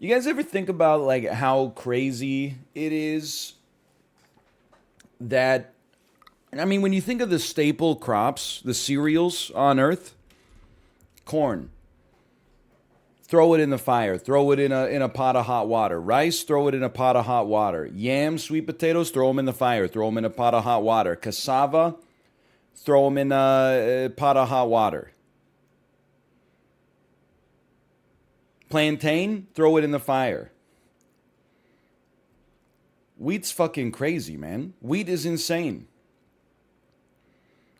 You guys ever think about like how crazy it is that I mean when you think of the staple crops, the cereals on earth, corn, throw it in the fire, throw it in a pot of hot water. Rice, throw it in a pot of hot water. Yams, sweet potatoes, throw them in the fire, throw them in a pot of hot water. Cassava, throw them in a pot of hot water. Plantain, throw it in the fire. Wheat's fucking crazy, man. Wheat is insane.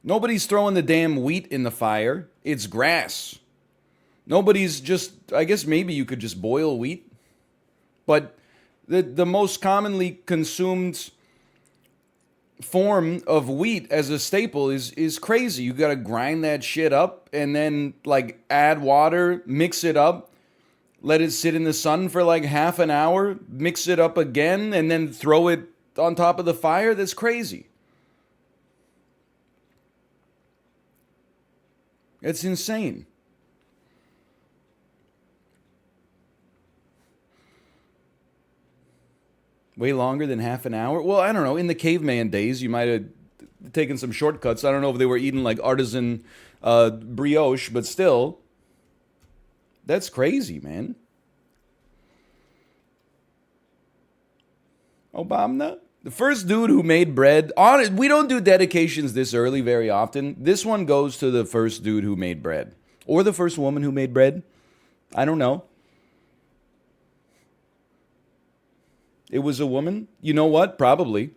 Nobody's throwing the damn wheat in the fire. It's grass. Nobody's just, I guess maybe you could just boil wheat. But the most commonly consumed form of wheat as a staple is crazy. You got to grind that shit up and then like add water, mix it up, let it sit in the sun for like half an hour, mix it up again, and then throw it on top of the fire. That's crazy. It's insane. Way longer than half an hour? Well, I don't know. In the caveman days, you might have taken some shortcuts. I don't know if they were eating like artisan brioche, but still, that's crazy, man. Obama, the first dude who made bread. We don't do dedications this early very often. This one goes to the first dude who made bread, or the first woman who made bread. I don't know. It was a woman? You know what? Probably.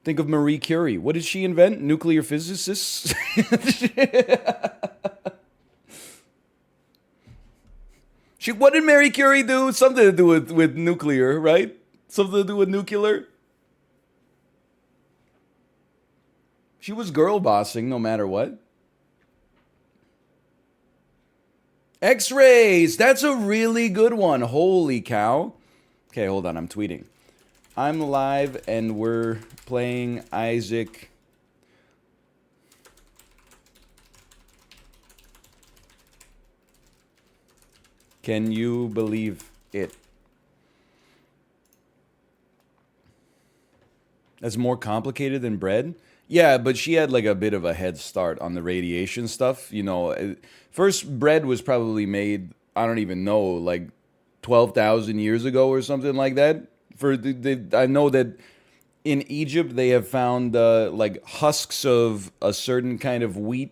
Think of Marie Curie. What did she invent? Nuclear physicists? What did Marie Curie do? Something to do with nuclear, right? Something to do with nuclear? She was girl bossing no matter what. X-rays. That's a really good one. Holy cow. Okay, hold on. I'm tweeting. I'm live and we're playing Isaac. Can you believe it? That's more complicated than bread? Yeah, but she had like a bit of a head start on the radiation stuff. You know, first bread was probably made, I don't even know, like 12,000 years ago or something like that. I know that in Egypt they have found like husks of a certain kind of wheat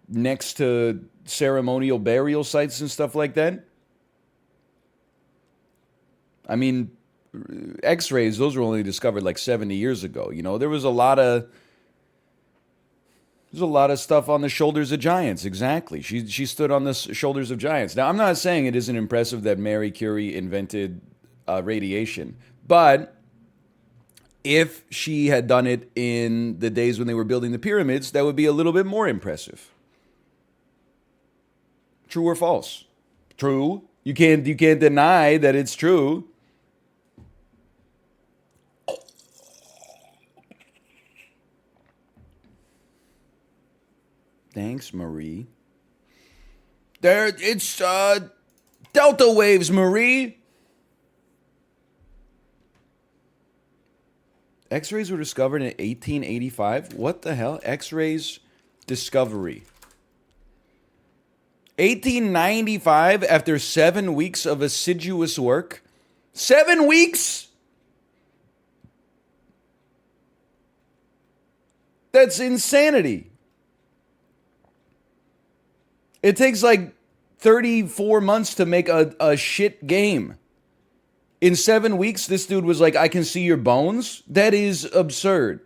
next to ceremonial burial sites and stuff like that. I mean, X-rays, those were only discovered like 70 years ago. You know, there's a lot of stuff on the shoulders of giants. Exactly. She stood on the shoulders of giants. Now, I'm not saying it isn't impressive that Marie Curie invented radiation, but if she had done it in the days when they were building the pyramids, that would be a little bit more impressive. True or false? True. You can't deny that it's true. Thanks, Marie. It's delta waves, Marie. X-rays were discovered in 1885. What the hell? X-rays discovery. 1895, after 7 weeks of assiduous work. 7 weeks? That's insanity. It takes like 34 months to make a shit game. In 7 weeks, this dude was like, I can see your bones? That is absurd.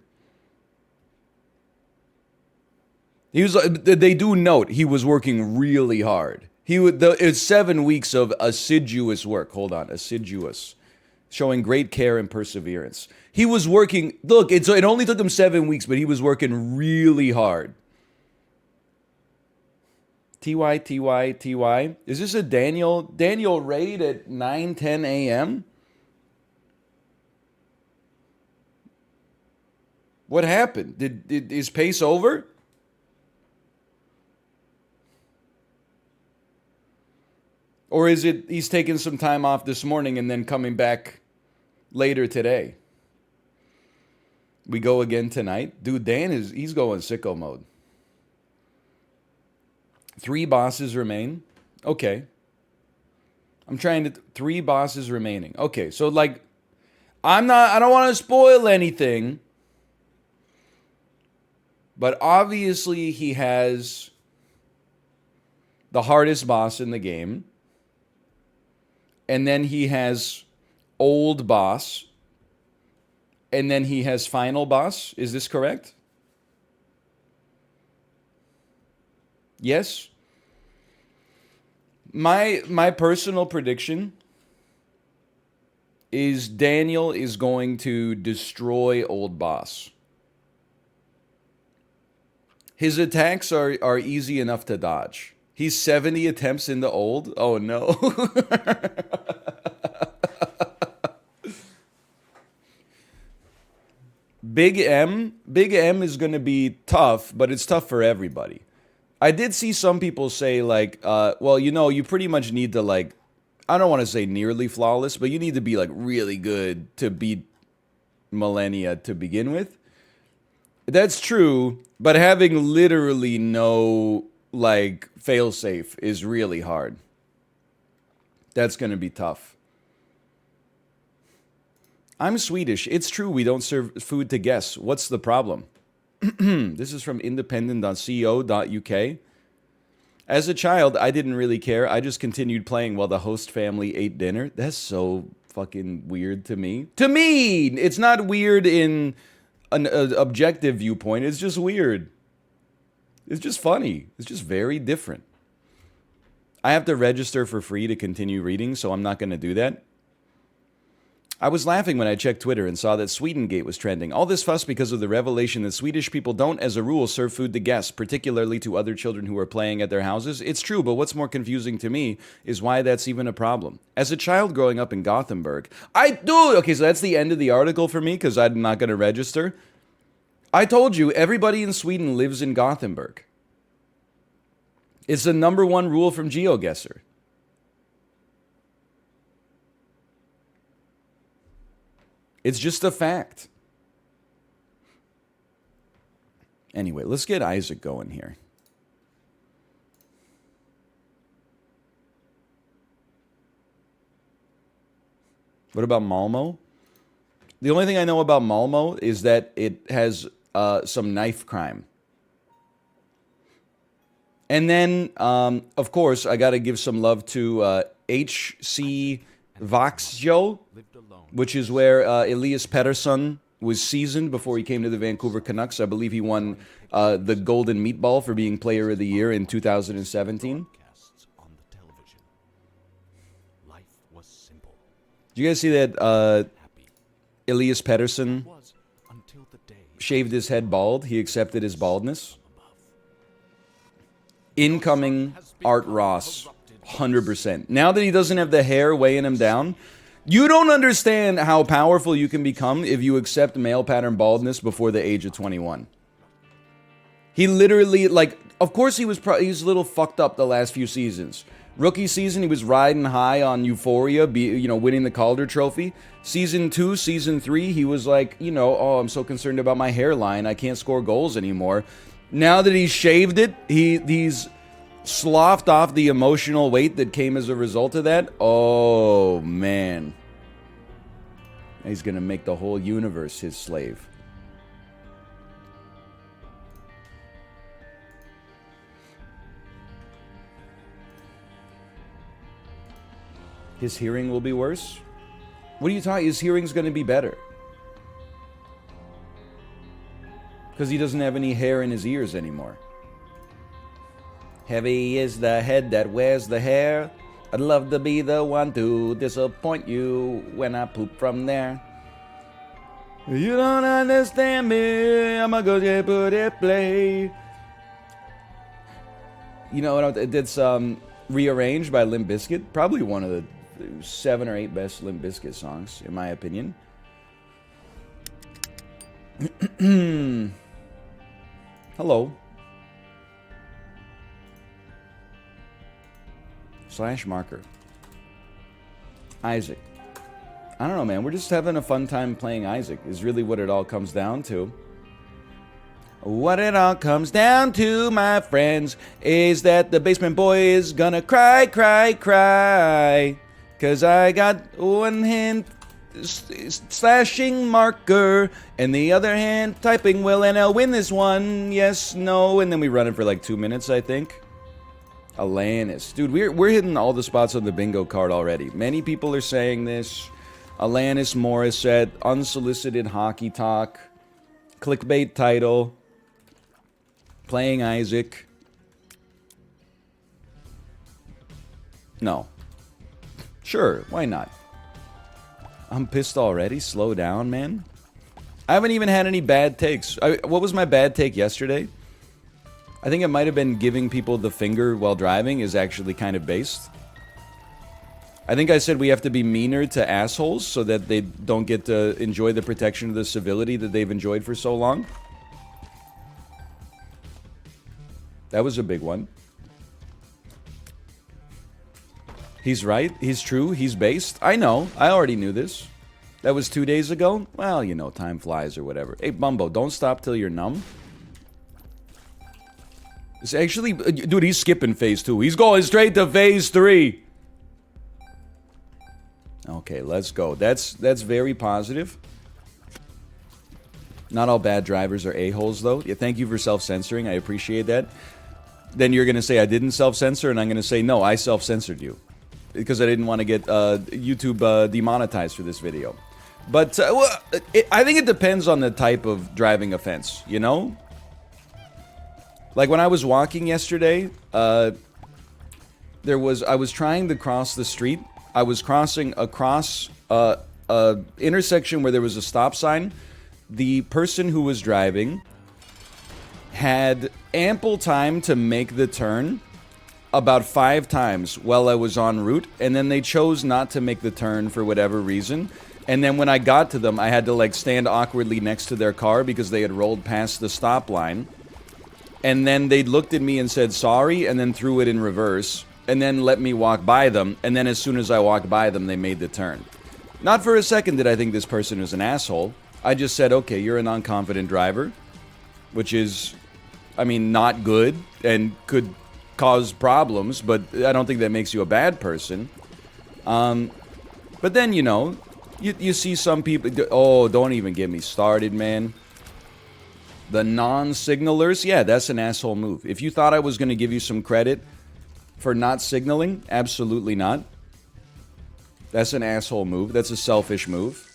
He was. They do note he was working really hard. It's 7 weeks of assiduous work. Hold on, assiduous, showing great care and perseverance. He was working. Look, it only took him 7 weeks, but he was working really hard. TY. Is this a Daniel raid at 9:10 a.m.? What happened? Is pace over? Or is it he's taking some time off this morning and then coming back later today? We go again tonight. Dude, he's going sicko mode. 3 bosses remain. Okay. I'm trying to 3 bosses remaining. Okay, so like I don't want to spoil anything. But obviously he has the hardest boss in the game. And then he has old boss. And then he has final boss. Is this correct? Yes. My personal prediction is Daniel is going to destroy old boss. His attacks are easy enough to dodge. He's 70 attempts into old. Oh no. Big M is going to be tough, but it's tough for everybody. I did see some people say like, well, you know, you pretty much need to like, I don't want to say nearly flawless, but you need to be like really good to beat Millennia to begin with. That's true, but having literally no like failsafe is really hard. That's going to be tough. I'm Swedish. It's true we don't serve food to guests. What's the problem? This is from independent.co.uk. As a child, I didn't really care. I just continued playing while the host family ate dinner. That's so fucking weird to me. To me! It's not weird in an objective viewpoint. It's just weird. It's just funny. It's just very different. I have to register for free to continue reading, so I'm not going to do that. I was laughing when I checked Twitter and saw that Swedengate was trending. All this fuss because of the revelation that Swedish people don't, as a rule, serve food to guests, particularly to other children who are playing at their houses. It's true, but what's more confusing to me is why that's even a problem. As a child growing up in Gothenburg, okay, so that's the end of the article for me because I'm not going to register. I told you, everybody in Sweden lives in Gothenburg. It's the #1 rule from GeoGuessr. It's just a fact. Anyway, let's get Isaac going here. What about Malmo? The only thing I know about Malmo is that it has some knife crime. And then, of course, I got to give some love to HC Vaxjo, which is where Elias Pettersson was seasoned before he came to the Vancouver Canucks. I believe he won the Golden Meatball for being Player of the Year in 2017. Did you guys see that Elias Pettersson shaved his head bald? He accepted his baldness. Incoming Art Ross, 100%. Now that he doesn't have the hair weighing him down, you don't understand how powerful you can become if you accept male pattern baldness before the age of 21. He literally, like, of course he was a little fucked up the last few seasons. Rookie season, he was riding high on euphoria, winning the Calder Trophy. Season 2, Season 3, he was like, oh, I'm so concerned about my hairline, I can't score goals anymore. Now that he's shaved it, he's sloughed off the emotional weight that came as a result of that. Oh, man. He's going to make the whole universe his slave. His hearing will be worse? What are you talking? His hearing's going to be better. Because he doesn't have any hair in his ears anymore. Heavy is the head that wears the hair. I'd love to be the one to disappoint you when I poop from there. You don't understand me. I'm a good put it play. You know what? It's rearranged by Limp Bizkit. Probably one of the 7 or 8 best Limp Bizkit songs, in my opinion. Hello. /marker. Isaac. I don't know, man. We're just having a fun time playing Isaac, is really what it all comes down to. What it all comes down to, my friends, is that the basement boy is gonna cry, cry, cry. 'Cause I got one hand slashing marker, and the other hand typing will, and I'll win this one. Yes, no, and then we run it for like 2 minutes, I think. Alanis. Dude, we're hitting all the spots on the bingo card already. Many people are saying this. Alanis Morissette, unsolicited hockey talk, clickbait title, playing Isaac. No. Sure, why not? I'm pissed already. Slow down, man. I haven't even had any bad takes. What was my bad take yesterday? I think it might have been giving people the finger while driving is actually kind of based. I think I said we have to be meaner to assholes so that they don't get to enjoy the protection of the civility that they've enjoyed for so long. That was a big one. He's right. He's true. He's based. I know. I already knew this. That was 2 days ago. Well, you know, time flies or whatever. Hey, Bumbo, don't stop till you're numb. It's actually... Dude, he's skipping phase 2. He's going straight to phase 3. Okay, let's go. That's very positive. Not all bad drivers are a-holes, though. Yeah, thank you for self-censoring. I appreciate that. Then you're going to say I didn't self-censor, and I'm going to say, no, I self-censored you. Because I didn't want to get YouTube demonetized for this video. But well, I think it depends on the type of driving offense, you know? Like when I was walking yesterday, I was trying to cross the street. I was crossing across a intersection where there was a stop sign. The person who was driving had ample time to make the turn about 5 times while I was en route, and then they chose not to make the turn for whatever reason. And then when I got to them, I had to like stand awkwardly next to their car because they had rolled past the stop line. And then they looked at me and said sorry, and then threw it in reverse, and then let me walk by them. And then as soon as I walked by them, they made the turn. Not for a second did I think this person was an asshole. I just said, okay, you're a non-confident driver, which is, I mean, not good and could cause problems, but I don't think that makes you a bad person. But then, you know, you see some people... Oh, don't even get me started, man. The non-signalers, yeah, that's an asshole move. If you thought I was going to give you some credit for not signaling, absolutely not. That's an asshole move. That's a selfish move.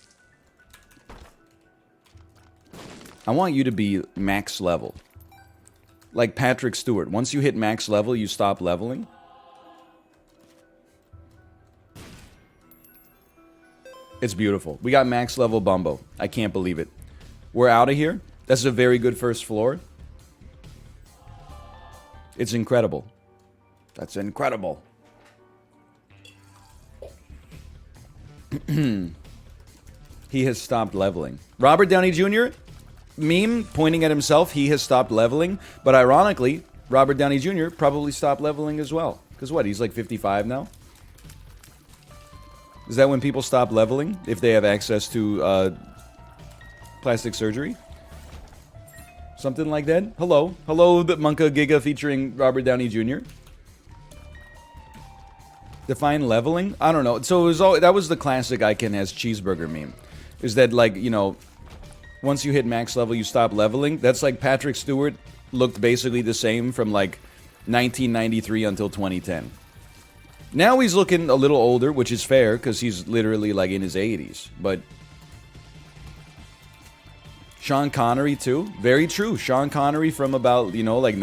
I want you to be max level. Like Patrick Stewart. Once you hit max level, you stop leveling. It's beautiful. We got max level Bumbo. I can't believe it. We're out of here. That's a very good first floor. It's incredible. That's incredible. He has stopped leveling. Robert Downey Jr., meme pointing at himself, he has stopped leveling. But ironically, Robert Downey Jr. probably stopped leveling as well. Because what, he's like 55 now? Is that when people stop leveling? If they have access to plastic surgery? Something like that? Hello. Hello, the Monka Giga featuring Robert Downey Jr. Define leveling? I don't know. So it was that was the classic I Can Has cheeseburger meme. Is that like, you know, once you hit max level, you stop leveling? That's like Patrick Stewart looked basically the same from like 1993 until 2010. Now he's looking a little older, which is fair because he's literally like in his 80s. But Sean Connery too. Very true. Sean Connery from about, you know, like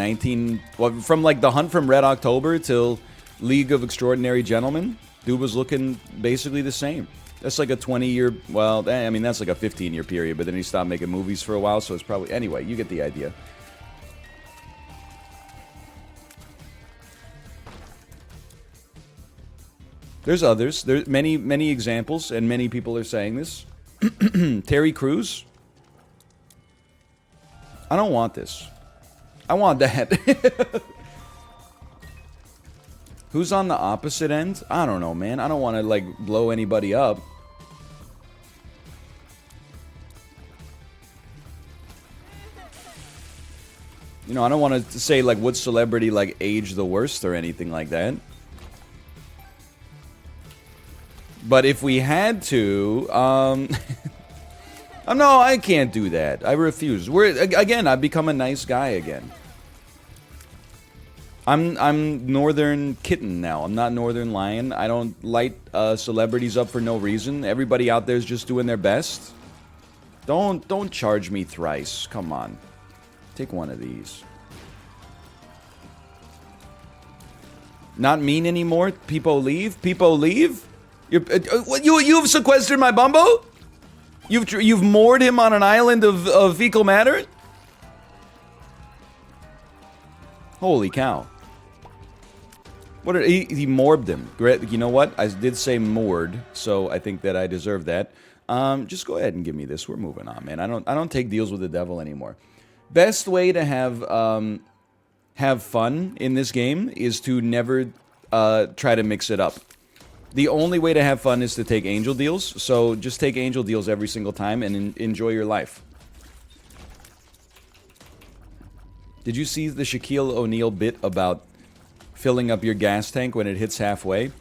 from like The Hunt from Red October till League of Extraordinary Gentlemen. Dude was looking basically the same. That's like a 20-year, well, I mean, that's like a 15-year period, but then he stopped making movies for a while, so it's probably, anyway, you get the idea. There's others. There's many examples, and many people are saying this. Terry Crews. I don't want this. I want that. Who's on the opposite end? I don't know, man. I don't want to, like, blow anybody up. You know, I don't want to say, like, what celebrity, like, aged the worst or anything like that. But if we had to, no, I can't do that. I refuse. Again, I've become a nice guy again. I'm Northern Kitten now. I'm not Northern Lion. I don't light celebrities up for no reason. Everybody out there is just doing their best. Don't charge me thrice. Come on. Take one of these. Not mean anymore? People leave? People leave? You've sequestered my Bumbo? You've moored him on an island of fecal matter? Holy cow. He morbed him. You know what? I did say moored, so I think that I deserve that. Just go ahead and give me this. We're moving on, man. I don't take deals with the devil anymore. Best way to have fun in this game is to never try to mix it up. The only way to have fun is to take angel deals, so just take angel deals every single time and enjoy your life. Did you see the Shaquille O'Neal bit about filling up your gas tank when it hits halfway?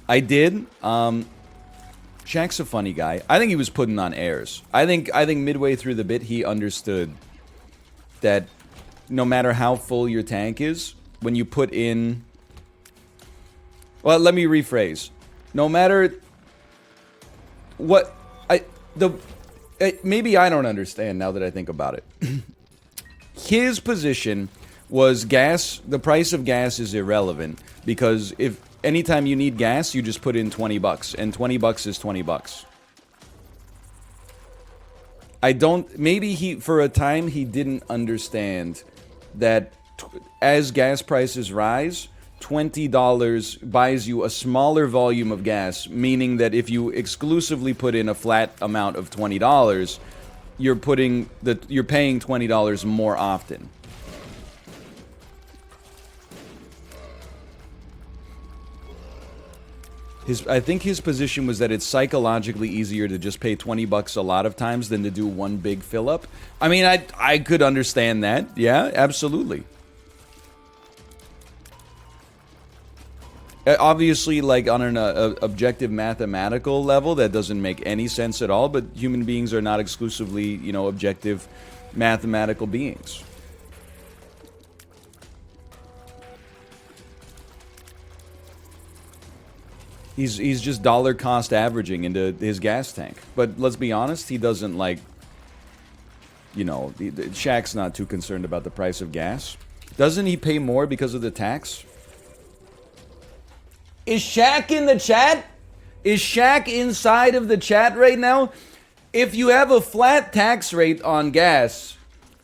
I did. Shaq's a funny guy. I think he was putting on airs. I think midway through the bit he understood that no matter how full your tank is, when you put in... Well, let me rephrase. No matter what... maybe I don't understand now that I think about it. His position was gas... The price of gas is irrelevant, because if anytime you need gas, you just put in $20, and $20 is $20. Maybe for a time, he didn't understand that as gas prices rise, $20 buys you a smaller volume of gas, meaning that if you exclusively put in a flat amount of $20, you're paying $20 more often. I think his position was that it's psychologically easier to just pay $20 a lot of times than to do one big fill up. I mean, I could understand that. Yeah, absolutely. Obviously, like on an objective mathematical level, that doesn't make any sense at all, but human beings are not exclusively, objective mathematical beings. He's just dollar cost averaging into his gas tank. But let's be honest, he doesn't Shaq's not too concerned about the price of gas. Doesn't he pay more because of the tax? Is Shaq in the chat? Is Shaq inside of the chat right now? If you have a flat tax rate on gas,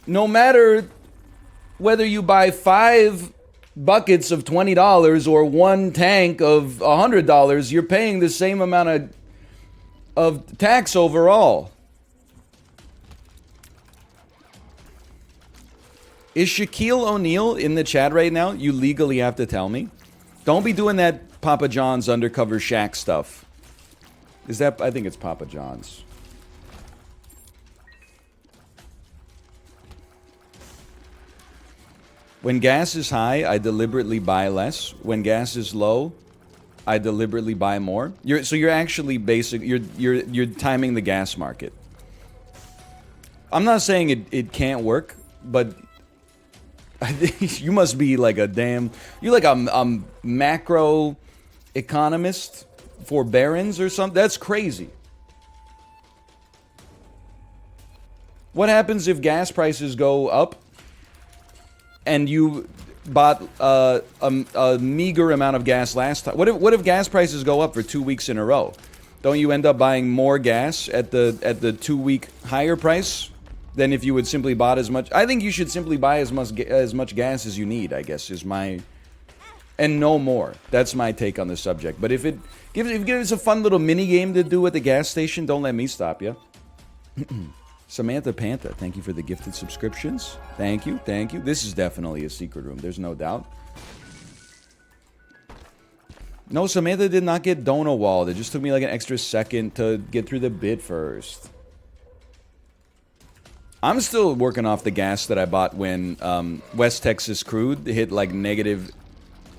no matter whether you buy 5 buckets of $20 or 1 tank of $100, you're paying the same amount of tax overall. Is Shaquille O'Neal in the chat right now? You legally have to tell me. Don't be doing that Papa John's undercover Shaq stuff. I think it's Papa John's. When gas is high, I deliberately buy less. When gas is low, I deliberately buy more. You're actually you're timing the gas market. I'm not saying it can't work, but I think you must be like you're like a macro economist for barons or something. That's crazy. What happens if gas prices go up and you bought a meager amount of gas last time? What if gas prices go up for 2 weeks in a row? Don't you end up buying more gas at the 2-week higher price than if you would simply bought as much? I think you should simply buy as much gas as you need, I guess, and no more. That's my take on the subject. But if it gives a fun little mini game to do at the gas station, don't let me stop you. Samantha Pantha, thank you for the gifted subscriptions. Thank you. This is definitely a secret room. There's no doubt. No, Samantha did not get Dona walled. It just took me like an extra second to get through the bit first. I'm still working off the gas that I bought when West Texas crude hit like negative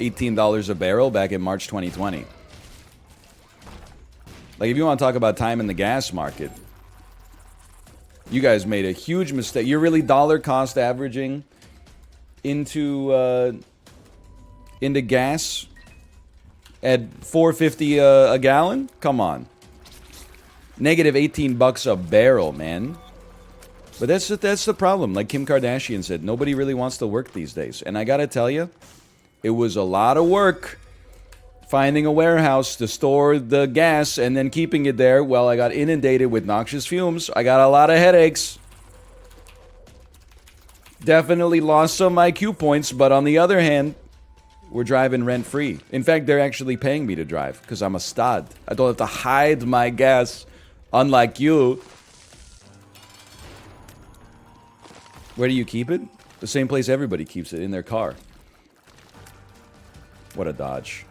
$18 a barrel back in March 2020. Like, if you want to talk about time in the gas market, you guys made a huge mistake. You're really dollar cost averaging into gas at $4.50 a gallon? Come on. Negative 18 bucks a barrel, man. But that's the problem. Like Kim Kardashian said, nobody really wants to work these days. And I gotta tell you, it was a lot of work finding a warehouse to store the gas and then keeping it there while I got inundated with noxious fumes. I got a lot of headaches. Definitely lost some IQ points, but on the other hand, we're driving rent-free. In fact, they're actually paying me to drive because I'm a stud. I don't have to hide my gas, unlike you. Where do you keep it? The same place everybody keeps it, in their car. What a dodge.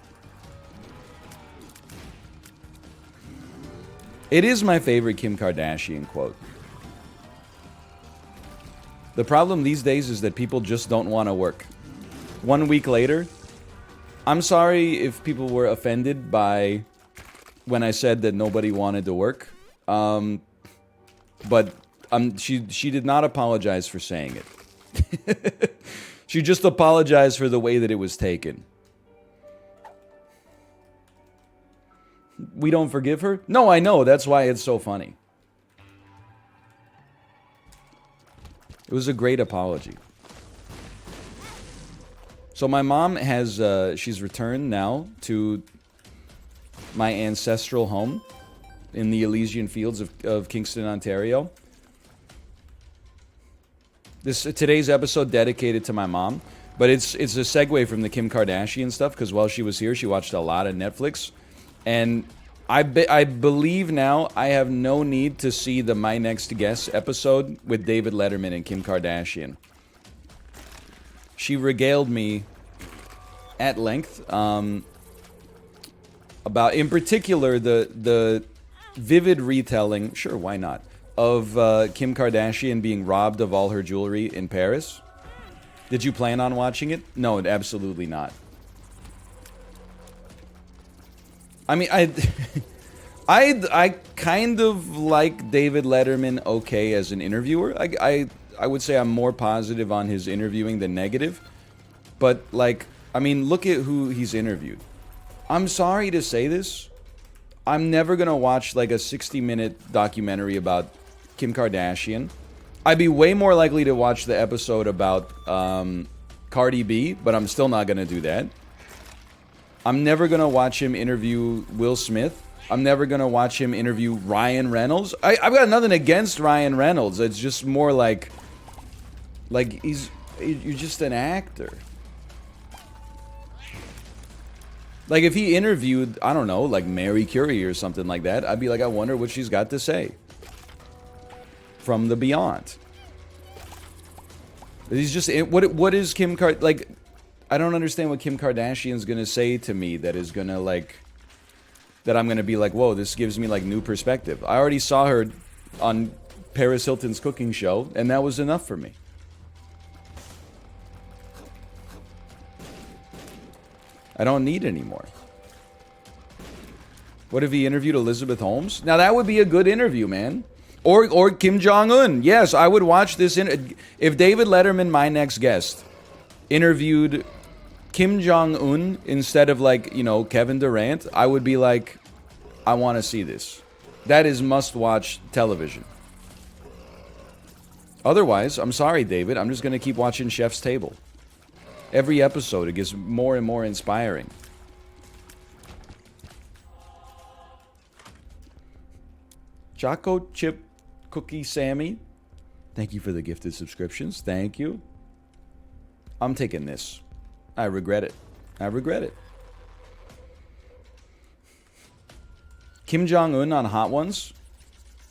It is my favorite Kim Kardashian quote. The problem these days is that people just don't want to work. 1 week later, I'm sorry if people were offended by when I said that nobody wanted to work. But she did not apologize for saying it. She just apologized for the way that it was taken. We don't forgive her? No, I know. That's why it's so funny. It was a great apology. So my mom has, she's returned now to my ancestral home in the Elysian Fields of Kingston, Ontario. Today's episode dedicated to my mom, but it's a segue from the Kim Kardashian stuff, because while she was here, she watched a lot of Netflix, and I believe now I have no need to see the My Next Guest episode with David Letterman and Kim Kardashian. She regaled me at length about, in particular, the vivid retelling, sure, why not, of Kim Kardashian being robbed of all her jewelry in Paris. Did you plan on watching it? No, absolutely not. I mean, I kind of like David Letterman okay as an interviewer. I would say I'm more positive on his interviewing than negative. But, like, I mean, look at who he's interviewed. I'm sorry to say this. I'm never going to watch, like, a 60-minute documentary about Kim Kardashian. I'd be way more likely to watch the episode about Cardi B, but I'm still not going to do that. I'm never going to watch him interview Will Smith. I'm never going to watch him interview Ryan Reynolds. I've got nothing against Ryan Reynolds. It's just more like you're just an actor. Like, if he interviewed, I don't know, like Mary Curie or something like that, I'd be like, I wonder what she's got to say. From the beyond. He's just, what is Kim Kardashian, like, I don't understand what Kim Kardashian's gonna say to me that is gonna, like, that I'm gonna be like, whoa, this gives me, like, new perspective. I already saw her on Paris Hilton's cooking show, and that was enough for me. I don't need any more. What if he interviewed Elizabeth Holmes? Now that would be a good interview, man. Or Kim Jong-un. Yes, I would watch this. If David Letterman, My Next Guest, interviewed Kim Jong-un instead of, like, you know, Kevin Durant, I would be like, I want to see this. That is must-watch television. Otherwise, I'm sorry, David, I'm just going to keep watching Chef's Table. Every episode, it gets more and more inspiring. Choco Chip Cookie Sammy, thank you for the gifted subscriptions. Thank you. I'm taking this. I regret it. I regret it. Kim Jong-un on Hot Ones?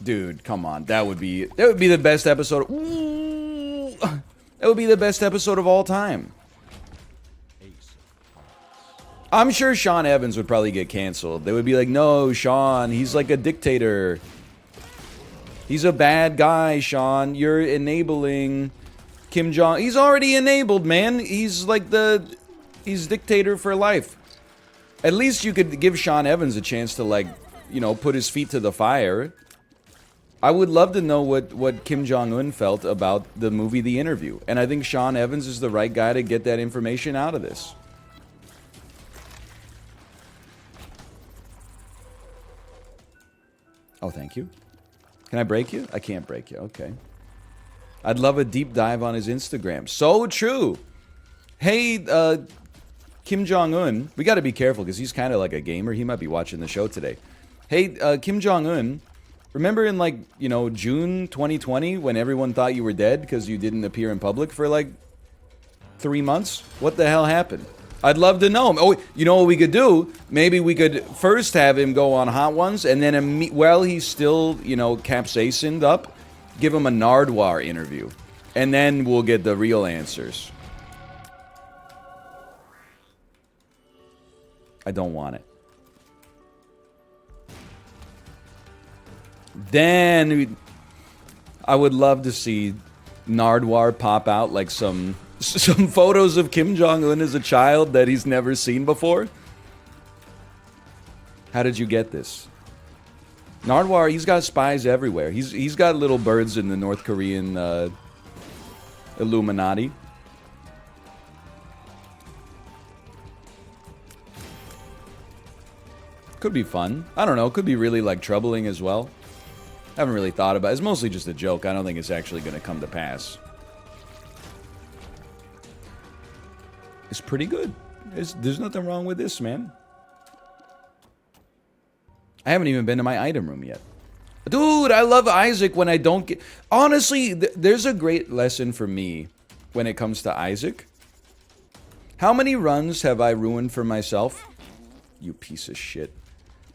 Dude, come on. That would be the best episode. Ooh, that would be the best episode of all time. I'm sure Sean Evans would probably get canceled. They would be like, no, Sean, he's like a dictator. He's a bad guy, Sean. You're enabling Kim Jong. He's already enabled, man. He's like he's dictator for life. At least you could give Sean Evans a chance to, like, you know, put his feet to the fire. I would love to know what Kim Jong-un felt about the movie The Interview. And I think Sean Evans is the right guy to get that information out of this. Oh, thank you. Can I break you? I can't break you. Okay. I'd love a deep dive on his Instagram. So true. Hey, Kim Jong-un. We got to be careful because he's kind of like a gamer. He might be watching the show today. Hey, Kim Jong-un. Remember in, like, you know, June 2020 when everyone thought you were dead because you didn't appear in public for like 3 months? What the hell happened? I'd love to know him. Oh, you know what we could do? Maybe we could first have him go on Hot Ones, and then while he's still, you know, capsaicin up, give him a Nardwuar interview. And then we'll get the real answers. I don't want it. Then I would love to see Nardwuar pop out like some photos of Kim Jong-un as a child that he's never seen before. How did you get this? Nardwuar, he's got spies everywhere. He's got little birds in the North Korean Illuminati. Could be fun. I don't know. Could be really, like, troubling as well. Haven't really thought about it. It's mostly just a joke. I don't think it's actually going to come to pass. It's pretty good. There's nothing wrong with this, man. I haven't even been to my item room yet. Dude, I love Isaac when I don't get... Honestly, there's a great lesson for me when it comes to Isaac. How many runs have I ruined for myself? You piece of shit.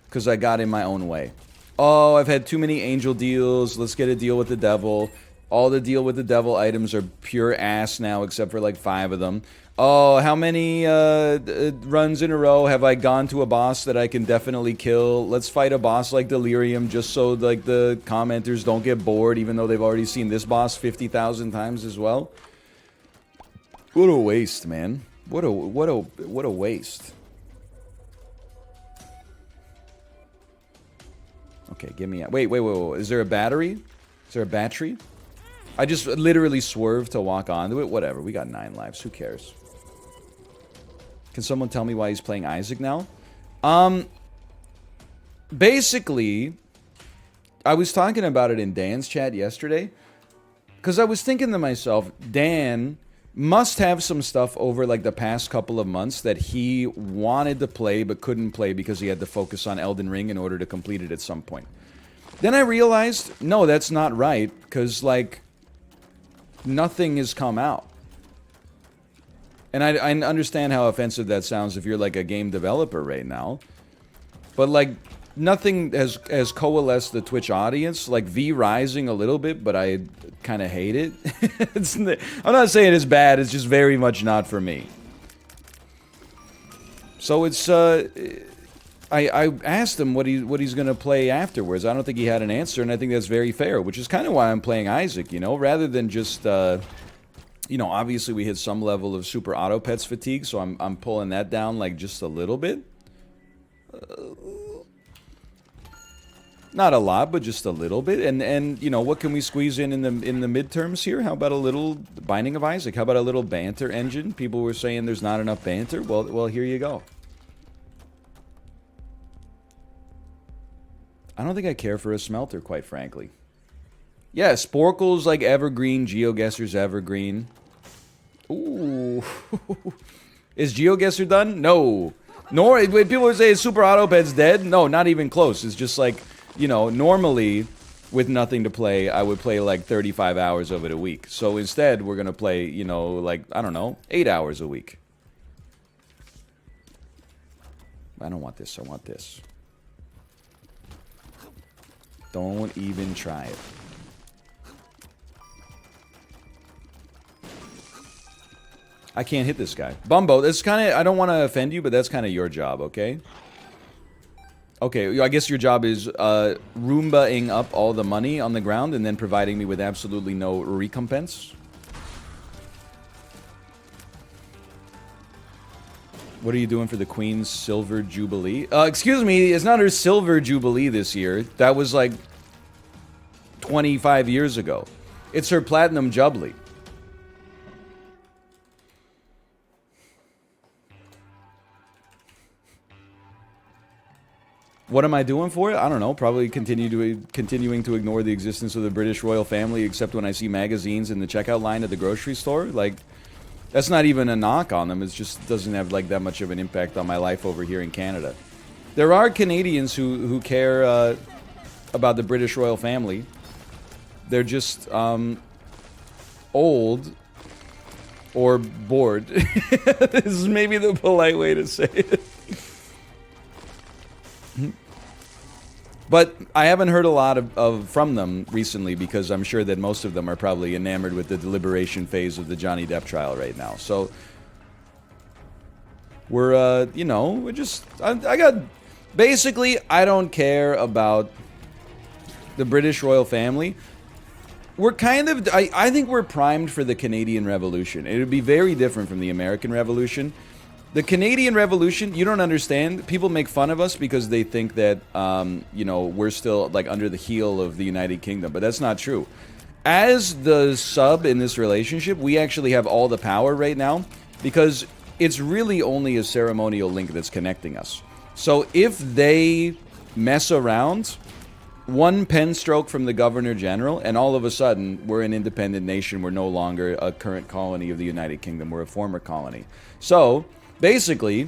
Because I got in my own way. Oh, I've had too many angel deals. Let's get a deal with the devil. All the deal with the devil items are pure ass now, except for like 5 of them. Oh, how many runs in a row have I gone to a boss that I can definitely kill? Let's fight a boss like Delirium just so like the commenters don't get bored, even though they've already seen this boss 50,000 times as well. What a waste, man. What a waste. Okay, give me a... Wait. Is there a battery? Is there a battery? I just literally swerved to walk onto it. Whatever, we got 9 lives. Who cares? Can someone tell me why he's playing Isaac now? Basically, I was talking about it in Dan's chat yesterday. Because I was thinking to myself, Dan must have some stuff over like the past couple of months that he wanted to play but couldn't play because he had to focus on Elden Ring in order to complete it at some point. Then I realized, no, that's not right, because like nothing has come out. And I understand how offensive that sounds if you're like a game developer right now. But like nothing has coalesced the Twitch audience. Like V Rising a little bit, but I kind of hate it. I'm not saying it's bad, it's just very much not for me. So it's I asked him what he's gonna play afterwards. I don't think he had an answer, and I think that's very fair, which is kind of why I'm playing Isaac, you know, rather than just you know, obviously we hit some level of super auto pets fatigue, so I'm pulling that down like just a little bit. Not a lot, but just a little bit. And you know, what can we squeeze in the midterms here? How about a little Binding of Isaac? How about a little banter engine? People were saying there's not enough banter. Well, here you go. I don't think I care for a smelter, quite frankly. Yeah, Sporkle's like evergreen. GeoGuessr's evergreen. Ooh. Is GeoGuessr done? No. Nor, people would say Super Autoped's dead. No, not even close. It's just like, you know, normally with nothing to play, I would play like 35 hours of it a week. So instead, we're going to play, you know, like, I don't know, 8 hours a week. I don't want this. I want this. Don't even try it. I can't hit this guy. Bumbo, that's kind of... I don't want to offend you, but that's kind of your job, okay? Okay, I guess your job is Roomba-ing up all the money on the ground and then providing me with absolutely no recompense. What are you doing for the Queen's Silver Jubilee? Excuse me, it's not her Silver Jubilee this year. That was like 25 years ago. It's her Platinum Jubilee. What am I doing for it? I don't know. Probably continuing to ignore the existence of the British royal family, except when I see magazines in the checkout line at the grocery store. Like, that's not even a knock on them. It just doesn't have like that much of an impact on my life over here in Canada. There are Canadians who care about the British royal family. They're just old or bored. This is maybe the polite way to say it. But I haven't heard a lot from them recently because I'm sure that most of them are probably enamored with the deliberation phase of the Johnny Depp trial right now. So we're, you know, we're just... I got... Basically, I don't care about the British royal family. We're kind of... I think we're primed for the Canadian Revolution. It would be very different from the American Revolution. The Canadian Revolution, you don't understand. People make fun of us because they think that, you know, we're still, like, under the heel of the United Kingdom. But that's not true. As the sub in this relationship, we actually have all the power right now because it's really only a ceremonial link that's connecting us. So if they mess around, one pen stroke from the Governor General, and all of a sudden, we're an independent nation. We're no longer a current colony of the United Kingdom. We're a former colony. So... basically,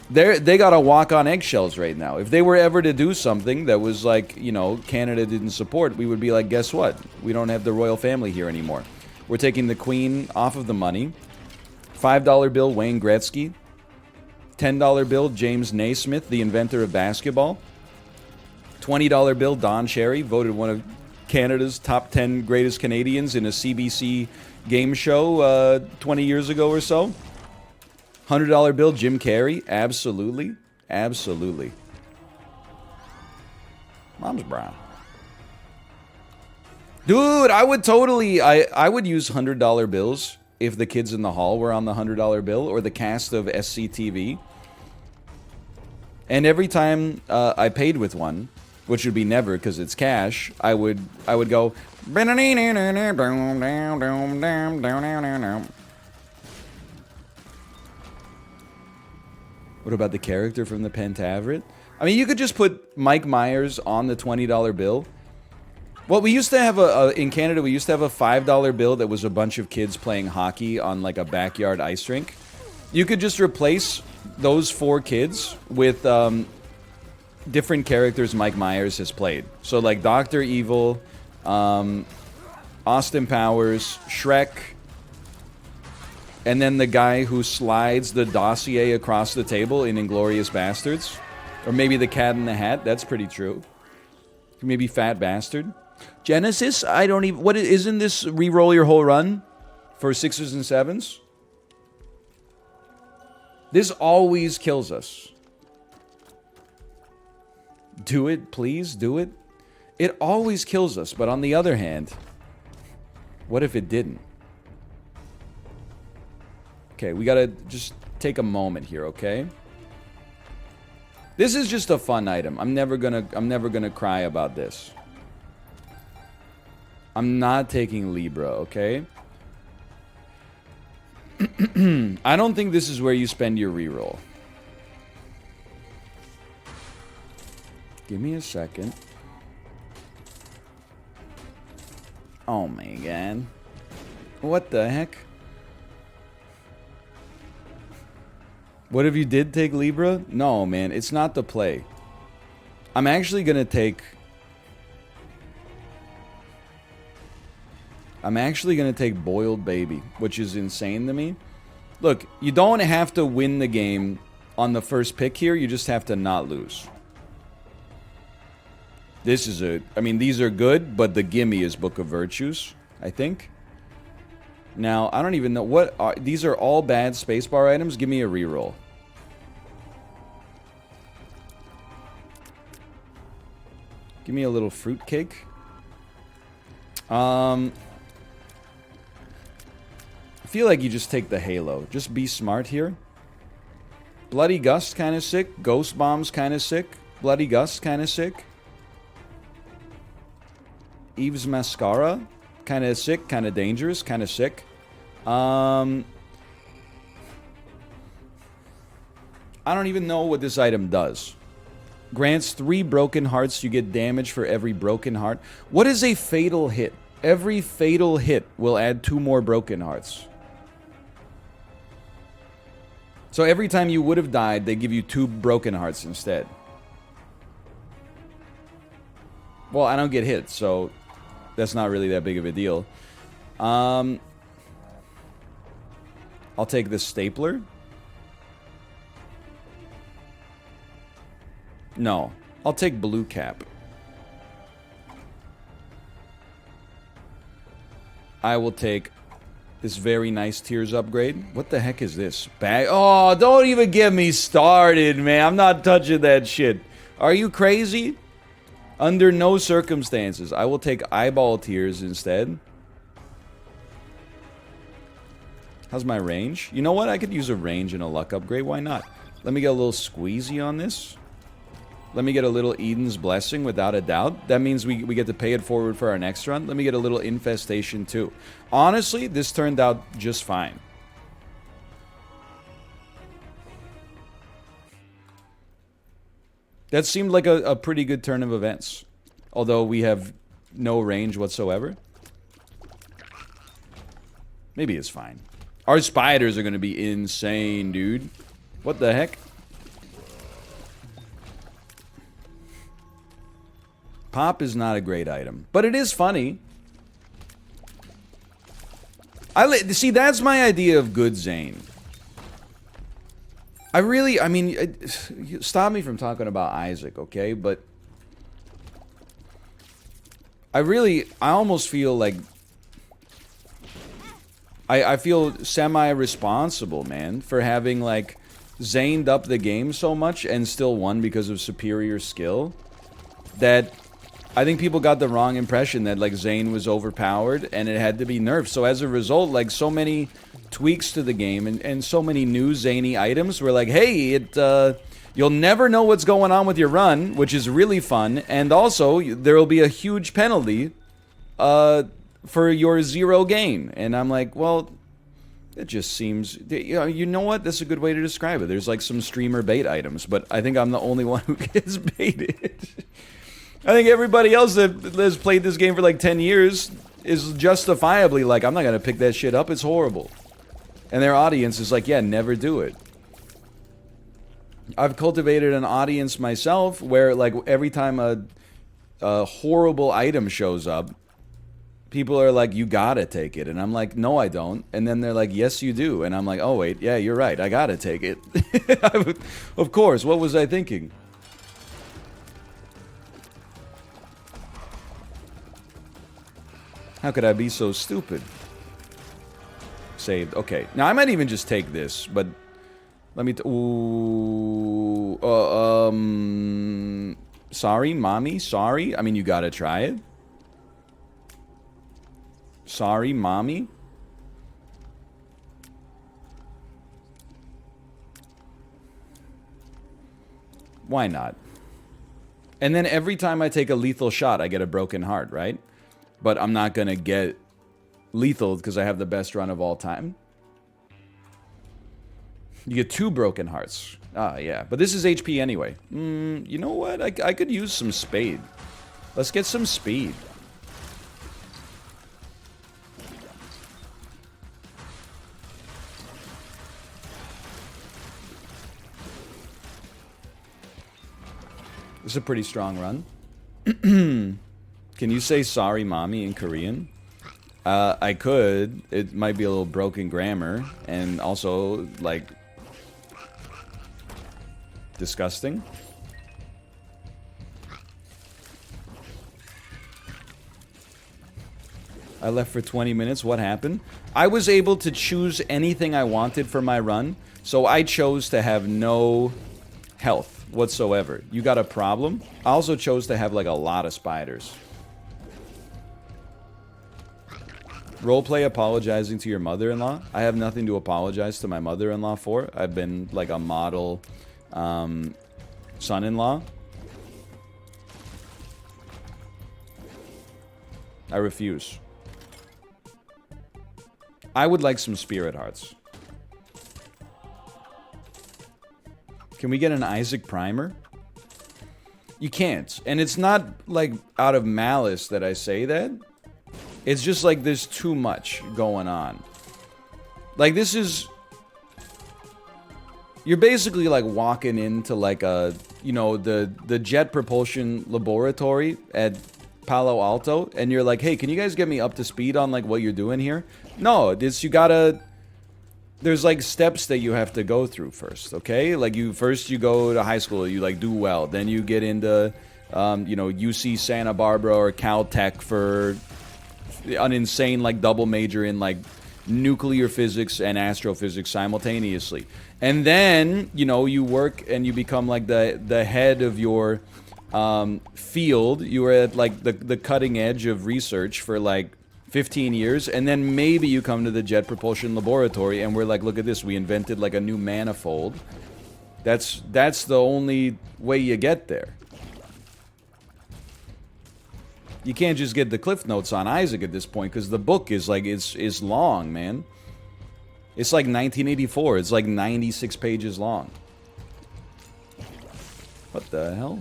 they gotta walk on eggshells right now. If they were ever to do something that was like, you know, Canada didn't support, we would be like, guess what? We don't have the royal family here anymore. We're taking the Queen off of the money. $5 bill, Wayne Gretzky. $10 bill, James Naismith, the inventor of basketball. $20 bill, Don Cherry, voted one of Canada's top 10 greatest Canadians in a CBC game show 20 years ago or so. $100 bill, Jim Carrey. Absolutely. Absolutely. Mom's brown. Dude, I would totally... I would use $100 bills if the kids in the hall were on the $100 bill, or the cast of SCTV. And every time I paid with one, which would be never because it's cash, I would go... What about the character from the Pentaveret? I mean, you could just put Mike Myers on the $20 bill. Well, we used to have in Canada, we used to have a $5 bill that was a bunch of kids playing hockey on like a backyard ice rink. You could just replace those 4 kids with different characters Mike Myers has played. So like Dr. Evil, Austin Powers, Shrek, and then the guy who slides the dossier across the table in Inglourious Bastards. Or maybe the Cat in the Hat. That's pretty true. Maybe Fat Bastard. Genesis? I don't even... What, isn't this re-roll your whole run for 6s and 7s? This always kills us. Do it, please, do it. It always kills us, but on the other hand, what if it didn't? Okay, we gotta just take a moment here, okay? This is just a fun item. I'm never gonna cry about this. I'm not taking Libra, okay? I don't think this is where you spend your reroll. Give me a second. Oh my god. What the heck? What if you did take Libra? No, man, it's not the play. I'm actually gonna take... Boiled Baby, which is insane to me. Look, you don't have to win the game on the first pick here, you just have to not lose. This is I mean, these are good, but the gimme is Book of Virtues, I think. Now, I don't even know what are... These are all bad spacebar items. Give me a reroll. Give me a little fruitcake. I feel like you just take the halo. Just be smart here. Bloody Gust kind of sick. Ghost Bomb's kind of sick. Bloody Gust kind of sick. Eve's Mascara kind of sick, kind of dangerous, kind of sick. I don't even know what this item does. Grants 3 broken hearts. You get damage for every broken heart. What is a fatal hit? Every fatal hit will add 2 more broken hearts. So every time you would have died, they give you 2 broken hearts instead. Well, I don't get hit, so that's not really that big of a deal. I'll take the stapler. No, I'll take blue cap. I will take this very nice Tears upgrade. What the heck is this? Bag? Oh, don't even get me started, man. I'm not touching that shit. Are you crazy? Under no circumstances. I will take eyeball tears instead. How's my range? You know what? I could use a range and a luck upgrade. Why not? Let me get a little squeezy on this. Let me get a little Eden's Blessing, without a doubt. That means we get to pay it forward for our next run. Let me get a little Infestation, too. Honestly, this turned out just fine. That seemed like a pretty good turn of events. Although we have no range whatsoever. Maybe it's fine. Our spiders are going to be insane, dude. What the heck? Pop is not a great item, but it is funny. See, that's my idea of good Zane. I mean, stop me from talking about Isaac, okay? But I almost feel like I feel semi-responsible, man, for having, like, Zaned up the game so much and still won because of superior skill. That I think people got the wrong impression that, like, Zane was overpowered and it had to be nerfed. So as a result, like, so many tweaks to the game and so many new zany items were like, hey, you'll never know what's going on with your run, which is really fun, and also there will be a huge penalty for your 0 gain. And I'm like, well, it just seems, you know what? That's a good way to describe it. There's like some streamer bait items, but I think I'm the only one who gets baited. I think everybody else that has played this game for like 10 years is justifiably like, I'm not going to pick that shit up, it's horrible. And their audience is like, yeah, never do it. I've cultivated an audience myself where, like, every time a horrible item shows up, people are like, you gotta take it. And I'm like, no, I don't. And then they're like, yes, you do. And I'm like, oh, wait, yeah, you're right, I gotta take it. Of course, what was I thinking? How could I be so stupid? Saved. Okay. Now, I might even just take this, but let me... Ooh... Sorry, mommy? Sorry? I mean, you gotta try it. Sorry, mommy? Why not? And then every time I take a lethal shot, I get a broken heart, right? But I'm not gonna get lethal because I have the best run of all time. You get 2 broken hearts. Ah, yeah. But this is HP anyway. You know what? I could use some spade. Let's get some speed. This is a pretty strong run. Can you say sorry, mommy, in Korean? I could. It might be a little broken grammar. And also, like, disgusting. I left for 20 minutes. What happened? I was able to choose anything I wanted for my run, so I chose to have no health whatsoever. You got a problem? I also chose to have like a lot of spiders. Roleplay apologizing to your mother-in-law. I have nothing to apologize to my mother-in-law for. I've been like a model son-in-law. I refuse. I would like some spirit hearts. Can we get an Isaac primer? You can't. And it's not like out of malice that I say that. It's just like there's too much going on. Like this is... You're basically like walking into like a, you know, the jet propulsion laboratory at Palo Alto, and you're like, hey, can you guys get me up to speed on like what you're doing here? No, this you gotta... There's like steps that you have to go through first, okay? Like you go to high school, you like do well, then you get into, you know, UC Santa Barbara or Caltech for an insane like double major in like nuclear physics and astrophysics simultaneously, and then you know you work and you become like the head of your field. You were at like the cutting edge of research for like 15 years, and then maybe you come to the Jet Propulsion Laboratory and we're like, look at this, we invented like a new manifold. That's the only way you get there. You can't just get the Cliff Notes on Isaac at this point, because the book is like, is long, man. It's like 1984. It's like 96 pages long. What the hell?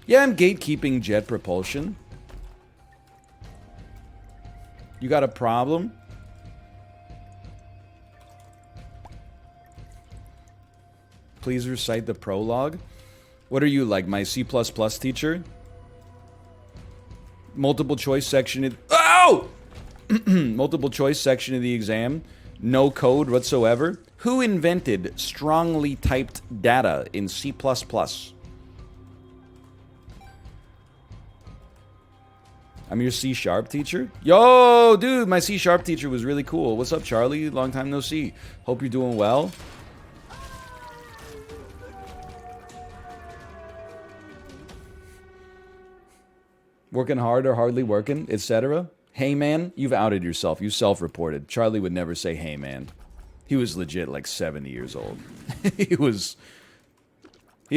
Yeah, I'm gatekeeping Jet Propulsion. You got a problem? Please recite the prologue. What are you, like my C++ teacher? Multiple choice section of... Oh! Multiple choice section of the exam. No code whatsoever. Who invented strongly typed data in C++? I'm your C# teacher. Yo, dude, my C# teacher was really cool. What's up, Charlie? Long time no see. Hope you're doing well. Working hard or hardly working, etc. Hey, man, you've outed yourself. You self-reported. Charlie would never say, hey, man. He was legit like 70 years old. He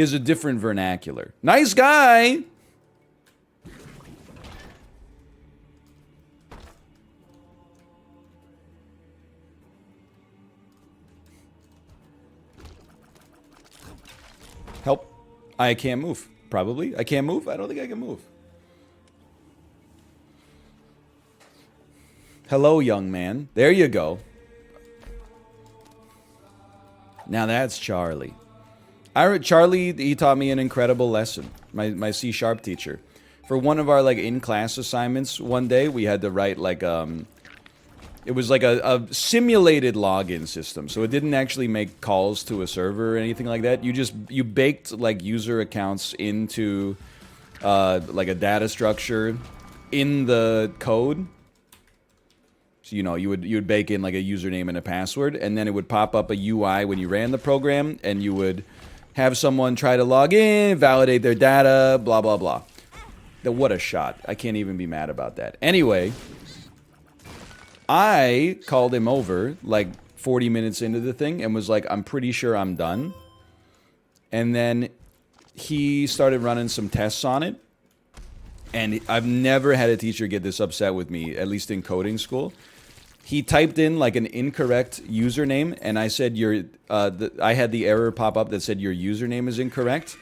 has a different vernacular. Nice guy! Help. I can't move. Probably. I can't move? I don't think I can move. Hello, young man. There you go. Now that's Charlie, he taught me an incredible lesson. My C# teacher. For one of our like in-class assignments one day, we had to write like it was like a simulated login system, so it didn't actually make calls to a server or anything like that. You baked like user accounts into like a data structure in the code. So, you know, you would bake in like a username and a password, and then it would pop up a UI when you ran the program, and you would have someone try to log in, validate their data, blah blah blah. What a shot. I can't even be mad about that. Anyway, I called him over like 40 minutes into the thing and was like, I'm pretty sure I'm done. And then he started running some tests on it. And I've never had a teacher get this upset with me, at least in coding school. He typed in like an incorrect username, and I said I had the error pop up that said your username is incorrect.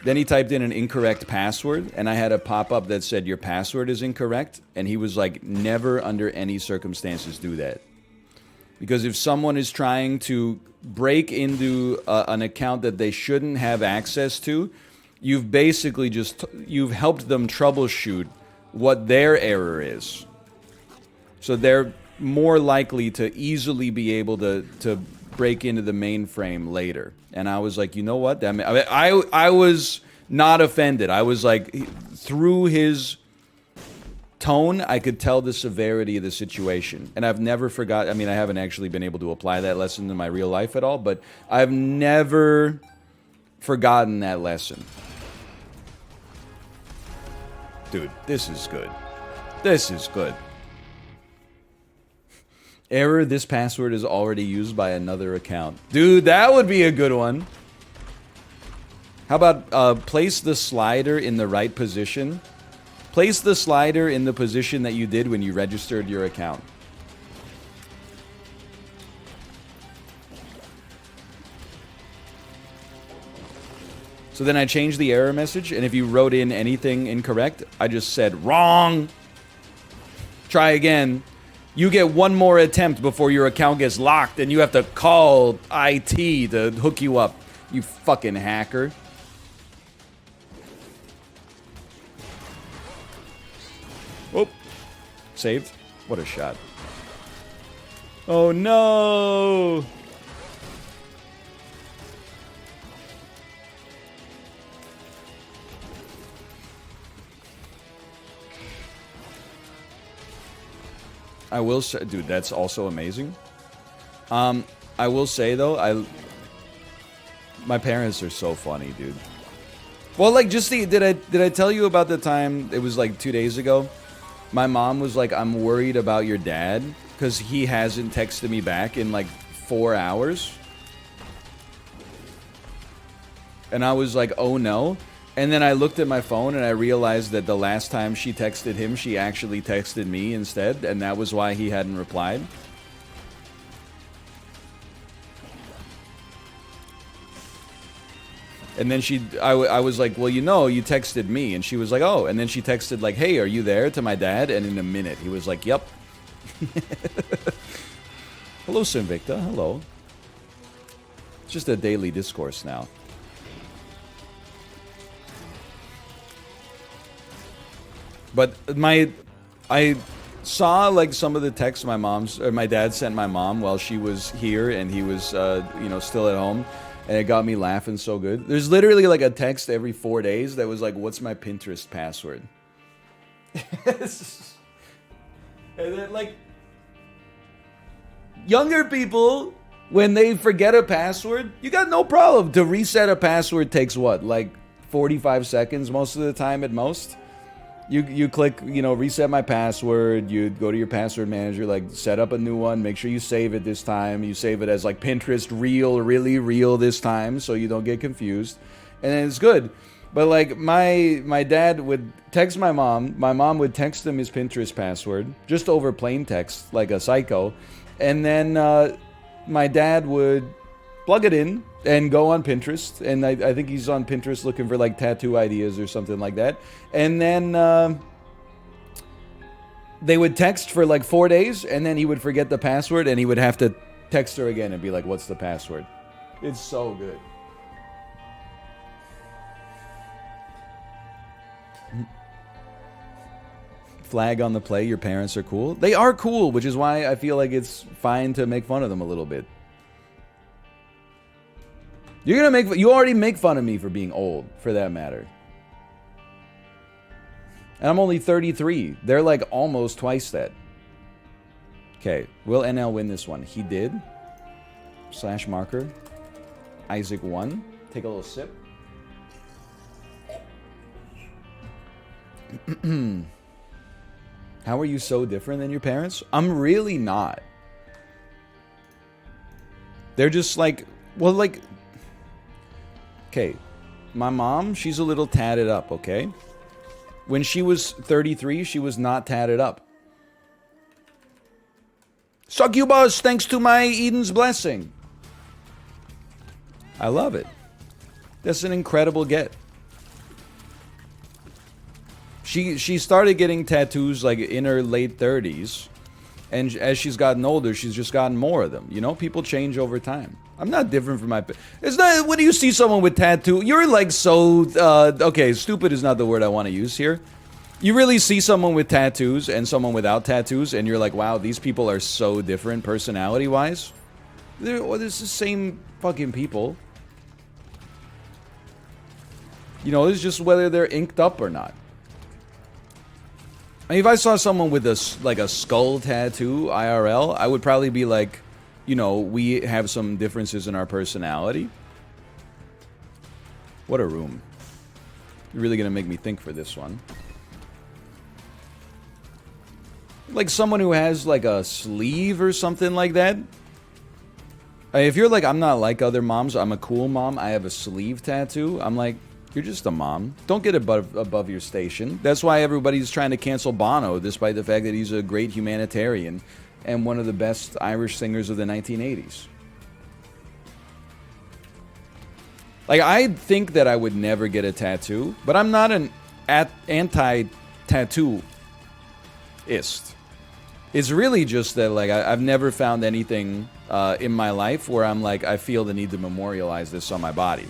Then he typed in an incorrect password, and I had a pop-up that said your password is incorrect, and he was like, never under any circumstances do that. Because if someone is trying to break into an account that they shouldn't have access to, you've basically you've helped them troubleshoot what their error is. So they're more likely to easily be able to break into the mainframe later. And I was like, you know what? That I was not offended. I was like, through his tone, I could tell the severity of the situation. And I've never forgot. I mean, I haven't actually been able to apply that lesson in my real life at all, but I've never forgotten that lesson. Dude, this is good. This is good. Error, this password is already used by another account. Dude, that would be a good one. How about place the slider in the right position? Place the slider in the position that you did when you registered your account. So then I changed the error message, and if you wrote in anything incorrect, I just said, wrong. Try again. You get one more attempt before your account gets locked, and you have to call IT to hook you up. You fucking hacker. Oh. Saved. What a shot. Oh no! I will say, dude, that's also amazing. I will say though, my parents are so funny, dude. Well, like, just did I tell you about the time? It was like 2 days ago. My mom was like, "I'm worried about your dad because he hasn't texted me back in like 4 hours." And I was like, "Oh no." And then I looked at my phone and I realized that the last time she texted him, she actually texted me instead, and that was why he hadn't replied. And then I was like, well, you know, you texted me. And she was like, oh. And then she texted like, hey, are you there, to my dad? And in a minute, he was like, yep. Hello, Sinvicta. Hello. It's just a daily discourse now. But I saw like some of the texts my dad sent my mom while she was here and he was, still at home. And it got me laughing so good. There's literally like a text every 4 days that was like, what's my Pinterest password? And then like, younger people, when they forget a password, you got no problem. To reset a password takes what? Like 45 seconds most of the time at most? You click, reset my password. You go to your password manager, like set up a new one. Make sure you save it this time. You save it as like Pinterest real, really real this time, so you don't get confused. And then it's good. But like my dad would text my mom. My mom would text him his Pinterest password just over plain text, like a psycho. And then my dad would plug it in and go on Pinterest, and I think he's on Pinterest looking for like tattoo ideas or something like that. And then they would text for like 4 days, and then he would forget the password, and he would have to text her again and be like, what's the password? It's so good. Flag on the play, your parents are cool. They are cool, which is why I feel like it's fine to make fun of them a little bit. You already make fun of me for being old, for that matter. And I'm only 33. They're like almost twice that. Okay, will NL win this one? He did. / marker. Isaac won. Take a little sip. How are you so different than your parents? I'm really not. They're just like, well, like, okay, my mom, she's a little tatted up, okay? When she was 33, she was not tatted up. Succubus, thanks to my Eden's blessing. I love it. That's an incredible get. She started getting tattoos like in her late 30s. And as she's gotten older, she's just gotten more of them. You know, people change over time. I'm not different from my... It's not... When you see someone with tattoo, you're like so... okay, stupid is not the word I want to use here. You really see someone with tattoos and someone without tattoos, and you're like, wow, these people are so different personality-wise. Or there's the same fucking people. You know, it's just whether they're inked up or not. I mean, if I saw someone with a skull tattoo IRL, I would probably be like, you know, we have some differences in our personality. What a room. You're really gonna make me think for this one. Like someone who has like a sleeve or something like that. If you're like, I'm not like other moms, I'm a cool mom, I have a sleeve tattoo, I'm like, you're just a mom. Don't get above your station. That's why everybody's trying to cancel Bono, despite the fact that he's a great humanitarian and one of the best Irish singers of the 1980s. Like, I think that I would never get a tattoo, but I'm not an anti-tattooist. It's really just that, like, I've never found anything in my life where I'm like, I feel the need to memorialize this on my body.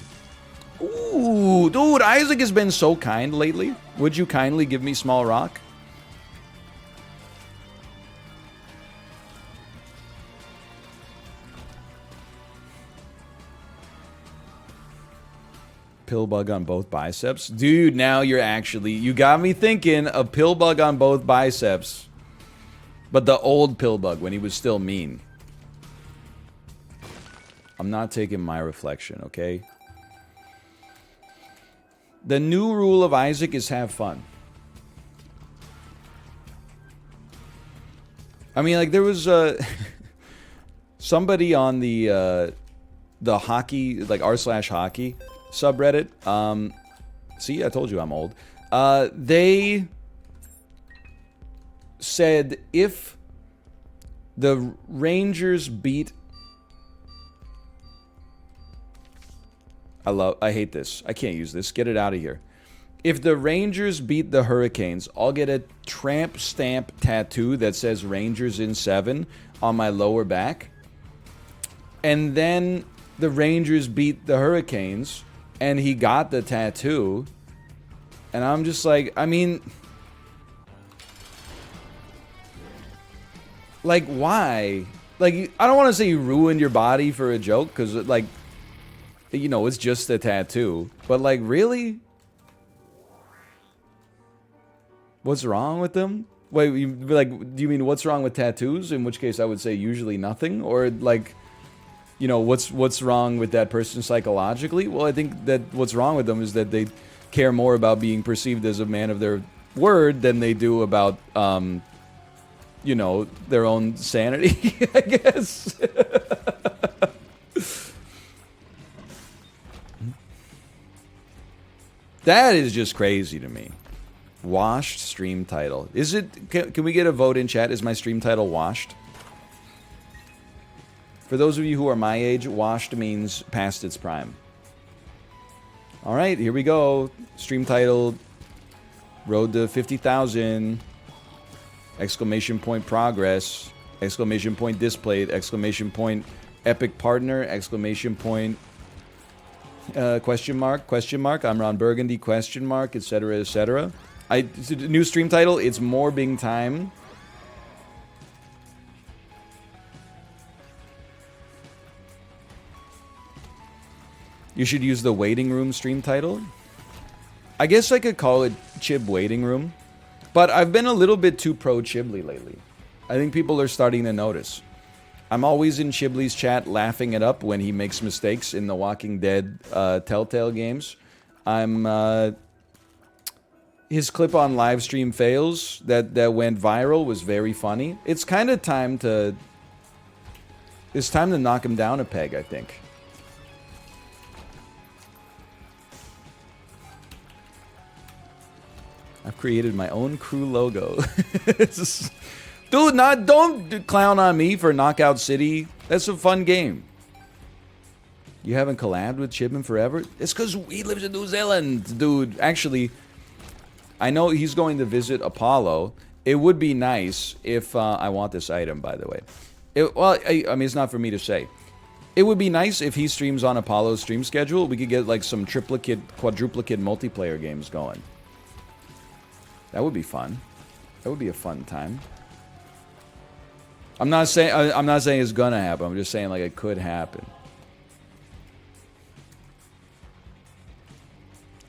Ooh, dude, Isaac has been so kind lately. Would you kindly give me small rock? Pill bug on both biceps? Dude, now you're actually... You got me thinking a pill bug on both biceps. But the old pill bug, when he was still mean. I'm not taking my reflection, okay? The new rule of Isaac is have fun. I mean, like, there was somebody on the hockey, like r/hockey subreddit. See, I told you I'm old. They said if the Rangers beat... I hate this. I can't use this. Get it out of here. If the Rangers beat the Hurricanes, I'll get a tramp stamp tattoo that says Rangers in 7 on my lower back. And then the Rangers beat the Hurricanes, and he got the tattoo. And I'm just like, I mean... Like, why? Like, I don't want to say you ruined your body for a joke, because, like... You know, it's just a tattoo. But, like, really? What's wrong with them? Wait, do you mean what's wrong with tattoos? In which case I would say usually nothing. Or, like, you know, what's wrong with that person psychologically? Well, I think that what's wrong with them is that they care more about being perceived as a man of their word than they do about, you know, their own sanity, I guess. That is just crazy to me. Washed stream title. Is it... Can we get a vote in chat? Is my stream title washed? For those of you who are my age, washed means past its prime. Alright, here we go. Stream title. Road to 50,000. Exclamation point progress. Exclamation point displayed. Exclamation point epic partner. Exclamation point... question mark, I'm Ron Burgundy, question mark, etc., etc. New stream title, it's morbing time. You should use the waiting room stream title. I guess I could call it Chib Waiting Room. But I've been a little bit too pro Chibli lately. I think people are starting to notice. I'm always in Chibli's chat laughing it up when he makes mistakes in the Walking Dead Telltale games. His clip on live stream fails that went viral was very funny. It's kind of time to... It's time to knock him down a peg, I think. I've created my own crew logo. Dude, don't clown on me for Knockout City. That's a fun game. You haven't collabed with Chibin forever? It's because he lives in New Zealand, dude. Actually, I know he's going to visit Apollo. It would be nice if... I want this item, by the way. I mean, it's not for me to say. It would be nice if he streams on Apollo's stream schedule. We could get, like, some triplicate, quadruplicate multiplayer games going. That would be fun. That would be a fun time. I'm not saying it's gonna happen. I'm just saying like it could happen.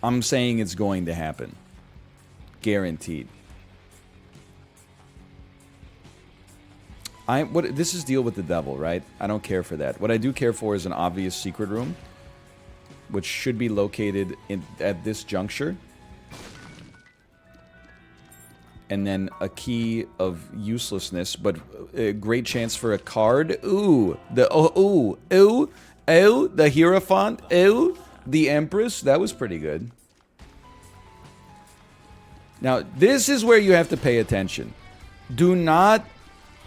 I'm saying it's going to happen. Guaranteed. This is deal with the devil, right? I don't care for that. What I do care for is an obvious secret room, which should be located at this juncture. And then a key of uselessness, but a great chance for a card. Ooh, the Hierophant. Ooh, the Empress. That was pretty good. Now, this is where you have to pay attention. Do not,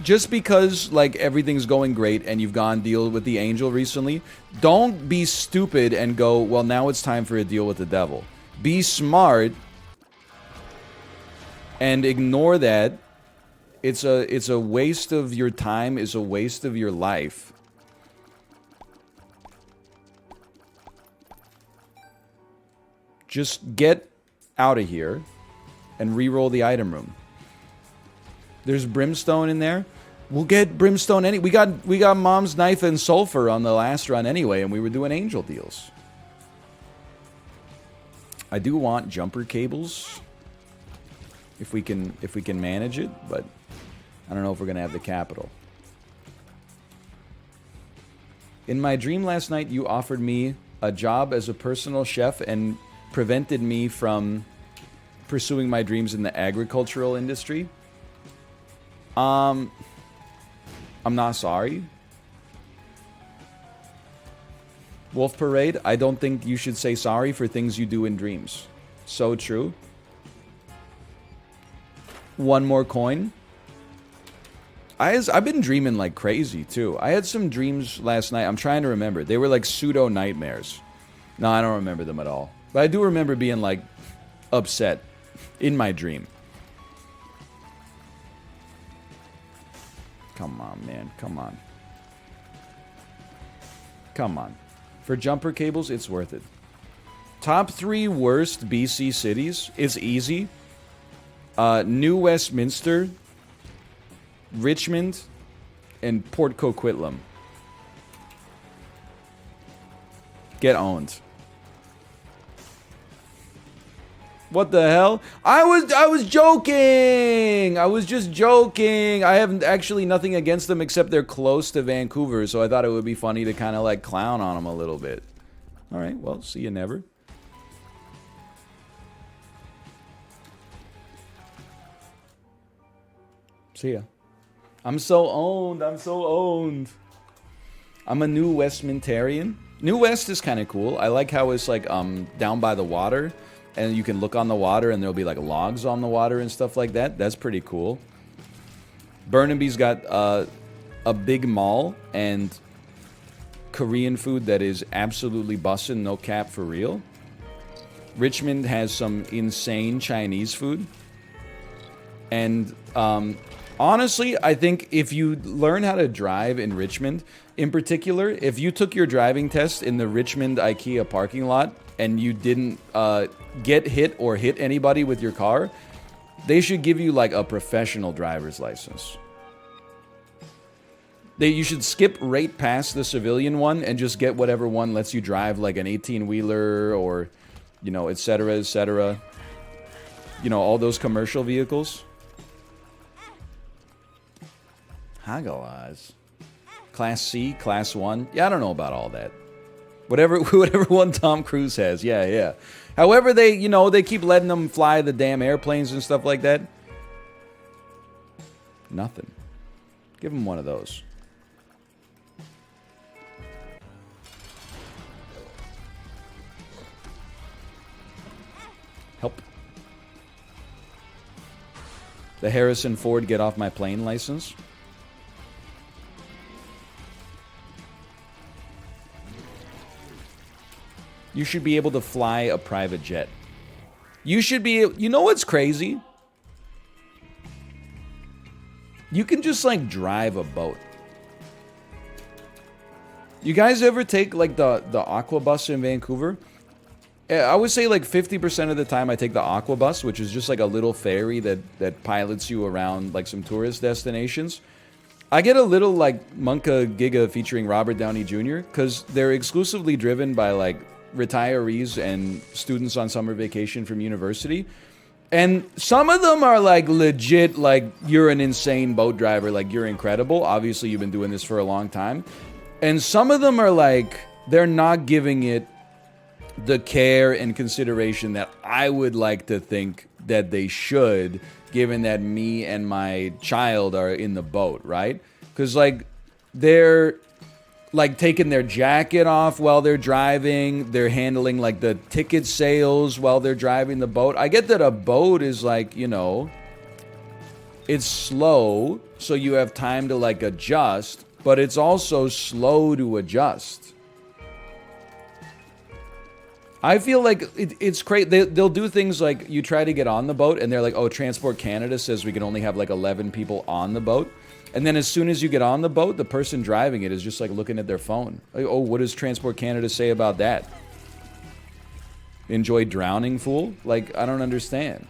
just because like everything's going great and you've gone deal with the angel recently, don't be stupid and go, well, now it's time for a deal with the devil. Be smart and ignore that. It's a waste of your time, it's a waste of your life. Just get out of here and re-roll the item room. There's brimstone in there. We'll get brimstone we got mom's knife and sulfur on the last run anyway, and we were doing angel deals. I do want jumper cables if we can manage it, but I don't know if we're gonna have the capital. In my dream last night, you offered me a job as a personal chef and prevented me from pursuing my dreams in the agricultural industry. I'm not sorry. Wolf Parade, I don't think you should say sorry for things you do in dreams. So true. One more coin. I've been dreaming like crazy, too. I had some dreams last night. I'm trying to remember. They were like pseudo-nightmares. No, I don't remember them at all. But I do remember being like upset in my dream. Come on, man. Come on. Come on. For jumper cables, it's worth it. Top 3 worst BC cities. It's easy. New Westminster, Richmond, and Port Coquitlam. Get owned. What the hell? I was joking! I was just joking! I have actually nothing against them except they're close to Vancouver, so I thought it would be funny to kind of like clown on them a little bit. Alright, well, see you never. See ya. I'm so owned. I'm so owned. I'm a New Westmintarian. New West is kind of cool. I like how it's like down by the water, and you can look on the water, and there'll be like logs on the water and stuff like that. That's pretty cool. Burnaby's got a big mall and Korean food that is absolutely bussin', no cap for real. Richmond has some insane Chinese food. And honestly, I think if you learn how to drive in Richmond, in particular, if you took your driving test in the Richmond IKEA parking lot and you didn't get hit or hit anybody with your car, they should give you like a professional driver's license. You should skip right past the civilian one and just get whatever one lets you drive like an 18-wheeler or, you know, etc., etc. You know, all those commercial vehicles. Hagalaz. Class C, Class 1. Yeah, I don't know about all that. Whatever one Tom Cruise has. Yeah, yeah. However, they keep letting them fly the damn airplanes and stuff like that. Nothing. Give them one of those. Help. The Harrison Ford get off my plane license. You should be able to fly a private jet. You should be... You know what's crazy? You can just, like, drive a boat. You guys ever take, like, the Aqua Bus in Vancouver? I would say, like, 50% of the time I take the Aqua Bus, which is just, like, a little ferry that pilots you around, like, some tourist destinations. I get a little like Monka Giga featuring Robert Downey Jr. because they're exclusively driven by like retirees and students on summer vacation from university. And some of them are like legit, like you're an insane boat driver, like you're incredible. Obviously, you've been doing this for a long time. And some of them are like, they're not giving it the care and consideration that I would like to think that they should, given that me and my child are in the boat, right? Because like they're like taking their jacket off while they're driving. They're handling like the ticket sales while they're driving the boat. I get that a boat is like, you know, it's slow, so you have time to like adjust, but it's also slow to adjust. I feel like it's crazy. They'll do things like you try to get on the boat and they're like, oh, Transport Canada says we can only have like 11 people on the boat. And then as soon as you get on the boat, the person driving it is just like looking at their phone. Like, oh, what does Transport Canada say about that? Enjoy drowning, fool? Like, I don't understand.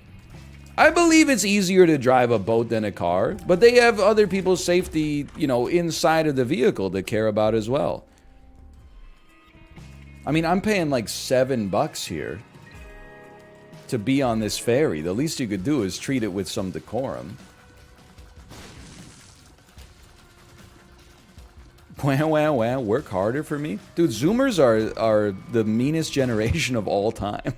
I believe it's easier to drive a boat than a car, but they have other people's safety, you know, inside of the vehicle to care about as well. I mean, I'm paying like $7 here to be on this ferry. The least you could do is treat it with some decorum. Wow, wow, wow, work harder for me? Dude, Zoomers are the meanest generation of all time.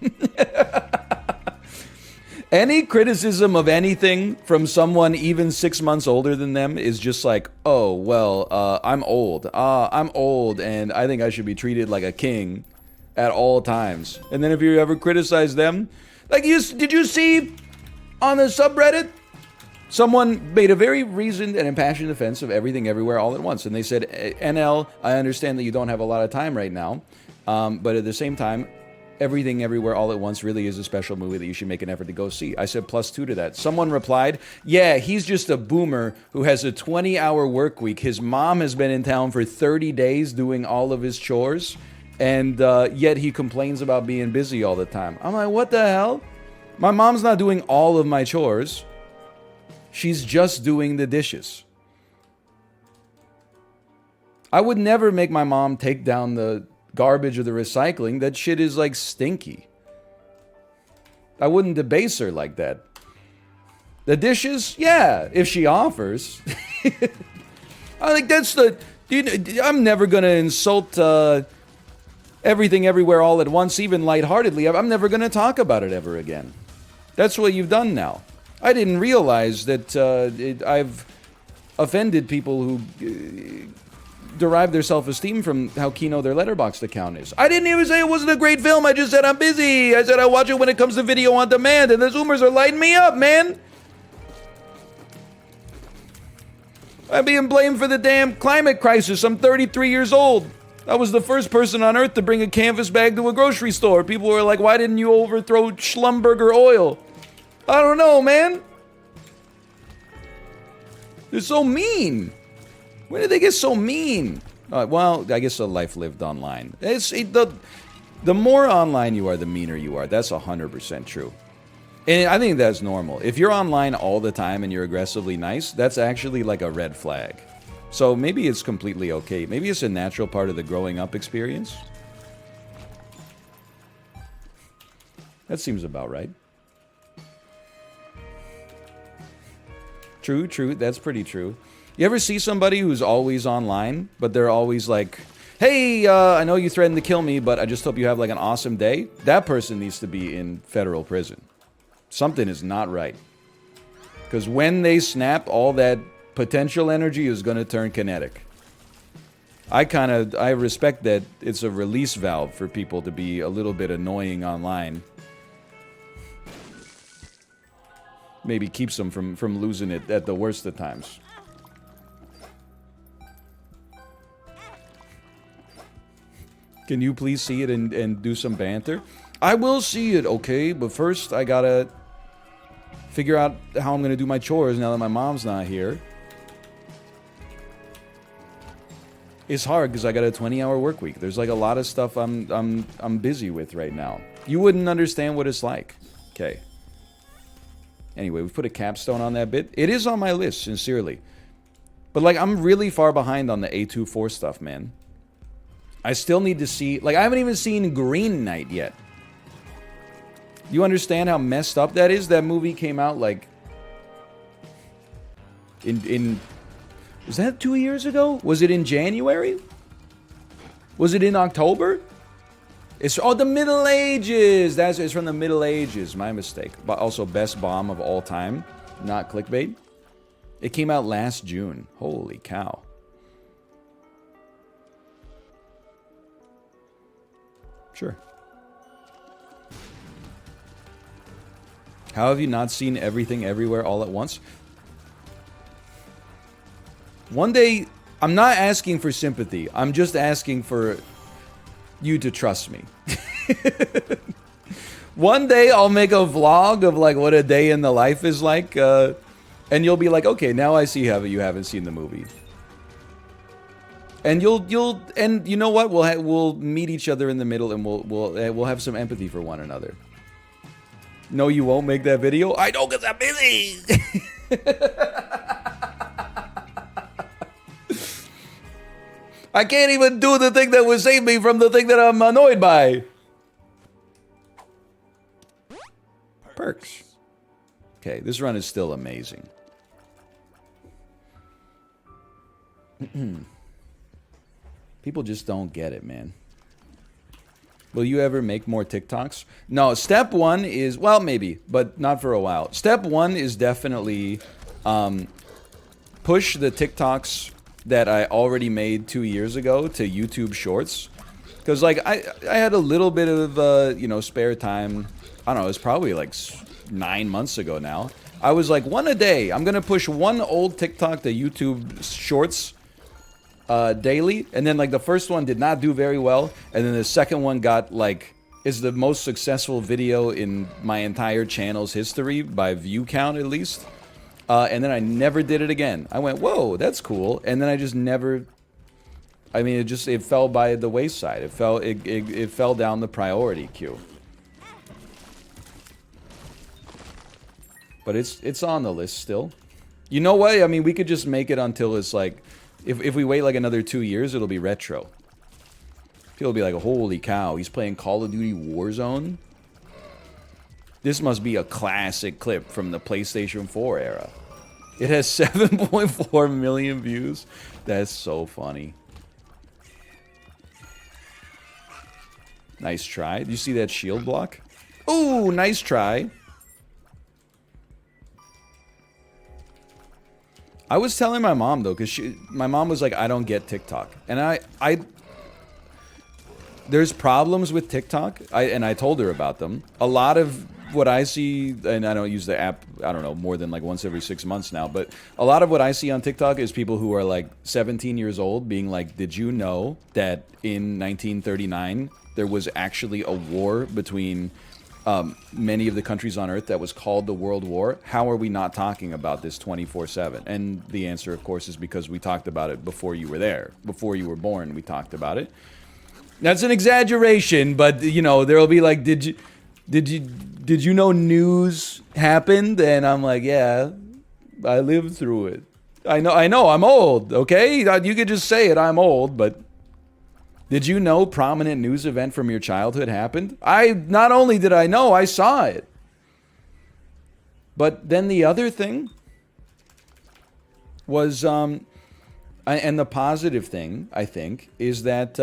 Any criticism of anything from someone even 6 months older than them is just like, oh, well, I'm old. I'm old, and I think I should be treated like a king at all times. And then if you ever criticize them, like, did you see on the subreddit? Someone made a very reasoned and impassioned defense of Everything Everywhere All at Once. And they said, NL, I understand that you don't have a lot of time right now. But at the same time, Everything Everywhere All at Once really is a special movie that you should make an effort to go see. I said +2 to that. Someone replied, yeah, he's just a boomer who has a 20-hour work week. His mom has been in town for 30 days doing all of his chores. And yet he complains about being busy all the time. I'm like, what the hell? My mom's not doing all of my chores. She's just doing the dishes. I would never make my mom take down the garbage or the recycling. That shit is like stinky. I wouldn't debase her like that. The dishes? Yeah, if she offers. I think that's the... I'm never going to insult Everything Everywhere All at Once, even lightheartedly. I'm never going to talk about it ever again. That's what you've done now. I didn't realize that I've offended people who derive their self-esteem from how keynote their Letterboxd account is. I didn't even say it wasn't a great film. I just said I'm busy. I said I watch it when it comes to video on demand, and the Zoomers are lighting me up, man. I'm being blamed for the damn climate crisis. I'm 33 years old. I was the first person on Earth to bring a canvas bag to a grocery store. People were like, why didn't you overthrow Schlumberger oil? I don't know, man. They're so mean. When did they get so mean? Well, I guess a life lived online. The more online you are, the meaner you are. That's 100% true. And I think that's normal. If you're online all the time and you're aggressively nice, that's actually like a red flag. So maybe it's completely okay. Maybe it's a natural part of the growing up experience. That seems about right. True, true. That's pretty true. You ever see somebody who's always online, but they're always like, hey, I know you threatened to kill me, but I just hope you have like an awesome day? That person needs to be in federal prison. Something is not right. Because when they snap, all that potential energy is going to turn kinetic. I respect that it's a release valve for people to be a little bit annoying online. Maybe keeps them from losing it at the worst of times. Can you please see it and do some banter? I will see it, okay? But first, I gotta figure out how I'm gonna do my chores now that my mom's not here. It's hard because I got a 20-hour work week. There's like a lot of stuff I'm busy with right now. You wouldn't understand what it's like. Okay. Anyway, we've put a capstone on that bit. It is on my list, sincerely. But like, I'm really far behind on the A24 stuff, man. I still need to see, like, I haven't even seen Green Knight yet. You understand how messed up that is? That movie came out like in was that 2 years ago? Was it in January? Was it in October? It's the Middle Ages. It's from the Middle Ages. My mistake. But also best bomb of all time, not clickbait. It came out last June. Holy cow. Sure. How have you not seen Everything Everywhere All at Once? One day, I'm not asking for sympathy. I'm just asking for you to trust me. One day, I'll make a vlog of like what a day in the life is like, and you'll be like, okay, now I see how you haven't seen the movie. And and you know what? We'll meet each other in the middle, and we'll have some empathy for one another. No, you won't make that video? I know, because I'm busy. I can't even do the thing that would save me from the thing that I'm annoyed by. Perks. Okay, this run is still amazing. People just don't get it, man. Will you ever make more TikToks? No, step one is, well, maybe, but not for a while. Step one is definitely push the TikToks that I already made 2 years ago to YouTube Shorts. Because, like, I had a little bit of, you know, spare time. I don't know, it's probably like 9 months ago now. I was like, one a day. I'm going to push one old TikTok to YouTube Shorts daily. And then, like, the first one did not do very well. And then the second one got, like, is the most successful video in my entire channel's history, by view count at least. And then I never did it again. I went, whoa, that's cool. And then I just never, I mean, it fell by the wayside. It fell down the priority queue. But it's on the list still. You know what? I mean, we could just make it until it's like, if we wait like another 2 years, it'll be retro. People will be like, holy cow, he's playing Call of Duty Warzone? This must be a classic clip from the PlayStation 4 era. It has 7.4 million views. That's so funny. Nice try. Did you see that shield block? Ooh, nice try. I was telling my mom, though, because my mom was like, I don't get TikTok. And there's problems with TikTok, and I told her about them. A lot of what I see, and I don't use the app, I don't know, more than like once every 6 months now, but a lot of what I see on TikTok is people who are like 17 years old being like, did you know that in 1939 there was actually a war between many of the countries on Earth that was called the World War? How are we not talking about this 24/7? And the answer, of course, is because we talked about it before you were there. Before you were born, we talked about it. That's an exaggeration, but, you know, there'll be like, did you know news happened? And I'm like, yeah, I lived through it. I know, I'm old, okay? You could just say it, I'm old, but did you know prominent news event from your childhood happened? Not only did I know, I saw it. But then the other thing was, and the positive thing, I think, is that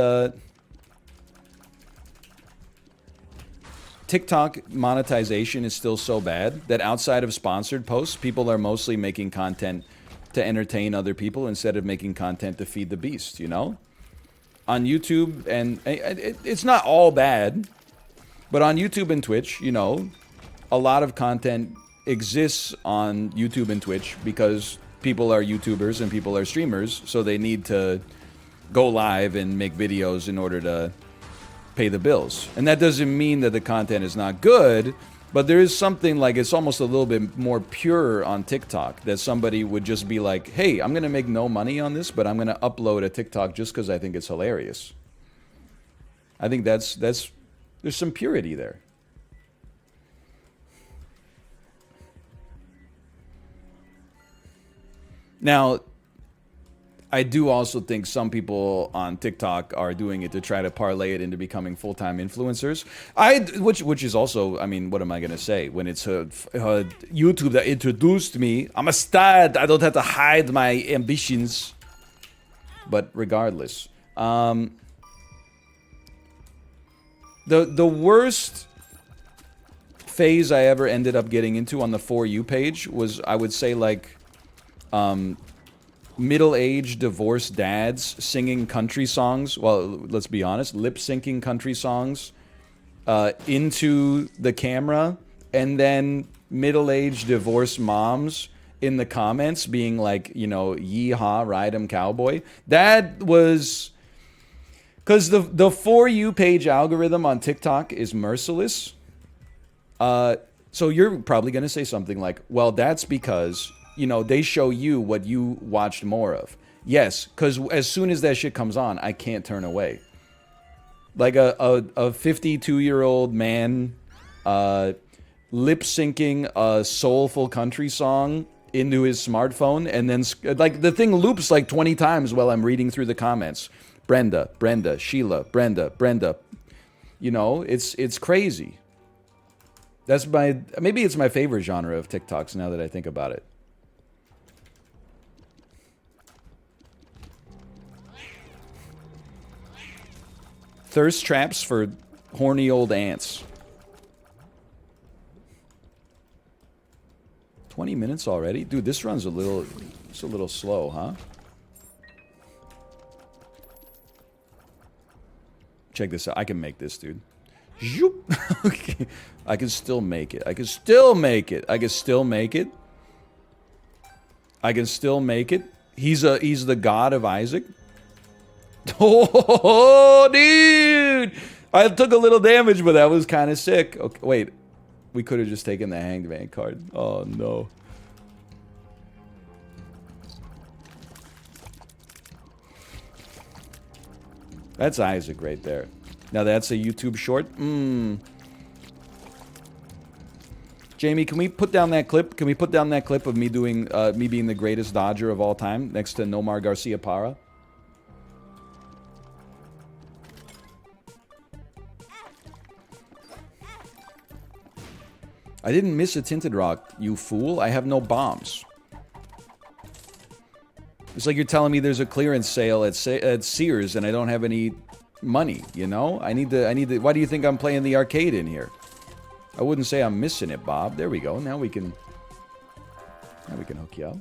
TikTok monetization is still so bad that outside of sponsored posts, people are mostly making content to entertain other people instead of making content to feed the beast, you know? On YouTube, and it's not all bad, but on YouTube and Twitch, you know, a lot of content exists on YouTube and Twitch because people are YouTubers and people are streamers, so they need to go live and make videos in order to pay the bills. And that doesn't mean that the content is not good, but there is something like, it's almost a little bit more pure on TikTok, that somebody would just be like, hey, I'm gonna make no money on this, but I'm gonna upload a TikTok just because I think it's hilarious. I think there's some purity there. Now, I do also think some people on TikTok are doing it to try to parlay it into becoming full-time influencers. Which is also, I mean, what am I gonna say when it's YouTube that introduced me? I'm a stud. I don't have to hide my ambitions. But regardless, the worst phase I ever ended up getting into on the For You page was, I would say, like, middle-aged divorced dads singing country songs. Well, let's be honest, lip-syncing country songs into the camera, and then middle-aged divorced moms in the comments being like, you know, yee-haw, ride 'em cowboy. That was... Because the For You page algorithm on TikTok is merciless. So you're probably going to say something like, well, that's because, you know, they show you what you watched more of. Yes, because as soon as that shit comes on, I can't turn away. Like a 52-year-old man lip-syncing a soulful country song into his smartphone, and then, like, the thing loops like 20 times while I'm reading through the comments. Brenda, Brenda, Sheila, Brenda, Brenda. You know, it's crazy. That's maybe it's my favorite genre of TikToks now that I think about it. Thirst traps for horny old ants. 20 minutes already? Dude, this run's it's a little slow, huh? Check this out. I can make this, dude. Okay. I can still make it. I can still make it. I can still make it. I can still make it. He's the god of Isaac. Oh, dude! I took a little damage, but that was kind of sick. Okay, wait. We could have just taken the Hanged Man card. Oh, no. That's Isaac right there. Now that's a YouTube short. Jamie, can we put down that clip? Can we put down that clip of me doing, me being the greatest Dodger of all time next to Nomar Garcia Parra? I didn't miss a Tinted Rock, you fool. I have no bombs. It's like you're telling me there's a clearance sale at Sears and I don't have any money, you know? I need to, why do you think I'm playing the arcade in here? I wouldn't say I'm missing it, Bob. There we go. Now we can hook you up.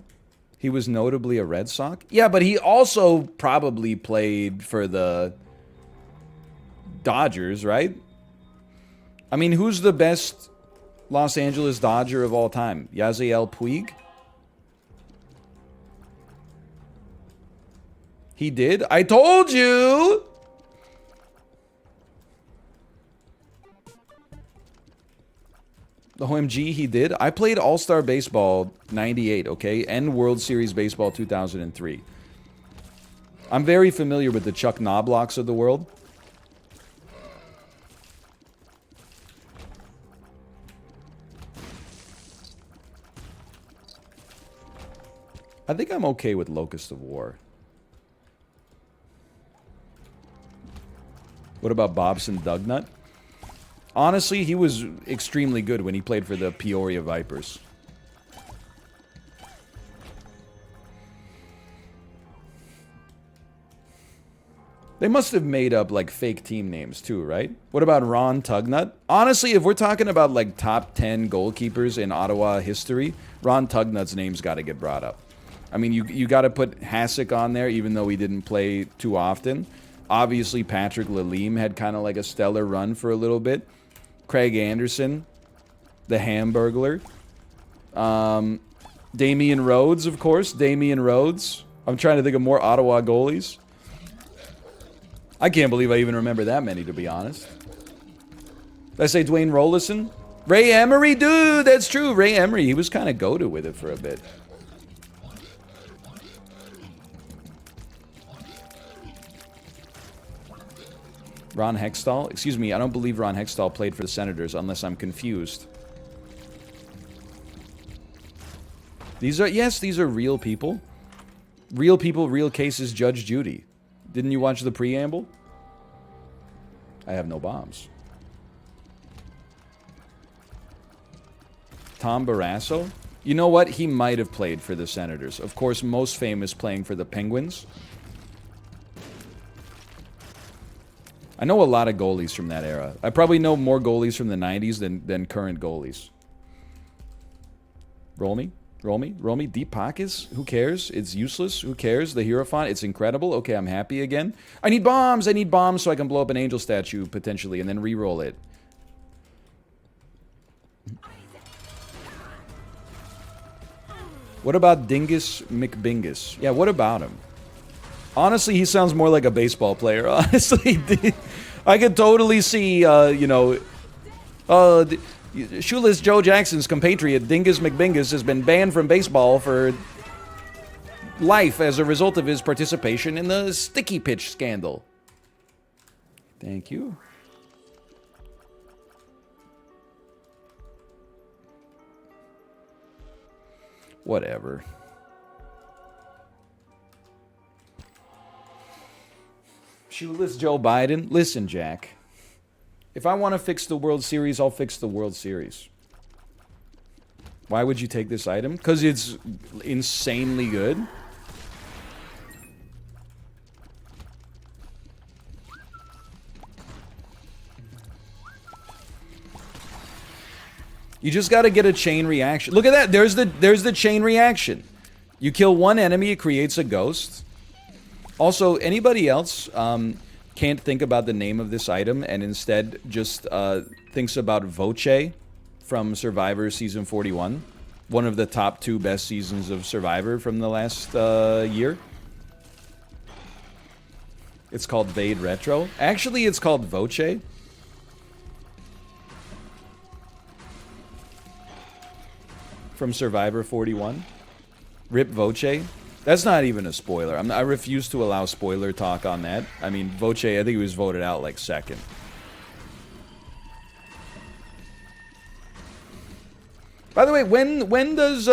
He was notably a Red Sox? Yeah, but he also probably played for the Dodgers, right? I mean, who's the best Los Angeles Dodger of all time? Yasiel Puig? He did? I told you! OMG, he did? I played All-Star Baseball 98, okay? And World Series Baseball 2003. I'm very familiar with the Chuck Knoblauchs of the world. I think I'm okay with Locust of War. What about Bobson Dugnut? Honestly, he was extremely good when he played for the Peoria Vipers. They must have made up, like, fake team names, too, right? What about Ron Tugnut? Honestly, if we're talking about, like, top 10 goalkeepers in Ottawa history, Ron Tugnut's name's got to get brought up. I mean, you got to put Hasek on there, even though he didn't play too often. Obviously, Patrick Lalime had kind of like a stellar run for a little bit. Craig Anderson, the Hamburglar. Damian Rhodes, of course. Damian Rhodes. I'm trying to think of more Ottawa goalies. I can't believe I even remember that many, to be honest. Did I say Dwayne Rollison? Ray Emery? Dude, that's true. Ray Emery, he was kind of go-to with it for a bit. Ron Hextall? Excuse me, I don't believe Ron Hextall played for the Senators, unless I'm confused. These are, yes, these are real people. Real people, real cases, Judge Judy. Didn't you watch the preamble? I have no bombs. Tom Barrasso? You know what? He might have played for the Senators. Of course, most famous playing for the Penguins. I know a lot of goalies from that era. I probably know more goalies from the 90s than current goalies. Roll me? Roll me? Roll me? Deep pockets? Who cares? It's useless. Who cares? The Hierophant? It's incredible. Okay, I'm happy again. I need bombs! I need bombs so I can blow up an angel statue, potentially, and then re-roll it. What about Dingus McBingus? Yeah, what about him? Honestly, he sounds more like a baseball player. Honestly, I could totally see, you know, Shoeless Joe Jackson's compatriot, Dingus McBingus, has been banned from baseball for life as a result of his participation in the sticky pitch scandal. Thank you. Whatever. Shoeless Joe Biden. Listen, Jack. If I want to fix the World Series, I'll fix the World Series. Why would you take this item? Because it's insanely good. You just got to get a chain reaction. Look at that. There's the chain reaction. You kill one enemy, it creates a ghost. Also, anybody else can't think about the name of this item and instead just thinks about Voce from Survivor Season 41? One of the top 2 best seasons of Survivor from the last year. It's called Vade Retro. Actually, it's called Voce. From Survivor 41. Rip Voce. That's not even a spoiler. I refuse to allow spoiler talk on that. I mean, Voce, I think he was voted out like second. By the way, when does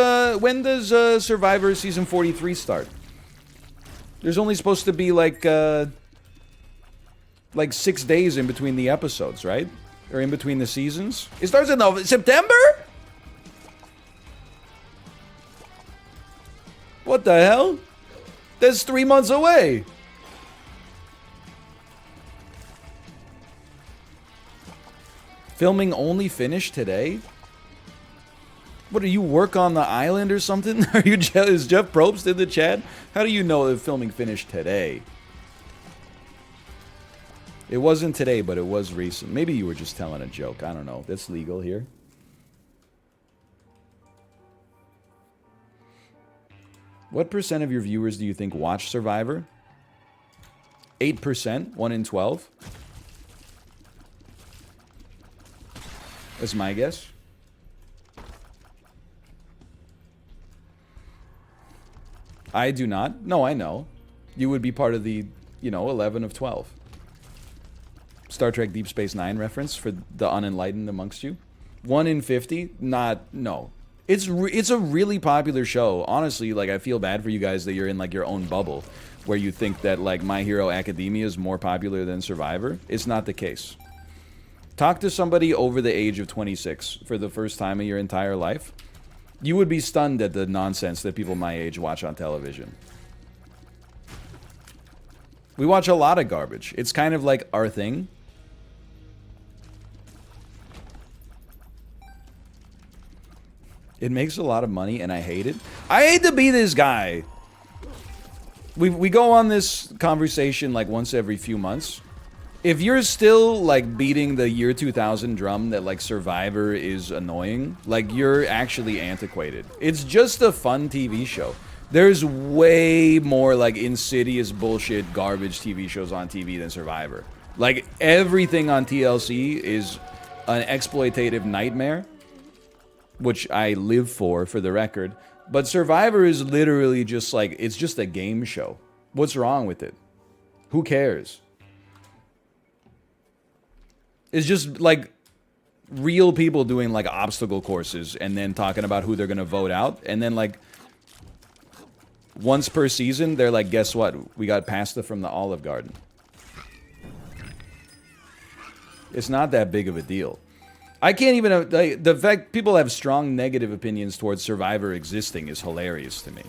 Survivor Season 43 start? There's only supposed to be like 6 days in between the episodes, right? Or in between the seasons. It starts in September? What the hell? That's 3 months away. Filming only finished today? What, do you work on the island or something? Is Jeff Probst in the chat? How do you know that filming finished today? It wasn't today, but it was recent. Maybe you were just telling a joke. I don't know. That's legal here. What percent of your viewers do you think watch Survivor? 8%, 1 in 12. That's my guess. I do not. No, I know. You would be part of the, 11 of 12. Star Trek Deep Space Nine reference for the unenlightened amongst you. 1 in 50? No. It's a really popular show. Honestly, like, I feel bad for you guys that you're in, like, your own bubble where you think that, like, My Hero Academia is more popular than Survivor. It's not the case. Talk to somebody over the age of 26 for the first time in your entire life. You would be stunned at the nonsense that people my age watch on television. We watch a lot of garbage. It's kind of like our thing. It makes a lot of money, and I hate it. I hate to be this guy. We go on this conversation like once every few months. If you're still like beating the year 2000 drum that like Survivor is annoying, like you're actually antiquated. It's just a fun TV show. There's way more like insidious bullshit garbage TV shows on TV than Survivor. Like everything on TLC is an exploitative nightmare, which I live for the record. But Survivor is literally just like, it's just a game show. What's wrong with it? Who cares? It's just like real people doing like obstacle courses and then talking about who they're going to vote out. And then like, once per season, they're like, guess what? We got pasta from the Olive Garden. It's not that big of a deal. I can't even... Like, the fact people have strong negative opinions towards Survivor existing is hilarious to me.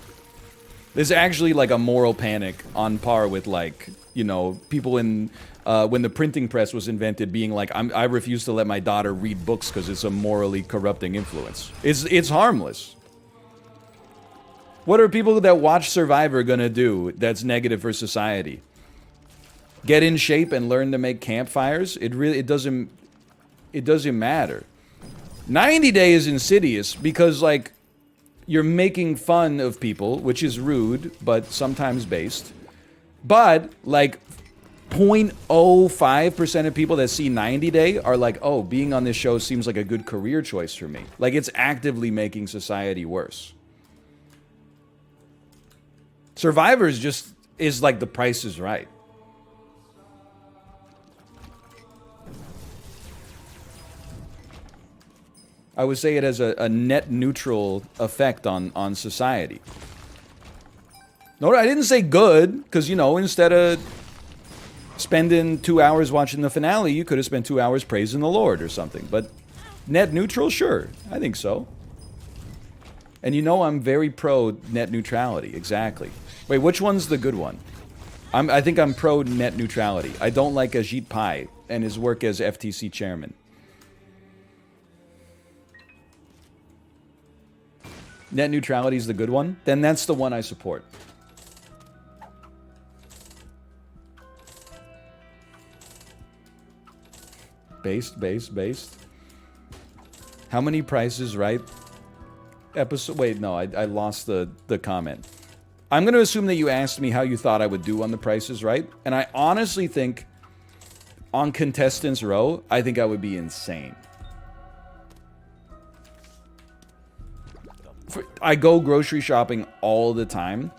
There's actually like a moral panic on par with, like, you know, people in... when the printing press was invented being like, I refuse to let my daughter read books because it's a morally corrupting influence. It's harmless. What are people that watch Survivor gonna do that's negative for society? Get in shape and learn to make campfires? It doesn't matter. 90 Day is insidious because, like, you're making fun of people, which is rude, but sometimes based. But, like, 0.05% of people that see 90 Day are like, oh, being on this show seems like a good career choice for me. Like, it's actively making society worse. Survivors just is like The Price is Right. I would say it has a net neutral effect on society. No, I didn't say good, because, you know, instead of spending 2 hours watching the finale, you could have spent 2 hours praising the Lord or something. But net neutral, sure. I think so. And you know I'm very pro net neutrality. Exactly. Wait, which one's the good one? I think I'm pro net neutrality. I don't like Ajit Pai and his work as FTC chairman. Net neutrality is the good one? Then that's the one I support. Based. How many Prices Right episode? Wait, no, I lost the comment. I'm going to assume that you asked me how you thought I would do on The Price is Right. And I honestly think on Contestants Row, I think I would be insane. I go grocery shopping all the time.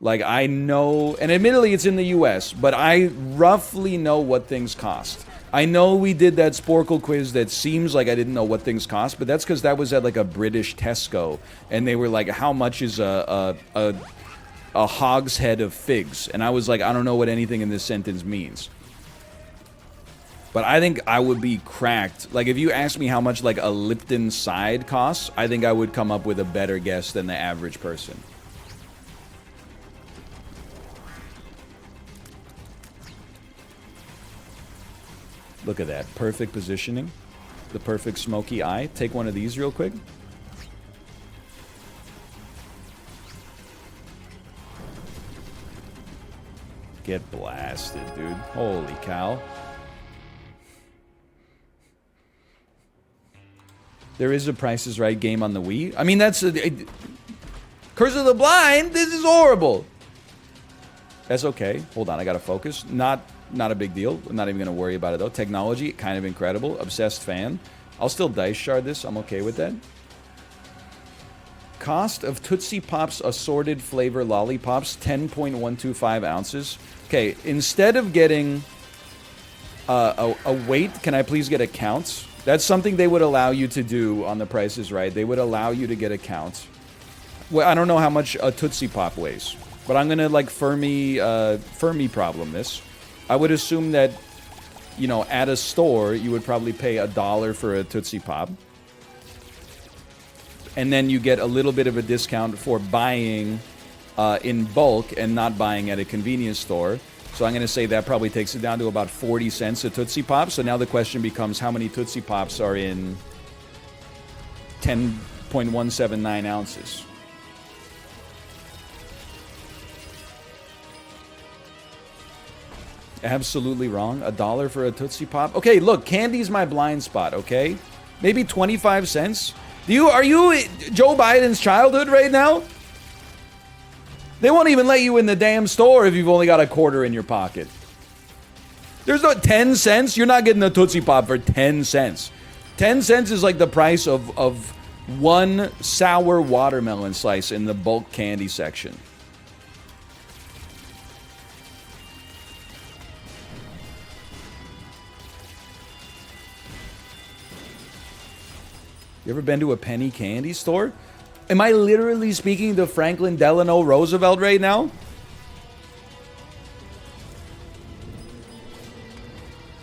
Like, I know, and admittedly it's in the US, but I roughly know what things cost. I know we did that Sporkle quiz that seems like I didn't know what things cost, but that's because that was at like a British Tesco, and they were like, how much is a hogshead of figs? And I was like, I don't know what anything in this sentence means. But I think I would be cracked. Like, if you asked me how much, like, a Lipton side costs, I think I would come up with a better guess than the average person. Look at that. Perfect positioning. The perfect smoky eye. Take one of these real quick. Get blasted, dude. Holy cow. There is a Price is Right game on the Wii. I mean, that's... Curse of the Blind? This is horrible. That's okay. Hold on, I gotta focus. Not a big deal. I'm not even gonna worry about it, though. Technology, kind of incredible. Obsessed fan. I'll still dice shard this. I'm okay with that. Cost of Tootsie Pop's assorted flavor lollipops, 10.125 ounces. Okay, instead of getting a weight, can I please get a count? That's something they would allow you to do on The Price is Right. They would allow you to get a count. Well, I don't know how much a Tootsie Pop weighs, but I'm gonna, like, Fermi problem this. I would assume that, you know, at a store, you would probably pay $1 for a Tootsie Pop. And then you get a little bit of a discount for buying in bulk and not buying at a convenience store. So I'm going to say that probably takes it down to about 40 cents a Tootsie Pop. So now the question becomes, how many Tootsie Pops are in 10.179 ounces? Absolutely wrong. $1 for a Tootsie Pop? Okay, look, candy's my blind spot, okay? Maybe 25 cents? Are you Joe Biden's childhood right now? They won't even let you in the damn store if you've only got a quarter in your pocket. There's no 10 cents? You're not getting a Tootsie Pop for 10 cents. 10 cents is like the price of one sour watermelon slice in the bulk candy section. You ever been to a penny candy store? Am I literally speaking to Franklin Delano Roosevelt right now?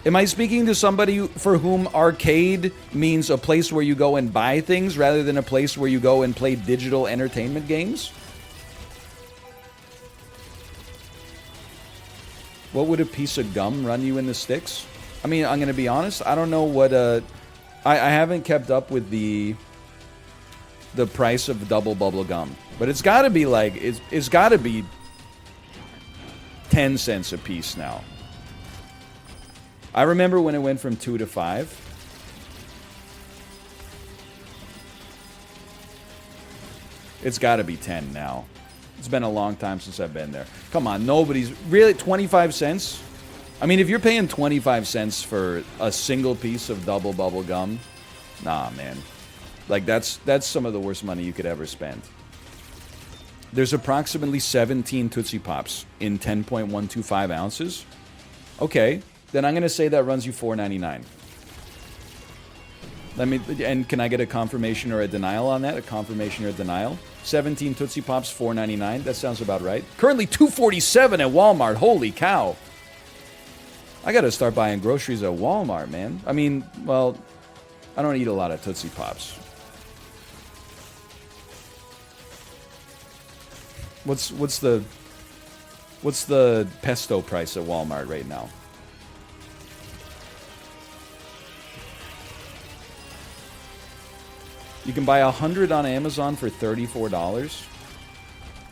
Am I speaking to somebody for whom arcade means a place where you go and buy things rather than a place where you go and play digital entertainment games? What would a piece of gum run you in the sticks? I mean, I'm going to be honest. I don't know what... I haven't kept up with the price of double bubble gum. But it's got to be like... It's got to be 10 cents a piece now. I remember when it went from 2 to 5. It's got to be 10 now. It's been a long time since I've been there. Come on, nobody's... Really? 25 cents? I mean, if you're paying 25 cents for a single piece of double bubble gum, nah, man. Like, that's some of the worst money you could ever spend. There's approximately 17 Tootsie Pops in 10.125 ounces. Okay. Then I'm going to say that runs you $4.99. And can I get a confirmation or a denial on that? A confirmation or a denial? 17 Tootsie Pops, $4.99. That sounds about right. Currently $2.47 at Walmart. Holy cow. I got to start buying groceries at Walmart, man. I mean, well, I don't eat a lot of Tootsie Pops. What's the pesto price at Walmart right now? You can buy 100 on Amazon for $34.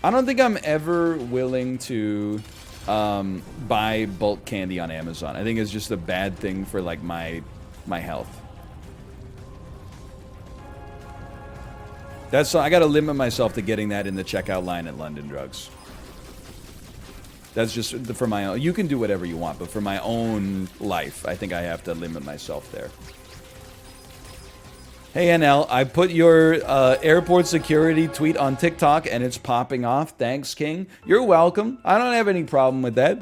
I don't think I'm ever willing to buy bulk candy on Amazon. I think it's just a bad thing for like my health. I got to limit myself to getting that in the checkout line at London Drugs. That's just for my own. You can do whatever you want, but for my own life, I think I have to limit myself there. Hey NL, I put your airport security tweet on TikTok and it's popping off. Thanks, King. You're welcome. I don't have any problem with that.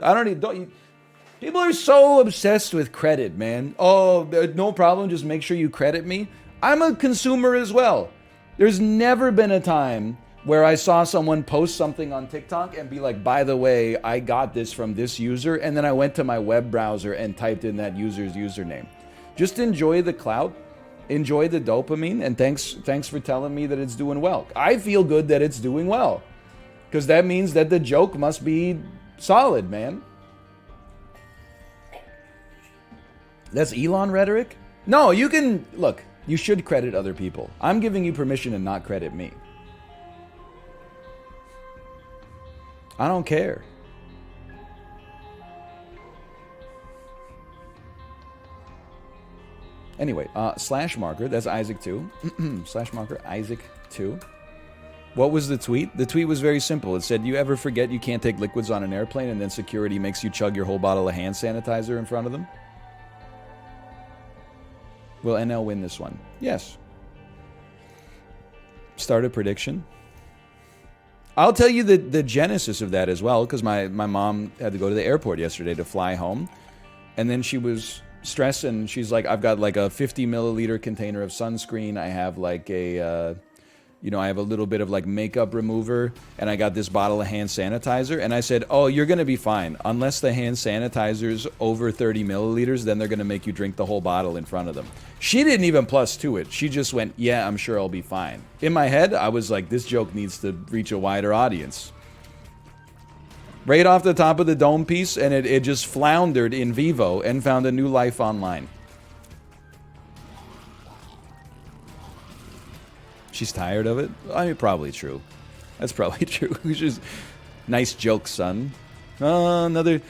People are so obsessed with credit, man. Oh, no problem. Just make sure you credit me. I'm a consumer as well. There's never been a time where I saw someone post something on TikTok and be like, by the way, I got this from this user. And then I went to my web browser and typed in that user's username. Just enjoy the clout. Enjoy the dopamine, and thanks for telling me that it's doing well. I feel good that it's doing well, because that means that the joke must be solid, man. That's Elon rhetoric? No, you can... Look, you should credit other people. I'm giving you permission to not credit me. I don't care. Anyway, slash marker, that's Isaac 2. Slash marker, Isaac 2. What was the tweet? The tweet was very simple. It said, you ever forget you can't take liquids on an airplane and then security makes you chug your whole bottle of hand sanitizer in front of them? Will NL win this one? Yes. Start a prediction. I'll tell you the genesis of that as well, because my mom had to go to the airport yesterday to fly home. And then she was... stress, and she's like, I've got like a 50 milliliter container of sunscreen. I have like a, I have a little bit of like makeup remover, and I got this bottle of hand sanitizer. And I said, oh, you're going to be fine. Unless the hand sanitizer's over 30 milliliters, then they're going to make you drink the whole bottle in front of them. She didn't even plus to it. She just went, yeah, I'm sure I'll be fine. In my head, I was like, this joke needs to reach a wider audience. Right off the top of the dome piece, and it just floundered in vivo and found a new life online. She's tired of it? I mean, probably true. That's probably true. Just nice joke, son. Another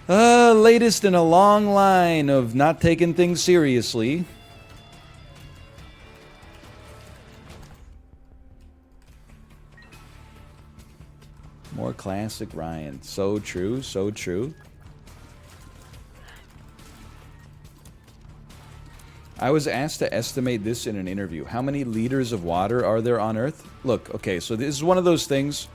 latest in a long line of not taking things seriously. More classic Ryan. So true, so true. I was asked to estimate this in an interview. How many liters of water are there on Earth? Look, okay, so this is one of those things.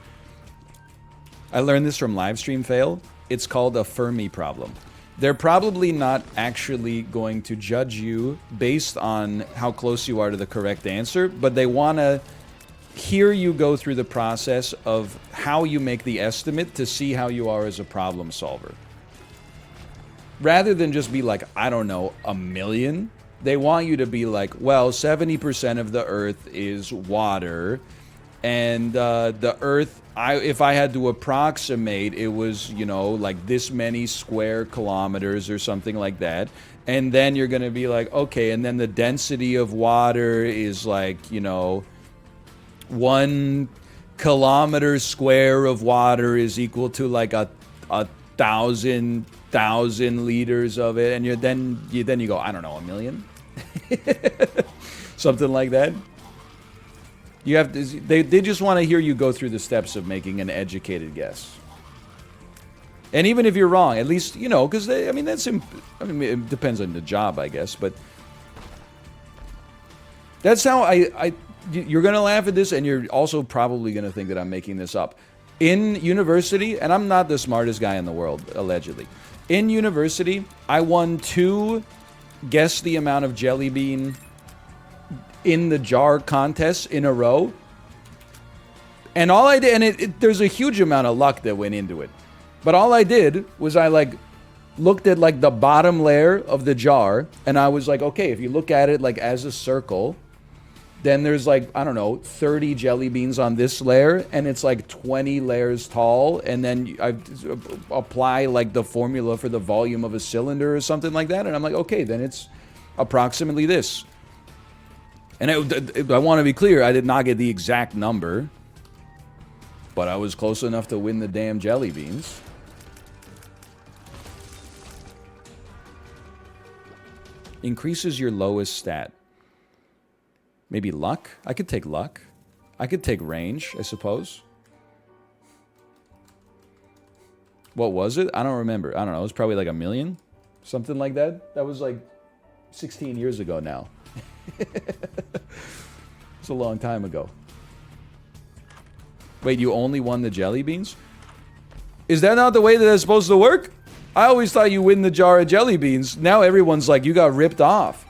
I learned this from Livestream Fail. It's called a Fermi problem. They're probably not actually going to judge you based on how close you are to the correct answer, but they want to hear you go through the process of how you make the estimate to see how you are as a problem solver. Rather than just be like, I don't know, a million, they want you to be like, well, 70% of the Earth is water, and the Earth, if I had to approximate, it was, you know, like this many square kilometers or something like that. And then you're going to be like, okay, and then the density of water is like, you know, 1 kilometer square of water is equal to like a thousand liters of it, and then you go, I don't know, a million, something like that. You have to, they just want to hear you go through the steps of making an educated guess. And even if you're wrong, at least, you know, because I mean, it depends on the job, I guess, but that's how you're going to laugh at this, and you're also probably going to think that I'm making this up. In university, and I'm not the smartest guy in the world, allegedly. In university, I won 2 guess the amount of jelly bean in the jar contests in a row. And all I did, and there's a huge amount of luck that went into it. But all I did was I like looked at like the bottom layer of the jar, and I was like, okay, if you look at it like as a circle, then there's like, I don't know, 30 jelly beans on this layer, and it's like 20 layers tall, and then I apply like the formula for the volume of a cylinder or something like that, and I'm like, okay, then it's approximately this. And I want to be clear, I did not get the exact number, but I was close enough to win the damn jelly beans. Increases your lowest stat. Maybe luck? I could take luck. I could take range, I suppose. What was it? I don't remember. I don't know. It was probably like 1 million. Something like that. That was like 16 years ago now. It's a long time ago. Wait, you only won the jelly beans? Is that not the way that it's supposed to work? I always thought you win the jar of jelly beans. Now everyone's like, you got ripped off.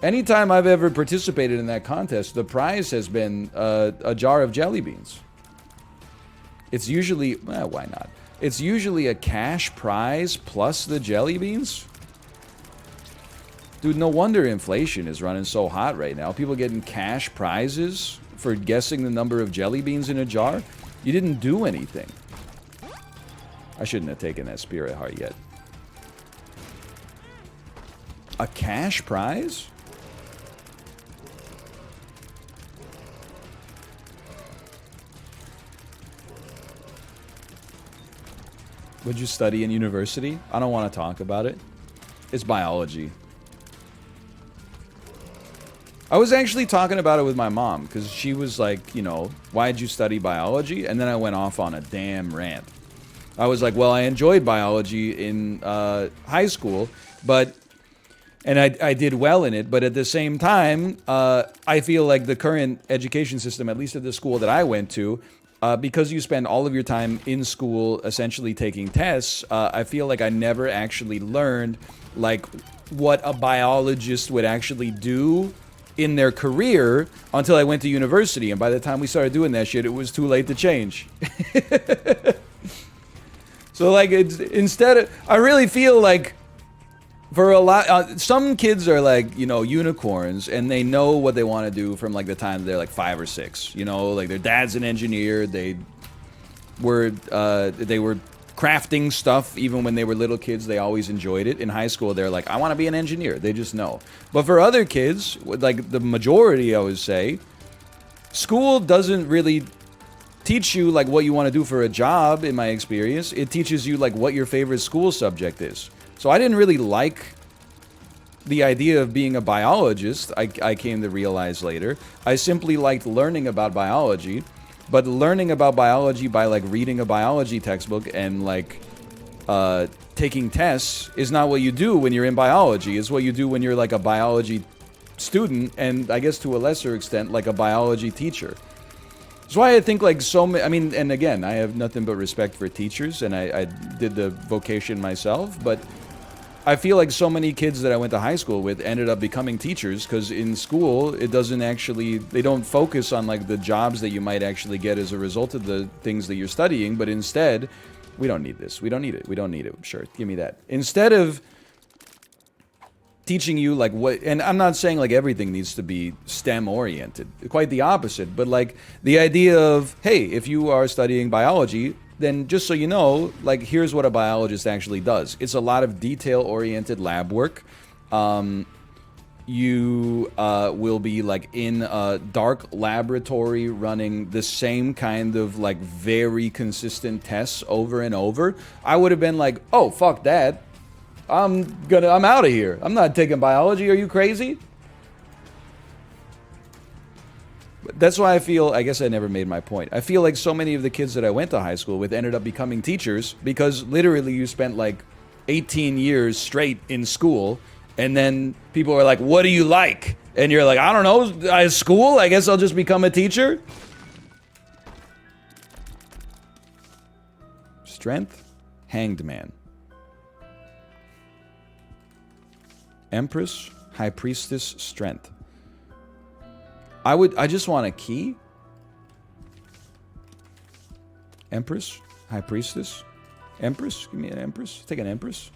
Anytime I've ever participated in that contest, the prize has been a jar of jelly beans. It's usually, why not? It's usually a cash prize plus the jelly beans. Dude, no wonder inflation is running so hot right now. People getting cash prizes for guessing the number of jelly beans in a jar. You didn't do anything. I shouldn't have taken that spirit heart yet. A cash prize? What'd you study in university? I don't want to talk about it. It's biology. I was actually talking about it with my mom, because she was like, you know, why'd you study biology? And then I went off on a damn rant. I was like, well, I enjoyed biology in high school, and I did well in it, but at the same time, I feel like the current education system, at least at the school that I went to, because you spend all of your time in school essentially taking tests, I feel like I never actually learned like what a biologist would actually do in their career until I went to university. And by the time we started doing that shit, it was too late to change. So like, it's instead of, I really feel like for a lot, some kids are like, you know, unicorns, and they know what they want to do from like the time they're like 5 or 6. You know, like their dad's an engineer. They were crafting stuff even when they were little kids. They always enjoyed it. In high school, they're like, I want to be an engineer. They just know. But for other kids, like the majority, I would say, school doesn't really teach you like what you want to do for a job. In my experience, it teaches you like what your favorite school subject is. So I didn't really like the idea of being a biologist, I came to realize later. I simply liked learning about biology, but learning about biology by like reading a biology textbook and like taking tests is not what you do when you're in biology. It's what you do when you're like a biology student, and I guess to a lesser extent like a biology teacher. That's why I think like so many, I mean, and again, I have nothing but respect for teachers, and I did the vocation myself, but I feel like so many kids that I went to high school with ended up becoming teachers because in school it doesn't actually, they don't focus on like the jobs that you might actually get as a result of the things that you're studying, but instead, we don't need this, we don't need it, we don't need it, sure, give me that. Instead of teaching you like what, and I'm not saying like everything needs to be STEM oriented, quite the opposite, but like the idea of, hey, if you are studying biology, then just so you know, like here's what a biologist actually does. It's a lot of detail oriented lab work. You will be like in a dark laboratory running the same kind of like very consistent tests over and over. I would have been like, oh, fuck that. I'm out of here. I'm not taking biology. Are you crazy? That's why I feel, I guess I never made my point. I feel like so many of the kids that I went to high school with ended up becoming teachers because literally you spent like 18 years straight in school and then people are like, what do you like? And you're like, I don't know, school? I guess I'll just become a teacher? Strength? Hanged man. Empress, High Priestess, Strength. I just want a key. Empress, High Priestess, Empress. Give me an Empress. Take an Empress.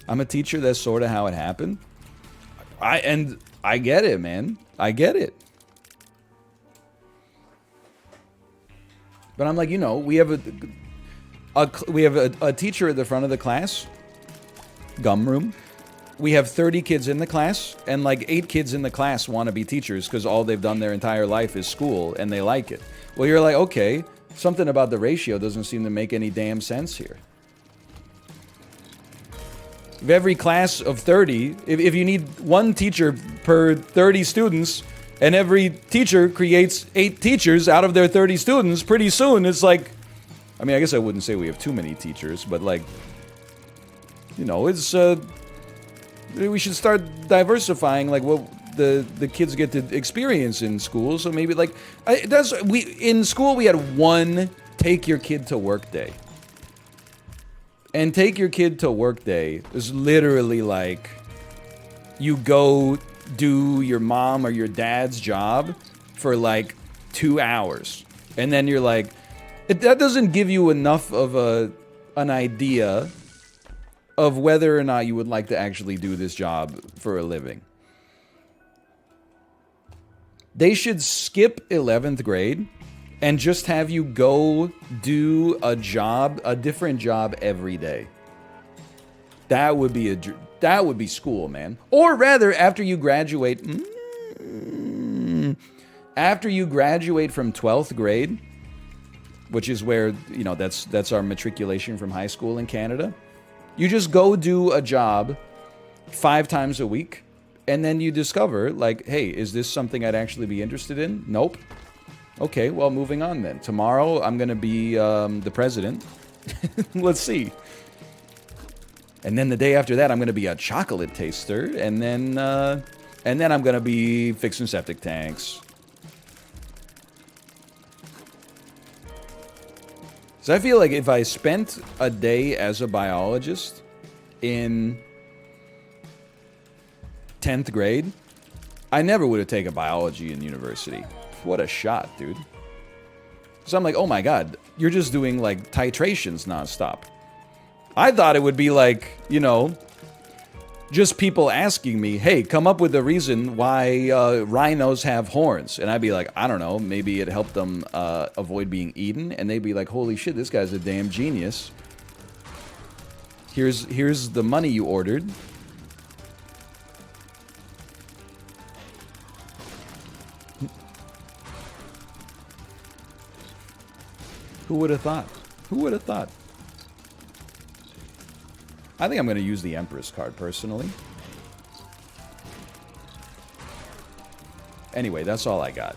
I'm a teacher. That's sort of how it happened. I get it, man. I get it. But I'm like, you know, we have a teacher at the front of the class, gum room. We have 30 kids in the class, and like 8 kids in the class want to be teachers because all they've done their entire life is school, and they like it. Well, you're like, okay, something about the ratio doesn't seem to make any damn sense here. If every class of 30, if you need one teacher per 30 students, and every teacher creates 8 teachers out of their 30 students, pretty soon it's like, I mean, I guess I wouldn't say we have too many teachers, but like, you know, it's, we should start diversifying like what the kids get to experience in school. So maybe like, in school we had one take your kid to work day. And take your kid to work day is literally like, you go do your mom or your dad's job for like 2 hours. And then you're like, that doesn't give you enough of an idea of whether or not you would like to actually do this job for a living. They should skip 11th grade and just have you go do a job, a different job every day. That would be school, man. Or rather, after you graduate, after you graduate from 12th grade, which is where, you know, that's our matriculation from high school in Canada. You just go do a job 5 times a week, and then you discover, like, hey, is this something I'd actually be interested in? Nope. Okay, well, moving on then. Tomorrow, I'm going to be the president. Let's see. And then the day after that, I'm going to be a chocolate taster, and then I'm going to be fixing septic tanks. So I feel like if I spent a day as a biologist in 10th grade, I never would have taken biology in university. What a shot, dude. So I'm like, oh my god, you're just doing like titrations nonstop. I thought it would be like, you know, just people asking me, hey, come up with a reason why rhinos have horns. And I'd be like, I don't know, maybe it helped them avoid being eaten. And they'd be like, holy shit, this guy's a damn genius. Here's the money you ordered. Who would have thought? Who would have thought? I think I'm going to use the Empress card, personally. Anyway, that's all I got.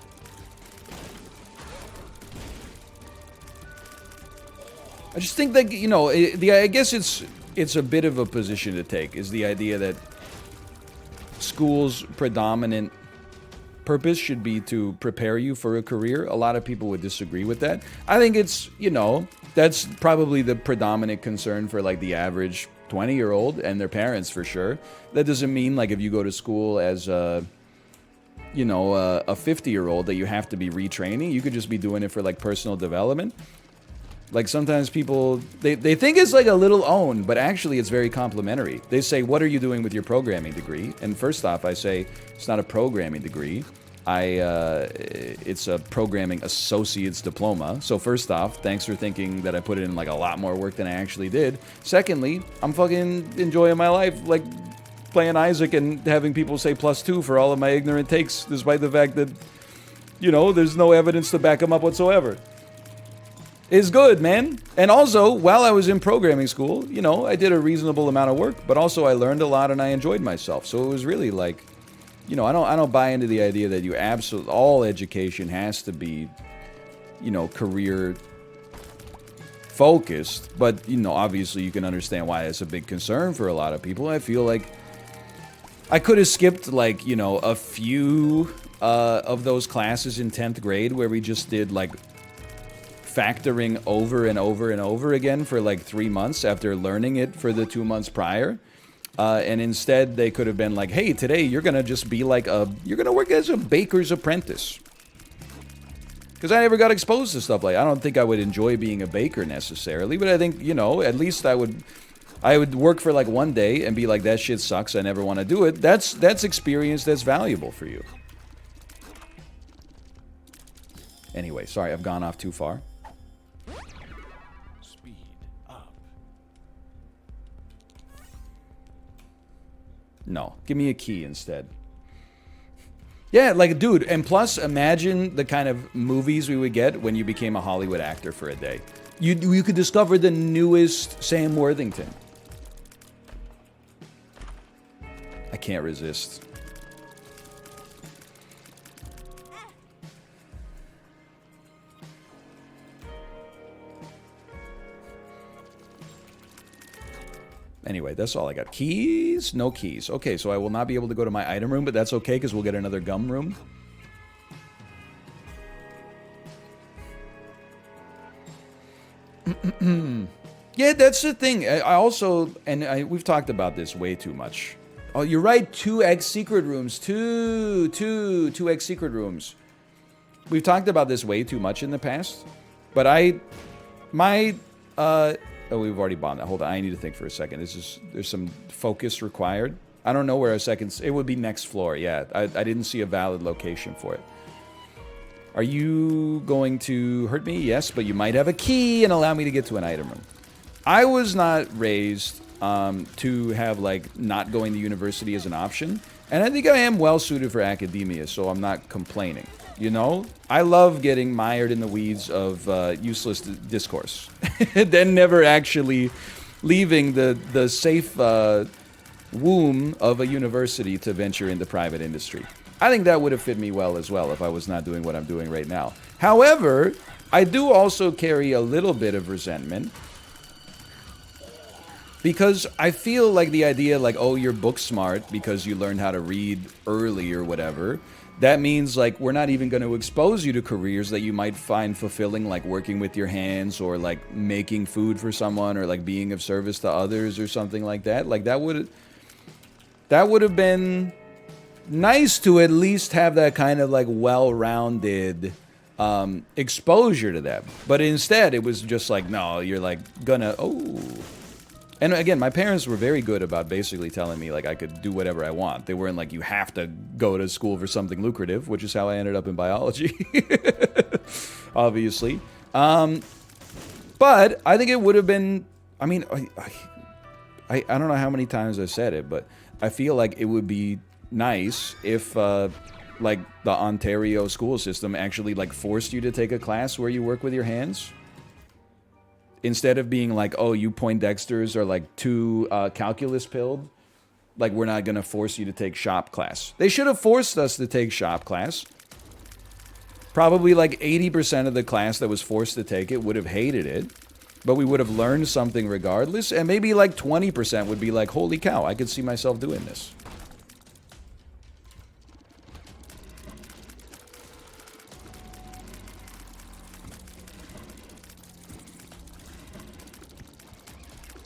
I just think that, you know, I guess it's a bit of a position to take, is the idea that school's predominant purpose should be to prepare you for a career. A lot of people would disagree with that. I think it's, you know, that's probably the predominant concern for like the average 20-year-old and their parents for sure. That doesn't mean like if you go to school as a, you know, a 50-year-old that you have to be retraining. You could just be doing it for like personal development. Like sometimes people, they think it's like a little own, but actually it's very complimentary. They say, what are you doing with your programming degree? And first off, I say, it's not a programming degree. It's a programming associate's diploma. So first off, thanks for thinking that I put in like a lot more work than I actually did. Secondly, I'm fucking enjoying my life, like playing Isaac and having people say +2 for all of my ignorant takes, despite the fact that, you know, there's no evidence to back them up whatsoever. It's good, man. And also, while I was in programming school, you know, I did a reasonable amount of work, but also I learned a lot and I enjoyed myself. So it was really like, you know, I don't buy into the idea that you all education has to be, you know, career focused. But, you know, obviously you can understand why it's a big concern for a lot of people. I feel like I could have skipped like, you know, a few of those classes in 10th grade where we just did like factoring over and over and over again for like 3 months after learning it for the 2 months prior. And instead they could have been like, hey, today you're going to just be like you're going to work as a baker's apprentice. Because I never got exposed to stuff like that. I don't think I would enjoy being a baker necessarily, but I think, you know, at least I would work for like one day and be like, that shit sucks, I never want to do it. That's experience that's valuable for you. Anyway, sorry, I've gone off too far. No, give me a key instead. Yeah, like, dude, and plus, imagine the kind of movies we would get when you became a Hollywood actor for a day. You could discover the newest Sam Worthington. I can't resist. Anyway, that's all I got. Keys? No keys. Okay, so I will not be able to go to my item room, but that's okay because we'll get another gum room. Yeah, that's the thing. I also, and we've talked about this way too much. Oh, you're right. 2x secret rooms. 2x secret rooms. We've talked about this way too much in the past, but oh, we've already bombed that. Hold on, I need to think for a second. There's some focus required. I don't know where a second... It would be next floor, yeah. I didn't see a valid location for it. Are you going to hurt me? Yes, but you might have a key and allow me to get to an item room. I was not raised to have, like, not going to university as an option. And I think I am well-suited for academia, so I'm not complaining. You know, I love getting mired in the weeds of useless discourse, then never actually leaving the safe womb of a university to venture into private industry. I think that would have fit me well as well if I was not doing what I'm doing right now. However, I do also carry a little bit of resentment because I feel like the idea like, oh, you're book smart because you learned how to read early or whatever. That means, like, we're not even going to expose you to careers that you might find fulfilling, like working with your hands or, like, making food for someone or, like, being of service to others or something like that. Like, that would have been nice to at least have that kind of, like, well-rounded exposure to that. But instead, it was just like, no, you're, like, gonna... Oh... And again, my parents were very good about basically telling me, like, I could do whatever I want. They weren't like, you have to go to school for something lucrative, which is how I ended up in biology, obviously. But I think it would have been, I mean, I don't know how many times I've said it, but I feel like it would be nice if, like, the Ontario school system actually, like, forced you to take a class where you work with your hands. Instead of being like, oh, you Poindexters are like too calculus pilled, like we're not going to force you to take shop class. They should have forced us to take shop class. Probably like 80% of the class that was forced to take it would have hated it, but we would have learned something regardless. And maybe like 20% would be like, holy cow, I could see myself doing this.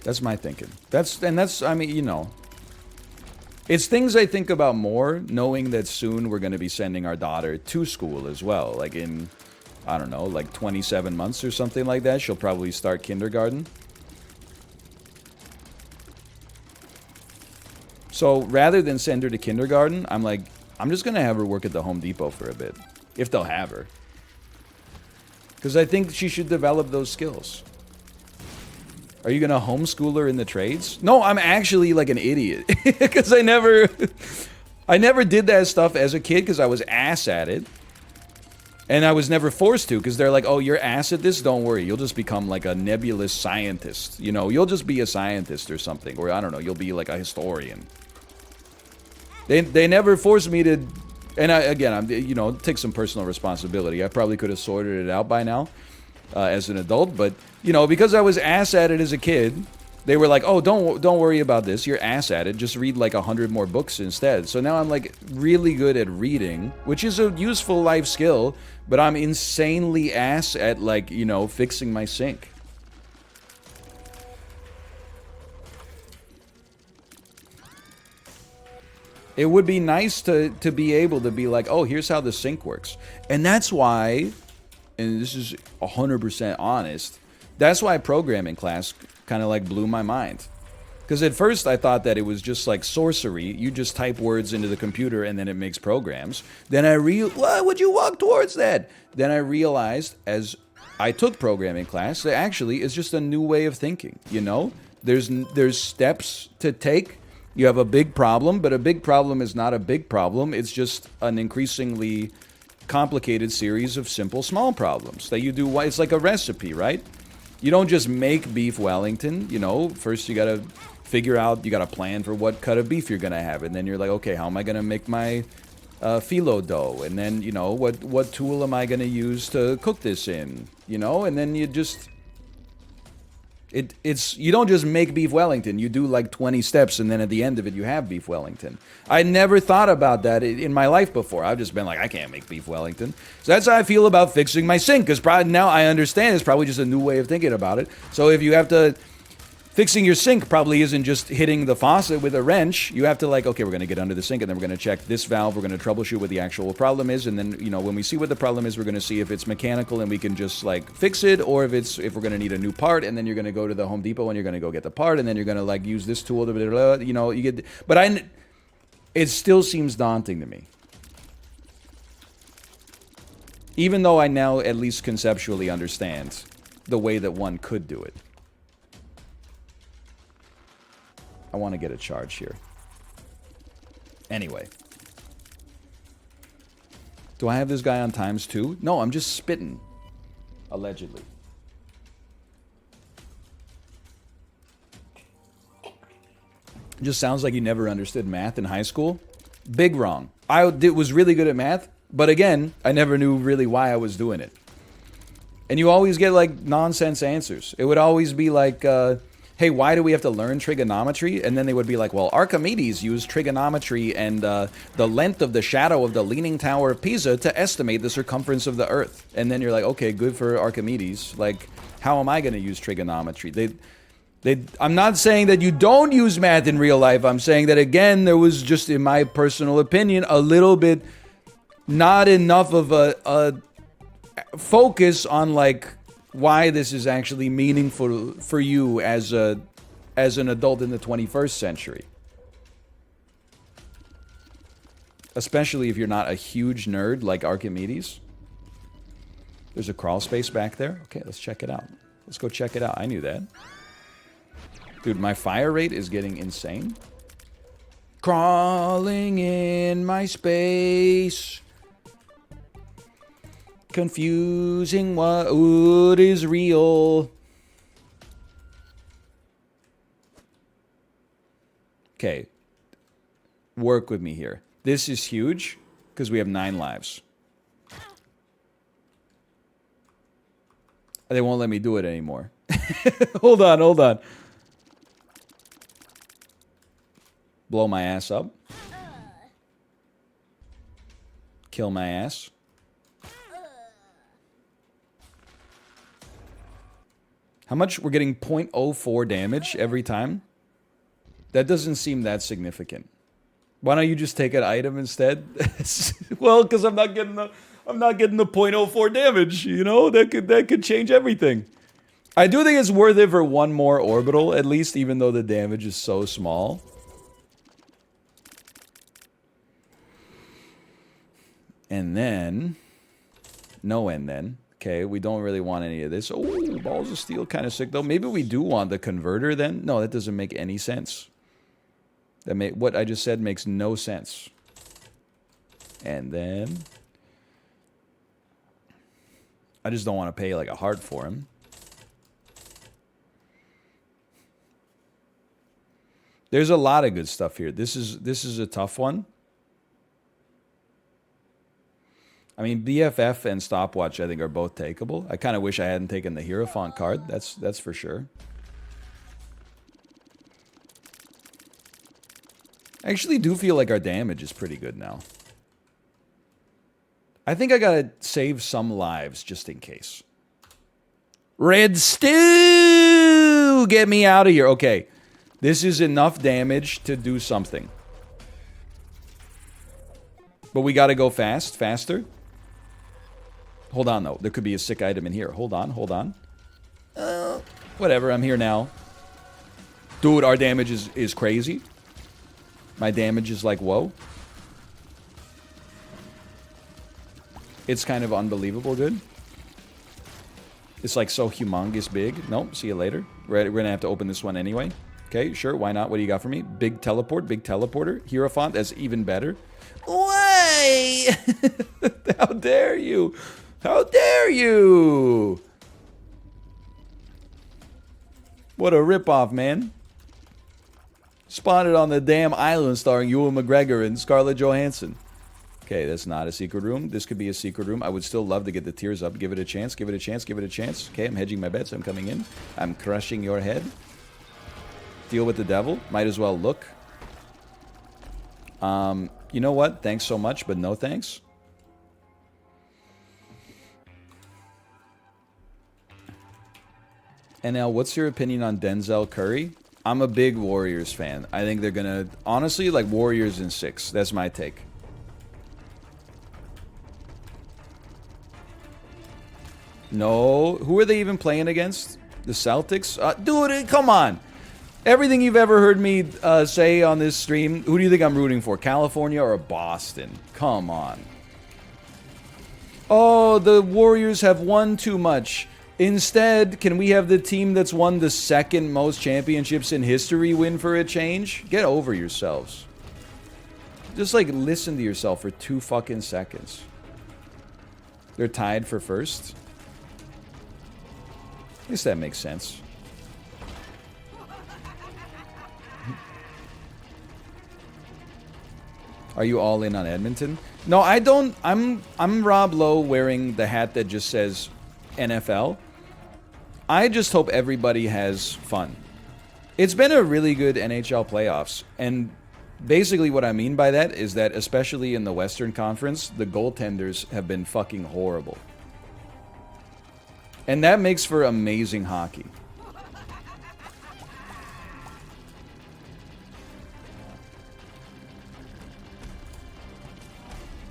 That's my thinking. I mean, you know, it's things I think about more, knowing that soon we're going to be sending our daughter to school as well. Like in, I don't know, like 27 months or something like that. She'll probably start kindergarten. So rather than send her to kindergarten, I'm like, I'm just going to have her work at the Home Depot for a bit. If they'll have her. Because I think she should develop those skills. Are you gonna homeschool her in the trades? No, I'm actually like an idiot. Because I never did that stuff as a kid because I was ass at it. And I was never forced to because they're like, oh, you're ass at this? Don't worry. You'll just become like a nebulous scientist. You know, you'll just be a scientist or something. Or I don't know, you'll be like a historian. They never forced me to... And I'm, you know, take some personal responsibility. I probably could have sorted it out by now as an adult. But, you know, because I was ass at it as a kid, they were like, oh, don't worry about this. You're ass at it. Just read like 100 more books instead. So now I'm like really good at reading, which is a useful life skill. But I'm insanely ass at like, you know, fixing my sink. It would be nice to be able to be like, oh, here's how the sink works. And that's why, and this is 100% honest, that's why programming class kind of like blew my mind. Because at first I thought that it was just like sorcery. You just type words into the computer and then it makes programs. Then why would you walk towards that? Then I realized as I took programming class that actually it's just a new way of thinking, you know? There's steps to take. You have a big problem, but a big problem is not a big problem. It's just an increasingly complicated series of simple small problems that you do. It's like a recipe, right? You don't just make beef Wellington, you know. First you gotta figure out, you gotta plan for what cut of beef you're gonna have. And then you're like, okay, how am I gonna make my phyllo dough? And then, you know, what tool am I gonna use to cook this in? You know, and then you just... It's you don't just make beef Wellington. You do like 20 steps, and then at the end of it, you have beef Wellington. I never thought about that in my life before. I've just been like, I can't make beef Wellington. So that's how I feel about fixing my sink. Because now I understand it's probably just a new way of thinking about it. So if you have to... Fixing your sink probably isn't just hitting the faucet with a wrench. You have to like, okay, we're going to get under the sink and then we're going to check this valve. We're going to troubleshoot what the actual problem is. And then, you know, when we see what the problem is, we're going to see if it's mechanical and we can just like fix it, or if we're going to need a new part. And then you're going to go to the Home Depot and you're going to go get the part. And then you're going to like use this tool to, you know, you get, but it still seems daunting to me. Even though I now at least conceptually understand the way that one could do it. I want to get a charge here. Anyway. Do I have this guy on times 2? No, I'm just spitting. Allegedly. It just sounds like you never understood math in high school. Big wrong. I was really good at math, but again, I never knew really why I was doing it. And you always get like nonsense answers. It would always be like... hey, why do we have to learn trigonometry? And then they would be like, well, Archimedes used trigonometry and the length of the shadow of the Leaning Tower of Pisa to estimate the circumference of the Earth. And then you're like, okay, good for Archimedes. Like, how am I going to use trigonometry? I'm not saying that you don't use math in real life. I'm saying that, again, there was just, in my personal opinion, a little bit not enough of a focus on, like, why this is actually meaningful for you as an adult in the 21st century. Especially if you're not a huge nerd like Archimedes. There's a crawl space back there. Okay, let's check it out. Let's go check it out. I knew that. Dude, my fire rate is getting insane. Crawling in my space. Confusing what is real. Okay. Work with me here. This is huge because we have 9 lives. They won't let me do it anymore. Hold on. Blow my ass up. Kill my ass. How much? We're getting 0.04 damage every time? That doesn't seem that significant. Why don't you just take an item instead? Well, because I'm not getting the zero point 0.04 damage, you know? That could change everything. I do think it's worth it for one more orbital, at least, even though the damage is so small. And then... No and then. Okay, we don't really want any of this. Oh, balls of steel, kind of sick, though. Maybe we do want the converter, then? No, that doesn't make any sense. What I just said makes no sense. And then... I just don't want to pay, like, a heart for him. There's a lot of good stuff here. This is a tough one. I mean, BFF and Stopwatch, I think, are both takeable. I kind of wish I hadn't taken the Hierophant card. That's for sure. I actually do feel like our damage is pretty good now. I think I gotta save some lives just in case. Red Stew! Get me out of here. Okay. This is enough damage to do something. But we gotta go faster. Hold on, though. There could be a sick item in here. Hold on. Whatever, I'm here now. Dude, our damage is crazy. My damage is like, whoa. It's kind of unbelievable good. It's like so humongous big. Nope, see you later. We're gonna have to open this one anyway. Okay, sure, why not? What do you got for me? Big teleporter. Hierophant, that's even better. Why? How dare you? How dare you? What a ripoff, man. Spotted on the damn island starring Ewan McGregor and Scarlett Johansson. Okay, that's not a secret room. This could be a secret room. I would still love to get the tears up. Give it a chance. Okay, I'm hedging my bets. I'm coming in. I'm crushing your head. Deal with the devil. Might as well look. You know what? Thanks so much, but no thanks. And now, what's your opinion on Denzel Curry? I'm a big Warriors fan. I think they're gonna... Honestly, like, Warriors in 6. That's my take. No. Who are they even playing against? The Celtics? Dude, come on. Everything you've ever heard me say on this stream, who do you think I'm rooting for? California or Boston? Come on. Oh, the Warriors have won too much. Instead, can we have the team that's won the second most championships in history win for a change? Get over yourselves. Just, like, listen to yourself for 2 fucking seconds. They're tied for first. I guess that makes sense. Are you all in on Edmonton? No, I don't. I'm Rob Lowe wearing the hat that just says NFL. I just hope everybody has fun. It's been a really good NHL playoffs, and basically what I mean by that is that especially in the Western Conference, the goaltenders have been fucking horrible. And that makes for amazing hockey.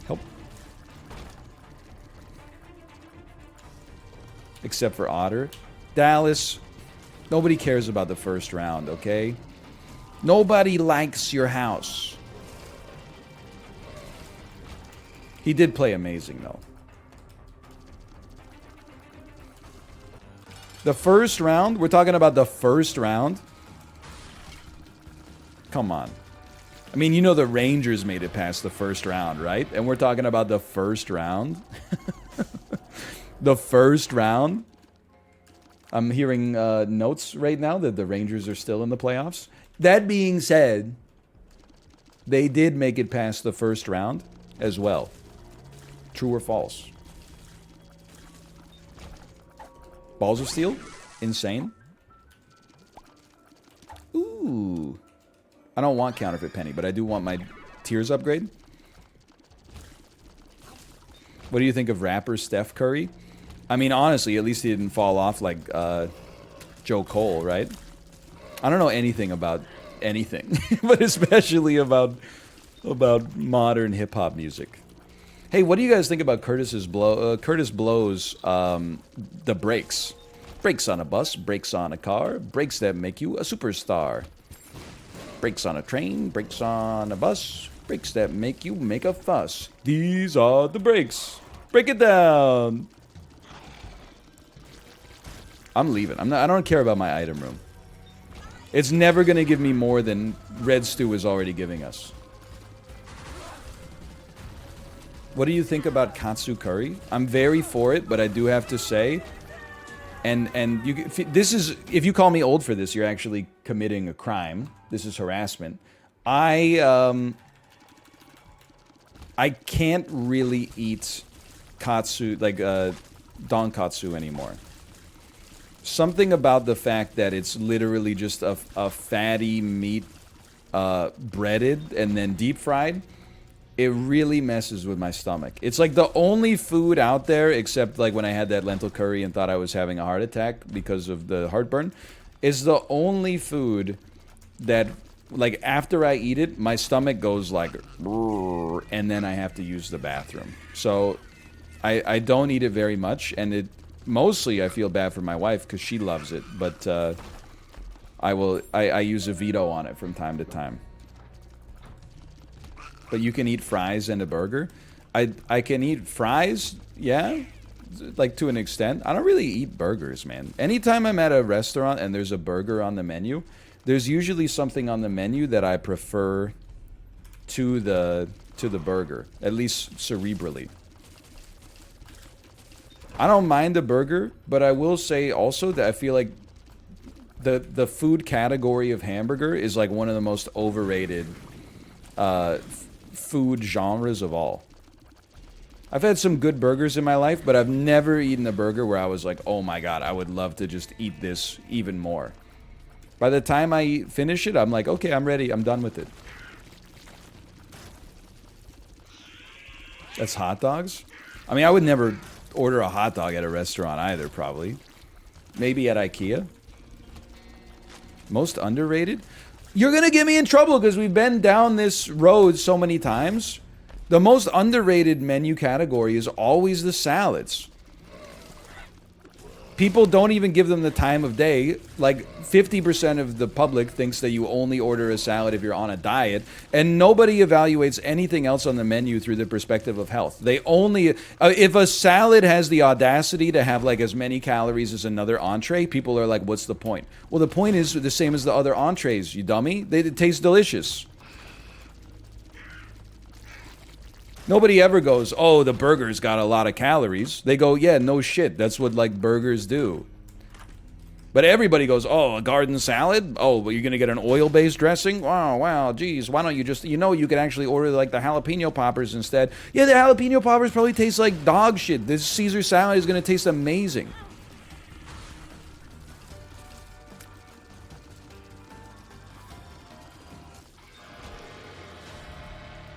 Help. Except for Otter. Dallas, nobody cares about the first round, okay? Nobody likes your house. He did play amazing, though. The first round? We're talking about the first round? Come on. I mean, you know the Rangers made it past the first round, right? And we're talking about the first round? The first round? I'm hearing notes right now that the Rangers are still in the playoffs. That being said, they did make it past the first round as well. True or false? Balls of Steel? Insane. Ooh. I don't want Counterfeit Penny, but I do want my Tears upgrade. What do you think of rapper Steph Curry? I mean, honestly, at least he didn't fall off like Joe Cole, right? I don't know anything about anything, but especially about modern hip hop music. Hey, what do you guys think about Curtis Blow's the brakes? Brakes on a bus, brakes on a car, brakes that make you a superstar. Brakes on a train, brakes on a bus, brakes that make you make a fuss. These are the brakes. Break it down. I'm leaving. I don't care about my item room. It's never going to give me more than Red Stew is already giving us. What do you think about katsu curry? I'm very for it, but I do have to say, and this is, if you call me old for this, you're actually committing a crime. This is harassment. I can't really eat katsu, like donkatsu anymore. Something about the fact that it's literally just a fatty meat breaded and then deep fried, it really messes with my stomach. It's like the only food out there, except like when I had that lentil curry and thought I was having a heart attack because of the heartburn, is the only food that, like, after I eat it, my stomach goes like, and then I have to use the bathroom. So I don't eat it very much, and it mostly I feel bad for my wife because she loves it, but I use a veto on it from time to time. But you can eat fries and a burger. I can eat fries, yeah, like to an extent. I don't really eat burgers, man. Anytime I'm at a restaurant and there's a burger on the menu, there's usually something on the menu that I prefer to the burger, at least cerebrally. I don't mind a burger, but I will say also that I feel like the food category of hamburger is like one of the most overrated food genres of all. I've had some good burgers in my life, but I've never eaten a burger where I was like, oh my god, I would love to just eat this even more. By the time I finish it, I'm like, okay, I'm ready, I'm done with it. That's hot dogs? I mean, I would never order a hot dog at a restaurant either, probably. Maybe at IKEA. Most underrated? You're gonna get me in trouble because we've been down this road so many times. The most underrated menu category is always the salads. People don't even give them the time of day. Like 50% of the public thinks that you only order a salad if you're on a diet, and nobody evaluates anything else on the menu through the perspective of health. They only, if a salad has the audacity to have like as many calories as another entree, people are like, what's the point? Well, the point is the same as the other entrees, you dummy. They taste delicious. Nobody ever goes, oh, the burger's got a lot of calories. They go, yeah, no shit. That's what, like, burgers do. But everybody goes, oh, a garden salad? Oh, well, you're going to get an oil-based dressing? Wow, geez. Why don't you just, you could actually order, like, the jalapeno poppers instead. Yeah, the jalapeno poppers probably taste like dog shit. This Caesar salad is going to taste amazing.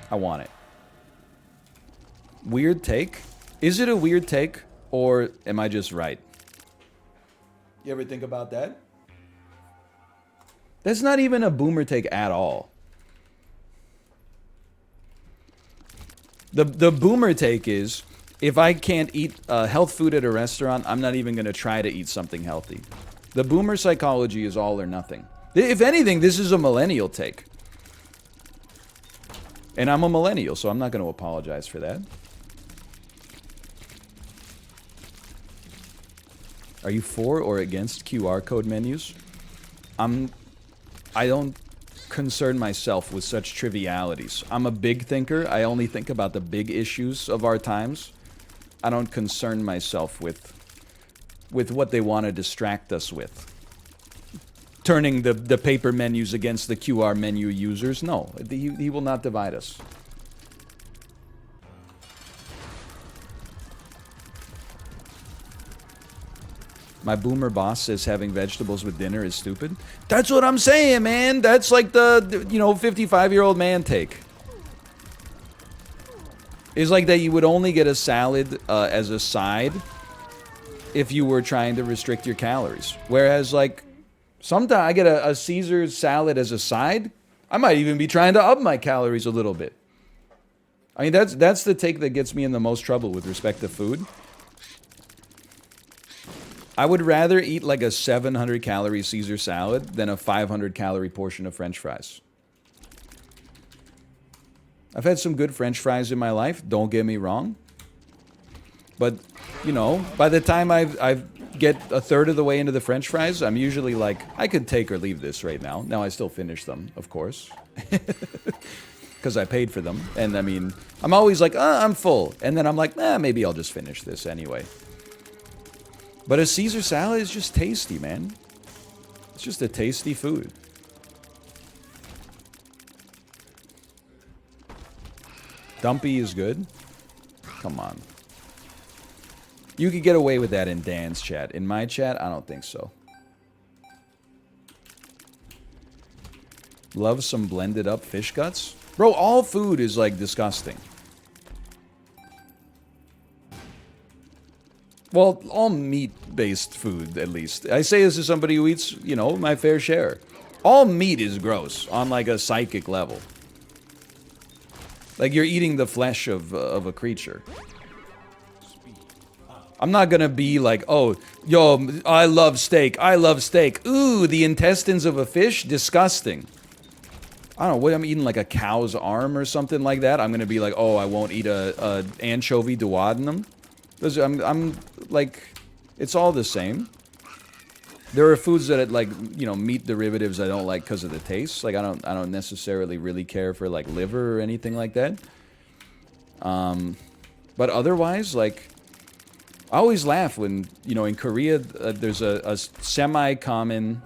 I want it. Weird take? Is it a weird take, or am I just right? You ever think about that? That's not even a boomer take at all. The boomer take is, if I can't eat health food at a restaurant, I'm not even going to try to eat something healthy. The boomer psychology is all or nothing. If anything, this is a millennial take. And I'm a millennial, so I'm not going to apologize for that. Are you for or against QR code menus? I don't concern myself with such trivialities. I'm a big thinker. I only think about the big issues of our times. I don't concern myself with what they want to distract us with. Turning the paper menus against the QR menu users. No, he will not divide us. My boomer boss says having vegetables with dinner is stupid. That's what I'm saying, man. That's like the 55-year-old man take. It's like that you would only get a salad as a side if you were trying to restrict your calories. Whereas, like, sometimes I get a Caesar salad as a side, I might even be trying to up my calories a little bit. I mean, that's the take that gets me in the most trouble with respect to food. I would rather eat like a 700 calorie Caesar salad than a 500 calorie portion of French fries. I've had some good French fries in my life, don't get me wrong. But, you know, by the time I get a third of the way into the French fries, I'm usually like, I could take or leave this right now. Now I still finish them, of course. Because I paid for them. And I mean, I'm always like, I'm full. And then I'm like, maybe I'll just finish this anyway. But a Caesar salad is just tasty, man. It's just a tasty food. Dumpy is good. Come on. You could get away with that in Dan's chat. In my chat, I don't think so. Love some blended up fish guts? Bro, all food is like disgusting. Well, all meat-based food, at least. I say this as somebody who eats, you know, my fair share. All meat is gross on, like, a psychic level. Like, you're eating the flesh of a creature. I'm not gonna be like, oh, yo, I love steak. I love steak. Ooh, the intestines of a fish? Disgusting. I don't know, what, I'm eating like a cow's arm or something like that? I'm gonna be like, oh, I won't eat a anchovy duodenum? I'm like, it's all the same. There are foods that, like, you know, meat derivatives I don't like because of the taste. Like, I don't necessarily really care for, like, liver or anything like that. But otherwise, like, I always laugh when, you know, in Korea, there's a semi-common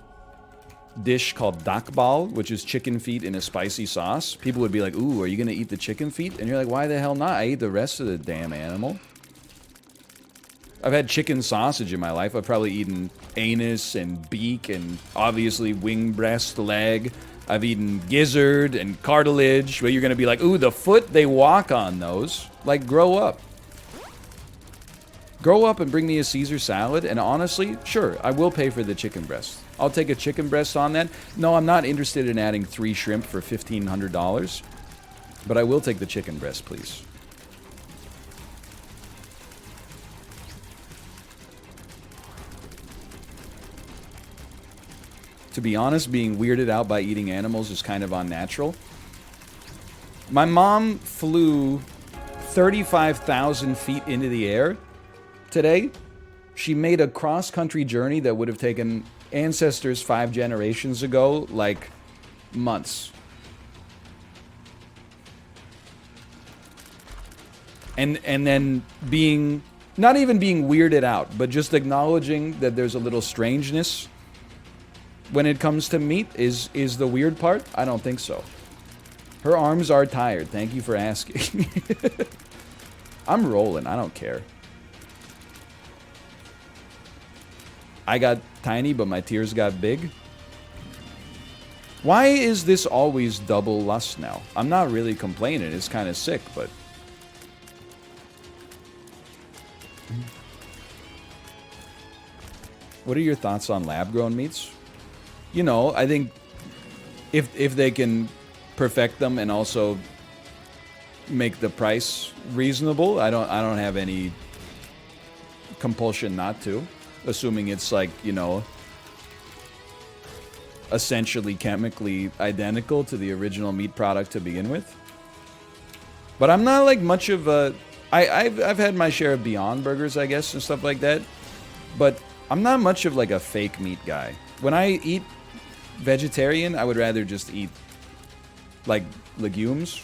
dish called dakbal, which is chicken feet in a spicy sauce. People would be like, ooh, are you gonna eat the chicken feet? And you're like, why the hell not? I eat the rest of the damn animal. I've had chicken sausage in my life. I've probably eaten anus and beak and obviously wing, breast, leg. I've eaten gizzard and cartilage, where you're going to be like, ooh, the foot, they walk on those. Like, grow up. Grow up and bring me a Caesar salad, and honestly, sure, I will pay for the chicken breast. I'll take a chicken breast on that. No, I'm not interested in adding 3 shrimp for $1,500, but I will take the chicken breast, please. To be honest, being weirded out by eating animals is kind of unnatural. My mom flew 35,000 feet into the air today. She made a cross-country journey that would have taken ancestors 5 generations ago, like, months. And then being, not even being weirded out, but just acknowledging that there's a little strangeness when it comes to meat is the weird part? I don't think so. Her arms are tired. Thank you for asking. I'm rolling. I don't care. I got tiny, but my tears got big. Why is this always double lust now? I'm not really complaining. It's kind of sick, but... What are your thoughts on lab-grown meats? You know, I think if they can perfect them and also make the price reasonable, I don't have any compulsion not to, assuming it's like, you know, essentially chemically identical to the original meat product to begin with. But I'm not like much of a I've had my share of Beyond Burgers, I guess, and stuff like that, but I'm not much of like a fake meat guy. When I eat vegetarian, I would rather just eat like legumes.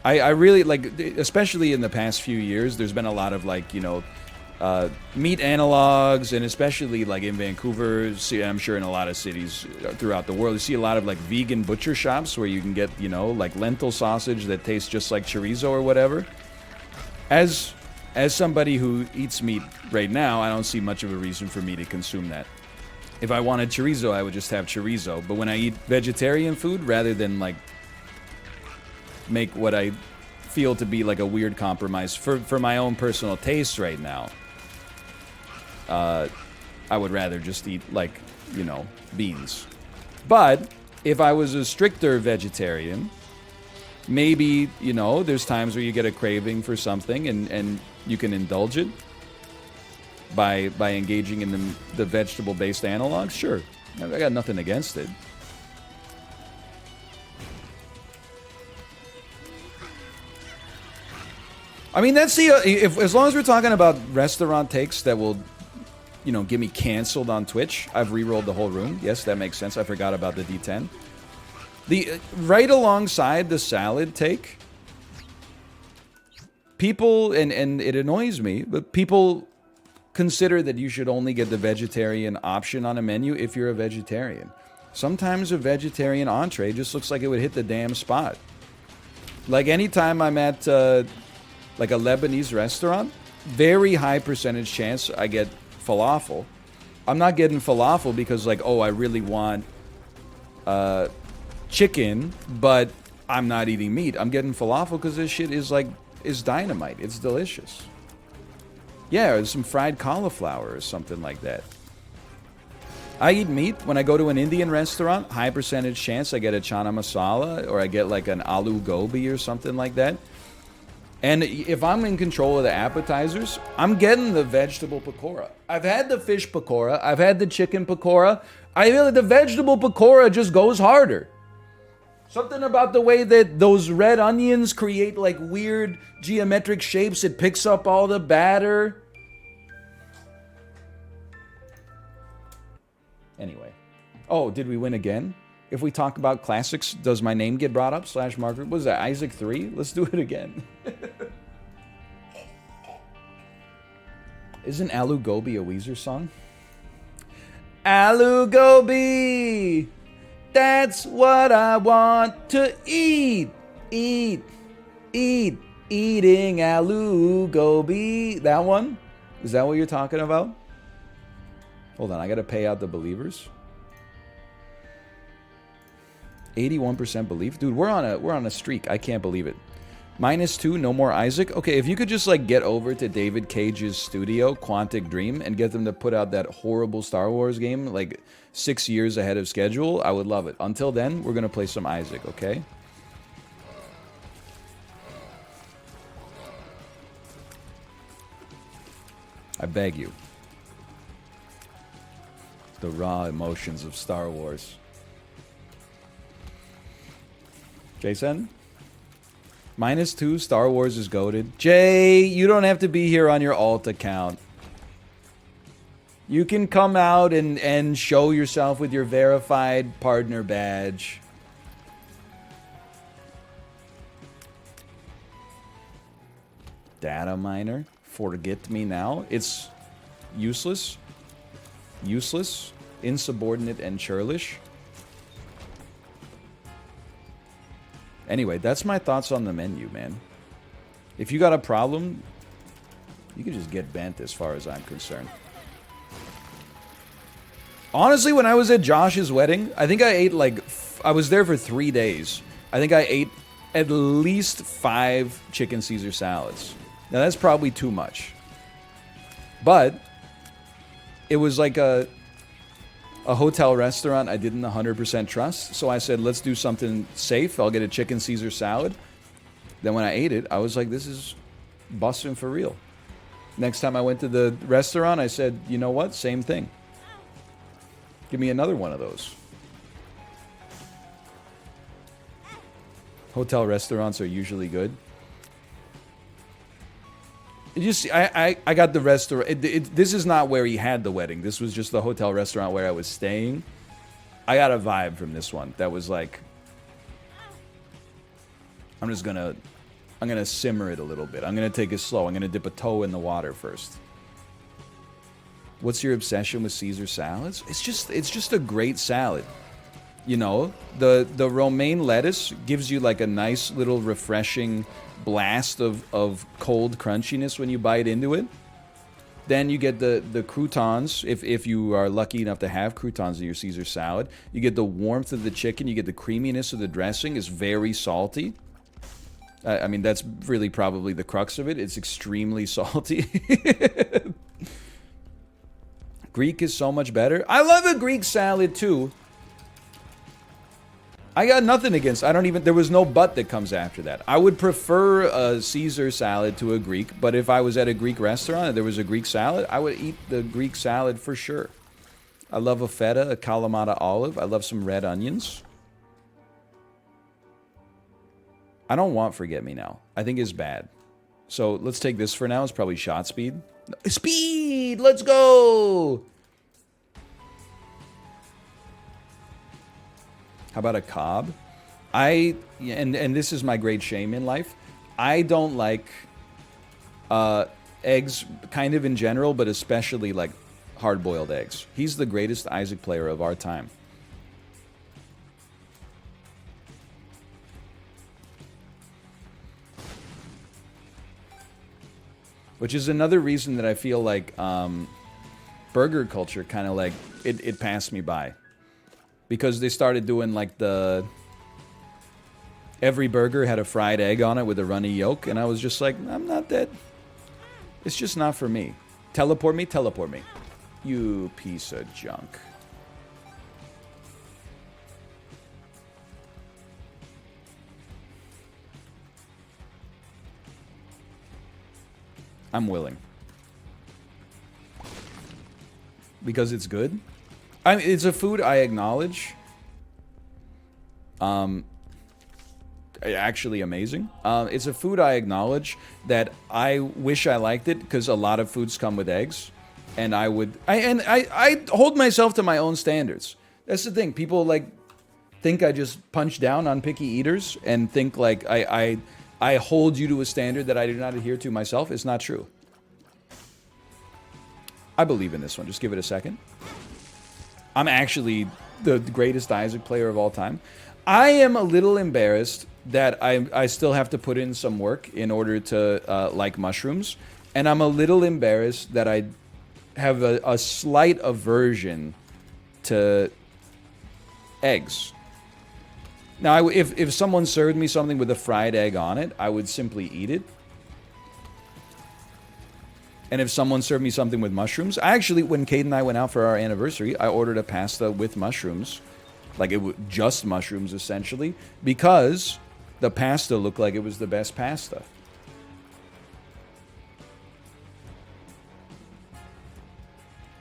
I really like, especially in the past few years, there's been a lot of like, you know, meat analogs, and especially like in Vancouver, see, I'm sure in a lot of cities throughout the world, you see a lot of like vegan butcher shops where you can get, you know, like lentil sausage that tastes just like chorizo or whatever. As somebody who eats meat right now, I don't see much of a reason for me to consume that. If I wanted chorizo, I would just have chorizo. But when I eat vegetarian food, rather than like make what I feel to be like a weird compromise for my own personal taste right now, I would rather just eat, like, you know, beans. But if I was a stricter vegetarian, maybe, you know, there's times where you get a craving for something and you can indulge it by engaging in the vegetable-based analogs. Sure, I got nothing against it. I mean, that's the if as long as we're talking about restaurant takes that will, you know, get me canceled on Twitch. I've re-rolled the whole room. Yes, that makes sense. I forgot about the D10. The right alongside the salad take, people and it annoys me, but people consider that you should only get the vegetarian option on a menu if you're a vegetarian. Sometimes a vegetarian entree just looks like it would hit the damn spot. Like anytime I'm at like a Lebanese restaurant, very high percentage chance I get falafel. I'm not getting falafel because, like, oh, I really want chicken, but I'm not eating meat. I'm getting falafel because this shit is dynamite. It's delicious. Yeah, or some fried cauliflower or something like that. I eat meat when I go to an Indian restaurant. High percentage chance I get a chana masala or I get like an aloo gobi or something like that. And if I'm in control of the appetizers, I'm getting the vegetable pakora. I've had the fish pakora. I've had the chicken pakora. I feel like the vegetable pakora just goes harder. Something about the way that those red onions create like weird geometric shapes. It picks up all the batter. Anyway. Oh, did we win again? If we talk about classics, does my name get brought up? / Margaret. What is that? Isaac 3? Let's do it again. Isn't Aloo Gobi a Weezer song? Aloo Gobi! That's what I want to eat! Eating Aloo Gobi. That one? Is that what you're talking about? Hold on, I gotta pay out the believers. 81% belief. Dude, we're on a streak. I can't believe it. -2, no more Isaac. Okay, if you could just like get over to David Cage's studio, Quantic Dream, and get them to put out that horrible Star Wars game like 6 years ahead of schedule, I would love it. Until then, we're gonna play some Isaac, okay? I beg you. The raw emotions of Star Wars. Jason? -2, Star Wars is goated. Jay, you don't have to be here on your alt account. You can come out and show yourself with your verified partner badge. Data miner. Forget me now. It's useless. Useless. Insubordinate and churlish. Anyway, that's my thoughts on the menu, man. If you got a problem, you can just get bent as far as I'm concerned. Honestly, when I was at Josh's wedding, I think I ate like... I was there for 3 days. I think I ate at least 5 chicken Caesar salads. Now, that's probably too much. But it was like a hotel restaurant I didn't 100% trust. So I said, let's do something safe. I'll get a chicken Caesar salad. Then when I ate it, I was like, this is busting for real. Next time I went to the restaurant, I said, you know what? Same thing. Give me another one of those. Hotel restaurants are usually good. You see, I got the restaurant. This is not where he had the wedding. This was just the hotel restaurant where I was staying. I got a vibe from this one that was like, I'm gonna simmer it a little bit. I'm gonna take it slow. I'm gonna dip a toe in the water first. What's your obsession with Caesar salads? It's just a great salad. You know, the romaine lettuce gives you like a nice little refreshing blast of cold crunchiness when you bite into it. Then you get the croutons, if you are lucky enough to have croutons in your Caesar salad. You get the warmth of the chicken. You get the creaminess of the dressing. It's very salty. I mean, that's really probably the crux of it. It's extremely salty. Greek is so much better. I love a Greek salad too. I got nothing against. I don't even. There was no but that comes after that. I would prefer a Caesar salad to a Greek, but if I was at a Greek restaurant and there was a Greek salad, I would eat the Greek salad for sure. I love a feta, a Kalamata olive. I love some red onions. I don't want Forget Me Now. I think it's bad. So let's take this for now. It's probably shot speed. Speed! Let's go! How about a Cobb? And this is my great shame in life. I don't like eggs kind of in general, but especially like hard-boiled eggs. He's the greatest Isaac player of our time. Which is another reason that I feel like burger culture kind of like, it passed me by. Because they started doing like every burger had a fried egg on it with a runny yolk, and I was just like, I'm not that, it's just not for me. Teleport me, teleport me. You piece of junk. I'm willing. Because it's good? I mean, it's a food I acknowledge. Actually amazing. It's a food I acknowledge that I wish I liked it because a lot of foods come with eggs. And I hold myself to my own standards. That's the thing. People like think I just punch down on picky eaters and think like I hold you to a standard that I do not adhere to myself. It's not true. I believe in this one. Just give it a second. I'm actually the greatest Isaac player of all time. I am a little embarrassed that I still have to put in some work in order to like mushrooms. And I'm a little embarrassed that I have a slight aversion to eggs. Now, if someone served me something with a fried egg on it, I would simply eat it. And if someone served me something with mushrooms, when Kate and I went out for our anniversary, I ordered a pasta with mushrooms. Like, it was just mushrooms, essentially, because the pasta looked like it was the best pasta.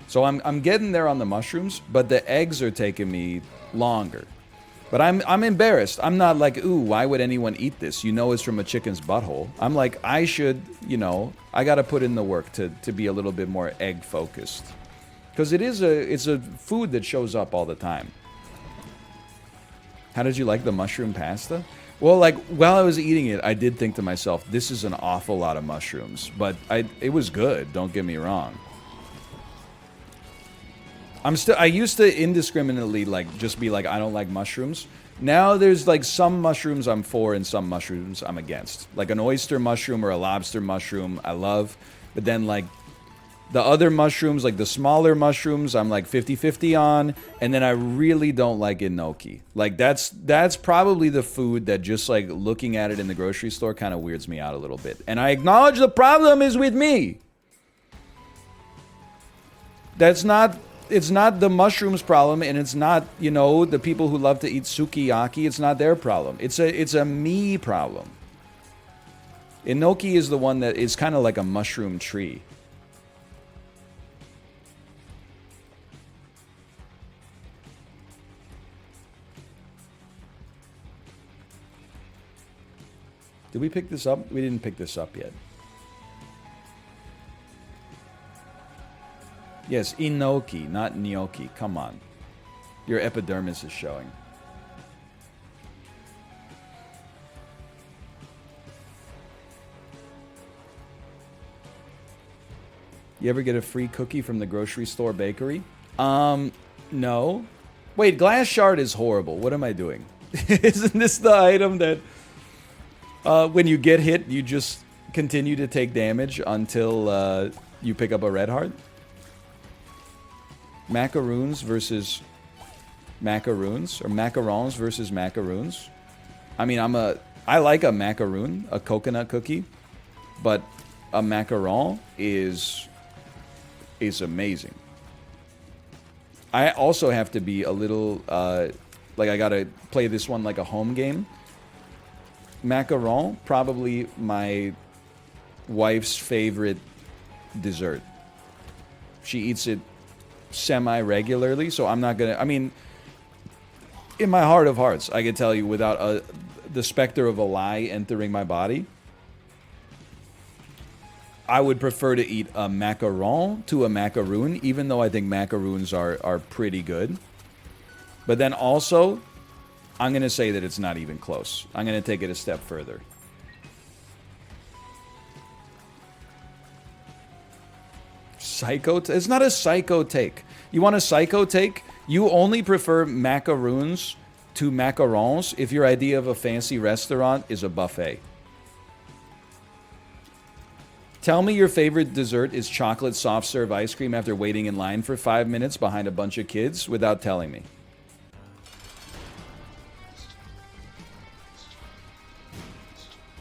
So I'm getting there on the mushrooms, but the eggs are taking me longer. But I'm embarrassed. I'm not like, ooh, why would anyone eat this? You know it's from a chicken's butthole. I'm like, I should, I got to put in the work to be a little bit more egg focused. Because it's a food that shows up all the time. How did you like the mushroom pasta? Well, like, while I was eating it, I did think to myself, this is an awful lot of mushrooms. But it was good, don't get me wrong. I used to indiscriminately, like, just be like, I don't like mushrooms. Now there's, like, some mushrooms I'm for and some mushrooms I'm against. Like, an oyster mushroom or a lobster mushroom, I love. But then, like, the other mushrooms, like the smaller mushrooms, I'm, like, 50-50 on. And then I really don't like enoki. Like, that's probably the food that just, like, looking at it in the grocery store kind of weirds me out a little bit. And I acknowledge the problem is with me. It's not the mushrooms problem, and it's not, the people who love to eat sukiyaki. It's not their problem. It's a me problem. Enoki is the one that is kind of like a mushroom tree. Did we pick this up? We didn't pick this up yet. Yes, enoki, not gnocchi. Come on. Your epidermis is showing. You ever get a free cookie from the grocery store bakery? No. Wait, glass shard is horrible. What am I doing? Isn't this the item that when you get hit, you just continue to take damage until you pick up a red heart? Macaroons versus macaroons, or macarons versus macaroons. I mean, I like a macaroon, a coconut cookie, but a macaron is amazing. I also have to be a little, like I gotta play this one like a home game. Macaron, probably my wife's favorite dessert. She eats it semi-regularly, so I'm not gonna, I mean, in my heart of hearts, I can tell you without the specter of a lie entering my body, I would prefer to eat a macaron to a macaroon, even though I think macaroons are pretty good. But then also, I'm going to say that it's not even close. I'm going to take it a step further. Psycho? It's not a psycho take. You want a psycho take? You only prefer macaroons to macarons if your idea of a fancy restaurant is a buffet. Tell me your favorite dessert is chocolate soft serve ice cream after waiting in line for 5 minutes behind a bunch of kids without telling me.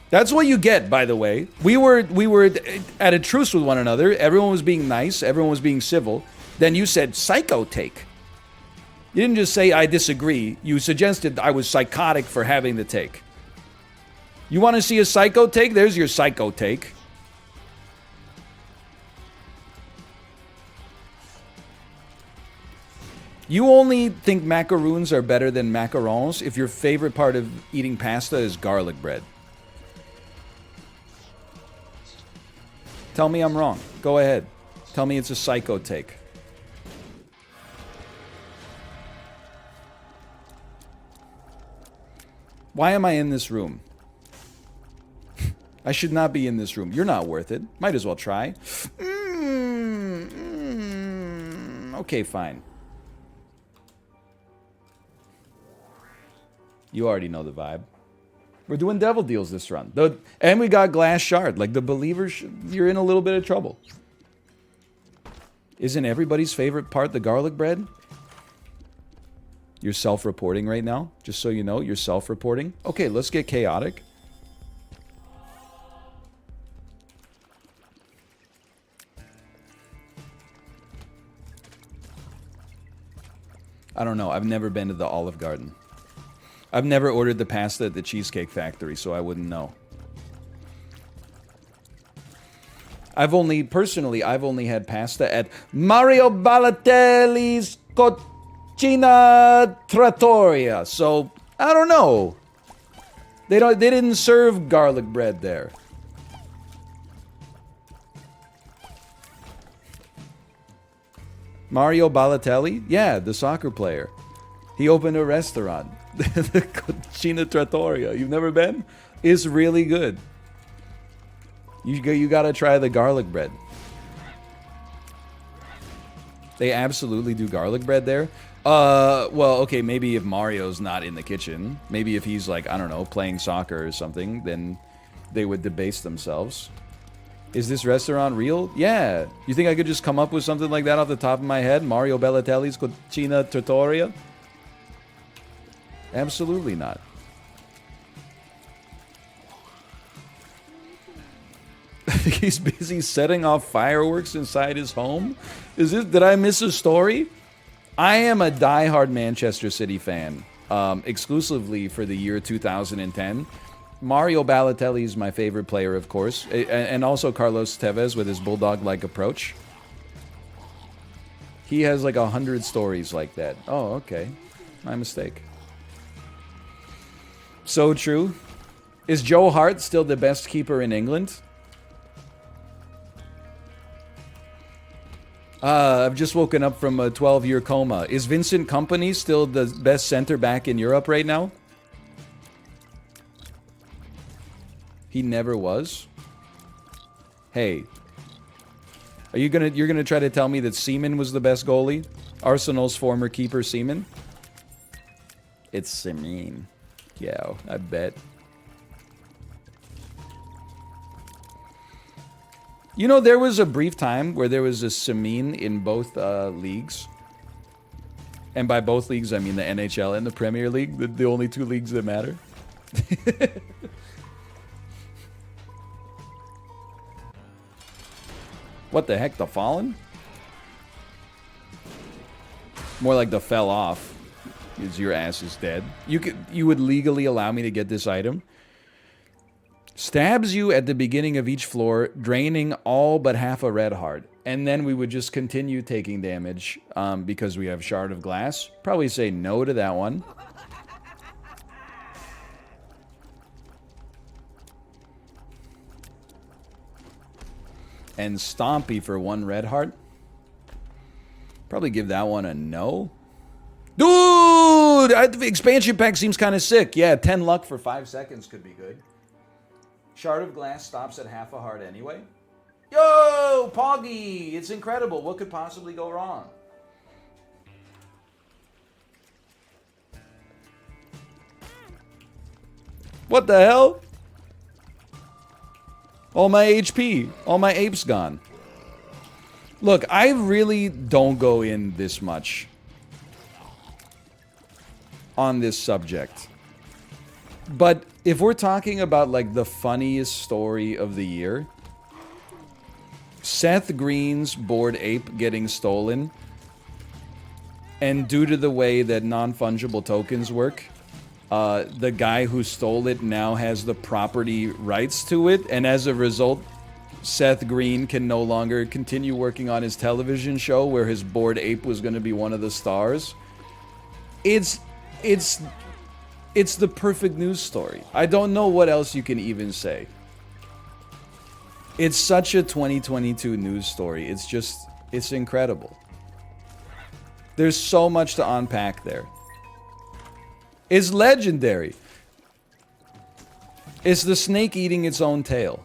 That's what you get, by the way. We were at a truce with one another. Everyone was being nice. Everyone was being civil. Then you said psycho take. You didn't just say I disagree. You suggested I was psychotic for having the take. You want to see a psycho take? There's your psycho take. You only think macaroons are better than macarons if your favorite part of eating pasta is garlic bread. Tell me I'm wrong. Go ahead. Tell me it's a psycho take. Why am I in this room? I should not be in this room. You're not worth it. Might as well try. Okay, fine. You already know the vibe. We're doing devil deals this run. And we got glass shard. Like, the believers, you're in a little bit of trouble. Isn't everybody's favorite part the garlic bread? You're self-reporting right now? Just so you know, you're self-reporting. Okay, let's get chaotic. I don't know. I've never been to the Olive Garden. I've never ordered the pasta at the Cheesecake Factory, so I wouldn't know. I've only had pasta at Mario Balotelli's Cucina Trattoria, so I don't know. They didn't serve garlic bread there. Mario Balotelli? Yeah, the soccer player. He opened a restaurant. The Cucina Trattoria. You've never been? It's really good. You gotta try the garlic bread. They absolutely do garlic bread there. Well, okay, maybe if Mario's not in the kitchen. Maybe if he's like, I don't know, playing soccer or something, then they would debase themselves. Is this restaurant real? Yeah. You think I could just come up with something like that off the top of my head? Mario Balotelli's Cucina Trattoria? Absolutely not. He's busy setting off fireworks inside his home? Did I miss a story? I am a diehard Manchester City fan, exclusively for the year 2010. Mario Balotelli is my favorite player, of course, and also Carlos Tevez with his bulldog-like approach. He has like 100 stories like that. Oh, okay. My mistake. So true. Is Joe Hart still the best keeper in England? I've just woken up from a 12-year coma. Is Vincent Kompany still the best center back in Europe right now? He never was. Hey, you're gonna try to tell me that Seaman was the best goalie? Arsenal's former keeper, Seaman? It's Seaman. Yeah, I bet. You know, there was a brief time where there was a Seaman in both leagues. And by both leagues, I mean the NHL and the Premier League, the only two leagues that matter. What the heck, the Fallen? More like the fell off. Is your ass is dead. You would legally allow me to get this item? Stabs you at the beginning of each floor, draining all but half a red heart. And then we would just continue taking damage because we have Shard of Glass. Probably say no to that one. And Stompy for 1 red heart. Probably give that one a no. Dude! The expansion pack seems kind of sick. Yeah, 10 luck for 5 seconds could be good. Shard of Glass stops at half a heart anyway. Yo, Poggy! It's incredible. What could possibly go wrong? What the hell? All my HP. All my apes gone. Look, I really don't go in this much on this subject. But if we're talking about, like, the funniest story of the year, Seth Green's Bored Ape getting stolen, and due to the way that non-fungible tokens work, the guy who stole it now has the property rights to it, and as a result, Seth Green can no longer continue working on his television show where his Bored Ape was going to be one of the stars. It's the perfect news story. I don't know what else you can even say. It's such a 2022 news story. It's incredible. There's so much to unpack there. It's legendary. It's the snake eating its own tail.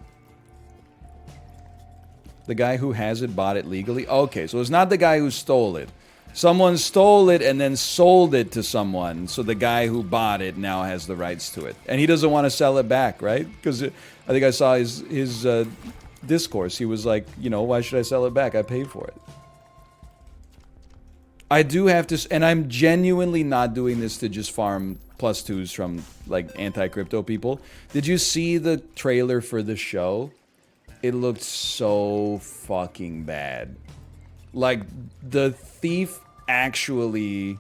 The guy who has it bought it legally? Okay, so it's not the guy who stole it. Someone stole it and then sold it to someone, so the guy who bought it now has the rights to it. And he doesn't want to sell it back, right? Because I think I saw his discourse. He was like, you know, why should I sell it back? I paid for it. I do have to, and I'm genuinely not doing this to just farm +2s from, like, anti-crypto people. Did you see the trailer for the show? It looked so fucking bad. Like, the thief actually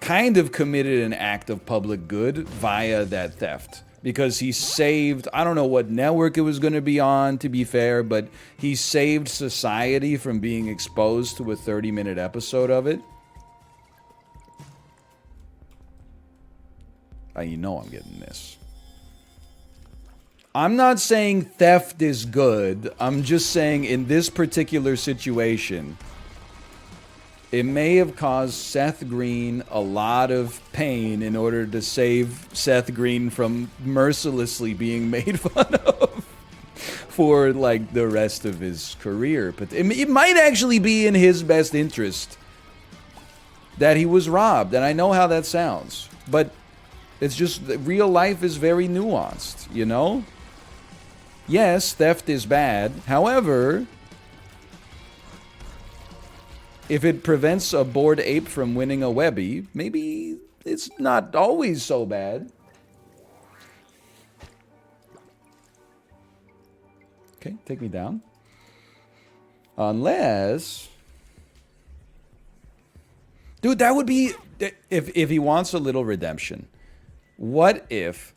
kind of committed an act of public good via that theft. Because he saved, I don't know what network it was going to be on, to be fair, but he saved society from being exposed to a 30-minute episode of it. You know I'm getting this. I'm not saying theft is good. I'm just saying in this particular situation, it may have caused Seth Green a lot of pain in order to save Seth Green from mercilessly being made fun of for, like, the rest of his career. But it might actually be in his best interest that he was robbed. And I know how that sounds. But it's just, real life is very nuanced, you know? Yes, theft is bad. However, if it prevents a Bored Ape from winning a Webby, maybe it's not always so bad. Okay, take me down. Unless... Dude, that would be... If he wants a little redemption, what if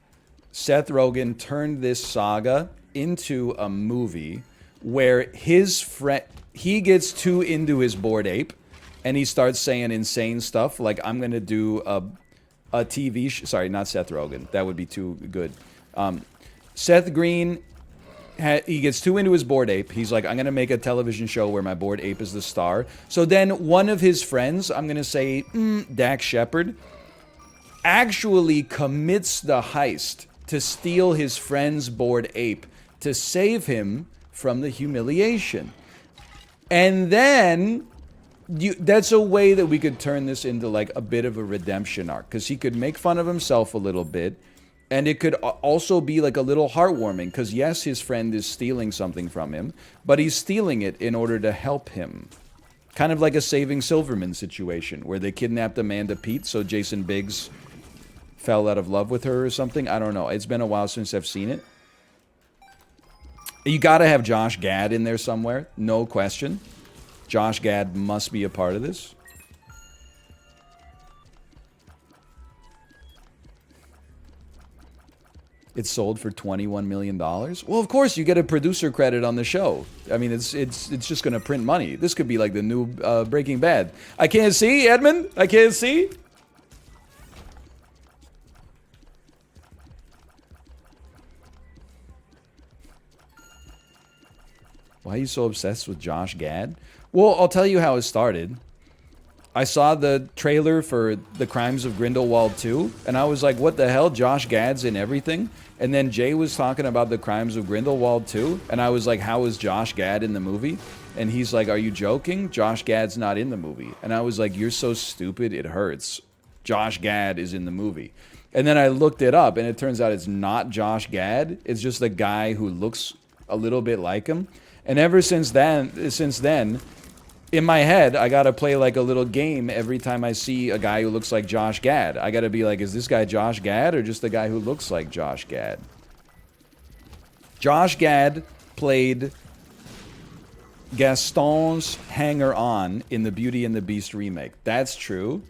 Seth Rogen turned this saga into a movie where his friend, he gets too into his Bored Ape and he starts saying insane stuff like, I'm gonna do a TV sorry, not Seth Rogen, that would be too good. Seth Green, he gets too into his Bored Ape. He's like, I'm gonna make a television show where my Bored Ape is the star. So then one of his friends, I'm gonna say Dax Shepard, actually commits the heist to steal his friend's Bored Ape to save him from the humiliation. And then that's a way that we could turn this into, like, a bit of a redemption arc, because he could make fun of himself a little bit, and it could also be like a little heartwarming, because yes, his friend is stealing something from him, but he's stealing it in order to help him. Kind of like a Saving Silverman situation where they kidnapped Amanda Peet so Jason Biggs fell out of love with her or something. I don't know. It's been a while since I've seen it. You gotta have Josh Gad in there somewhere. No question. Josh Gad must be a part of this. It's sold for $21 million. Well, of course, you get a producer credit on the show. I mean, it's just going to print money. This could be like the new Breaking Bad. I can't see, Edmund. I can't see. Why are you so obsessed with Josh Gad? Well, I'll tell you how it started. I saw the trailer for The Crimes of Grindelwald 2, and I was like, what the hell? Josh Gad's in everything? And then Jay was talking about The Crimes of Grindelwald 2, and I was like, how is Josh Gad in the movie? And he's like, are you joking? Josh Gad's not in the movie. And I was like, you're so stupid, it hurts. Josh Gad is in the movie. And then I looked it up, and it turns out it's not Josh Gad. It's just a guy who looks a little bit like him. And ever since then, in my head, I gotta play like a little game every time I see a guy who looks like Josh Gad. I gotta be like, is this guy Josh Gad or just the guy who looks like Josh Gad? Josh Gad played Gaston's hanger-on in the Beauty and the Beast remake. That's true.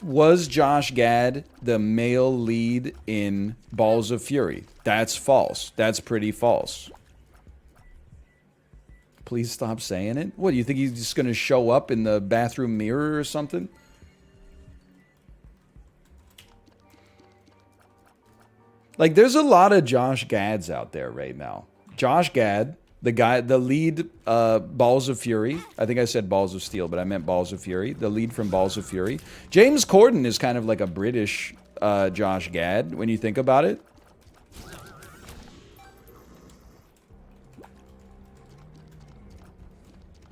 Was Josh Gad the male lead in Balls of Fury? That's false. That's pretty false. Please stop saying it. What, do you think he's just going to show up in the bathroom mirror or something? Like, there's a lot of Josh Gads out there right now. Josh Gad, the guy, the lead, Balls of Fury. I think I said Balls of Steel, but I meant Balls of Fury. The lead from Balls of Fury. James Corden is kind of like a British Josh Gad when you think about it.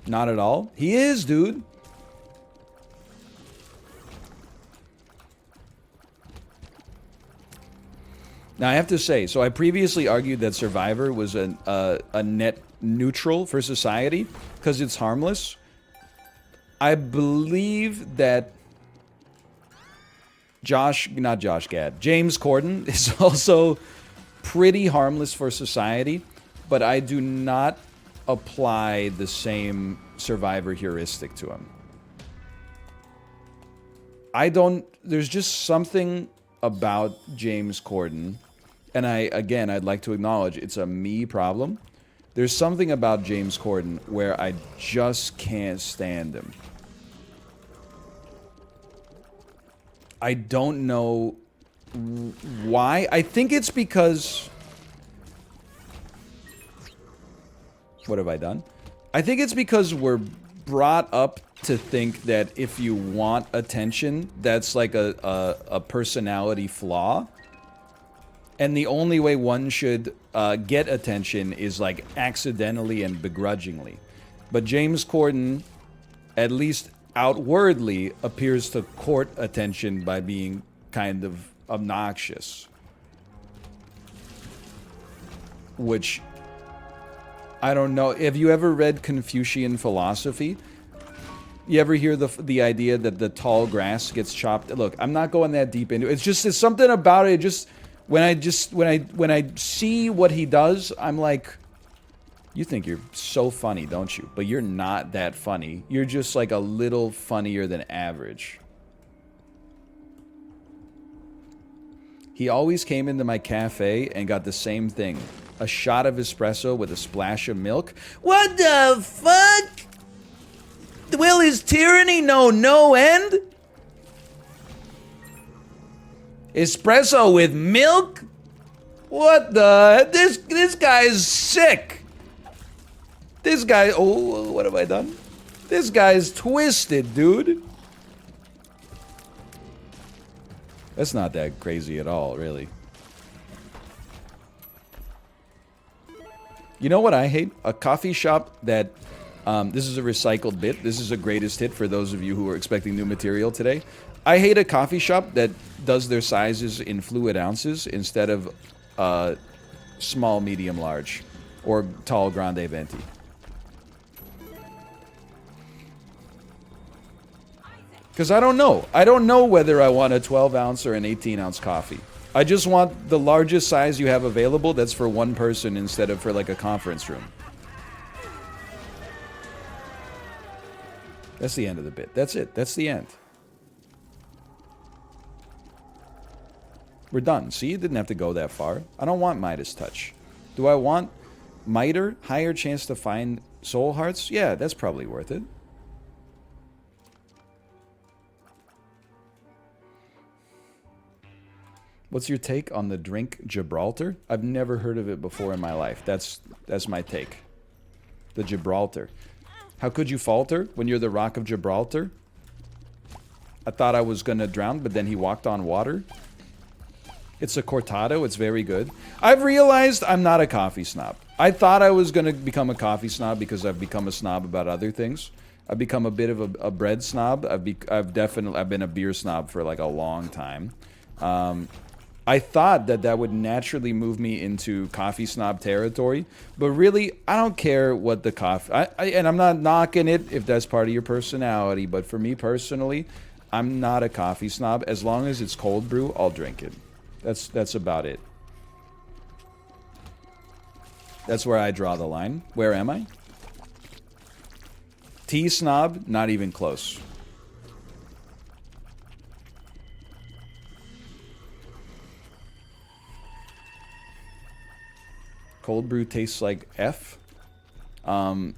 Not at all. He is, dude. Now, I have to say, so I previously argued that Survivor was a net neutral for society because it's harmless. I believe that not Josh Gad, James Corden is also pretty harmless for society, but I do not apply the same Survivor heuristic to him. There's just something about James Corden, and I'd like to acknowledge it's a me problem. There's something about James Corden where I just can't stand him. I don't know why. I think it's because... What have I done? I think it's because we're brought up to think that if you want attention, that's like a personality flaw. And the only way one should get attention is like accidentally and begrudgingly. But James Corden, at least outwardly, appears to court attention by being kind of obnoxious. Which... I don't know. Have you ever read Confucian philosophy? You ever hear the idea that the tall grass gets chopped? Look, I'm not going that deep into it. It's something about it. When I see what he does, I'm like, you think you're so funny, don't you? But you're not that funny. You're just like a little funnier than average. He always came into my cafe and got the same thing. A shot of espresso with a splash of milk. What the fuck? Will his tyranny know no end? Espresso with milk? What the... This guy's sick. This guy... Oh, what have I done? This guy's twisted, dude. That's not that crazy at all, really. You know what I hate? A coffee shop that... this is a recycled bit. This is a greatest hit for those of you who are expecting new material today. I hate a coffee shop that does their sizes in fluid ounces instead of small, medium, large, or tall, grande, venti. Because I don't know. I don't know whether I want a 12-ounce or an 18-ounce coffee. I just want the largest size you have available that's for one person instead of for like a conference room. That's the end of the bit. That's it. That's the end. We're done. See, it didn't have to go that far. I don't want Midas Touch. Do I want Miter? Higher chance to find soul hearts? Yeah, that's probably worth it. What's your take on the drink Gibraltar? I've never heard of it before in my life. That's my take. The Gibraltar. How could you falter when you're the Rock of Gibraltar? I thought I was gonna drown, but then he walked on water. It's a cortado. It's very good. I've realized I'm not a coffee snob. I thought I was gonna become a coffee snob because I've become a snob about other things. I've become a bit of a bread snob. I've been a beer snob for like a long time. I thought that would naturally move me into coffee snob territory, but really, I don't care what the coffee... and I'm not knocking it if that's part of your personality, but for me personally, I'm not a coffee snob. As long as it's cold brew, I'll drink it. That's about it. That's where I draw the line. Where am I? Tea snob, not even close. Cold brew tastes like F. I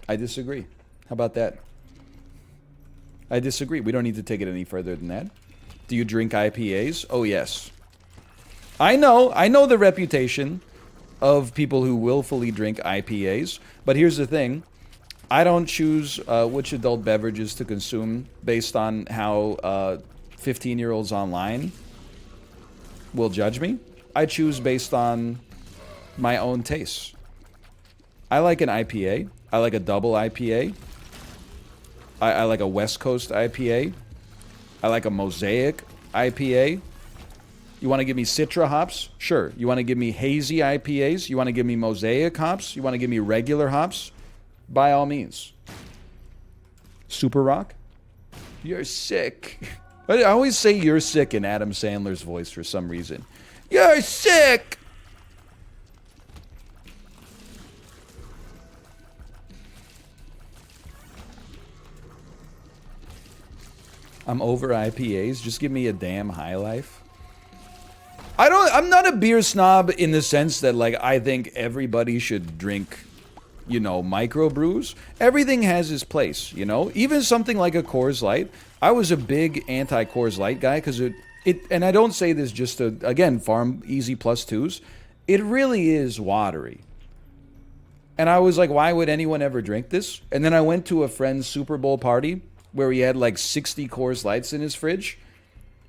disagree. How about that? I disagree. We don't need to take it any further than that. Do you drink IPAs? Oh, yes. I know the reputation of people who willfully drink IPAs, but here's the thing. I don't choose which adult beverages to consume based on how 15-year-olds online will judge me. I choose based on my own tastes. I like an IPA. I like a double IPA. I like a West Coast IPA. I like a Mosaic IPA. You want to give me Citra hops? Sure. You want to give me hazy IPAs? You want to give me Mosaic hops? You want to give me regular hops? By all means. Super Rock? You're sick. I always say you're sick in Adam Sandler's voice for some reason. You're sick! I'm over IPAs. Just give me a damn high life. I'm not a beer snob in the sense that, like, I think everybody should drink, you know, microbrews. Everything has its place, you know? Even something like a Coors Light. I was a big anti-Coors Light guy because and I don't say this just to, again, farm easy +2s. It really is watery. And I was like, why would anyone ever drink this? And then I went to a friend's Super Bowl party where he had like 60 Coors Lights in his fridge.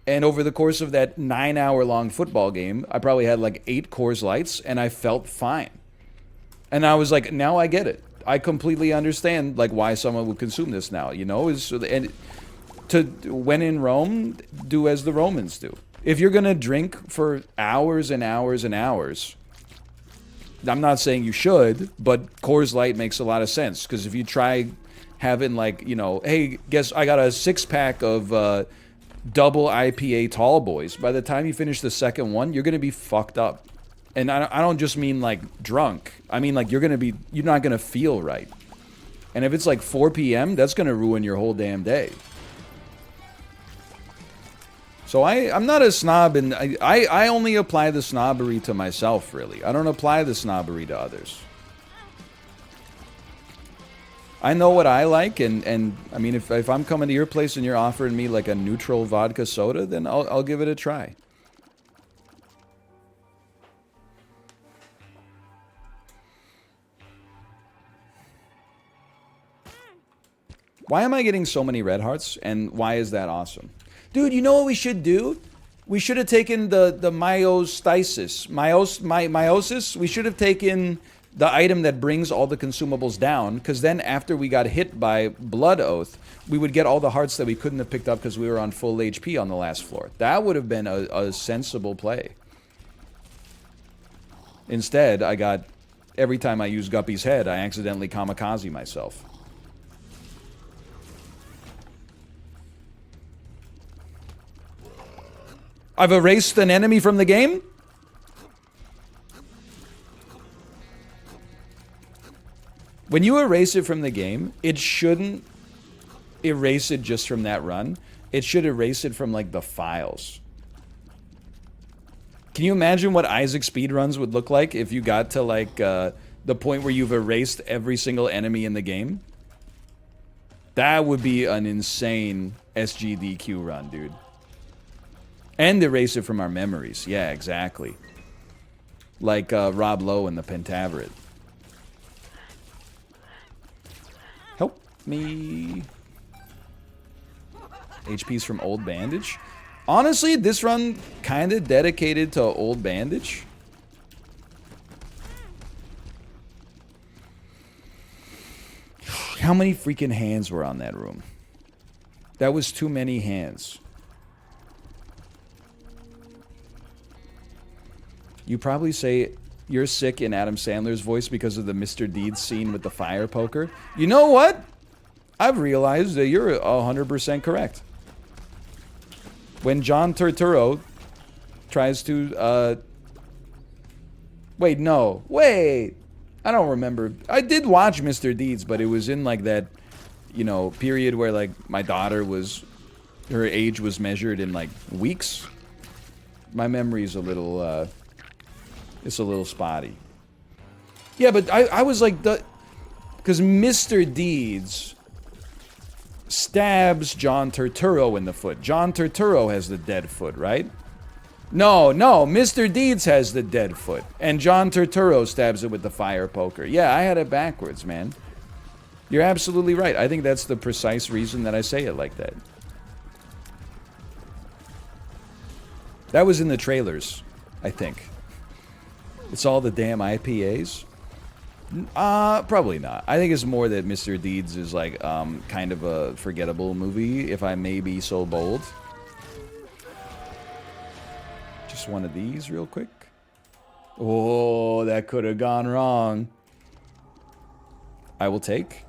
And over the course of that 9-hour-long football game, I probably had like 8 Coors Lights, and I felt fine. And I was like, now I get it. I completely understand like why someone would consume this now, you know? When in Rome, do as the Romans do. If you're going to drink for hours and hours and hours, I'm not saying you should, but Coors Light makes a lot of sense. Because if you try having like, you know, hey, guess I got a 6-pack of double IPA tall boys. By the time you finish the second one, you're going to be fucked up. And I don't just mean like drunk. I mean like you're not going to feel right. And if it's like 4 p.m., that's going to ruin your whole damn day. So I'm not a snob, and I only apply the snobbery to myself, really. I don't apply the snobbery to others. I know what I like, and I mean, if I'm coming to your place and you're offering me like a neutral vodka soda, then I'll give it a try. Why am I getting so many red hearts, and why is that awesome? Dude, you know what we should do? We should have taken the meiosis. We should have taken the item that brings all the consumables down, because then after we got hit by Blood Oath, we would get all the hearts that we couldn't have picked up because we were on full HP on the last floor. That would have been a sensible play. Instead, I got, every time I use Guppy's head, I accidentally kamikaze myself. I've erased an enemy from the game? When you erase it from the game, it shouldn't erase it just from that run. It should erase it from, like, the files. Can you imagine what Isaac speedruns would look like if you got to, like, the point where you've erased every single enemy in the game? That would be an insane SGDQ run, dude. And erase it from our memories. Yeah, exactly. Like Rob Lowe in the Pentaveret. Help me. HP's from Old Bandage. Honestly, this run kind of dedicated to Old Bandage. How many freaking hands were on that room? That was too many hands. You probably say you're sick in Adam Sandler's voice because of the Mr. Deeds scene with the fire poker. You know what? I've realized that you're 100% correct. When John Turturro tries to, wait, no. Wait! I don't remember. I did watch Mr. Deeds, but it was in, like, that, you know, period where, like, my daughter was... Her age was measured in, like, weeks. My memory's a little, it's a little spotty. Yeah, but I was like, because Mr. Deeds stabs John Turturro in the foot. John Turturro has the dead foot, right? No, Mr. Deeds has the dead foot. And John Turturro stabs it with the fire poker. Yeah, I had it backwards, man. You're absolutely right. I think that's the precise reason that I say it like that. That was in the trailers, I think. It's all the damn IPAs? Probably not. I think it's more that Mr. Deeds is like kind of a forgettable movie, if I may be so bold. Just one of these real quick. Oh, that could have gone wrong. I will take.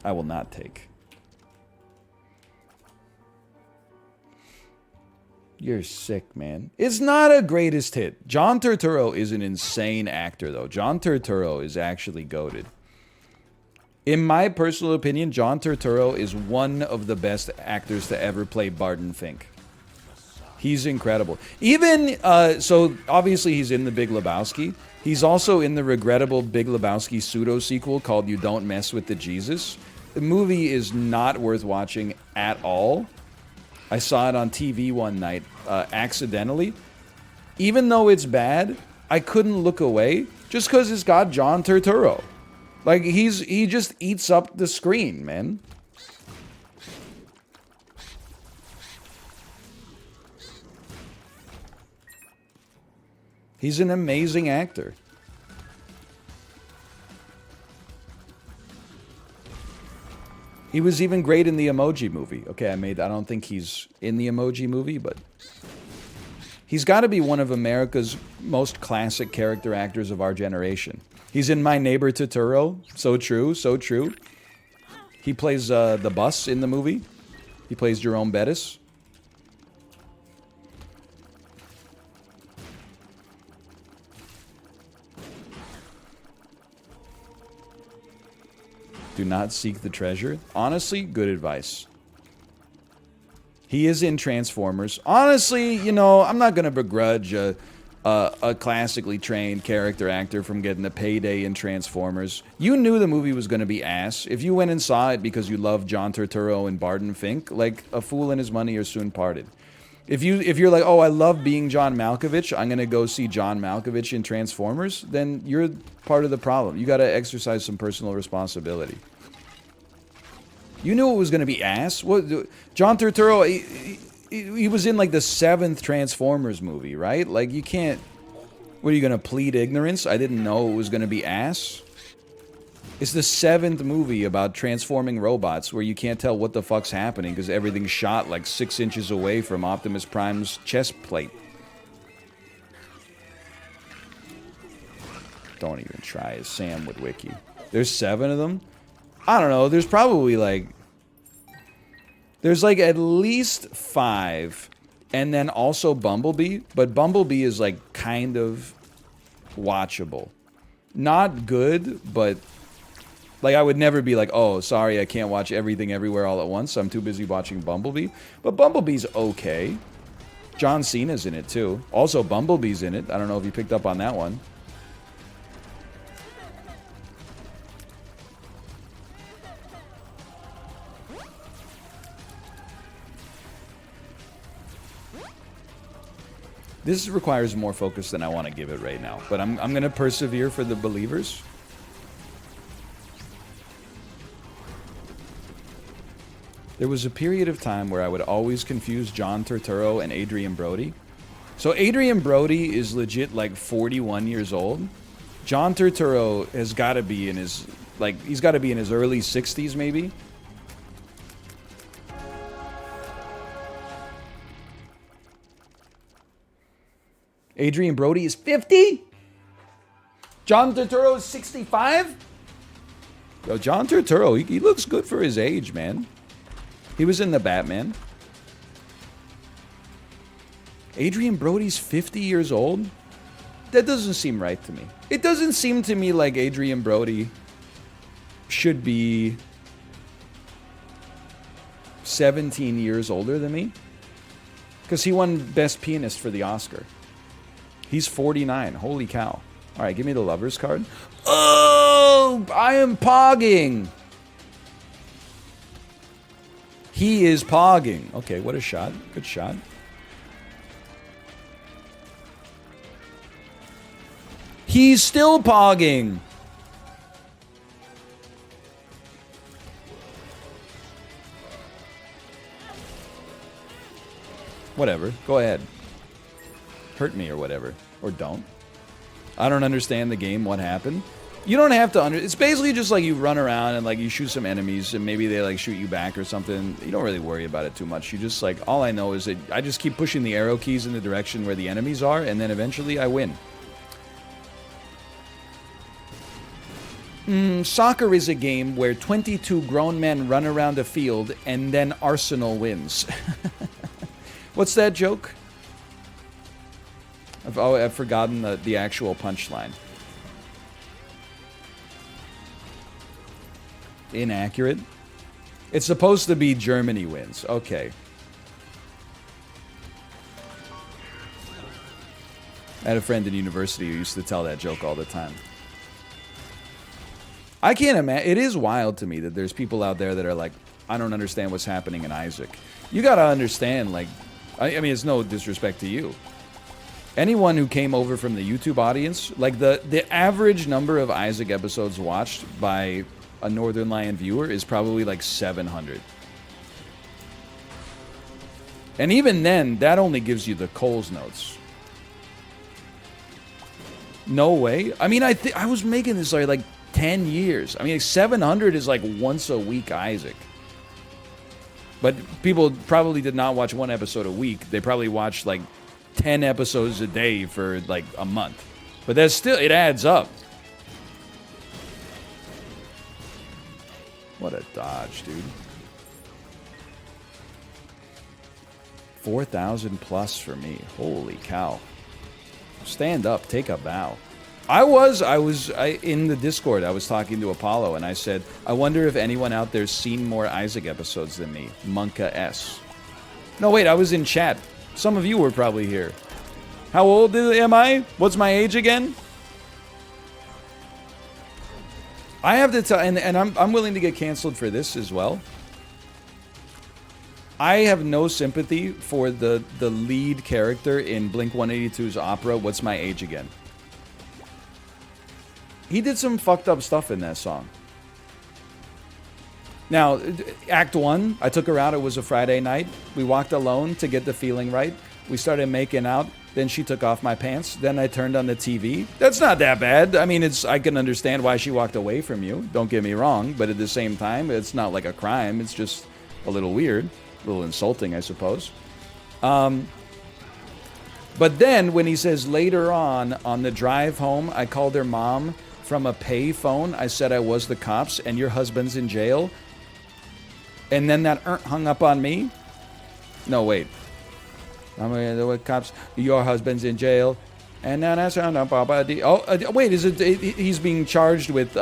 I will not take. You're sick, man. It's not a greatest hit. John Turturro is an insane actor, though. John Turturro is actually goated. In my personal opinion, John Turturro is one of the best actors to ever play Barton Fink. He's incredible. Even, so obviously he's in The Big Lebowski. He's also in the regrettable Big Lebowski pseudo-sequel called You Don't Mess with the Jesus. The movie is not worth watching at all. I saw it on TV one night, accidentally. Even though it's bad, I couldn't look away just because it's got John Turturro. Like, he just eats up the screen, man. He's an amazing actor. He was even great in the Emoji Movie. Okay, I don't think he's in the Emoji Movie, but he's got to be one of America's most classic character actors of our generation. He's in My Neighbor Totoro. So true, so true. He plays the bus in the movie. He plays Jerome Bettis. Do not seek the treasure. Honestly, good advice. He is in Transformers. Honestly, you know, I'm not going to begrudge a classically trained character actor from getting a payday in Transformers. You knew the movie was going to be ass. If you went and saw it because you loved John Turturro and Barton Fink, like, a fool and his money are soon parted. If you're like, oh, I love being John Malkovich, I'm going to go see John Malkovich in Transformers, then you're part of the problem. You got to exercise some personal responsibility. You knew it was going to be ass. What, John Turturro, he was in, like, the 7th Transformers movie, right? Like, you can't... What, are you going to plead ignorance? I didn't know it was going to be ass. It's the 7th movie about transforming robots where you can't tell what the fuck's happening because everything's shot like 6 inches away from Optimus Prime's chest plate. Don't even try, as Sam would wiki. There's 7 of them? I don't know, there's probably like... There's like at least 5, and then also Bumblebee, but Bumblebee is like kind of watchable. Not good, but... Like, I would never be like, oh, sorry, I can't watch everything everywhere all at once. I'm too busy watching Bumblebee. But Bumblebee's okay. John Cena's in it too. Also, Bumblebee's in it. I don't know if you picked up on that one. This requires more focus than I want to give it right now, but I'm going to persevere for the believers. There was a period of time where I would always confuse John Turturro and Adrian Brody. So Adrian Brody is legit like 41 years old. John Turturro has got to be in his, like, he's got to be in his early 60s maybe. Adrian Brody is 50? John Turturro is 65? Yo, John Turturro, he looks good for his age, man. He was in the Batman. Adrian Brody's 50 years old? That doesn't seem right to me. It doesn't seem to me like Adrian Brody should be 17 years older than me. Because he won Best Pianist for the Oscar. He's 49. Holy cow. All right, give me the lover's card. Oh, I am pogging. He is pogging. Okay, what a shot. Good shot. He's still pogging. Whatever. Go ahead. Hurt me or whatever. Or don't. I don't understand the game, what happened. You don't have to it's basically just like you run around and like you shoot some enemies and maybe they like shoot you back or something. You don't really worry about it too much. You just like, all I know is that I just keep pushing the arrow keys in the direction where the enemies are and then eventually I win. Soccer is a game where 22 grown men run around a field and then Arsenal wins. What's that joke? I've forgotten the actual punchline. Inaccurate? It's supposed to be Germany wins. Okay. I had a friend in university who used to tell that joke all the time. I can't imagine. It is wild to me that there's people out there that are like, I don't understand what's happening in Isaac. You gotta understand, like, I mean, it's no disrespect to you. Anyone who came over from the YouTube audience, like the average number of Isaac episodes watched by a Northern Lion viewer is probably like 700. And even then, that only gives you the Coles notes. No way. I mean, I was making this like 10 years. I mean, like 700 is like once a week Isaac. But people probably did not watch one episode a week. They probably watched like 10 episodes a day for like a month. But that's still, it adds up. What a dodge, dude. 4,000 plus for me. Holy cow. Stand up, take a bow. I was in the Discord, I was talking to Apollo, and I said, I wonder if anyone out there's seen more Isaac episodes than me. Monka S. No, wait, I was in chat. Some of you were probably here. How old am I? What's my age again? I have to tell, and I'm willing to get canceled for this as well. I have no sympathy for the lead character in Blink-182's opera, What's My Age Again? He did some fucked up stuff in that song. Now, Act 1, I took her out, it was a Friday night. We walked alone to get the feeling right. We started making out, then she took off my pants, then I turned on the TV. That's not that bad. I mean, I can understand why she walked away from you, don't get me wrong, but at the same time, it's not like a crime, it's just a little weird, a little insulting, I suppose. But then, when he says later on the drive home, I called her mom from a pay phone, I said I was the cops, and your husband's in jail, and then that hung up on me? No, wait. I'm the cops. Your husband's in jail, and then that's wait. Is it? He's being charged with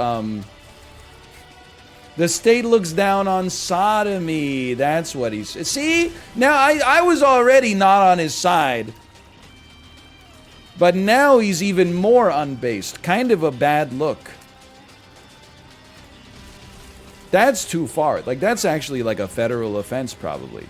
The state looks down on sodomy. That's what he's... See? Now, I was already not on his side. But now he's even more unbased. Kind of a bad look. That's too far. Like, that's actually like a federal offense, probably.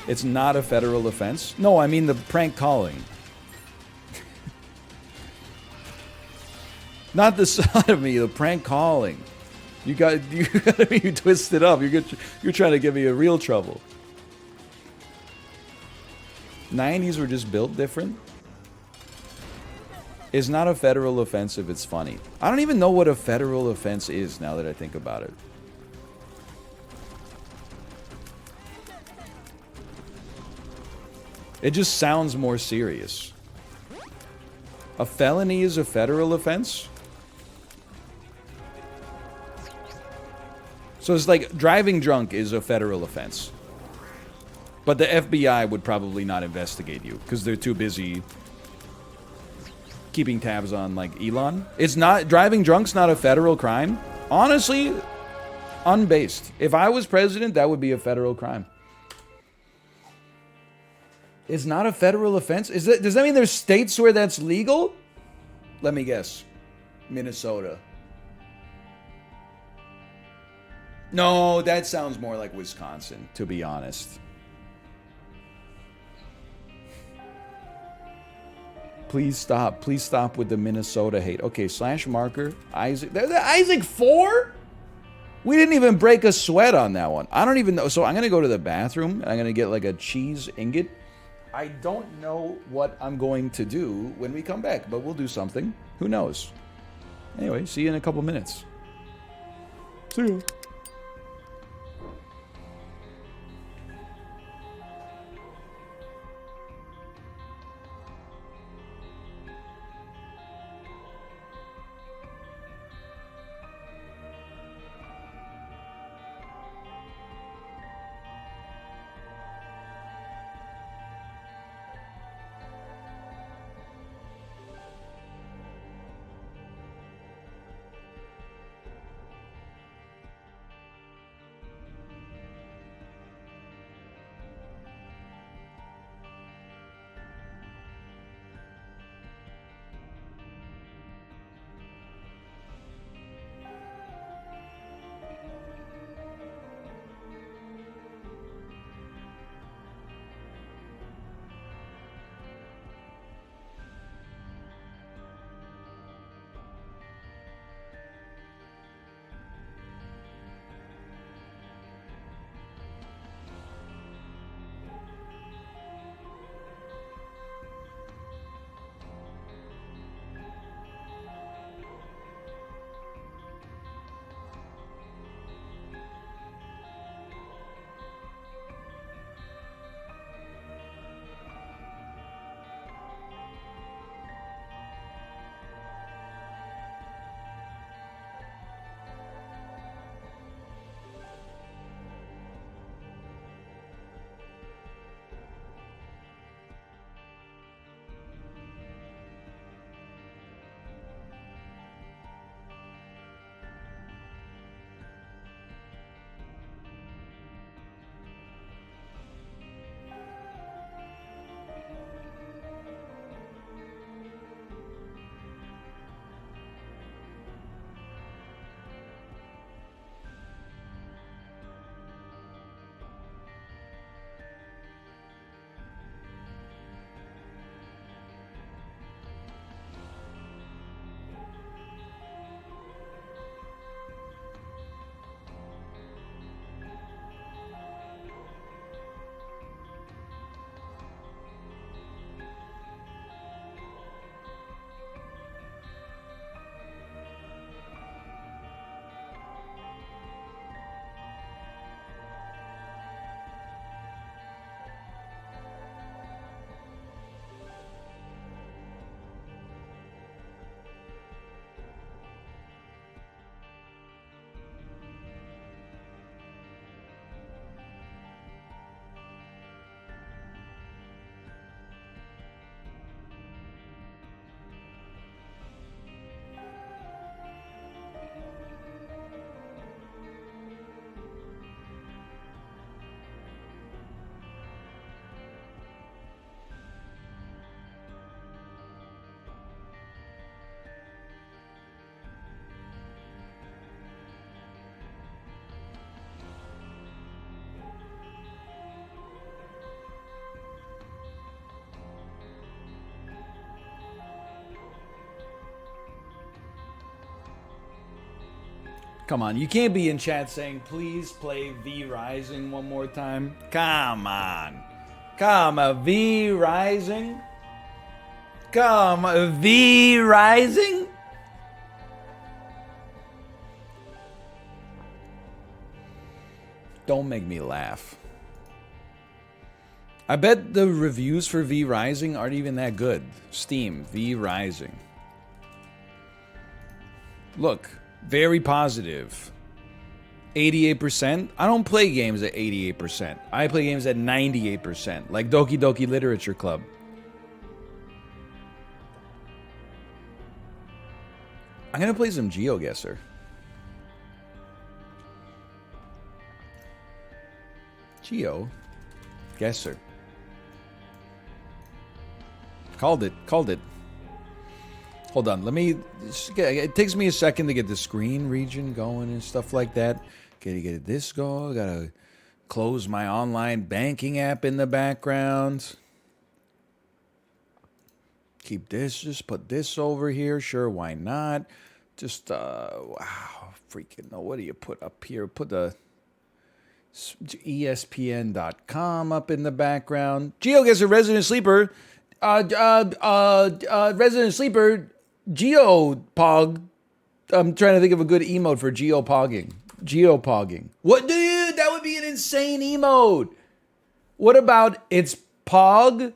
It's not a federal offense? No, I mean the prank calling. Not the sodomy, the prank calling. You got me twisted up. You're trying to give me a real trouble. 90s were just built different. It's not a federal offense if it's funny. I don't even know what a federal offense is now that I think about it. It just sounds more serious. A felony is a federal offense? So it's like driving drunk is a federal offense. But the FBI would probably not investigate you because they're too busy keeping tabs on, like, Elon. It's not... Driving drunk's not a federal crime. Honestly, unbased. If I was president, that would be a federal crime. It's not a federal offense? Does that mean there's states where that's legal? Let me guess. Minnesota. No, that sounds more like Wisconsin, to be honest. Please stop. Please stop with the Minnesota hate. Okay, slash marker. Isaac. Isaac 4? We didn't even break a sweat on that one. I don't even know. So I'm going to go to the bathroom. And I'm going to get like a cheese ingot. I don't know what I'm going to do when we come back, but we'll do something. Who knows? Anyway, see you in a couple minutes. See you. Come on, you can't be in chat saying, please play V Rising one more time. Come on. Come on, V Rising? Come on, V Rising? Don't make me laugh. I bet the reviews for V Rising aren't even that good. Steam, V Rising. Look, very positive. 88%? I don't play games at 88%. I play games at 98%, like Doki Doki Literature Club. I'm gonna play some GeoGuessr. GeoGuessr. Called it. Hold on, let me... It takes me a second to get the screen region going and stuff like that. Gotta get this going. Gotta close my online banking app in the background. Keep this, just put this over here. Sure, why not? Just, wow, freaking no. What do you put up here? Put the ESPN.com up in the background. GeoGuessr Resident Sleeper. Resident Sleeper, Geopog. I'm trying to think of a good emote for geopogging. Geopogging. What, dude? That would be an insane emote. What about it's Pog,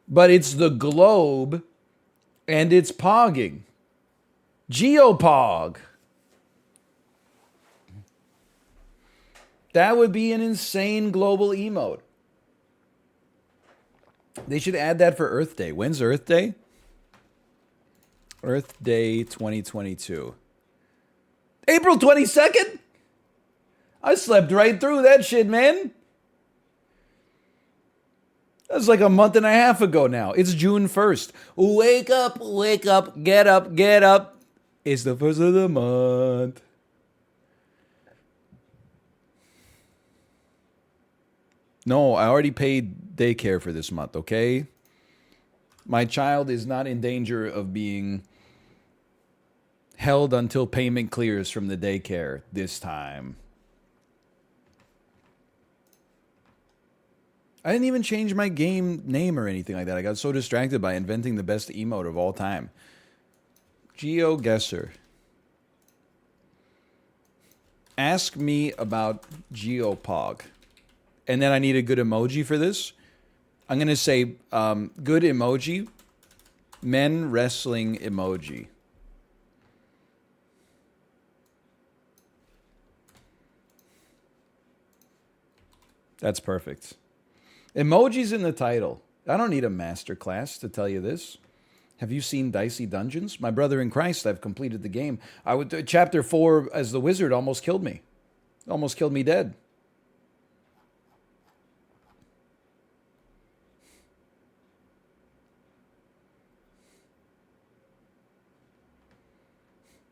but it's the globe, and it's pogging. Geopog. That would be an insane global emote. They should add that for Earth Day. When's Earth Day? Earth Day 2022. April 22nd? I slept right through that shit, man. That was like a month and a half ago now. It's June 1st. Wake up, get up, get up. It's the first of the month. No, I already paid daycare for this month, okay? My child is not in danger of being held until payment clears from the daycare this time. I didn't even change my game name or anything like that. I got so distracted by inventing the best emote of all time. GeoGuessr. Ask me about Geopog. And then I need a good emoji for this. I'm going to say good emoji, men wrestling emoji. That's perfect. Emojis in the title. I don't need a master class to tell you this. Have you seen Dicey Dungeons? My brother in Christ, I've completed the game. Chapter 4 as the wizard almost killed me. Almost killed me dead.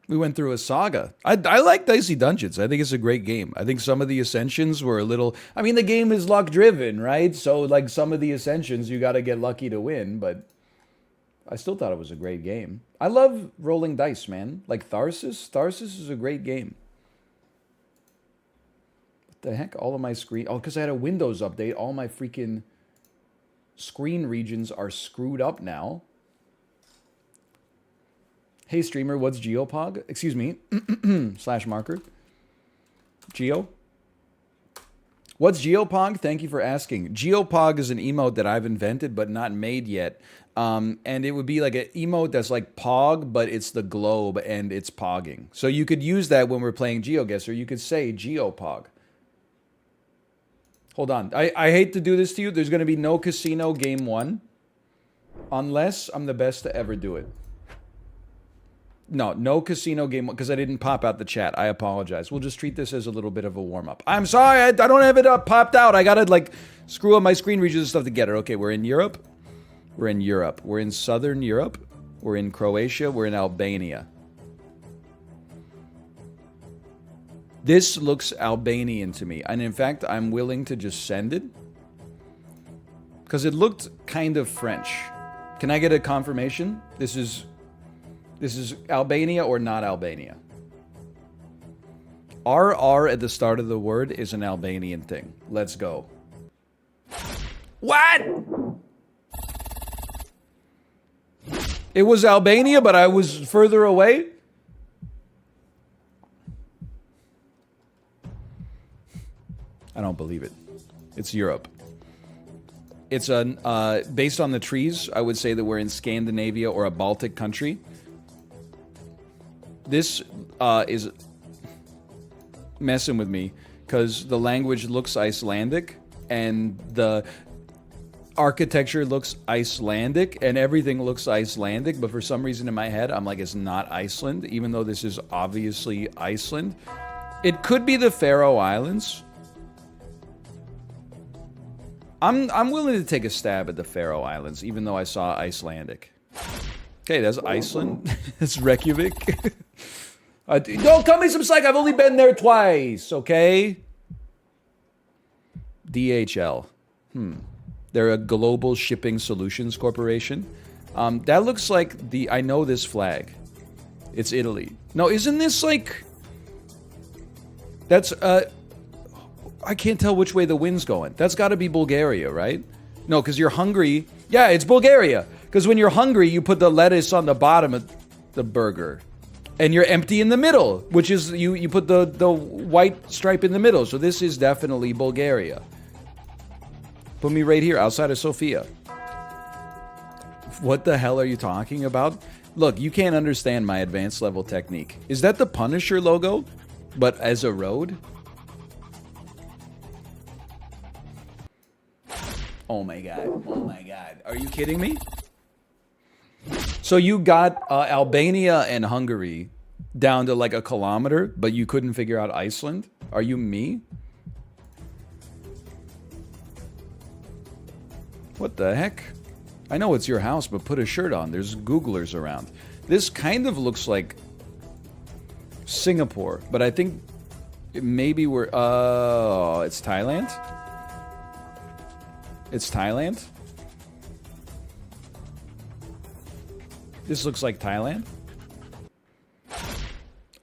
We went through a saga. I like Dicey Dungeons. I think it's a great game. I think some of the ascensions were a little... I mean, the game is luck-driven, right? So, like, some of the ascensions, you got to get lucky to win, but I still thought it was a great game. I love rolling dice, man. Like Tharsis. Tharsis is a great game. What the heck? All of my screen... Oh, because I had a Windows update. All my freaking screen regions are screwed up now. Hey, streamer, what's Geopog? Excuse me. / marker. Geo? What's Geopog? Thank you for asking. Geopog is an emote that I've invented but not made yet. And it would be like an emote that's like Pog, but it's the globe and it's pogging. So you could use that when we're playing GeoGuessr. You could say Geopog. Hold on. I hate to do this to you. There's going to be no casino game 1 unless I'm the best to ever do it. No casino game, because I didn't pop out the chat. I apologize. We'll just treat this as a little bit of a warm-up. I'm sorry, I don't have it popped out. I gotta, like, screw up my screen regions and stuff to get it. Okay, we're in Europe. We're in Europe. We're in Southern Europe. We're in Croatia. We're in Albania. This looks Albanian to me. And in fact, I'm willing to just send it. Because it looked kind of French. Can I get a confirmation? This is Albania or not Albania? RR at the start of the word is an Albanian thing. Let's go. What? It was Albania, but I was further away? I don't believe it. It's Europe. It's based on the trees, I would say that we're in Scandinavia or a Baltic country. This is messing with me because the language looks Icelandic and the architecture looks Icelandic and everything looks Icelandic, but for some reason in my head, I'm like, it's not Iceland, even though this is obviously Iceland. It could be the Faroe Islands. I'm willing to take a stab at the Faroe Islands, even though I saw Icelandic. Okay, that's Iceland. That's Reykjavik. Don't call me some psych. I've only been there twice, okay? DHL. They're a global shipping solutions corporation. That looks like the... I know this flag. It's Italy. No, isn't this like... That's... I can't tell which way the wind's going. That's got to be Bulgaria, right? No, because you're hungry. Yeah, it's Bulgaria. Because when you're hungry, you put the lettuce on the bottom of the burger. And you're empty in the middle, which is you put the white stripe in the middle. So this is definitely Bulgaria. Put me right here outside of Sofia. What the hell are you talking about? Look, you can't understand my advanced level technique. Is that the Punisher logo, but as a road? Oh my god. Oh my god. Are you kidding me? So you got Albania and Hungary down to like a kilometer, but you couldn't figure out Iceland? Are you me? What the heck? I know it's your house, but put a shirt on. There's Googlers around. This kind of looks like Singapore, but I think maybe we're... Oh, it's Thailand? It's Thailand? This looks like Thailand?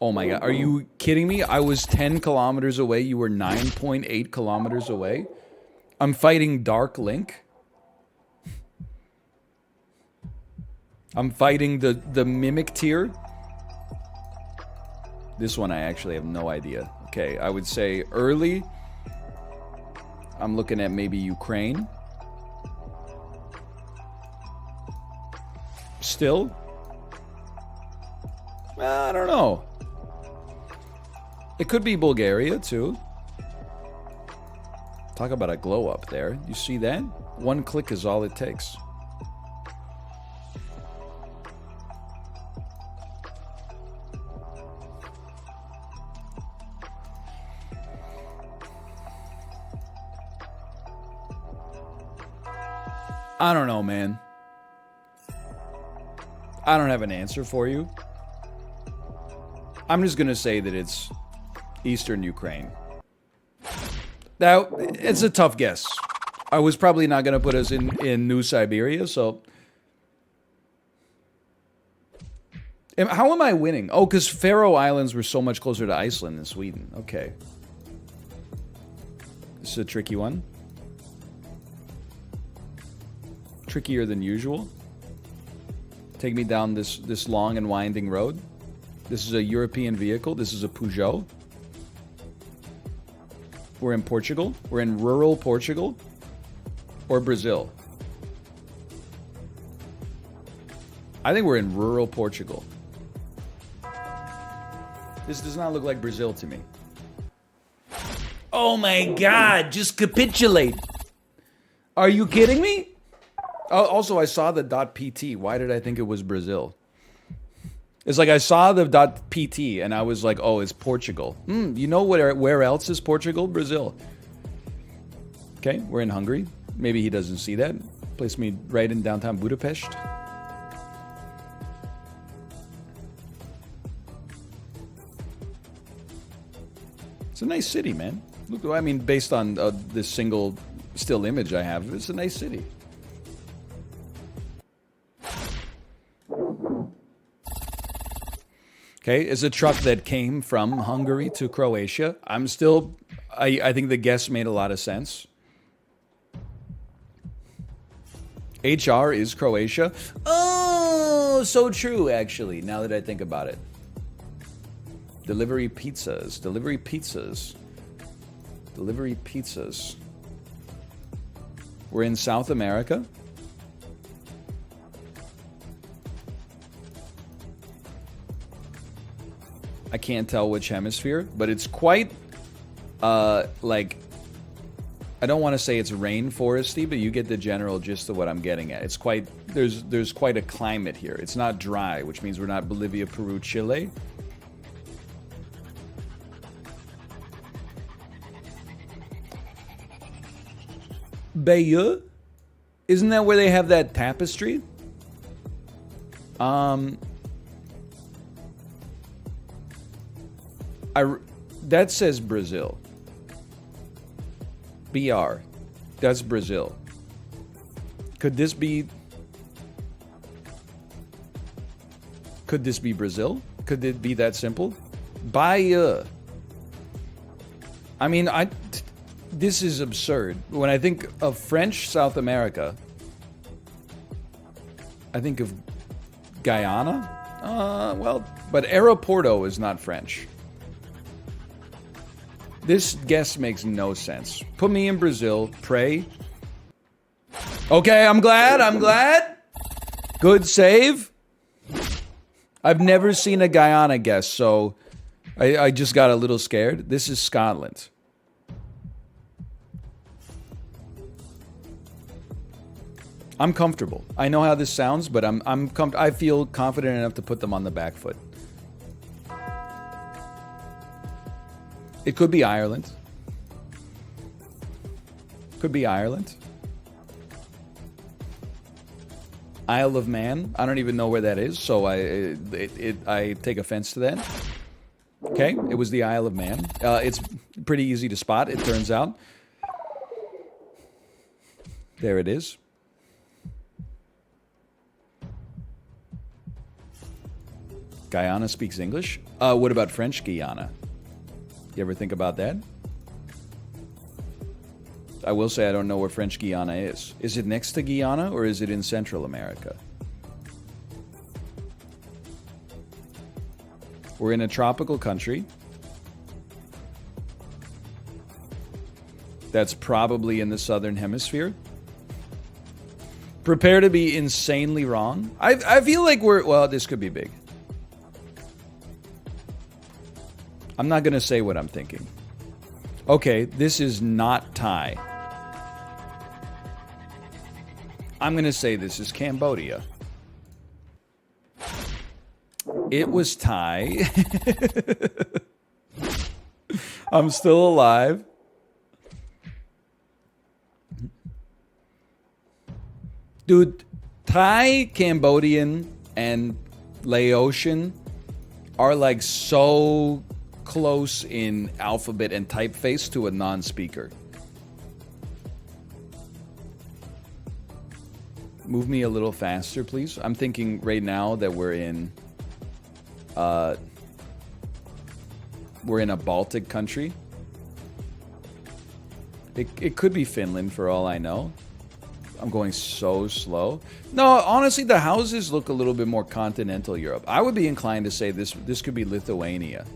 Oh my god, are you kidding me? I was 10 kilometers away, you were 9.8 kilometers away? I'm fighting Dark Link? I'm fighting the Mimic tier? This one I actually have no idea. Okay, I would say early. I'm looking at maybe Ukraine. Still? I don't know. It could be Bulgaria, too. Talk about a glow up there. You see that? One click is all it takes. I don't know, man. I don't have an answer for you. I'm just going to say that it's Eastern Ukraine. Now, it's a tough guess. I was probably not going to put us in New Siberia, so... How am I winning? Oh, because Faroe Islands were so much closer to Iceland than Sweden. Okay. This is a tricky one. Trickier than usual. Take me down this long and winding road. This is a European vehicle. This is a Peugeot. We're in Portugal. We're in rural Portugal. Or Brazil. I think we're in rural Portugal. This does not look like Brazil to me. Oh my god, just capitulate. Are you kidding me? Also, I saw the .pt. Why did I think it was Brazil? It's like I saw the .pt and I was like, oh, it's Portugal. You know where else is Portugal? Brazil. Okay, we're in Hungary. Maybe he doesn't see that. Place me right in downtown Budapest. It's a nice city, man. Look, I mean, based on this single still image I have, it's a nice city. Okay, is a truck that came from Hungary to Croatia. I think the guess made a lot of sense. HR is Croatia. Oh, so true, actually, now that I think about it. Delivery pizzas, delivery pizzas, delivery pizzas. We're in South America. I can't tell which hemisphere, but it's quite, like, I don't want to say it's rainforesty, but you get the general gist of what I'm getting at. It's quite, there's quite a climate here. It's not dry, which means we're not Bolivia, Peru, Chile. Bayeux? Isn't that where they have that tapestry? That says Brazil. BR. That's Brazil. Could this be Brazil? Could it be that simple? Bahia. I mean, this is absurd. When I think of French South America, I think of Guyana. Well, but Aeroporto is not French. This guess makes no sense. Put me in Brazil. Pray. Okay, I'm glad. Good save. I've never seen a Guyana guess, so I just got a little scared. This is Scotland. I'm comfortable. I know how this sounds, but I feel confident enough to put them on the back foot. It could be Ireland. Could be Ireland. Isle of Man. I don't even know where that is, so I take offense to that. Okay, it was the Isle of Man. It's pretty easy to spot, it turns out. There it is. Guyana speaks English? What about French Guiana? You ever think about that? I will say I don't know where French Guiana is. Is it next to Guyana or is it in Central America? We're in a tropical country. That's probably in the southern hemisphere. Prepare to be insanely wrong. I feel like well, this could be big. I'm not going to say what I'm thinking. Okay, this is not Thai. I'm going to say this is Cambodia. It was Thai. I'm still alive. Dude, Thai, Cambodian, and Laotian are like so close in alphabet and typeface to a non-speaker. Move me a little faster, please. I'm thinking right now that we're in a Baltic country. It could be Finland for all I know. I'm going so slow. No, honestly, the houses look a little bit more continental Europe. I would be inclined to say this could be Lithuania.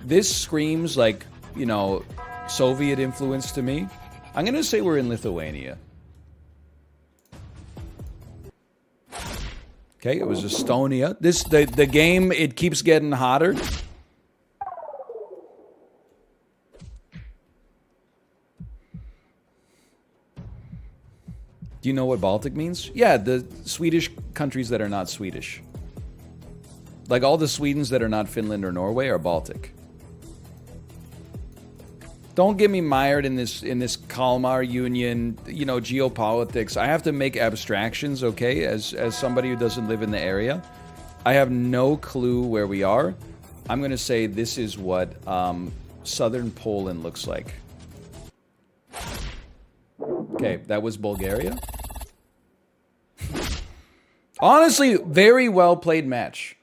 This screams like, you know, Soviet influence to me. I'm going to say we're in Lithuania. Okay, it was Estonia. The game, it keeps getting hotter. Do you know what Baltic means? Yeah, the Swedish countries that are not Swedish. Like all the Swedens that are not Finland or Norway are Baltic. Don't get me mired in this Kalmar Union, you know, geopolitics. I have to make abstractions, okay, as somebody who doesn't live in the area. I have no clue where we are. I'm going to say this is what southern Poland looks like. Okay, that was Bulgaria. Honestly, very well played match.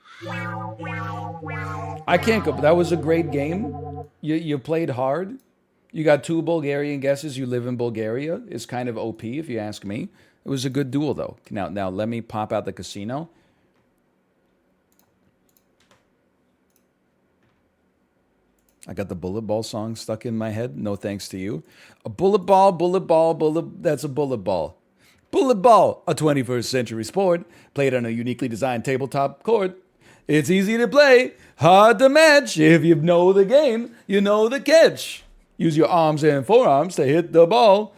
I can't go. That was a great game. You played hard. You got 2 Bulgarian guesses. You live in Bulgaria. It's kind of OP if you ask me. It was a good duel though. Now let me pop out the casino. I got the bullet ball song stuck in my head. No thanks to you. A bullet ball, that's a bullet ball. Bullet ball, a 21st century sport played on a uniquely designed tabletop court. It's easy to play, hard to match. If you know the game, you know the catch. Use your arms and forearms to hit the ball.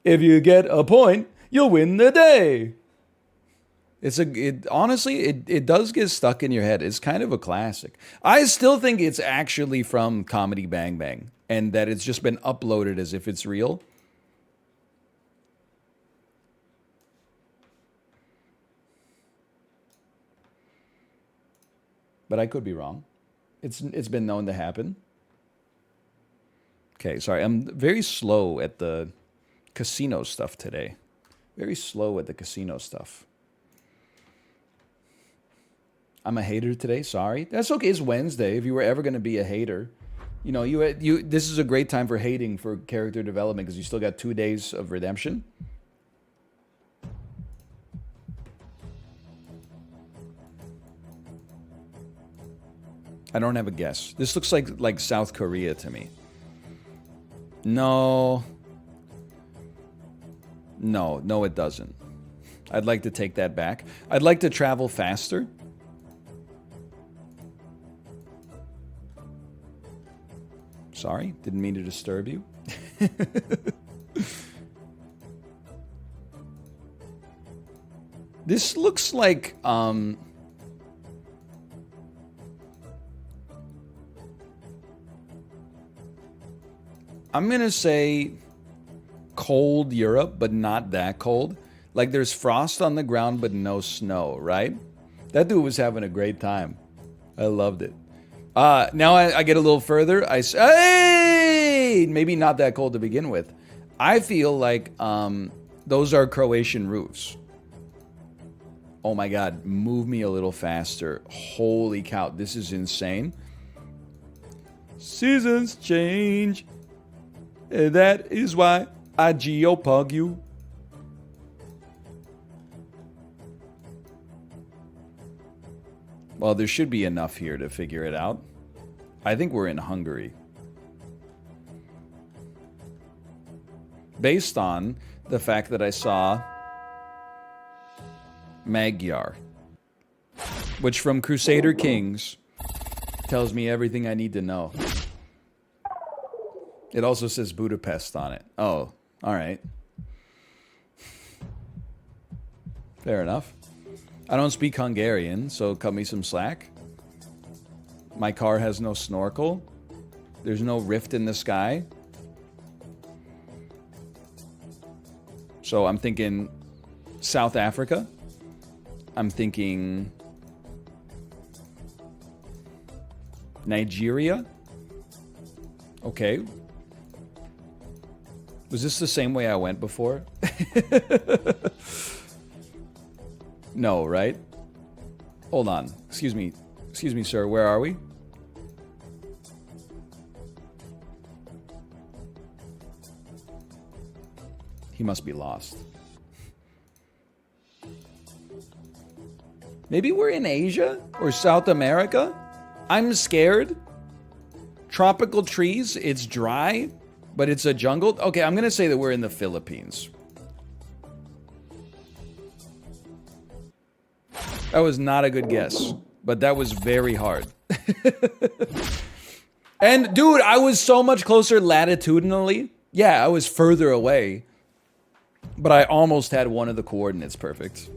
If you get a point, you'll win the day. Honestly, it does get stuck in your head. It's kind of a classic. I still think it's actually from Comedy Bang Bang and that it's just been uploaded as if it's real. But I could be wrong. It's been known to happen. Okay, sorry. I'm very slow at the casino stuff today. Very slow at the casino stuff. I'm a hater today. Sorry. That's okay. It's Wednesday. If you were ever going to be a hater, you know, this is a great time for hating for character development because you still got 2 days of redemption. I don't have a guess. This looks like South Korea to me. No, it doesn't. I'd like to take that back. I'd like to travel faster. Sorry, didn't mean to disturb you. This looks like I'm gonna say cold Europe, but not that cold. Like there's frost on the ground, but no snow, right? That dude was having a great time. I loved it. Now I get a little further. Hey, maybe not that cold to begin with. I feel like those are Croatian roofs. Oh my God, move me a little faster. Holy cow, this is insane. Seasons change. That is why I geopug you. Well, there should be enough here to figure it out. I think we're in Hungary. Based on the fact that I saw Magyar, which from Crusader Kings tells me everything I need to know. It also says Budapest on it. Oh, all right. Fair enough. I don't speak Hungarian, so cut me some slack. My car has no snorkel. There's no rift in the sky. So I'm thinking South Africa. I'm thinking Nigeria. Okay. Was this the same way I went before? No, right? Hold on. Excuse me, sir. Where are we? He must be lost. Maybe we're in Asia or South America? I'm scared. Tropical trees. It's dry, but it's a jungle. Okay, I'm going to say that we're in the Philippines. That was not a good guess, but that was very hard. And dude, I was so much closer latitudinally. Yeah, I was further away, but I almost had one of the coordinates perfect.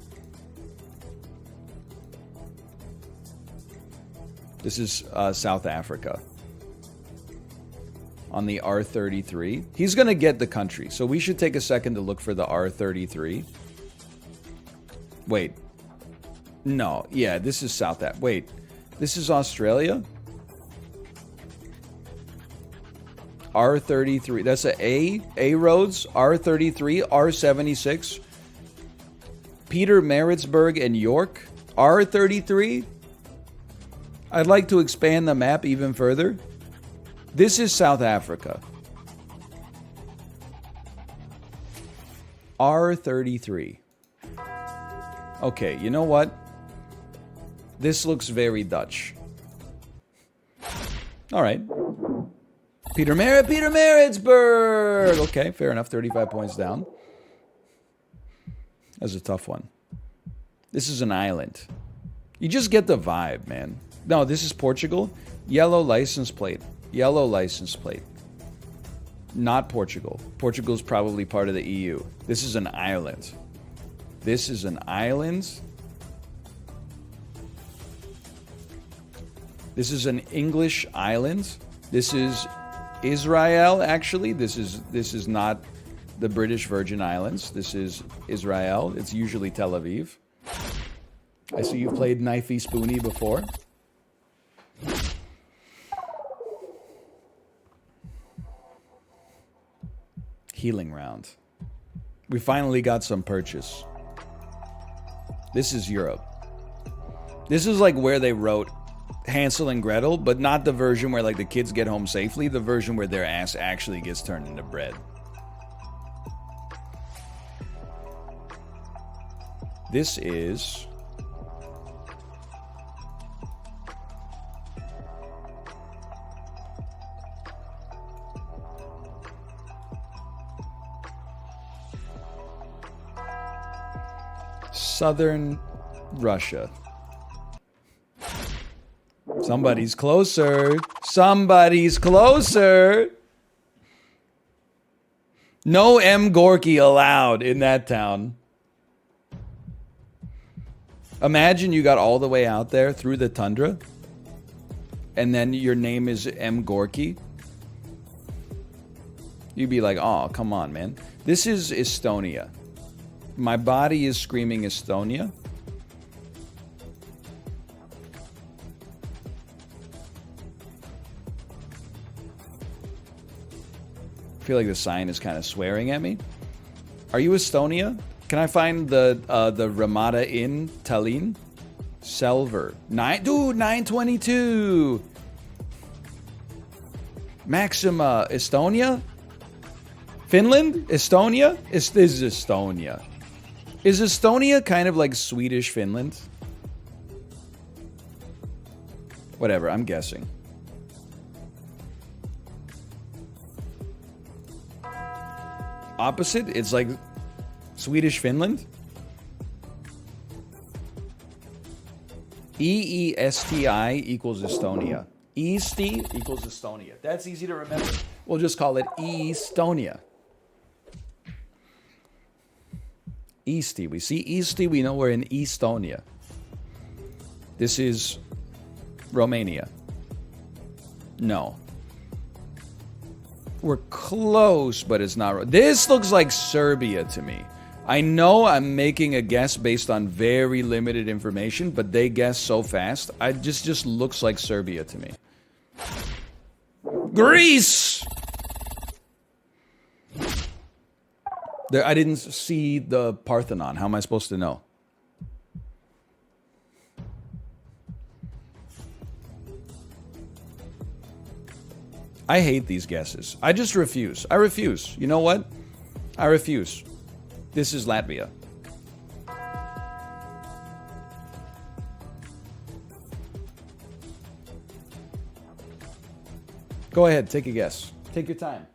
This is South Africa. On the R33. He's going to get the country, so we should take a second to look for the R33. Wait. No, yeah, this is South Africa. Wait, this is Australia? R33. That's A roads. R33, R76. Peter Maritzburg and York. R33. I'd like to expand the map even further. This is South Africa. R33. Okay, you know what? This looks very Dutch. All right. Peter Maritzburg! Okay, fair enough. 35 points down. That's a tough one. This is an island. You just get the vibe, man. No, this is Portugal. Yellow license plate. Yellow license plate. Not Portugal. Portugal's probably part of the EU. This is an island. This is an island. This is an English island. This is Israel, actually. This is not the British Virgin Islands. This is Israel. It's usually Tel Aviv. I see you've played Knifey Spoony before. Healing round. We finally got some purchase. This is Europe. This is like where they wrote Hansel and Gretel, but not the version where like the kids get home safely, the version where their ass actually gets turned into bread. This is southern Russia. Somebody's closer. Somebody's closer. No M. Gorky allowed in that town. Imagine you got all the way out there through the tundra, and then your name is M. Gorky. You'd be like, oh, come on, man. This is Estonia. My body is screaming Estonia. I feel like the sign is kind of swearing at me. Are you Estonia? Can I find the Ramada Inn, Tallinn? Selver. 922. Maxima, Estonia? Finland? Estonia? This is Estonia. Is Estonia kind of like Swedish Finland? Whatever, I'm guessing. Opposite? It's like Swedish Finland? EESTI equals Estonia. Easty equals Estonia. That's easy to remember. We'll just call it Estonia. Easty. We see Easty, we know we're in Estonia. This is Romania. No. We're close, but it's not. This looks like Serbia to me. I know I'm making a guess based on very limited information, but they guess so fast. It just looks like Serbia to me. Greece! There, I didn't see the Parthenon. How am I supposed to know? I hate these guesses. I just refuse. I refuse. You know what? I refuse. This is Latvia. Go ahead, take a guess. Take your time.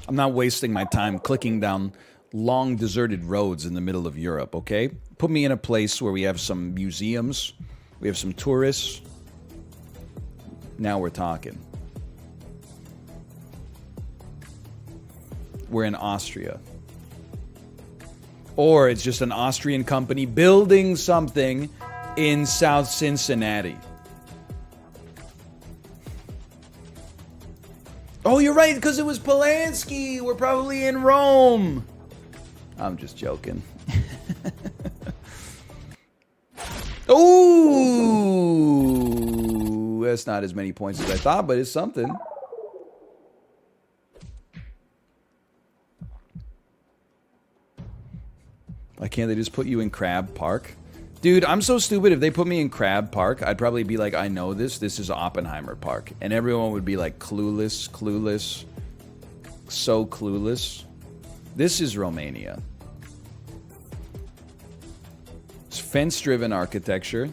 I'm not wasting my time clicking down long deserted roads in the middle of Europe, okay? Put me in a place where we have some museums, we have some tourists. Now we're talking. We're in Austria. Or it's just an Austrian company building something in South Cincinnati. Oh, you're right, because it was Polanski. We're probably in Rome. I'm just joking. Ooh, that's not as many points as I thought, but it's something. Why can't they just put you in Crab Park? Dude, I'm so stupid. If they put me in Crab Park, I'd probably be like, I know this. This is Oppenheimer Park. And everyone would be like, clueless, clueless. So clueless. This is Romania. It's fence-driven architecture.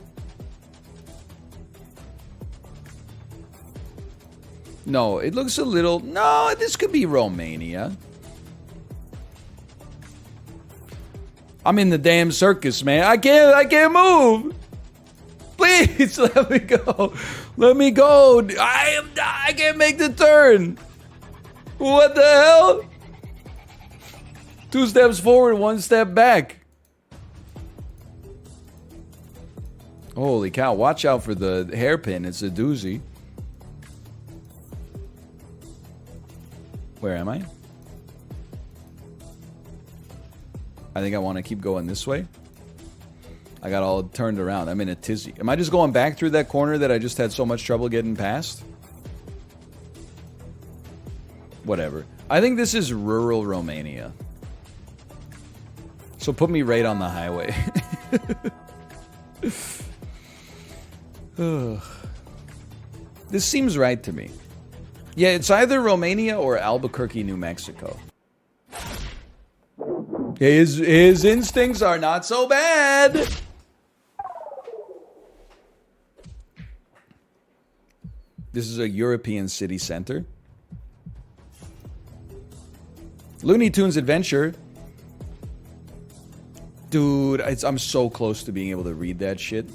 No, it looks a little... No, this could be Romania. I'm in the damn circus, man. I can't move. Please, let me go. Let me go. I can't make the turn. What the hell? 2 steps forward, 1 step back. Holy cow, watch out for the hairpin. It's a doozy. Where am I? I think I want to keep going this way. I got all turned around. I'm in a tizzy. Am I just going back through that corner that I just had so much trouble getting past? Whatever. I think this is rural Romania. So put me right on the highway. This seems right to me. Yeah, it's either Romania or Albuquerque, New Mexico. His instincts are not so bad. This is a European city center. Looney Tunes Adventure. Dude, I'm so close to being able to read that shit.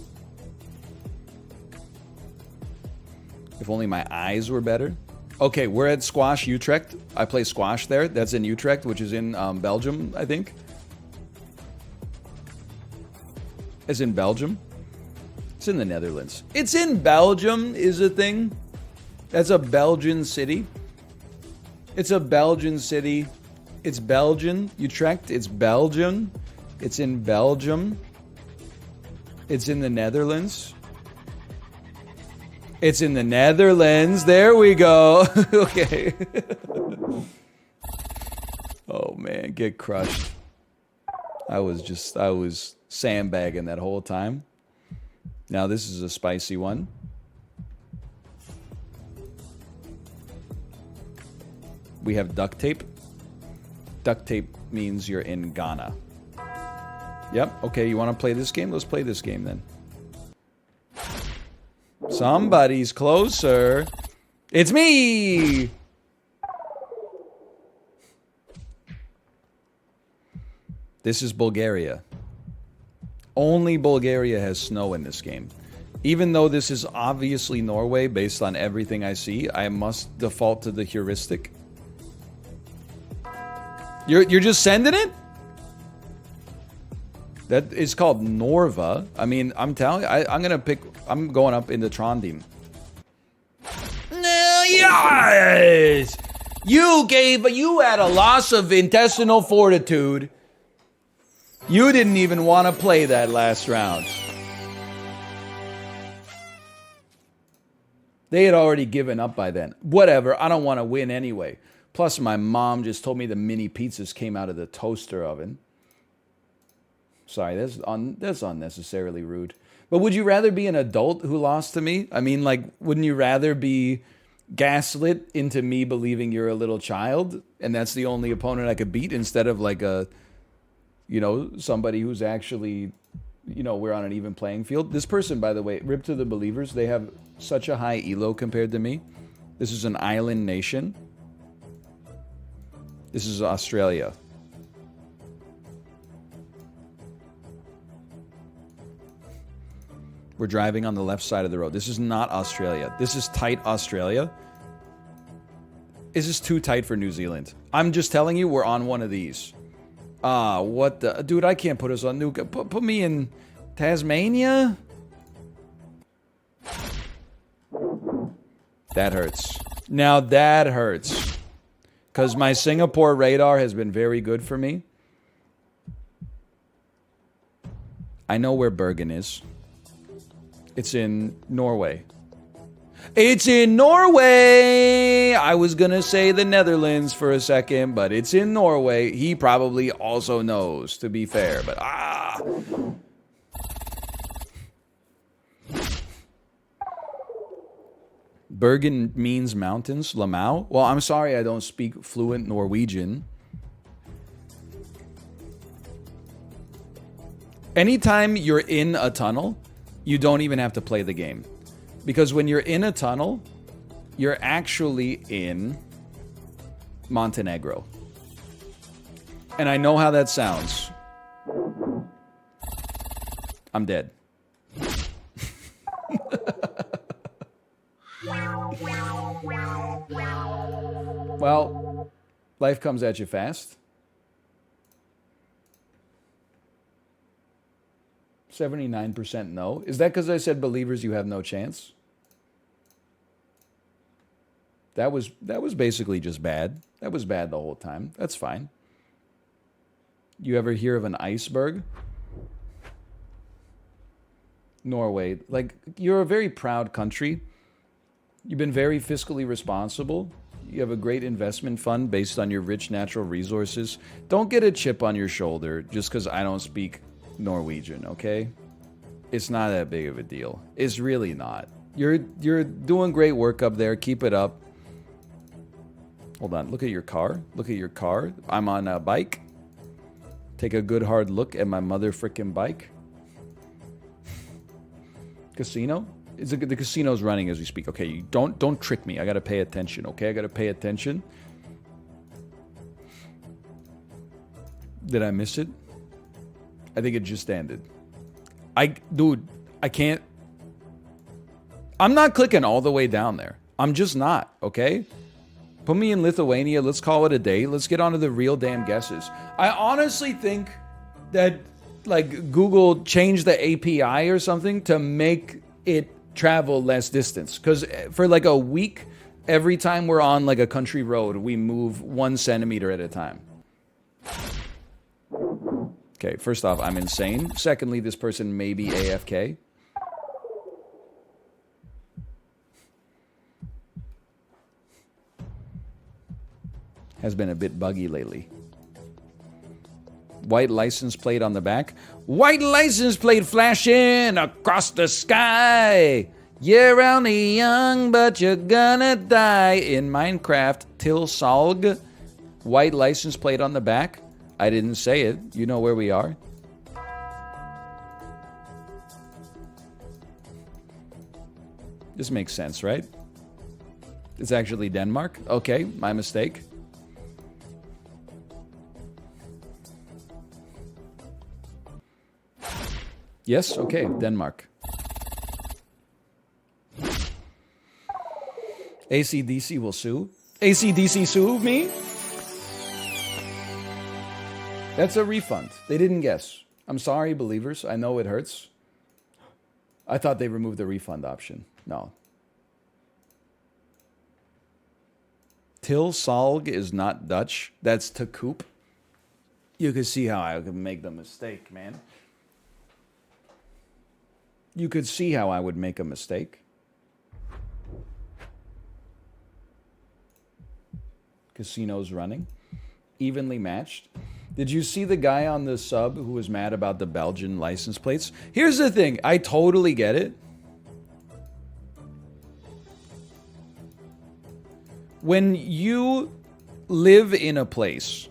If only my eyes were better. Okay, we're at Squash, Utrecht. I play squash there. That's in Utrecht, which is in Belgium, I think. It's in Belgium. It's in the Netherlands. It's in Belgium is a thing. That's a Belgian city. It's a Belgian city. It's Belgian. Utrecht. It's Belgian. It's in Belgium. It's in the Netherlands. It's in the Netherlands. There we go. Okay. Oh, man. Get crushed. I was sandbagging that whole time. Now this is a spicy one. We have duct tape. Duct tape means you're in Ghana. Yep. Okay, you want to play this game? Let's play this game then. Somebody's closer. It's me! This is Bulgaria. Only Bulgaria has snow in this game. Even though this is obviously Norway based on everything I see, I must default to the heuristic. You're just sending it? That is called Norva. I mean, I'm telling you, I'm going up into Trondheim. Yes! You had a loss of intestinal fortitude. You didn't even want to play that last round. They had already given up by then. Whatever, I don't want to win anyway. Plus, my mom just told me the mini pizzas came out of the toaster oven. Sorry, that's unnecessarily rude. But would you rather be an adult who lost to me? I mean, like, wouldn't you rather be gaslit into me believing you're a little child and that's the only opponent I could beat instead of like a, you know, somebody who's actually, you know, we're on an even playing field? This person, by the way, Rip to the Believers, they have such a high elo compared to me. This is an island nation. This is Australia. We're driving on the left side of the road. This is not Australia. This is tight Australia. Is this too tight for New Zealand? I'm just telling you, we're on one of these. What the... Dude, I can't put us on Nuka. Put me in Tasmania? That hurts. Now that hurts. Because my Singapore radar has been very good for me. I know where Bergen is. It's in Norway. It's in Norway. I was going to say the Netherlands for a second, but it's in Norway. He probably also knows, to be fair, but Bergen means mountains, Lamau. Well, I'm sorry I don't speak fluent Norwegian. Anytime you're in a tunnel, you don't even have to play the game. Because when you're in a tunnel, you're actually in Montenegro. And I know how that sounds. I'm dead. Well, life comes at you fast. 79% no. Is that because I said believers, you have no chance? That was basically just bad. That was bad the whole time. That's fine. You ever hear of an iceberg? Norway. Like, you're a very proud country. You've been very fiscally responsible. You have a great investment fund based on your rich natural resources. Don't get a chip on your shoulder just because I don't speak Norwegian, okay? It's not that big of a deal. It's really not. You're doing great work up there. Keep it up. Hold on. Look at your car. Look at your car. I'm on a bike. Take a good hard look at my mother frickin' bike. Casino? The casino's running as we speak. Okay, you don't trick me. I gotta pay attention, okay? I gotta pay attention. Did I miss it? I think it just ended. Dude, I can't. I'm not clicking all the way down there. I'm just not, okay? Put me in Lithuania. Let's call it a day. Let's get on to the real damn guesses. I honestly think that, like, Google changed the API or something to make it travel less distance. Because for like a week, every time we're on like a country road, we move 1 centimeter at a time. Okay, first off, I'm insane. Secondly, this person may be AFK. Has been a bit buggy lately. White license plate on the back. White license plate flashing across the sky. You're only young, but you're gonna die. In Minecraft, Tilsalg. White license plate on the back. I didn't say it. You know where we are. This makes sense, right? It's actually Denmark. Okay, my mistake. Yes, okay, Denmark. AC/DC will sue. AC/DC sue me? That's a refund. They didn't guess. I'm sorry, believers. I know it hurts. I thought they removed the refund option. No. Tilsalg is not Dutch. That's to coop. You can see how I could make the mistake, man. You could see how I would make a mistake. Casinos running. Evenly matched. Did you see the guy on the sub who was mad about the Belgian license plates? Here's the thing. I totally get it. When you live in a place,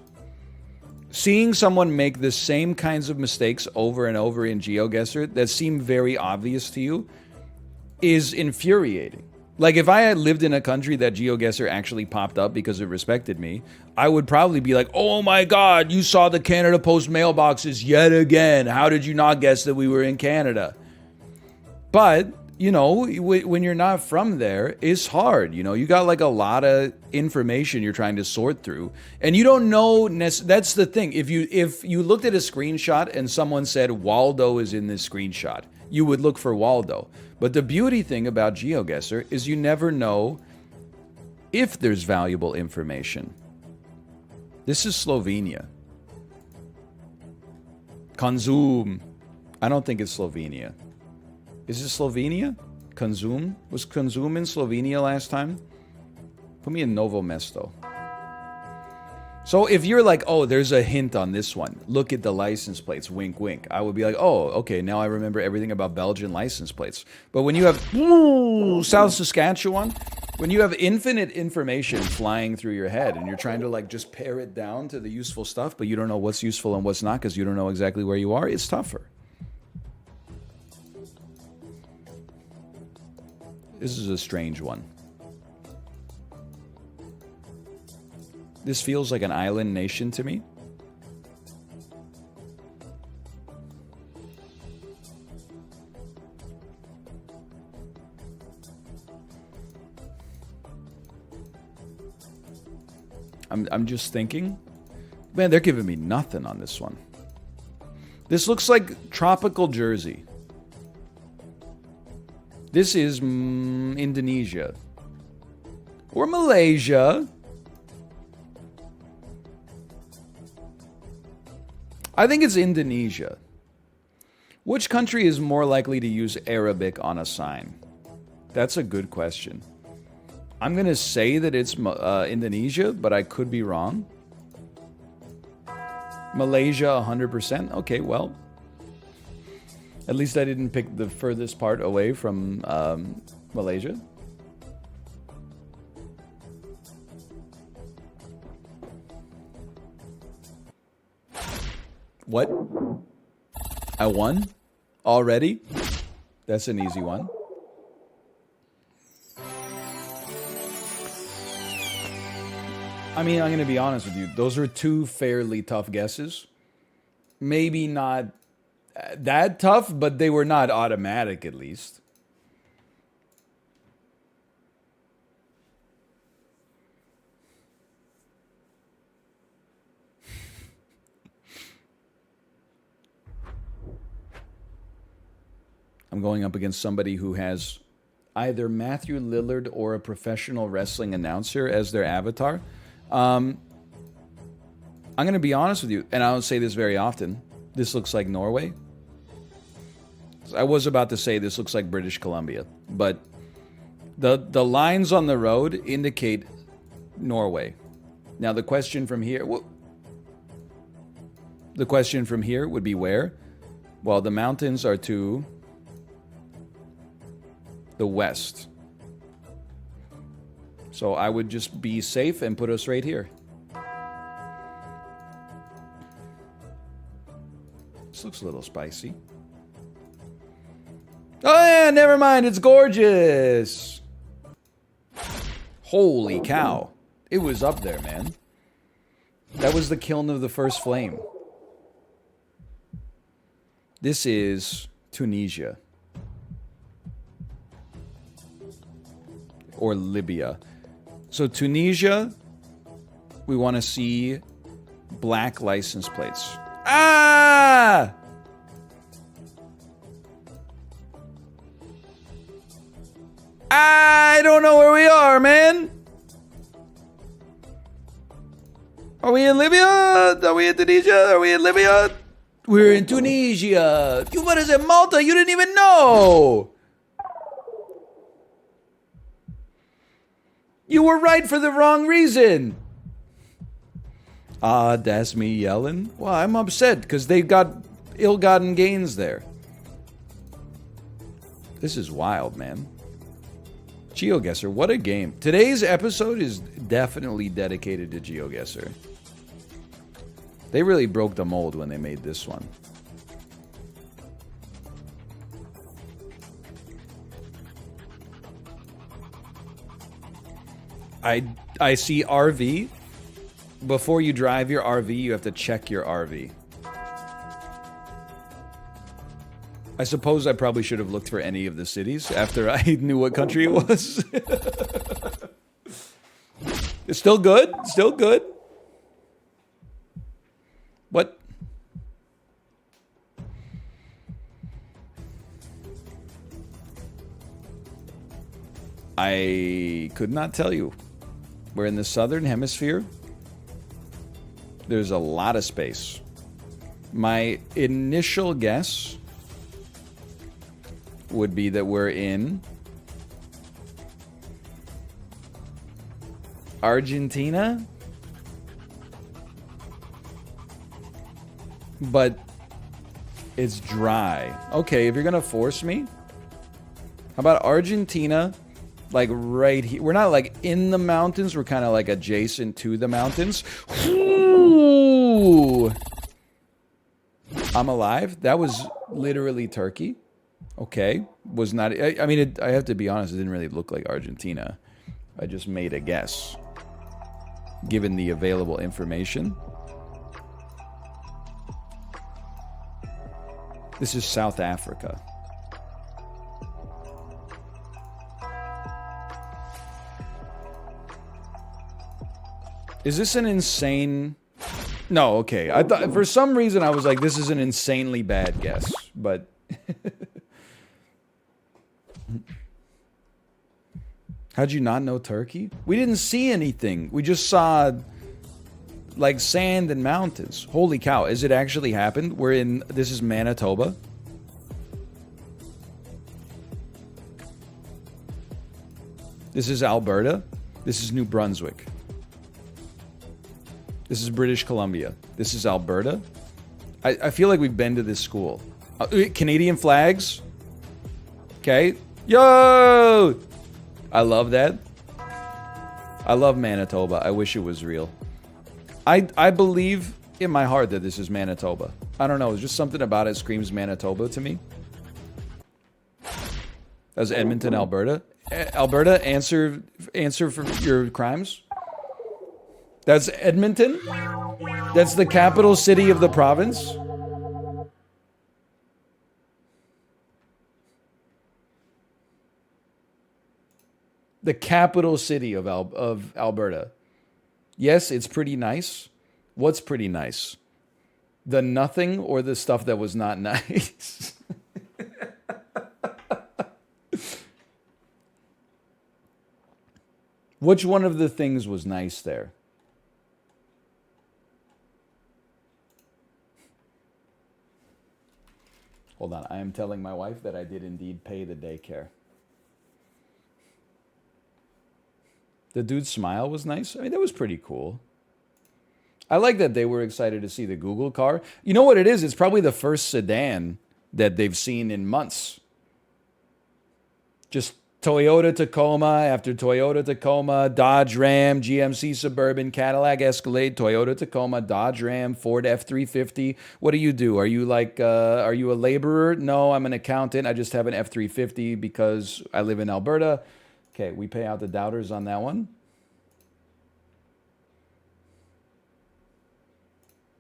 seeing someone make the same kinds of mistakes over and over in GeoGuessr that seem very obvious to you is infuriating. Like, if I had lived in a country that GeoGuessr actually popped up because it respected me, I would probably be like, oh my God, you saw the Canada Post mailboxes yet again. How did you not guess that we were in Canada? But, you know, when you're not from there, it's hard. You know, you got like a lot of information you're trying to sort through. And you don't know, that's the thing. If you looked at a screenshot and someone said Waldo is in this screenshot, you would look for Waldo. But the beauty thing about GeoGuessr is you never know if there's valuable information. This is Slovenia. Konzum. I don't think it's Slovenia. Is it Slovenia? Konzum? Was Konzum in Slovenia last time? Put me in Novo Mesto. So if you're like, oh, there's a hint on this one. Look at the license plates. Wink, wink. I would be like, oh, okay, now I remember everything about Belgian license plates. But when you have South Saskatchewan, when you have infinite information flying through your head and you're trying to like just pare it down to the useful stuff, but you don't know what's useful and what's not because you don't know exactly where you are, it's tougher. This is a strange one. This feels like an island nation to me. I'm just thinking. Man, they're giving me nothing on this one. This looks like tropical Jersey. This is Indonesia. Or Malaysia. I think it's Indonesia. Which country is more likely to use Arabic on a sign? That's a good question. I'm going to say that it's Indonesia, but I could be wrong. Malaysia, 100%. Okay, well. At least I didn't pick the furthest part away from Malaysia. What? I won? Already? That's an easy one. I mean, I'm going to be honest with you. Those are two fairly tough guesses. Maybe not that tough, but they were not automatic at least. I'm going up against somebody who has either Matthew Lillard or a professional wrestling announcer as their avatar. I'm going to be honest with you, and I don't say this very often. This looks like Norway. I was about to say this looks like British Columbia, but the lines on the road indicate Norway. Now the question from here, would be where? Well, the mountains are to the west. So I would just be safe and put us right here. This looks a little spicy. Oh yeah, never mind, it's gorgeous. Holy cow. It was up there, man. That was the kiln of the first flame. This is Tunisia. Or Libya. So Tunisia, we want to see black license plates. Ah! I don't know where we are, man. Are we in Libya? Are we in Tunisia? Are we in Libya? We're in Tunisia. You what is it, Malta? You didn't even know. You were right for the wrong reason. Ah, that's me yelling. Well, I'm upset because they got ill-gotten gains there. This is wild, man. GeoGuessr, what a game. Today's episode is definitely dedicated to GeoGuessr. They really broke the mold when they made this one. I see RV. Before you drive your RV, you have to check your RV. I suppose I probably should have looked for any of the cities after I knew what country it was. It's still good. Still good. What? I could not tell you. We're in the southern hemisphere. There's a lot of space. My initial guess would be that we're in Argentina? But it's dry. Okay, if you're gonna force me, how about Argentina? Like right here. We're not like in the mountains. We're kind of like adjacent to the mountains. Ooh. I'm alive. That was literally Turkey. Okay. Was not. I mean, I have to be honest. It didn't really look like Argentina. I just made a guess. Given the available information. This is South Africa. Is this an insane... No, okay. I thought for some reason I was like, this is an insanely bad guess, but... How'd you not know Turkey? We didn't see anything. We just saw... like sand and mountains. Holy cow, is it actually happened? We're in... This is Manitoba. This is Alberta. This is New Brunswick. This is British Columbia. This is Alberta. I feel like we've been to this school. Canadian flags. Okay. Yo! I love that. I love Manitoba. I wish it was real. I believe in my heart that this is Manitoba. I don't know. There's just something about it screams Manitoba to me. That's Edmonton, Alberta. Alberta, answer for your crimes. That's Edmonton? That's the capital city of the province? The capital city of Alberta. Yes, it's pretty nice. What's pretty nice? The nothing or the stuff that was not nice? Which one of the things was nice there? Hold on, I am telling my wife that I did indeed pay the daycare. The dude's smile was nice. I mean, that was pretty cool. I like that they were excited to see the Google car. You know what it is? It's probably the first sedan that they've seen in months. Just Toyota Tacoma after Toyota Tacoma, Dodge Ram, GMC Suburban, Cadillac Escalade, Toyota Tacoma, Dodge Ram, Ford F-350. What do? Are you like, are you a laborer? No, I'm an accountant. I just have an F-350 because I live in Alberta. Okay, we pay out the doubters on that one.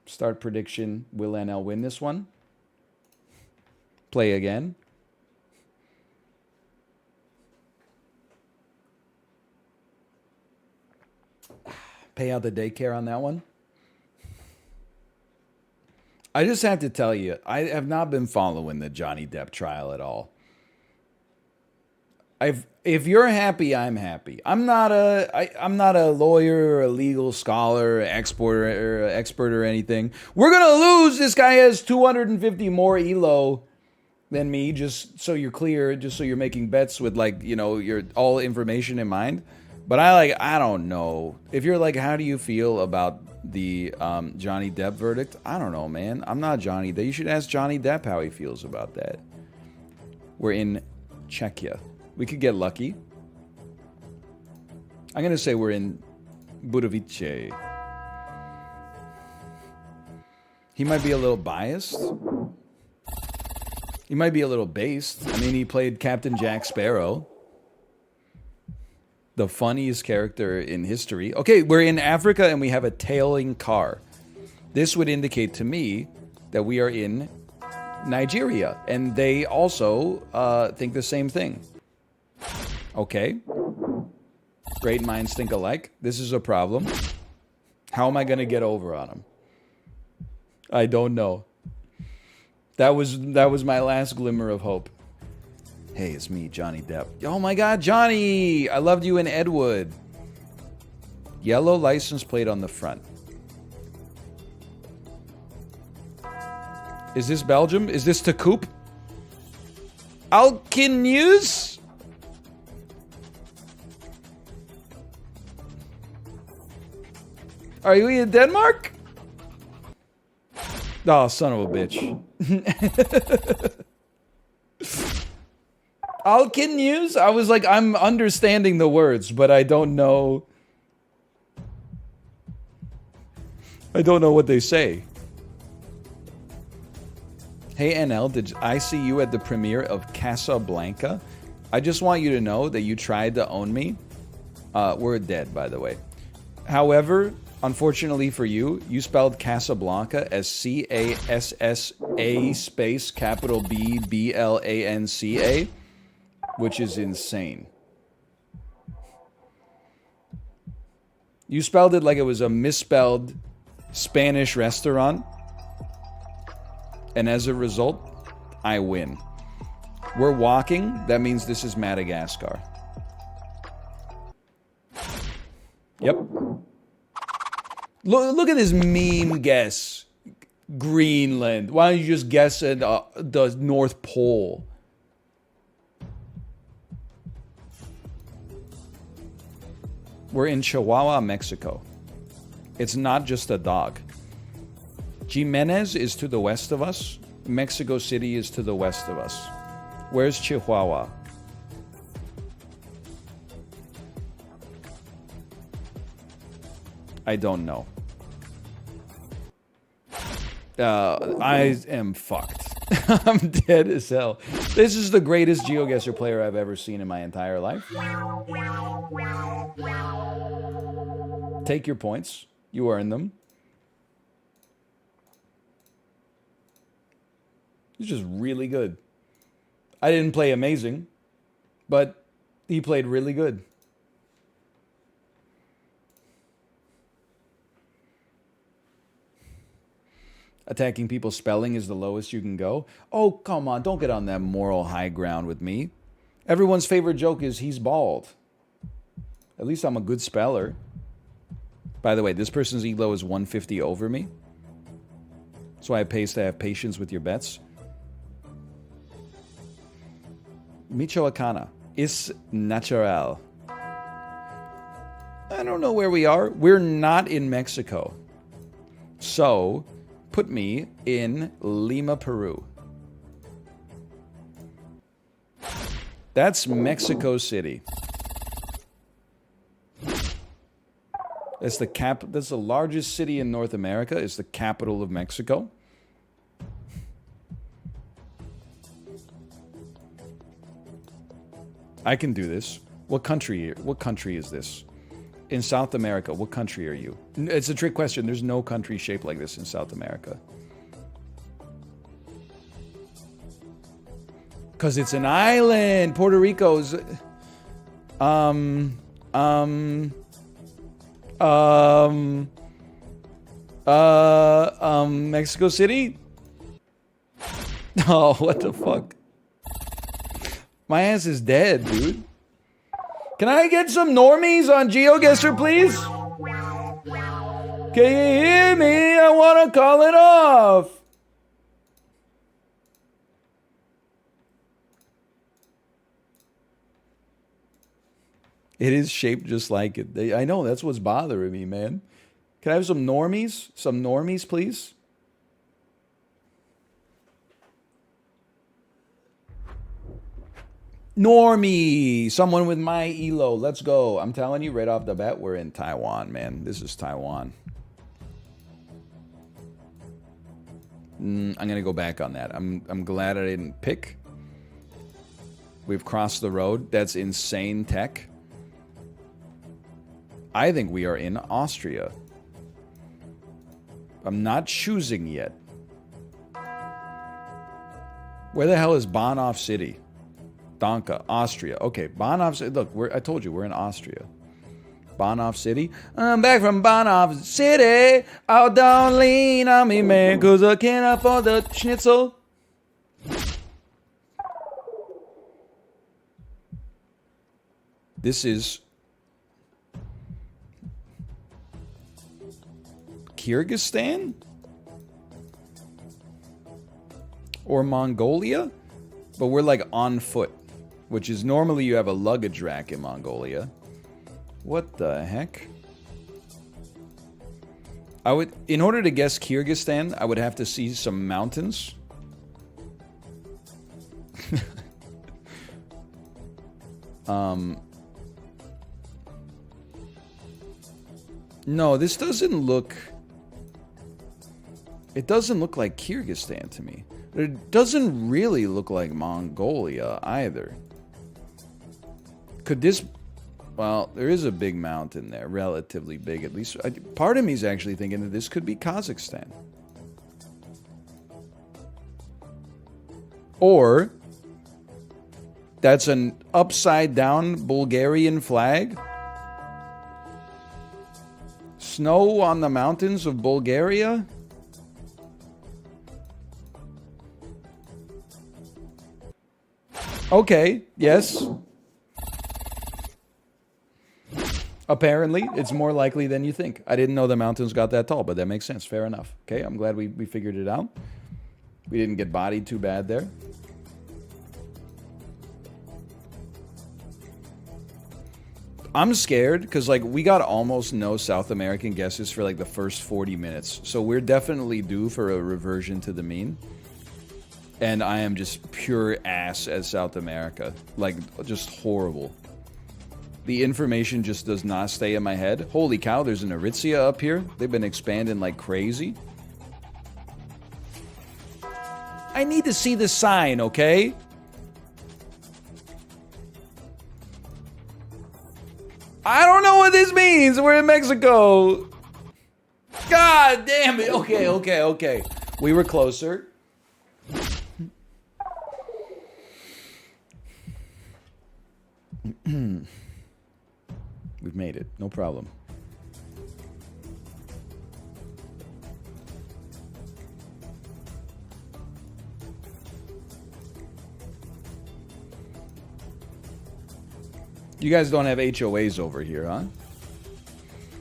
Start prediction. Will NL win this one? Play again. Pay out the daycare on that one. I just have to tell you, I have not been following the Johnny Depp trial at all. If you're happy, I'm happy. I'm not a lawyer or a legal scholar, expert or anything. We're gonna lose. This guy has 250 more ELO than me. Just so you're clear, just so you're making bets with like your all information in mind. But I don't know. If you're like, how do you feel about the Johnny Depp verdict? I don't know, man. I'm not Johnny Depp. You should ask Johnny Depp how he feels about that. We're in Czechia. We could get lucky. I'm going to say we're in Budovice. He might be a little biased. He might be a little based. I mean, he played Captain Jack Sparrow. The funniest character in history. Okay, we're in Africa and we have a tailing car. This would indicate to me that we are in Nigeria. And they also think the same thing. Okay. Great minds think alike. This is a problem. How am I going to get over on him? I don't know. That was my last glimmer of hope. Hey, it's me, Johnny Depp. Oh my God, Johnny! I loved you in Ed Wood. Yellow license plate on the front. Is this Belgium? Is this Tekoop? Alkinius? Are you in Denmark? Oh, son of a bitch. Alkin news? I was like, I'm understanding the words, but I don't know. I don't know what they say. Hey NL, did I see you at the premiere of Casablanca? I just want you to know that you tried to own me. We're dead, by the way. However, unfortunately for you, you spelled Casablanca as C-A-S-S-A space capital B-B-L-A-N-C-A, which is insane. You spelled it like it was a misspelled Spanish restaurant. And as a result, I win. We're walking. That means this is Madagascar. Yep. Look at this meme guess. Greenland. Why don't you just guess at the North Pole? We're in Chihuahua, Mexico. It's not just a dog. Jimenez is to the west of us. Mexico City is to the west of us. Where's Chihuahua? I don't know. I am fucked. I'm dead as hell. This is the greatest GeoGuessr player I've ever seen in my entire life. Take your points. You earn them. He's just really good. I didn't play amazing, but he played really good. Attacking people's spelling is the lowest you can go. Oh, come on. Don't get on that moral high ground with me. Everyone's favorite joke is he's bald. At least I'm a good speller. By the way, this person's elo is 150 over me. That's why I pays to have patience with your bets. Michoacana is natural. I don't know where we are. We're not in Mexico. So, put me in Lima, Peru. That's Mexico City. That's that's the largest city in North America. It's the capital of Mexico. I can do this. What country is this? In South America, what country are you? It's a trick question. There's no country shaped like this in South America. Because it's an island. Puerto Rico's... Mexico City? Oh, what the fuck? My ass is dead, dude. Can I get some normies on GeoGuessr, please? Can you hear me? I want to call it off. It is shaped just like it. I know, that's what's bothering me, man. Can I have some normies? Some normies, please? Normie! Someone with my elo. Let's go. I'm telling you right off the bat, we're in Taiwan, man. This is Taiwan. I'm going to go back on that. I'm glad I didn't pick. We've crossed the road. That's insane tech. I think we are in Austria. I'm not choosing yet. Where the hell is Bahnhof City? Danke, Austria. Okay, Bahnhof City. Look, I told you, we're in Austria. Bahnhof City. I'm back from Bahnhof City. Oh, don't lean on me, man, because I can't afford the schnitzel. This is Kyrgyzstan? Or Mongolia? But we're like on foot, which is normally you have a luggage rack in Mongolia. What the heck? I would, in order to guess Kyrgyzstan, I would have to see some mountains. No, this doesn't look... It doesn't look like Kyrgyzstan to me. It doesn't really look like Mongolia either. Could this... Well, there is a big mountain there, relatively big at least. Part of me is actually thinking that this could be Kazakhstan. Or that's an upside down Bulgarian flag. Snow on the mountains of Bulgaria. Okay, yes. Apparently, it's more likely than you think. I didn't know the mountains got that tall, but that makes sense. Fair enough. Okay, I'm glad we figured it out. We didn't get bodied too bad there. I'm scared because, like, we got almost no South American guesses for, like, the first 40 minutes. So we're definitely due for a reversion to the mean. And I am just pure ass at South America. Like, just horrible. The information just does not stay in my head. Holy cow, there's an Aritzia up here. They've been expanding like crazy. I need to see the sign, okay? I don't know what this means. We're in Mexico. God damn it. Okay, okay, okay. We were closer. We've made it. No problem. You guys don't have HOAs over here, huh?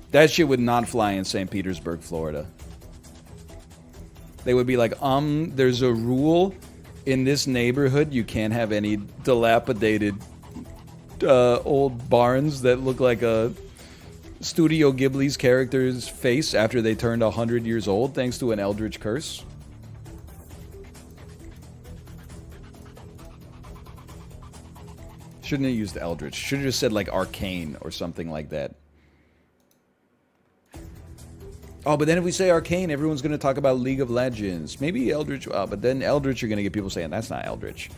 That shit would not fly in St. Petersburg, Florida. They would be like, there's a rule in this neighborhood. You can't have any dilapidated old barns that look like a Studio Ghibli's character's face after they turned 100 years old thanks to an eldritch curse. Shouldn't have used eldritch. Should have just said like arcane or something like that. Oh, but then if we say arcane, everyone's going to talk about League of Legends. Maybe eldritch, but then eldritch you're going to get people saying that's not eldritch.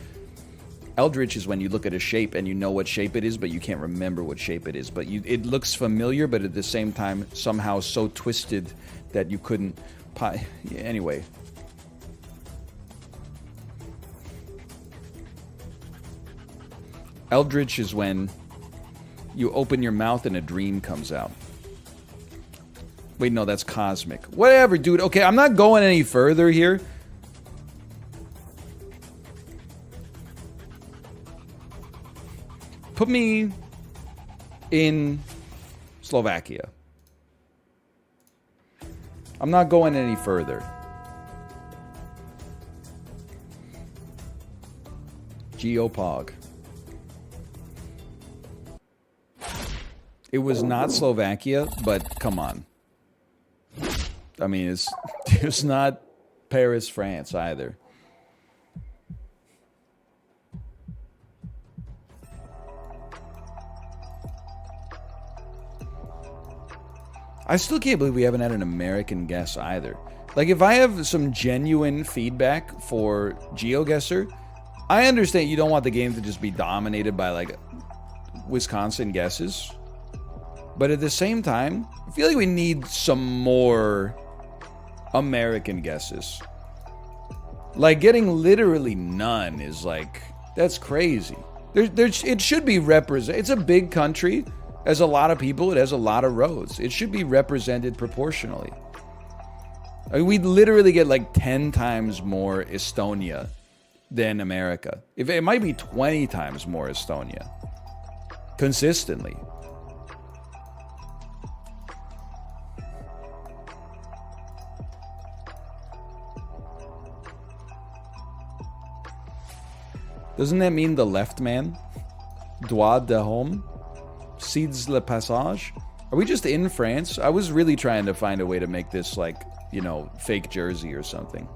Eldritch is when you look at a shape and you know what shape it is, but you can't remember what shape it is. But it looks familiar, but at the same time, somehow so twisted that you couldn't... Anyway. Eldritch is when you open your mouth and a dream comes out. Wait, no, that's cosmic. Whatever, dude. Okay, I'm not going any further here. Put me in Slovakia. I'm not going any further. Geopog. It was not Slovakia, but come on. I mean, it's not Paris, France either. I still can't believe we haven't had an American guess either. Like, if I have some genuine feedback for GeoGuessr, I understand you don't want the game to just be dominated by, like, Wisconsin guesses. But at the same time, I feel like we need some more American guesses. Like, getting literally none is, like, that's crazy. It should be represented. It's a big country. It has a lot of people. It has a lot of roads. It should be represented proportionally. I mean, we'd literally get like 10 times more Estonia than America. If it might be 20 times more Estonia. Consistently. Doesn't that mean the left man? Droit de homme? Cedes le passage? Are we just in France? I was really trying to find a way to make this, like, you know, fake Jersey or something.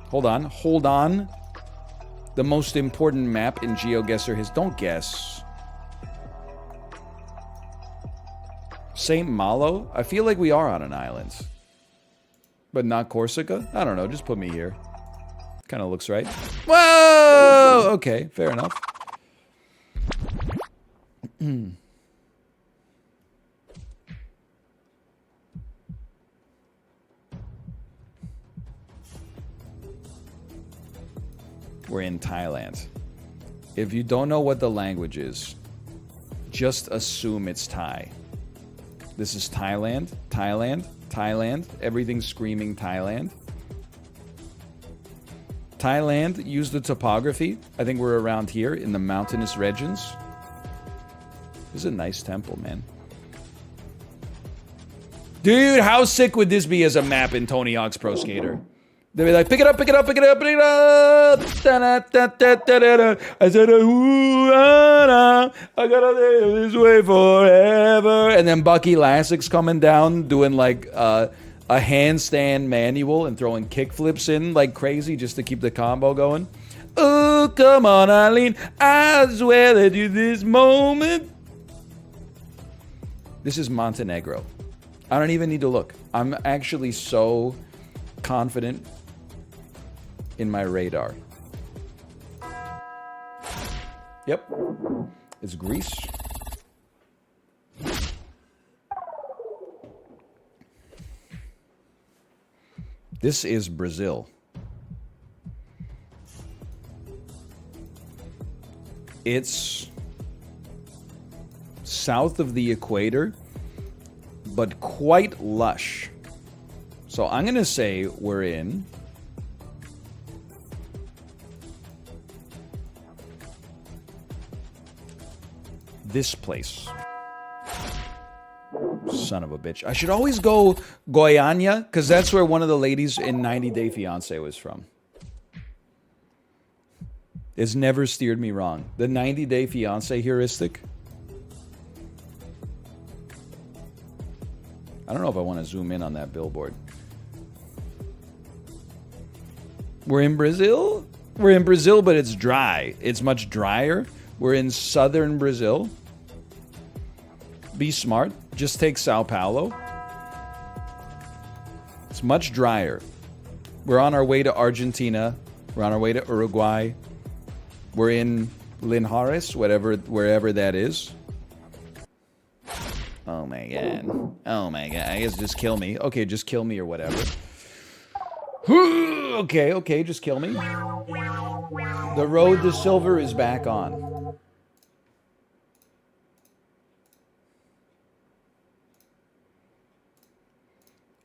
Hold on. Hold on. The most important map in GeoGuessr is... Don't guess. St. Malo? I feel like we are on an island. But not Corsica? I don't know. Just put me here. Kind of looks right. Whoa! Okay, fair enough. We're in Thailand. If you don't know what the language is, just assume it's Thai. This is Thailand, Thailand, Thailand. Everything's screaming Thailand. Thailand, use the topography. I think we're around here in the mountainous regions. This is a nice temple, man. Dude, how sick would this be as a map in Tony Hawk's Pro Skater? They'd be like, pick it up, pick it up, pick it up, pick it up. I said, I gotta live this way forever. And then Bucky Lassek's coming down doing like a handstand manual and throwing kickflips in like crazy just to keep the combo going. Oh, come on, Eileen. I swear that you this moment. This is Montenegro. I don't even need to look. I'm actually so confident in my radar. Yep. It's Greece. This is Brazil. It's south of the equator, but quite lush. So I'm going to say we're in this place. Son of a bitch. I should always go Goiânia, because that's where one of the ladies in 90 Day Fiancé was from. It's never steered me wrong. The 90 Day Fiancé heuristic. I don't know if I want to zoom in on that billboard. We're in Brazil? We're in Brazil, but it's dry. It's much drier. We're in southern Brazil. Be smart. Just take Sao Paulo. It's much drier. We're on our way to Argentina. We're on our way to Uruguay. We're in Linhares, wherever that is. Oh my god. Oh my god. I guess just kill me. Okay, just kill me or whatever. Okay, just kill me. The road to silver is back on.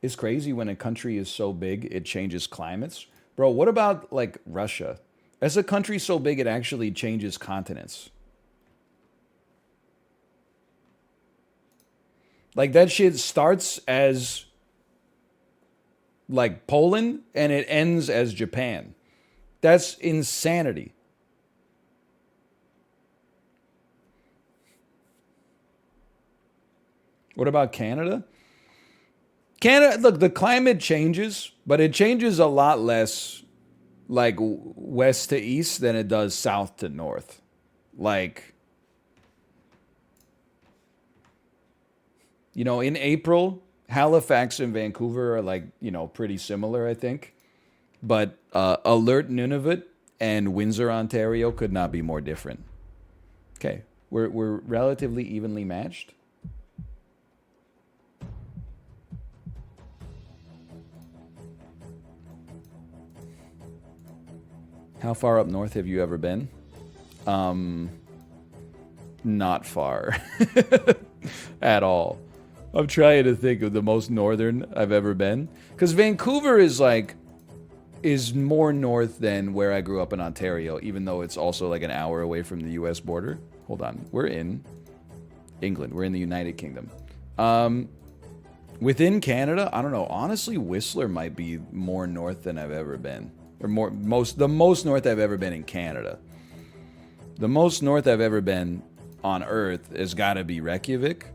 It's crazy when a country is so big, it changes climates. Bro, what about, like, Russia? As a country so big, it actually changes continents. Like, that shit starts as, like, Poland, and it ends as Japan. That's insanity. What about Canada? Canada, look, the climate changes, but it changes a lot less, like, west to east than it does south to north. Like, you know, in April, Halifax and Vancouver are, like, you know, pretty similar, I think. But Alert Nunavut and Windsor, Ontario could not be more different. Okay, we're relatively evenly matched. How far up north have you ever been? Not far. At all. I'm trying to think of the most northern I've ever been. Because Vancouver is more north than where I grew up in Ontario, even though it's also like an hour away from the US border. Hold on. We're in England. We're in the United Kingdom. Within Canada, I don't know. Honestly, Whistler might be more north than I've ever been. Or the most north I've ever been in Canada. The most north I've ever been on Earth has got to be Reykjavik,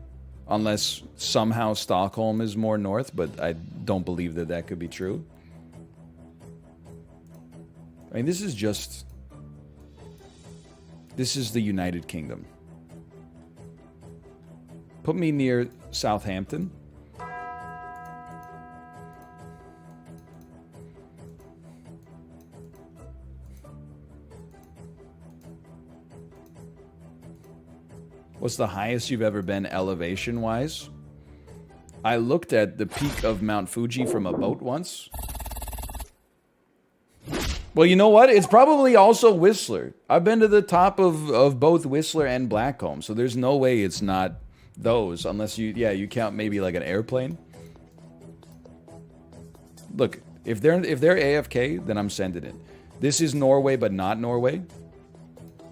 unless somehow Stockholm is more north, but I don't believe that that could be true. I mean, this is the United Kingdom. Put me near Southampton. What's the highest you've ever been elevation-wise? I looked at the peak of Mount Fuji from a boat once. Well, you know what? It's probably also Whistler. I've been to the top of both Whistler and Blackcomb, so there's no way it's not those, unless you count maybe like an airplane. Look, if they're AFK, then I'm sending it. This is Norway, but not Norway.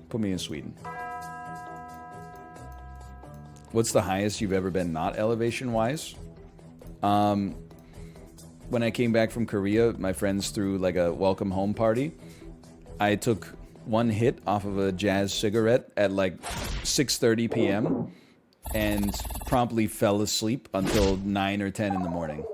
Put me in Sweden. What's the highest you've ever been not elevation-wise? When I came back from Korea, my friends threw like a welcome home party. I took one hit off of a jazz cigarette at like 6:30 p.m. and promptly fell asleep until 9 or 10 in the morning.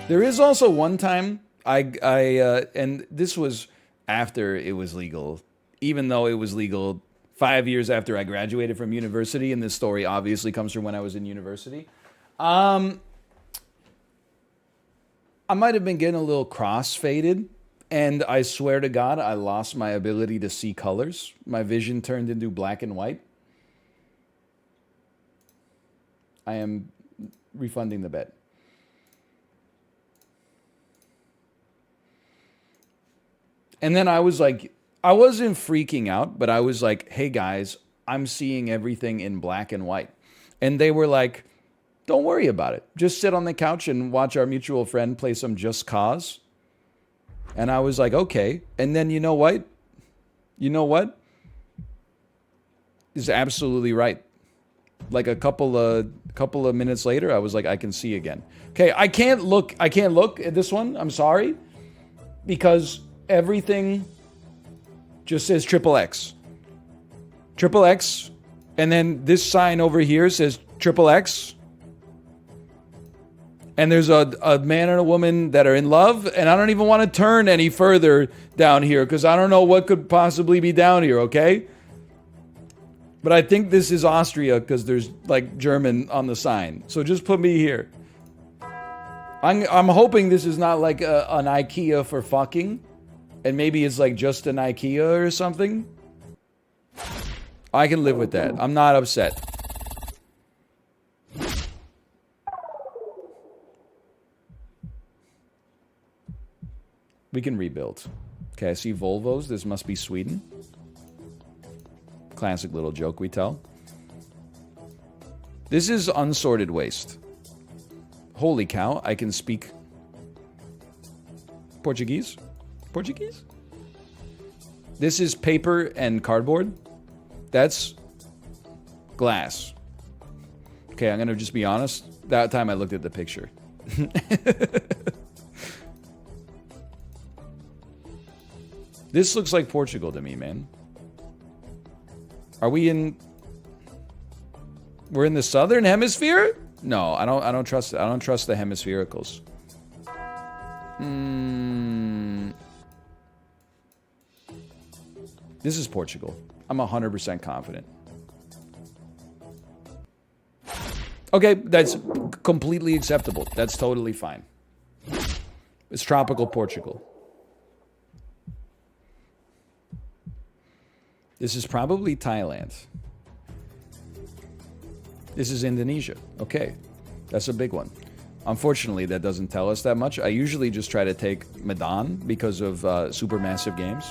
There is also one time and this was after it was legal, even though it was legal 5 years after I graduated from university, and this story obviously comes from when I was in university. I might have been getting a little cross-faded, and I swear to God, I lost my ability to see colors. My vision turned into black and white. I am refunding the bet. And then I was like, I wasn't freaking out, but I was like, hey guys, I'm seeing everything in black and white. And they were like, don't worry about it. Just sit on the couch and watch our mutual friend play some Just Cause. And I was like, okay. And then you know what? You know what? Is absolutely right. Like a couple of minutes later, I was like, I can see again. Okay, I can't look at this one. I'm sorry. Because everything just says XXX. XXX. And then this sign over here says XXX. And there's a man and a woman that are in love. And I don't even want to turn any further down here because I don't know what could possibly be down here, okay? But I think this is Austria because there's like German on the sign. So just put me here. I'm hoping this is not like an IKEA for fucking. And maybe it's like just an IKEA or something. I can live with that. I'm not upset. We can rebuild. Okay, I see Volvos. This must be Sweden. Classic little joke we tell. This is unsorted waste. Holy cow, I can speak Portuguese? Portuguese? This is paper and cardboard. That's glass. Okay, I'm gonna just be honest. That time I looked at the picture. This looks like Portugal to me, man. Are we in... We're in the southern hemisphere? No, I don't trust the hemisphericals. This is Portugal. I'm 100% confident. Okay, that's completely acceptable. That's totally fine. It's tropical Portugal. This is probably Thailand. This is Indonesia. Okay, that's a big one. Unfortunately, that doesn't tell us that much. I usually just try to take Medan because of supermassive games.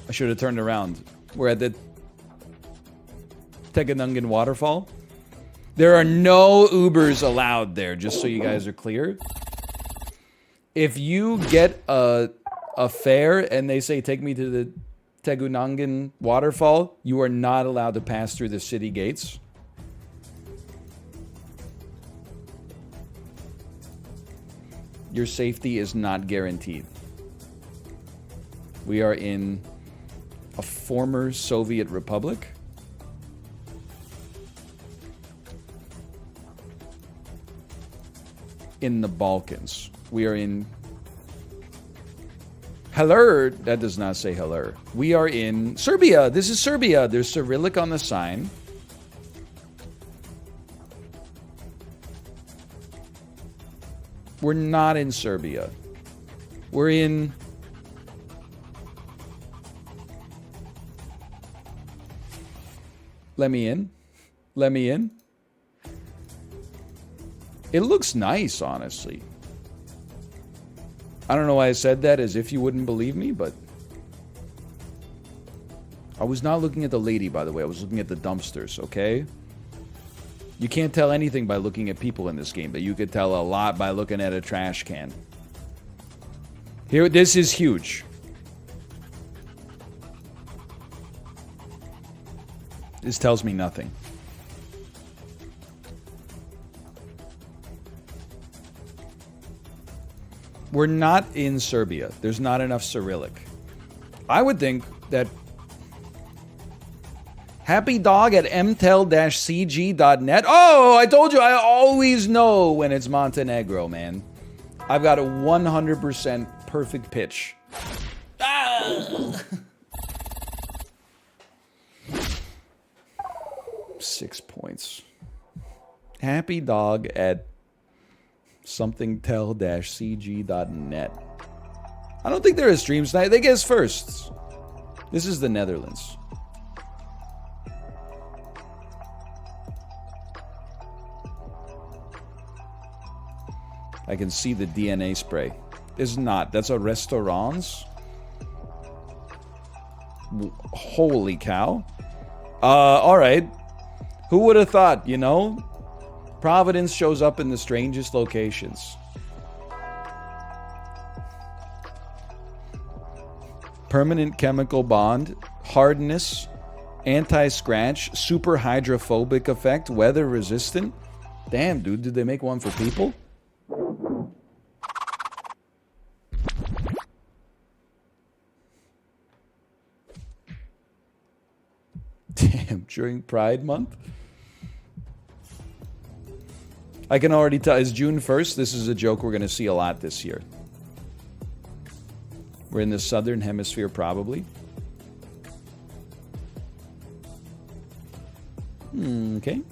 I should have turned around. We're at the Teganungan waterfall. There are no Ubers allowed there, just so you guys are clear. If you get a fare and they say, take me to the Tegunangan waterfall, you are not allowed to pass through the city gates. Your safety is not guaranteed. We are in a former Soviet republic. In the Balkans. We are in... Hello. That does not say hello. We are in Serbia. This is Serbia. There's Cyrillic on the sign. We're not in Serbia. We're in... Let me in. Let me in. It looks nice, honestly. I don't know why I said that as if you wouldn't believe me, but... I was not looking at the lady, by the way. I was looking at the dumpsters, okay? You can't tell anything by looking at people in this game, but you could tell a lot by looking at a trash can. Here, this is huge. This tells me nothing. We're not in Serbia. There's not enough Cyrillic. I would think that happy dog at mtel-cg.net. Oh, I told you, I always know when it's Montenegro, man. I've got a 100% perfect pitch. Ah! 6 points. Happy dog at somethingtel-cg.net. I don't think there are streams tonight. They guess first. This is the Netherlands. I can see the DNA spray. It's not. That's a restaurants. Holy cow. All right. Who would have thought, you know? Providence shows up in the strangest locations. Permanent chemical bond, hardness, anti-scratch, super hydrophobic effect, weather resistant. Damn, dude, did they make one for people? Damn, during Pride Month? I can already tell, it's June 1st. This is a joke we're going to see a lot this year. We're in the southern hemisphere, probably. Okay.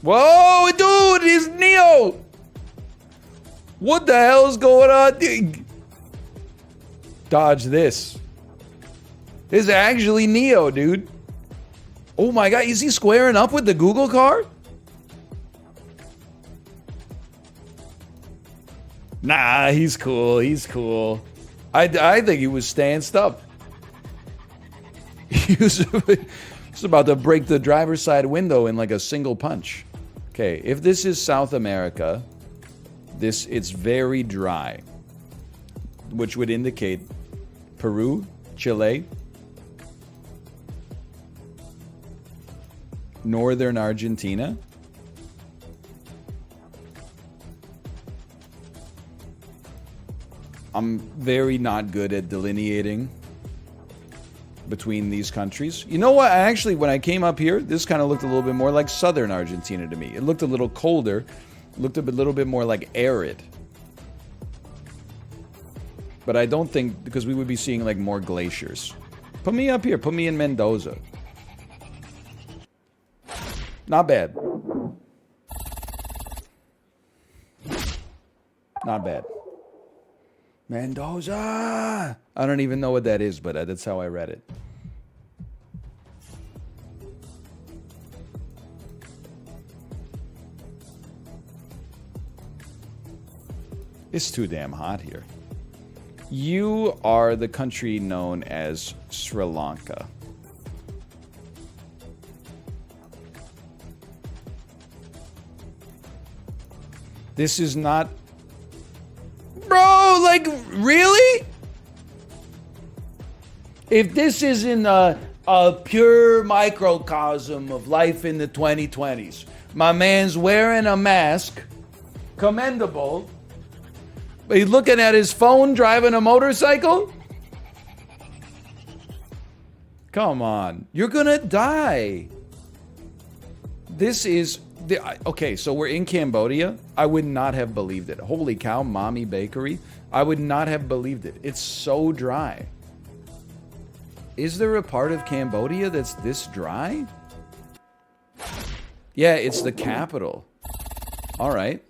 Whoa, dude, it's Neo! What the hell is going on? Dodge this. This is actually Neo, dude. Oh my god, is he squaring up with the Google car? Nah, he's cool. He's cool. I think he was stanced up. He was about to break the driver's side window in like a single punch. Okay, if this is South America, it's very dry, which would indicate Peru, Chile, northern Argentina. I'm very not good at delineating between these countries. You know what? When I came up here, this kind of looked a little bit more like southern Argentina to me. It looked a little colder. It looked a little bit more like arid. But I don't think, because we would be seeing like more glaciers. Put me up here. Put me in Mendoza. Not bad. Not bad. Mendoza! I don't even know what that is, but that's how I read it. It's too damn hot here. You are the country known as Sri Lanka. This is not... Bro, like, really? If this isn't a pure microcosm of life in the 2020s, my man's wearing a mask, commendable, He's looking at his phone driving a motorcycle? Come on. You're gonna die. This is... Okay, so we're in Cambodia. I would not have believed it. Holy cow, Mommy Bakery. I would not have believed it. It's so dry. Is there a part of Cambodia that's this dry? Yeah, it's the capital. All right.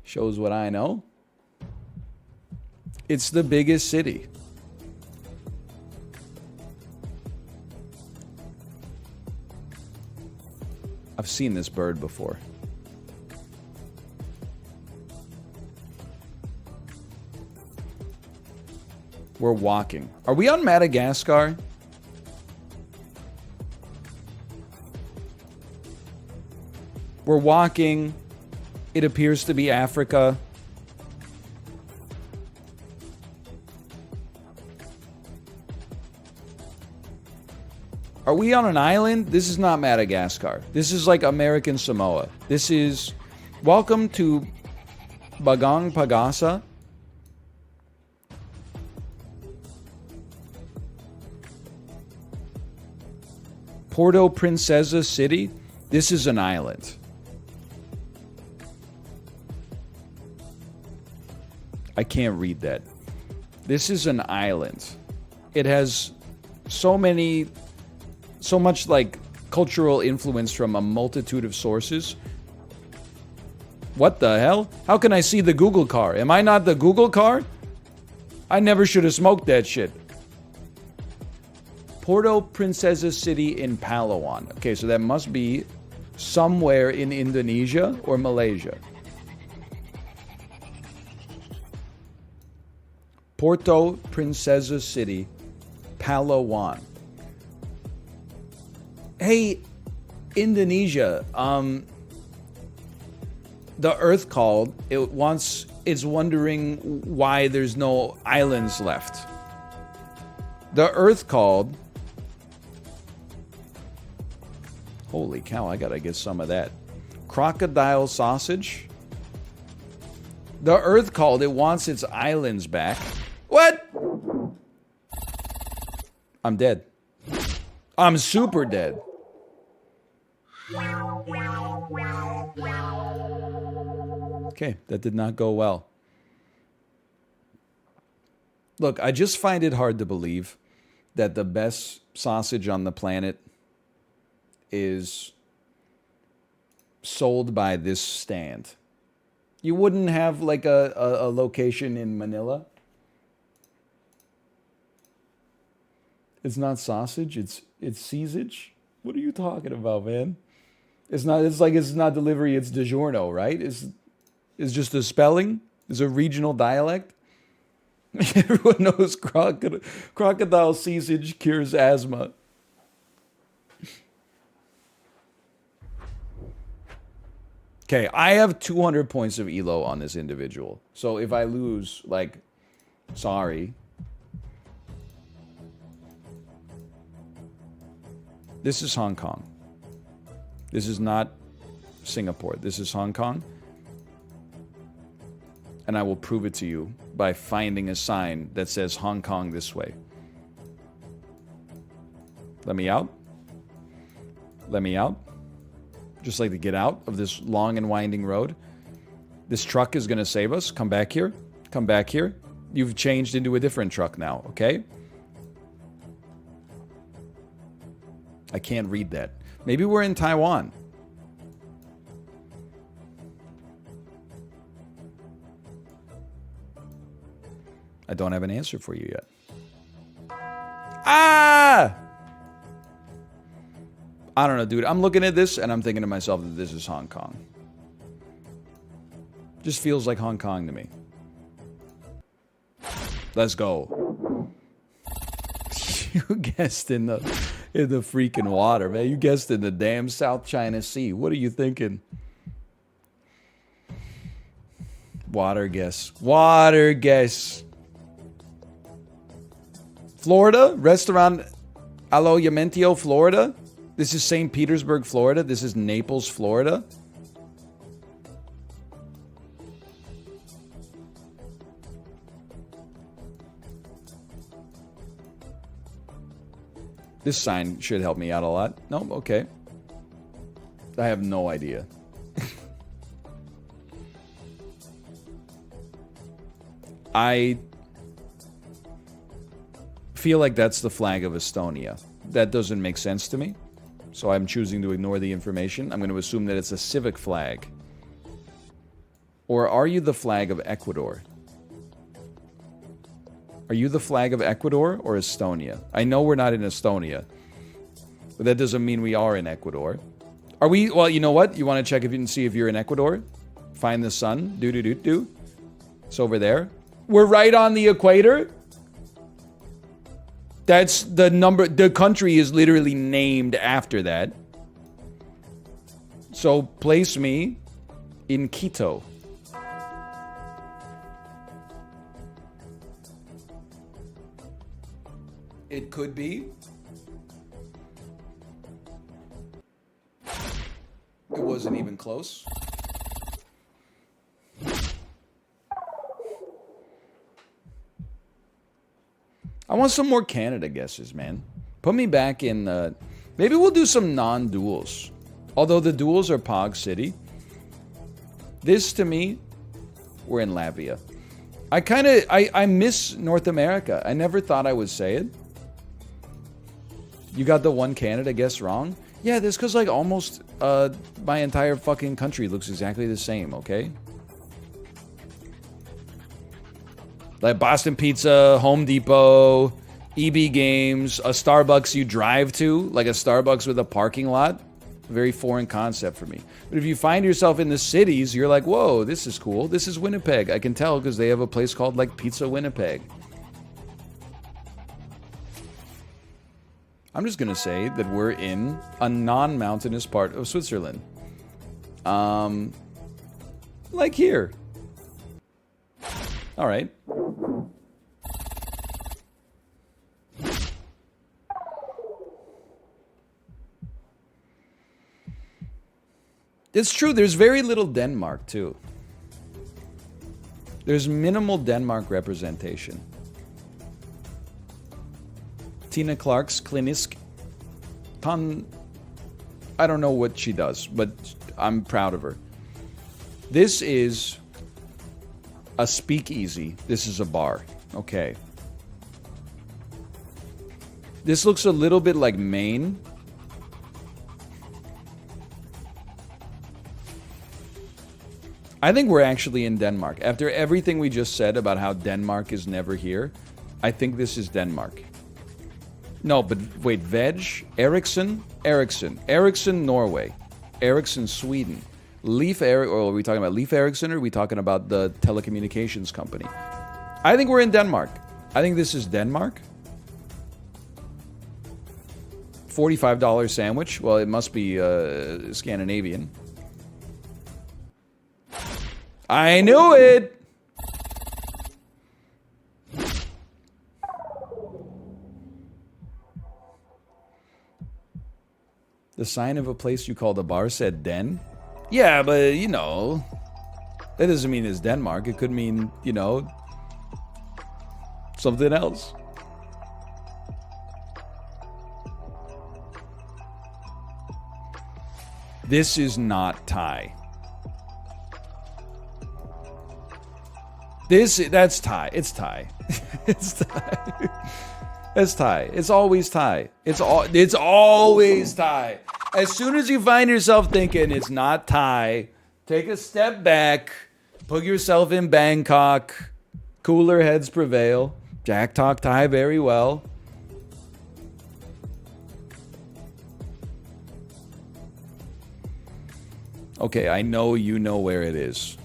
Shows what I know. It's the biggest city. I've seen this bird before. We're walking. Are we on Madagascar? We're walking. It appears to be Africa. Are we on an island? This is not Madagascar. This is like American Samoa. This is... Welcome to Bagong Pagasa. Porto Princesa City. This is an island. I can't read that. This is an island. It has so much like cultural influence from a multitude of sources. What the hell? How can I see the Google car? Am I not the Google car? I never should have smoked that shit. Porto Princesa City in Palawan. Okay, so that must be somewhere in Indonesia or Malaysia. Porto Princesa City, Palawan. Hey, Indonesia, the Earth called. It's wondering why there's no islands left. The Earth called. Holy cow, I gotta get some of that. Crocodile sausage. The Earth called. It wants its islands back. What? I'm dead. I'm super dead. Okay, that did not go well. Look, I just find it hard to believe that the best sausage on the planet is sold by this stand. You wouldn't have like a location in Manila? It's not sausage, it's sausage? What are you talking about, man? It's not delivery, it's DiGiorno, right? It's just a spelling? It's a regional dialect? Everyone knows crocodile sausage cures asthma. Okay, I have 200 points of elo on this individual. So if I lose, like, sorry. This is Hong Kong. This is not Singapore. This is Hong Kong. And I will prove it to you by finding a sign that says Hong Kong this way. Let me out. Let me out. Just like to get out of this long and winding road. This truck is going to save us. Come back here. Come back here. You've changed into a different truck now, okay? I can't read that. Maybe we're in Taiwan. I don't have an answer for you yet. Ah! I don't know, dude. I'm looking at this and I'm thinking to myself that this is Hong Kong. Just feels like Hong Kong to me. Let's go. You guessed in the freaking water, man. You guessed in the damn South China Sea. What are you thinking? Water guess. Water guess. Florida? Restaurant Aloyamentio, Florida? This is St. Petersburg, Florida. This is Naples, Florida. This sign should help me out a lot. Nope, okay. I have no idea. I feel like that's the flag of Estonia. That doesn't make sense to me. So I'm choosing to ignore the information. I'm going to assume that it's a civic flag. Or are you the flag of Ecuador? Are you the flag of Ecuador or Estonia? I know we're not in Estonia, but that doesn't mean we are in Ecuador. Are we? Well, you know what? You want to check if you can see if you're in Ecuador? Find the sun. Do. It's over there. We're right on the equator. That's the number. The country is literally named after that. So place me in Quito. It could be. It wasn't even close. I want some more Canada guesses, man. Put me back in... maybe we'll do some non-duels. Although the duels are Pog City. This, to me, we're in Latvia. I miss North America. I never thought I would say it. You got the one Canada guess wrong? Yeah, that's because, like, almost my entire fucking country looks exactly the same, okay? Like Boston Pizza, Home Depot, EB Games, a Starbucks you drive to, like a Starbucks with a parking lot. Very foreign concept for me. But if you find yourself in the cities, you're like, whoa, this is cool. This is Winnipeg. I can tell because they have a place called, like, Pizza Winnipeg. I'm just going to say that we're in a non-mountainous part of Switzerland. Like here. All right. It's true, there's very little Denmark, too. There's minimal Denmark representation. Tina Clark's Klinisk. I don't know what she does, but I'm proud of her. This is a speakeasy. This is a bar. Okay. This looks a little bit like Maine. I think we're actually in Denmark. After everything we just said about how Denmark is never here, I think this is Denmark. No, but wait, Veg, Ericsson, Norway, Ericsson, Sweden, or are we talking about Leif Ericsson, or are we talking about the telecommunications company? I think we're in Denmark. I think this is Denmark. $45 sandwich. Well, it must be Scandinavian. I knew it! The sign of a place you called a bar said Den? Yeah, but, you know, that doesn't mean it's Denmark. It could mean, you know, something else. This is not Thai. That's Thai. It's Thai. It's Thai. It's Thai. It's always Thai. It's always Thai. As soon as you find yourself thinking it's not Thai, take a step back, put yourself in Bangkok. Cooler heads prevail. Jack talked Thai very well. Okay, I know you know where it is.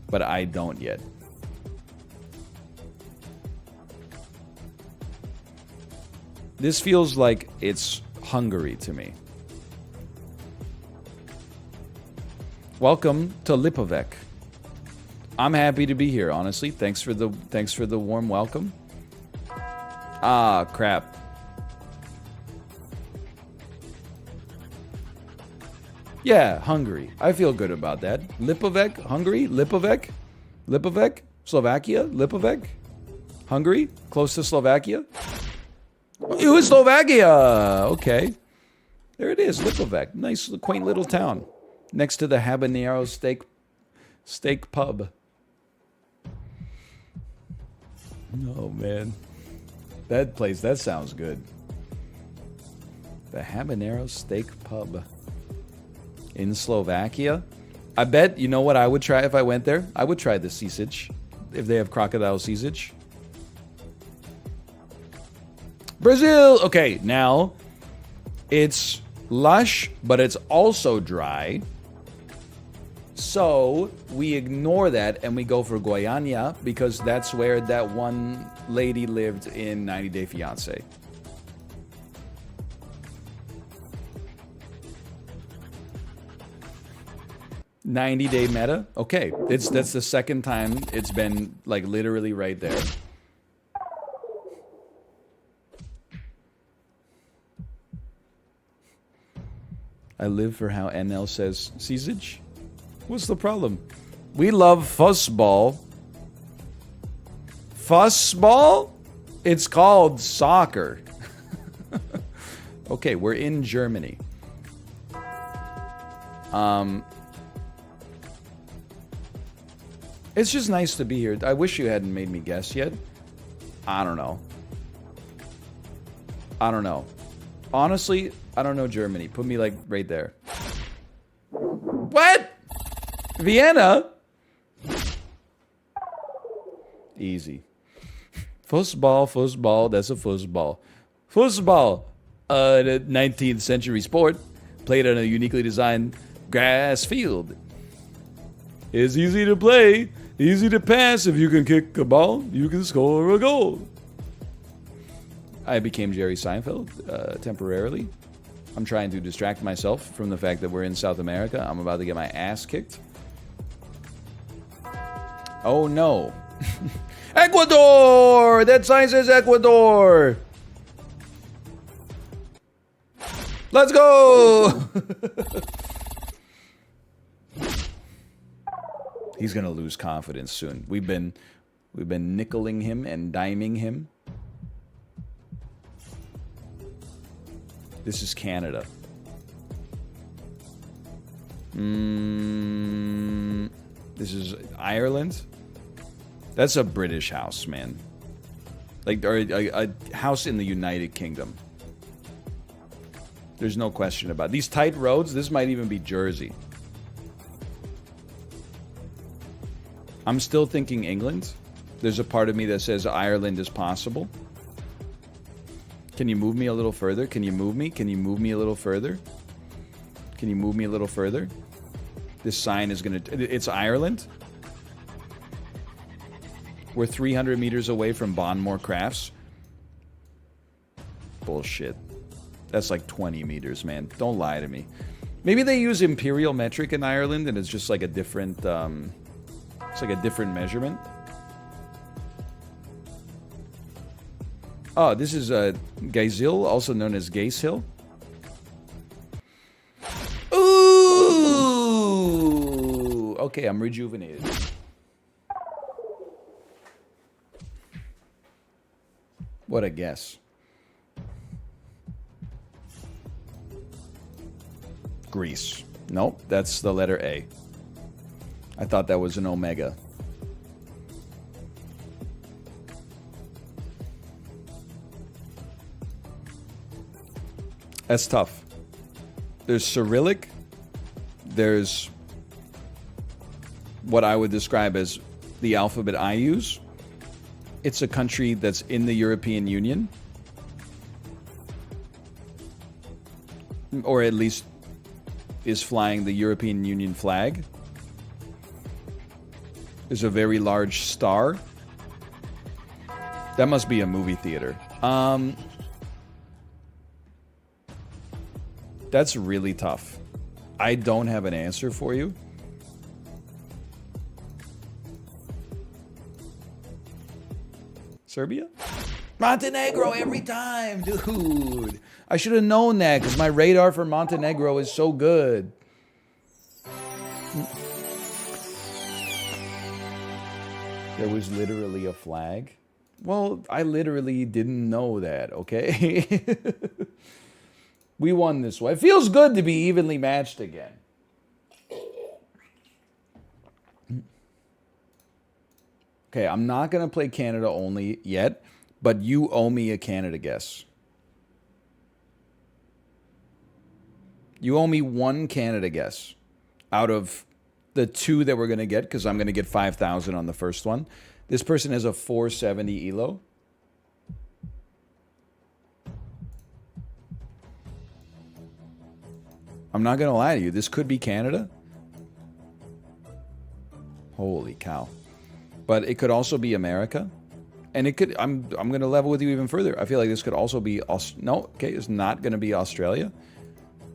But I don't yet. This feels like it's Hungary to me. Welcome to Lipovec. I'm happy to be here, honestly. Thanks for the warm welcome. Ah, crap. Yeah, Hungary. I feel good about that. Lipovek, Hungary? Lipovek? Lipovek? Slovakia? Lipovek? Hungary? Close to Slovakia? It was Slovakia! Okay. There it is, Lipovek. Nice, quaint little town. Next to the Habanero steak pub. Oh, man. That place, that sounds good. The Habanero Steak Pub in Slovakia. I bet, you know what I would try if I went there? I would try the sausage, if they have crocodile sausage. Brazil! Okay, now, it's lush, but it's also dry. So, we ignore that and we go for Goiânia, because that's where that one lady lived in 90 Day Fiancé. "90-day meta." Okay, that's the second time it's been like literally right there. I live for how NL says sausage. What's the problem? We love fussball. Fussball? It's called soccer. Okay, we're in Germany. It's just nice to be here. I wish you hadn't made me guess yet. I don't know. Honestly, I don't know Germany. Put me like right there. What? Vienna? Easy. Fussball, that's a fussball. Fussball, the 19th century sport, played on a uniquely designed grass field. It's easy to play, easy to pass. If you can kick a ball, you can score a goal. I became Jerry Seinfeld temporarily. I'm trying to distract myself from the fact that we're in South America. I'm about to get my ass kicked. Oh no. Ecuador! That sign says Ecuador! Let's go! He's gonna lose confidence soon. We've been nickeling him and diming him. This is Canada. This is Ireland. That's a British house, man. Like, or a house in the United Kingdom. There's no question about it. These tight roads, this might even be Jersey. I'm still thinking England. There's a part of me that says Ireland is possible. Can you move me a little further? Can you move me? Can you move me a little further? Can you move me a little further? This sign is gonna... It's Ireland. We're 300 meters away from Bondmore Crafts. Bullshit. That's like 20 meters, man. Don't lie to me. Maybe they use imperial metric in Ireland and it's just like a different... it's like a different measurement. Oh, this is Gaisil, also known as Gace Hill. Ooh! Okay, I'm rejuvenated. What a guess. Greece. Nope, that's the letter A. I thought that was an omega. That's tough. There's Cyrillic. There's what I would describe as the alphabet I use. It's a country that's in the European Union. Or at least is flying the European Union flag. There's a very large star. That must be a movie theater. That's really tough. I don't have an answer for you. Serbia? Montenegro every time, dude. I should have known that because my radar for Montenegro is so good. There was literally a flag. Well, I literally didn't know that, okay? We won this one. It feels good to be evenly matched again. Okay, I'm not going to play Canada only yet, but you owe me a Canada guess. You owe me one Canada guess out of the two that we're going to get, because I'm going to get 5,000 on the first one. This person has a 470 elo. I'm not going to lie to you. This could be Canada. Holy cow. But it could also be America. And it could, I'm going to level with you even further. I feel like this could also be, no, okay, it's not going to be Australia.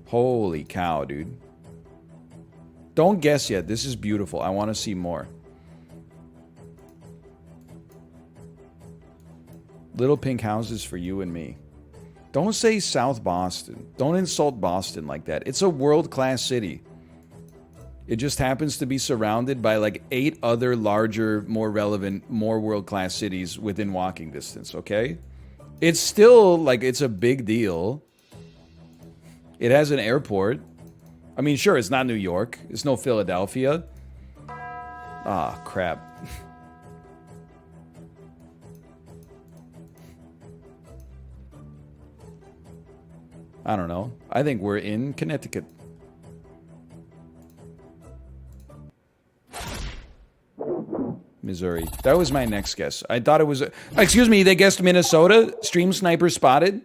Holy cow, dude. Don't guess yet. This is beautiful. I want to see more. Little pink houses for you and me. Don't say South Boston. Don't insult Boston like that. It's a world-class city. It just happens to be surrounded by like 8 other larger, more relevant, more world-class cities within walking distance, okay? It's still like it's a big deal. It has an airport. I mean, sure, it's not New York. It's no Philadelphia. Ah, crap. I don't know. I think we're in Connecticut. Missouri. That was my next guess. I thought it was... excuse me, they guessed Minnesota? Stream sniper spotted?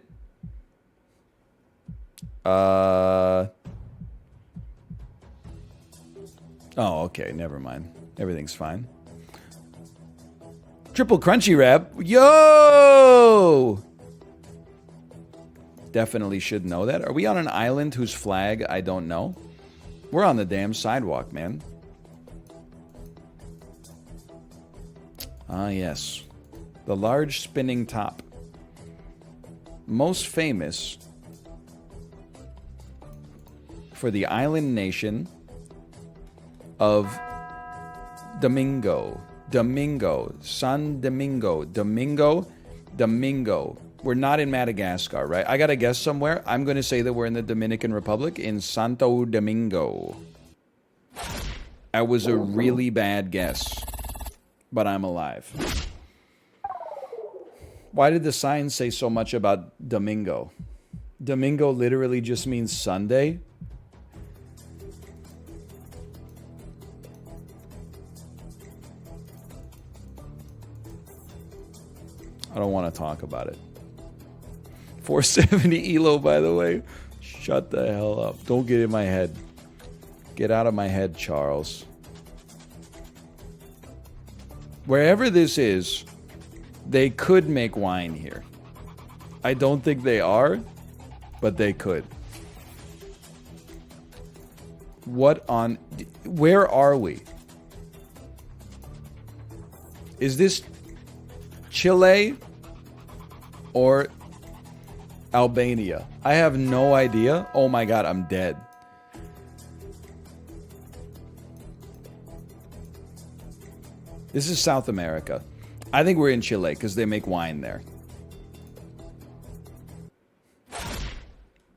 Oh, okay. Never mind. Everything's fine. Triple crunchy wrap. Yo! Definitely should know that. Are we on an island whose flag I don't know? We're on the damn sidewalk, man. Ah, yes. The large spinning top. Most famous for the island nation of Domingo. San Domingo. We're not in Madagascar, right? I gotta guess somewhere. I'm gonna say that we're in the Dominican Republic in Santo Domingo. That was a really bad guess, but I'm alive. Why did the sign say so much about Domingo? Domingo literally just means Sunday. I don't want to talk about it. 470 elo, by the way. Shut the hell up. Don't get in my head. Get out of my head, Charles. Wherever this is, they could make wine here. I don't think they are, but they could. What on... where are we? Is this Chile or Albania? I have no idea. Oh my god, I'm dead. This is South America. I think we're in Chile because they make wine there.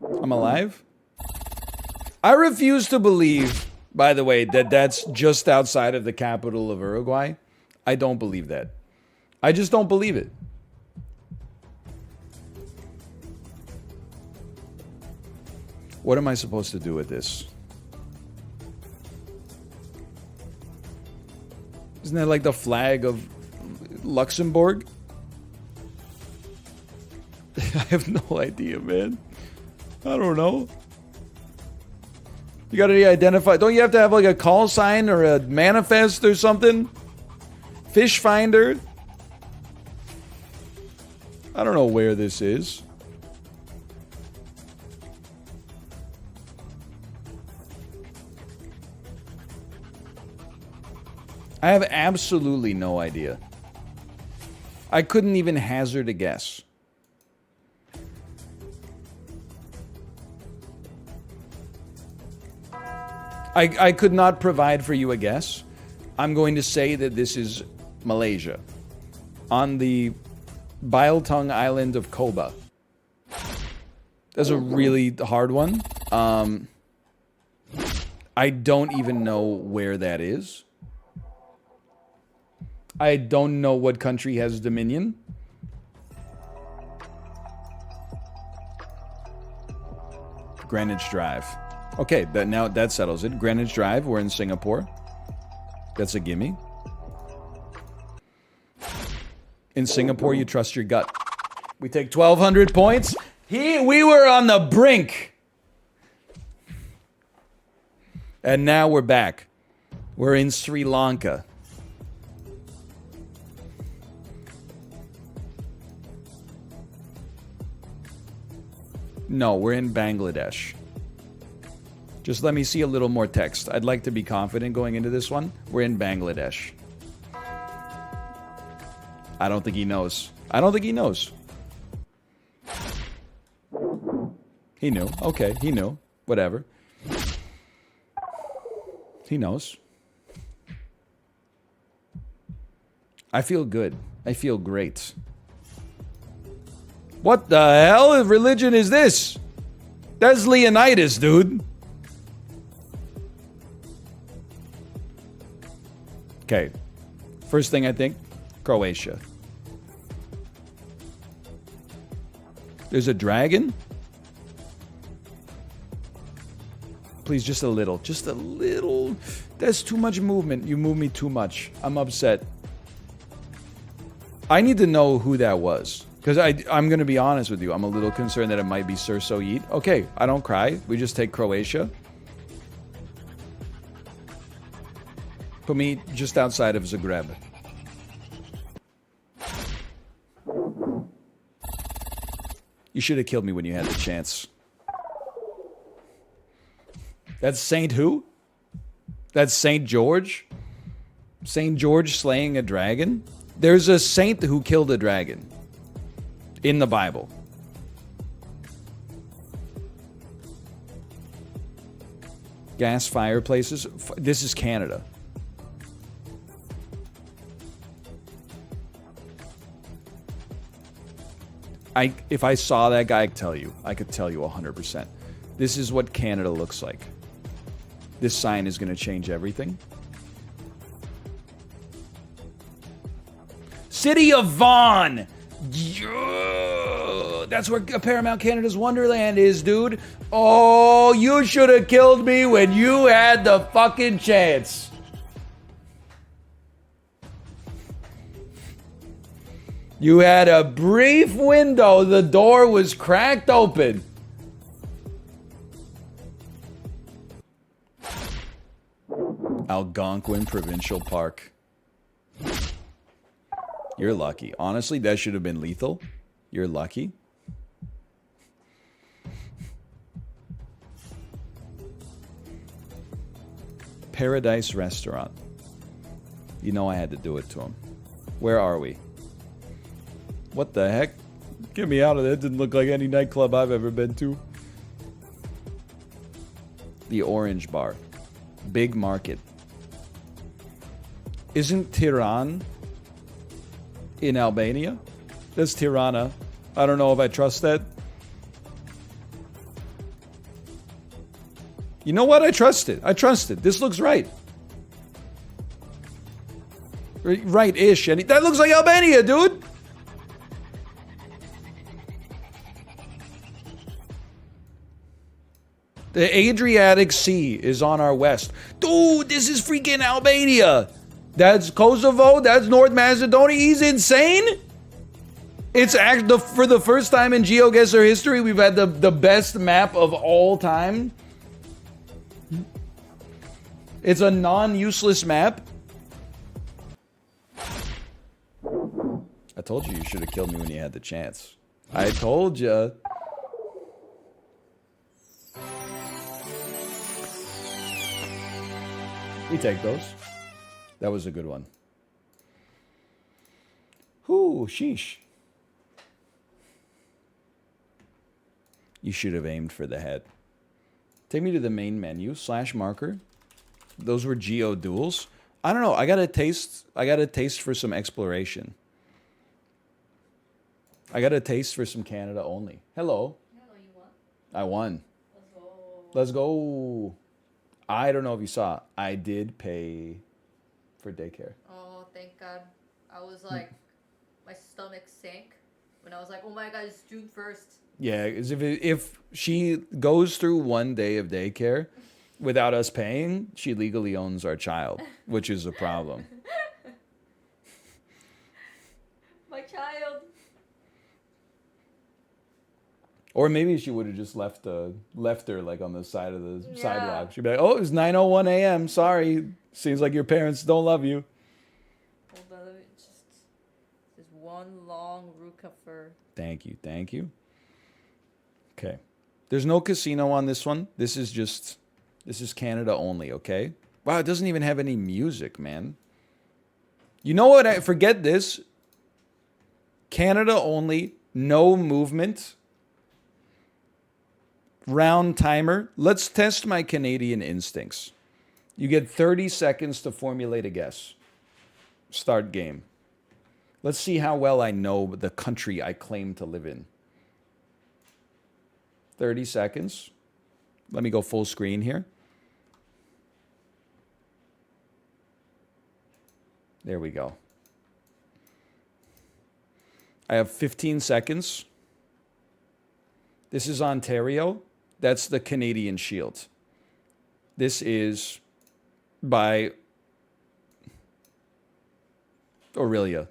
I'm alive? I refuse to believe, by the way, that that's just outside of the capital of Uruguay. I don't believe that. I just don't believe it. What am I supposed to do with this? Isn't that like the flag of Luxembourg? I have no idea, man. I don't know. You gotta identify. Don't you have to have like a call sign or a manifest or something? Fish finder? I don't know where this is. I have absolutely no idea. I couldn't even hazard a guess. I could not provide for you a guess. I'm going to say that this is Malaysia. On the Bile-tongue island of Koba. That's a really hard one. I don't even know where that is. I don't know what country has dominion. Greenwich Drive. Okay, now that settles it. Greenwich Drive, we're in Singapore. That's a gimme. In Singapore, you trust your gut. We take 1,200 points. We were on the brink. And now we're back. We're in Sri Lanka. No, we're in Bangladesh. Just let me see a little more text. I'd like to be confident going into this one. We're in Bangladesh. I don't think he knows. I don't think he knows. He knew. Okay, he knew. Whatever. He knows. I feel good. I feel great. What the hell of religion is this? That's Leonidas, dude. Okay. First thing I think, Croatia. There's a dragon? Please, just a little. Just a little. That's too much movement. You move me too much. I'm upset. I need to know who that was. Because I'm going to be honest with you. I'm a little concerned that it might be Sir Soyit. Okay, I don't cry. We just take Croatia. Put me just outside of Zagreb. You should have killed me when you had the chance. That's Saint who? That's Saint George? Saint George slaying a dragon? There's a saint who killed a dragon. In the Bible. Gas fireplaces? This is Canada. If I saw that guy, I could tell you 100%. This is what Canada looks like. This sign is going to change everything. City of Vaughan! Yeah, that's where Paramount Canada's Wonderland is, dude. Oh, you should have killed me when you had the fucking chance. You had a brief window. The door was cracked open. Algonquin Provincial Park. You're lucky. Honestly, that should have been lethal. You're lucky. Paradise Restaurant. You know I had to do it to him. Where are we? What the heck? Get me out of there. It didn't look like any nightclub I've ever been to. The Orange Bar. Big Market. Isn't Tirana in Albania? That's Tirana. I don't know if I trust that. You know what? I trust it. I trust it. This looks right. Right-ish. That looks like Albania, dude. The Adriatic Sea is on our west. Dude, this is freaking Albania. That's Kosovo. That's North Macedonia. He's insane. It's for the first time in GeoGuessr history, we've had the best map of all time. It's a non-useless map. I told you should have killed me when you had the chance. I told you. We take those. That was a good one. Ooh, sheesh. You should have aimed for the head. Take me to the main menu, /marker. Those were geo duels. I don't know. I got a taste for some exploration. I got a taste for some Canada only. Hello. Hello, you won? I won. Let's go. Let's go. I don't know if you saw. I did pay for daycare. Oh, thank God. I was like, my stomach sank when I was like, oh my God, it's June 1st. Yeah, because if she goes through one day of daycare without us paying, she legally owns our child, which is a problem. My child. Or maybe she would have just left her like on the side of the sidewalk. She'd be like, "Oh, it's 9:01 a.m. Sorry, seems like your parents don't love you." Hold on, let me just one long Ruka fur. Thank you, thank you. Okay, there's no casino on this one. This is Canada only. Okay. Wow, it doesn't even have any music, man. You know what? I forget this. Canada only, no movement. Round timer. Let's test my Canadian instincts. You get 30 seconds to formulate a guess. Start game. Let's see how well I know the country I claim to live in. 30 seconds. Let me go full screen here. There we go. I have 15 seconds. This is Ontario. That's the Canadian Shield. This is by Aurelia.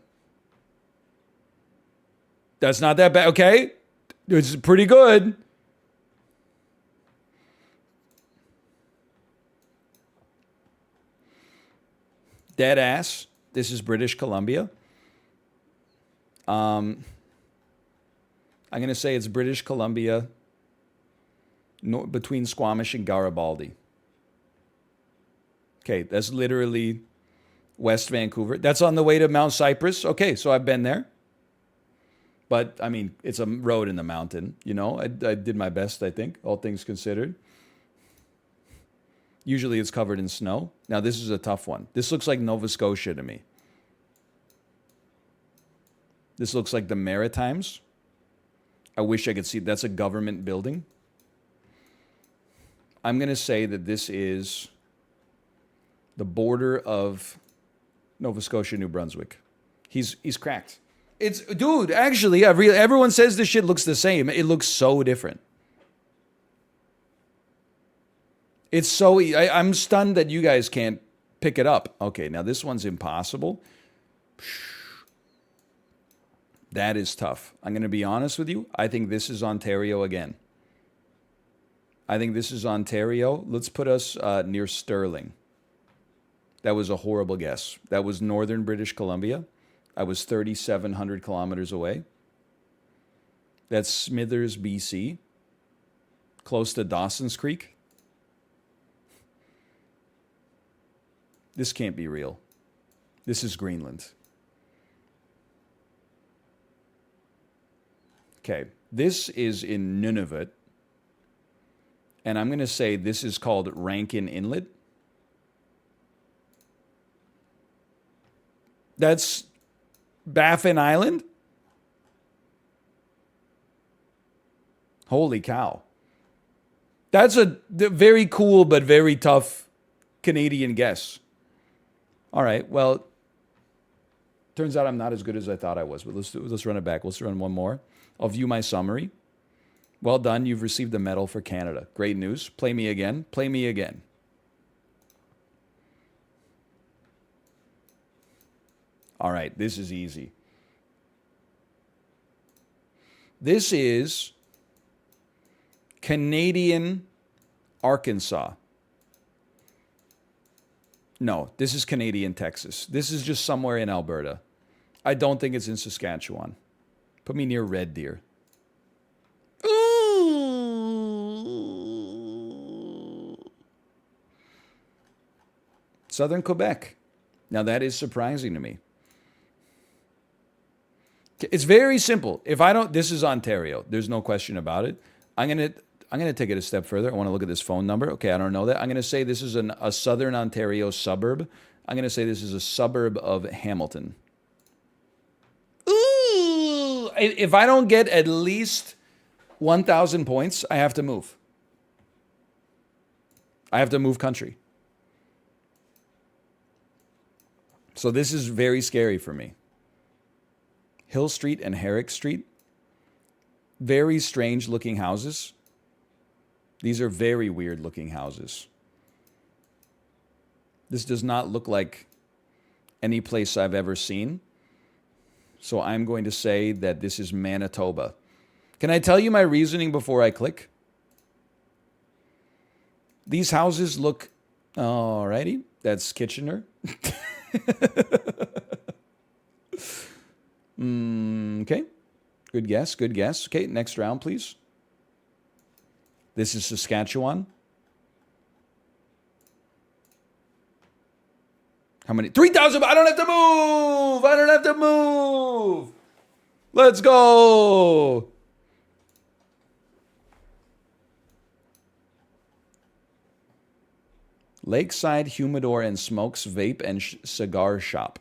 That's not that bad. Okay. It's pretty good. Dead ass. This is British Columbia. I'm going to say it's British Columbia between Squamish and Garibaldi. Okay, that's literally West Vancouver. That's on the way to Mount Cypress. Okay, so I've been there. But, I mean, it's a road in the mountain, you know. I did my best, I think, all things considered. Usually it's covered in snow. Now, this is a tough one. This looks like Nova Scotia to me. This looks like the Maritimes. I wish I could see. That's a government building. I'm going to say that this is the border of Nova Scotia, New Brunswick. He's cracked. It's, dude, actually, everyone says this shit looks the same. It looks so different. It's so, I'm stunned that you guys can't pick it up. Okay, now this one's impossible. That is tough. I'm going to be honest with you. I think this is Ontario again. I think this is Ontario. Let's put us near Sterling. That was a horrible guess. That was northern British Columbia. I was 3,700 kilometers away. That's Smithers, BC. Close to Dawson's Creek. This can't be real. This is Greenland. Okay, this is in Nunavut. And I'm going to say this is called Rankin Inlet. That's Baffin Island? Holy cow. That's a very cool but very tough Canadian guess. All right, well, turns out I'm not as good as I thought I was, but let's run it back. Let's run one more. I'll view my summary. Well done. You've received a medal for Canada. Great news. Play me again. Play me again. All right, this is easy. This is Canadian Arkansas. No, this is Canadian Texas. This is just somewhere in Alberta. I don't think it's in Saskatchewan. Put me near Red Deer. Ooh. Southern Quebec. Now that is surprising to me. It's very simple. If I don't, this is Ontario. There's no question about it. I'm gonna I'm gonna take it a step further. I want to look at this phone number. Okay, I don't know that. I'm gonna say this is a southern Ontario suburb. I'm gonna say this is a suburb of Hamilton. Ooh! If I don't get at least 1,000 points, I have to move. I have to move country. So this is very scary for me. Hill Street and Herrick Street. Very strange looking houses. These are very weird looking houses. This does not look like any place I've ever seen. So I'm going to say that this is Manitoba. Can I tell you my reasoning before I click? These houses look... Alrighty, that's Kitchener. Okay. Good guess, good guess. Okay, next round, please. This is Saskatchewan. How many? 3,000. I don't have to move. I don't have to move. Let's go. Lakeside Humidor and Smokes Vape and Cigar Shop.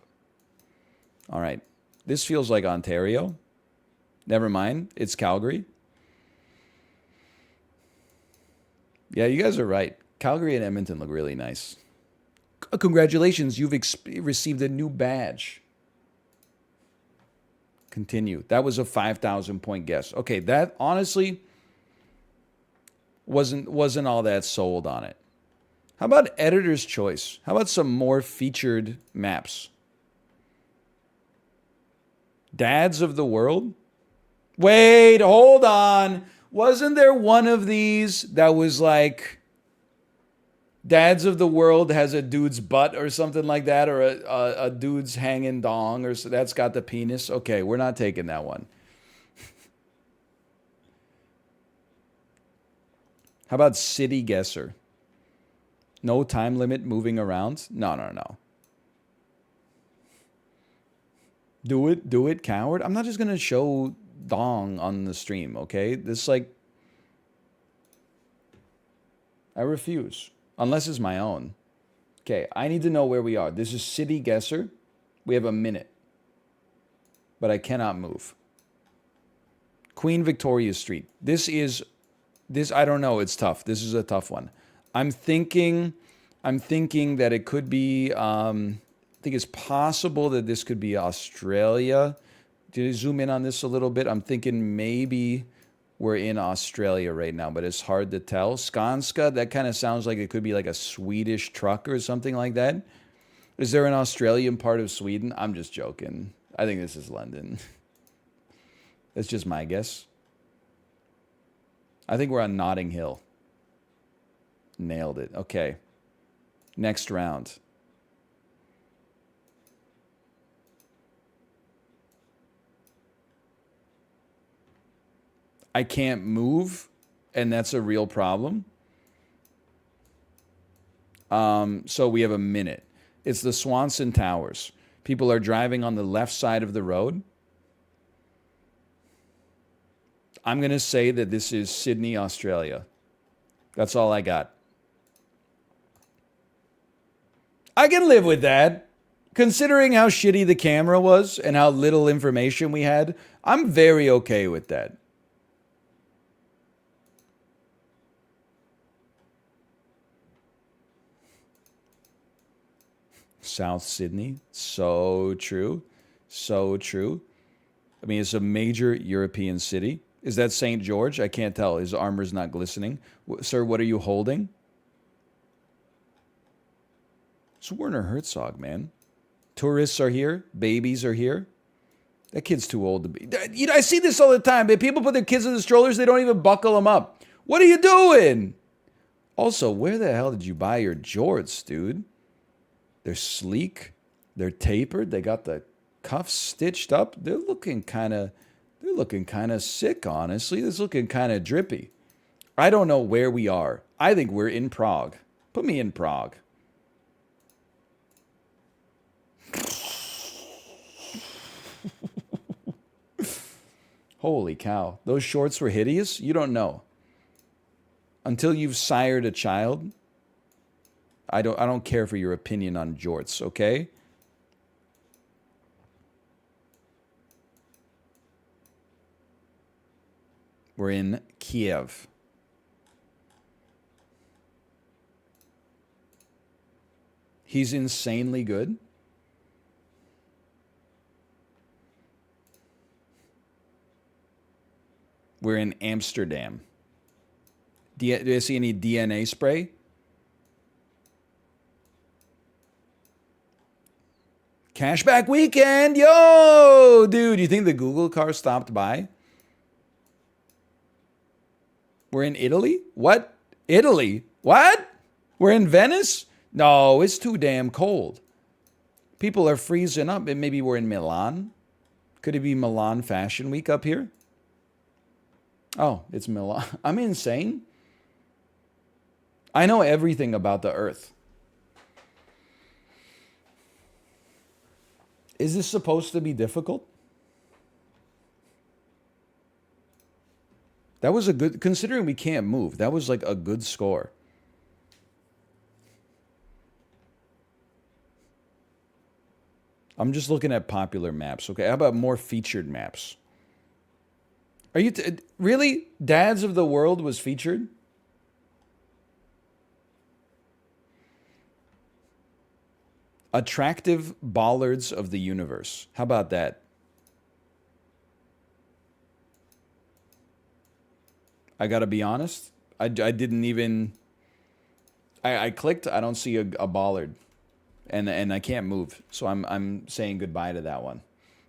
All right. This feels like Ontario. Never mind. It's Calgary. Yeah, you guys are right. Calgary and Edmonton look really nice. Congratulations, you've received a new badge. Continue. That was a 5,000 point guess. Okay, that honestly wasn't all that sold on it. How about editor's choice? How about some more featured maps? Dads of the World? Wait, hold on. Wasn't there one of these that was like Dads of the World has a dude's butt or something like that, or a dude's hanging dong, or so that's got the penis? Okay, we're not taking that one. How about City Guesser? No time limit moving around? No. Do it, coward. I'm not just going to show dong on the stream, okay? This, like, I refuse. Unless it's my own. Okay, I need to know where we are. This is City Guesser. We have a minute. But I cannot move. Queen Victoria Street. This, I don't know. It's tough. This is a tough one. I'm thinking that it could be, I think it's possible that this could be Australia. Did you zoom in on this a little bit? I'm thinking maybe we're in Australia right now, but it's hard to tell. Skanska, that kind of sounds like it could be like a Swedish truck or something like that. Is there an Australian part of Sweden? I'm just joking. I think this is London. That's just my guess. I think we're on Notting Hill. Nailed it. Okay. Next round. I can't move, and that's a real problem. So we have a minute. It's the Swanson Towers. People are driving on the left side of the road. I'm going to say that this is Sydney, Australia. That's all I got. I can live with that. Considering how shitty the camera was and how little information we had, I'm very okay with that. South Sydney. So true. So true. I mean, it's a major European city. Is that St. George? I can't tell. His armor's not glistening. Sir, what are you holding? It's Werner Herzog, man. Tourists are here. Babies are here. That kid's too old to be. You know, I see this all the time. People put their kids in the strollers. They don't even buckle them up. What are you doing? Also, where the hell did you buy your jorts, dude? They're sleek. They're tapered. They got the cuffs stitched up. They're looking kind of sick, honestly. They're looking kind of drippy. I don't know where we are. I think we're in Prague. Put me in Prague. Holy cow. Those shorts were hideous? You don't know. Until you've sired a child, I don't care for your opinion on jorts, okay? We're in Kiev. He's insanely good. We're in Amsterdam. Do you see any DNA spray? Cashback weekend, yo, dude. You think the Google car stopped by? We're in Italy? What? Italy? What? We're in Venice? No, it's too damn cold. People are freezing up. And maybe we're in Milan. Could it be Milan Fashion Week up here? Oh, it's Milan. I'm insane. I know everything about the Earth. Is this supposed to be difficult? That was a good, considering we can't move, that was like a good score. I'm just looking at popular maps. Okay, how about more featured maps? Are you really? Dads of the World was featured? Attractive bollards of the universe. How about that? I gotta be honest. I didn't even. I clicked. I don't see a bollard, and I can't move. So I'm saying goodbye to that one.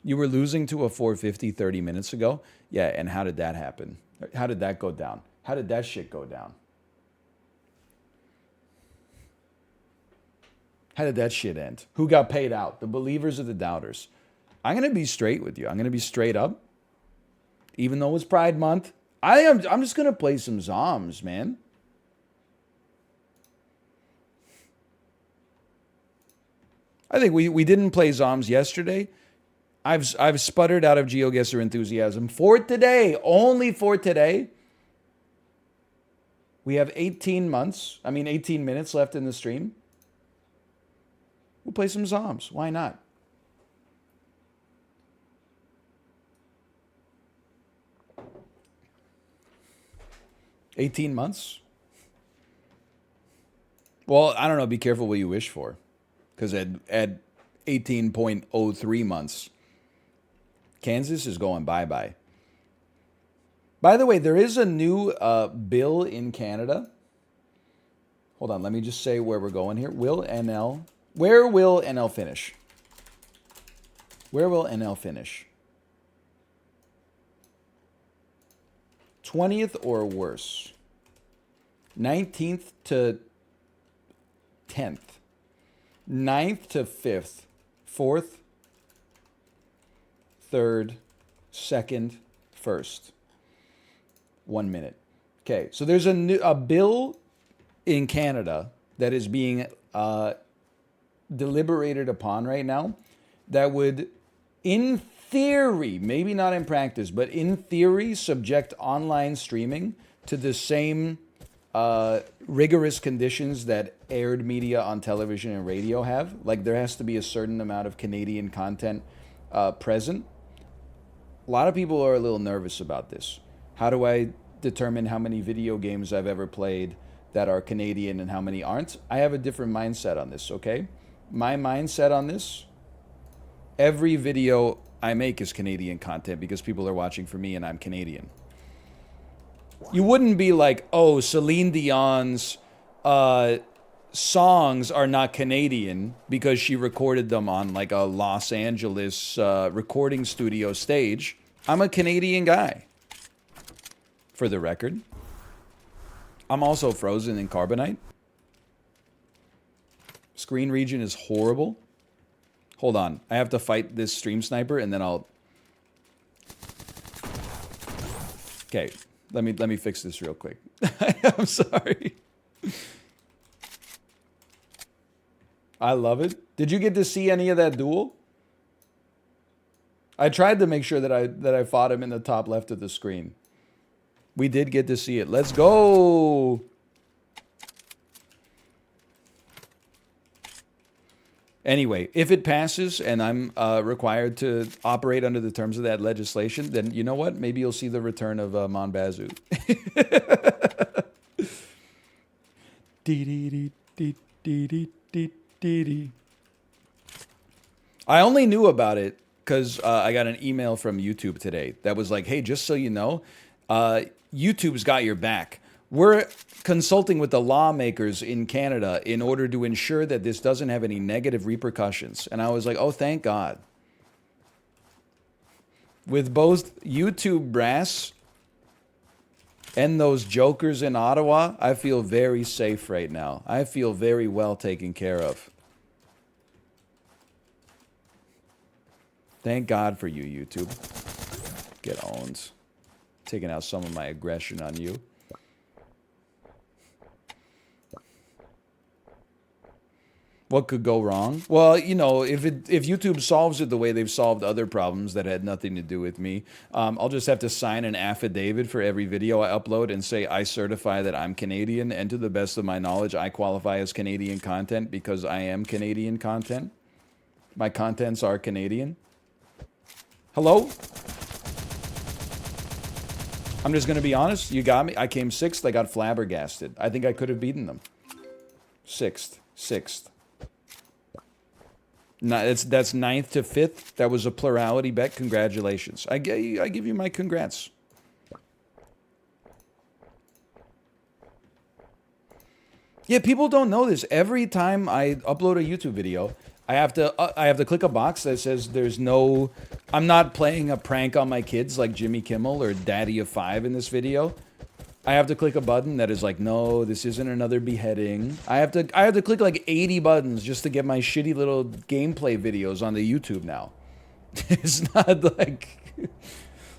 You were losing to a 450 30 minutes ago. Yeah, and how did that happen? How did that go down? How did that shit go down? How did that shit end? Who got paid out? The believers or the doubters? I'm going to be straight with you. I'm going to be straight up. Even though it's Pride Month, I'm just going to play some Zoms, man. I think we didn't play Zoms yesterday. I've sputtered out of GeoGuessr enthusiasm for today, only for today. We have 18 minutes left in the stream. We'll play some Zoms. Why not? $18 months? Well, I don't know. Be careful what you wish for. Because at 18.03 months, Kansas is going bye-bye. By the way, there is a new bill in Canada. Hold on. Let me just say where we're going here. Where will NL finish? Where will NL finish? 20th or worse? 19th to 10th? 9th to 5th? 4th? 3rd? 2nd? 1st? 1 minute. Okay, so there's a bill in Canada that is being deliberated upon right now that would, in theory, maybe not in practice, but in theory, subject online streaming to the same rigorous conditions that aired media on television and radio have. Like there has to be a certain amount of Canadian content present. A lot of people are a little nervous about this. How do I determine how many video games I've ever played that are Canadian and how many aren't? I have a different mindset on this, okay? My mindset on this, every video I make is Canadian content because people are watching for me and I'm Canadian. You wouldn't be like, oh, Celine Dion's songs are not Canadian because she recorded them on like a Los Angeles recording studio stage. I'm a Canadian guy, for the record. I'm also frozen in carbonite. Screen region is horrible. Hold on. I have to fight this stream sniper and then I'll... Okay. Let me fix this real quick. I'm sorry. I love it. Did you get to see any of that duel? I tried to make sure that I fought him in the top left of the screen. We did get to see it. Let's go. Anyway, if it passes and I'm required to operate under the terms of that legislation, then you know what? Maybe you'll see the return of Monbazu. I only knew about it because I got an email from YouTube today that was like, hey, just so you know, YouTube's got your back. We're consulting with the lawmakers in Canada in order to ensure that this doesn't have any negative repercussions. And I was like, oh, thank God. With both YouTube brass and those jokers in Ottawa, I feel very safe right now. I feel very well taken care of. Thank God for you, YouTube. Get owned. Taking out some of my aggression on you. What could go wrong? Well, you know, if YouTube solves it the way they've solved other problems that had nothing to do with me, I'll just have to sign an affidavit for every video I upload and say I certify that I'm Canadian, and to the best of my knowledge, I qualify as Canadian content because I am Canadian content. My contents are Canadian. Hello? I'm just going to be honest. You got me. I came 6th. I got flabbergasted. I think I could have beaten them. 6th. 6th. No, that's 9th to 5th. That was a plurality bet. Congratulations. I give you my congrats. Yeah, people don't know this. Every time I upload a YouTube video, I have to click a box that says there's no... I'm not playing a prank on my kids like Jimmy Kimmel or Daddy of 5 in this video. I have to click a button that is like, no, this isn't another beheading. I have to click like 80 buttons just to get my shitty little gameplay videos on the YouTube now. It's not like...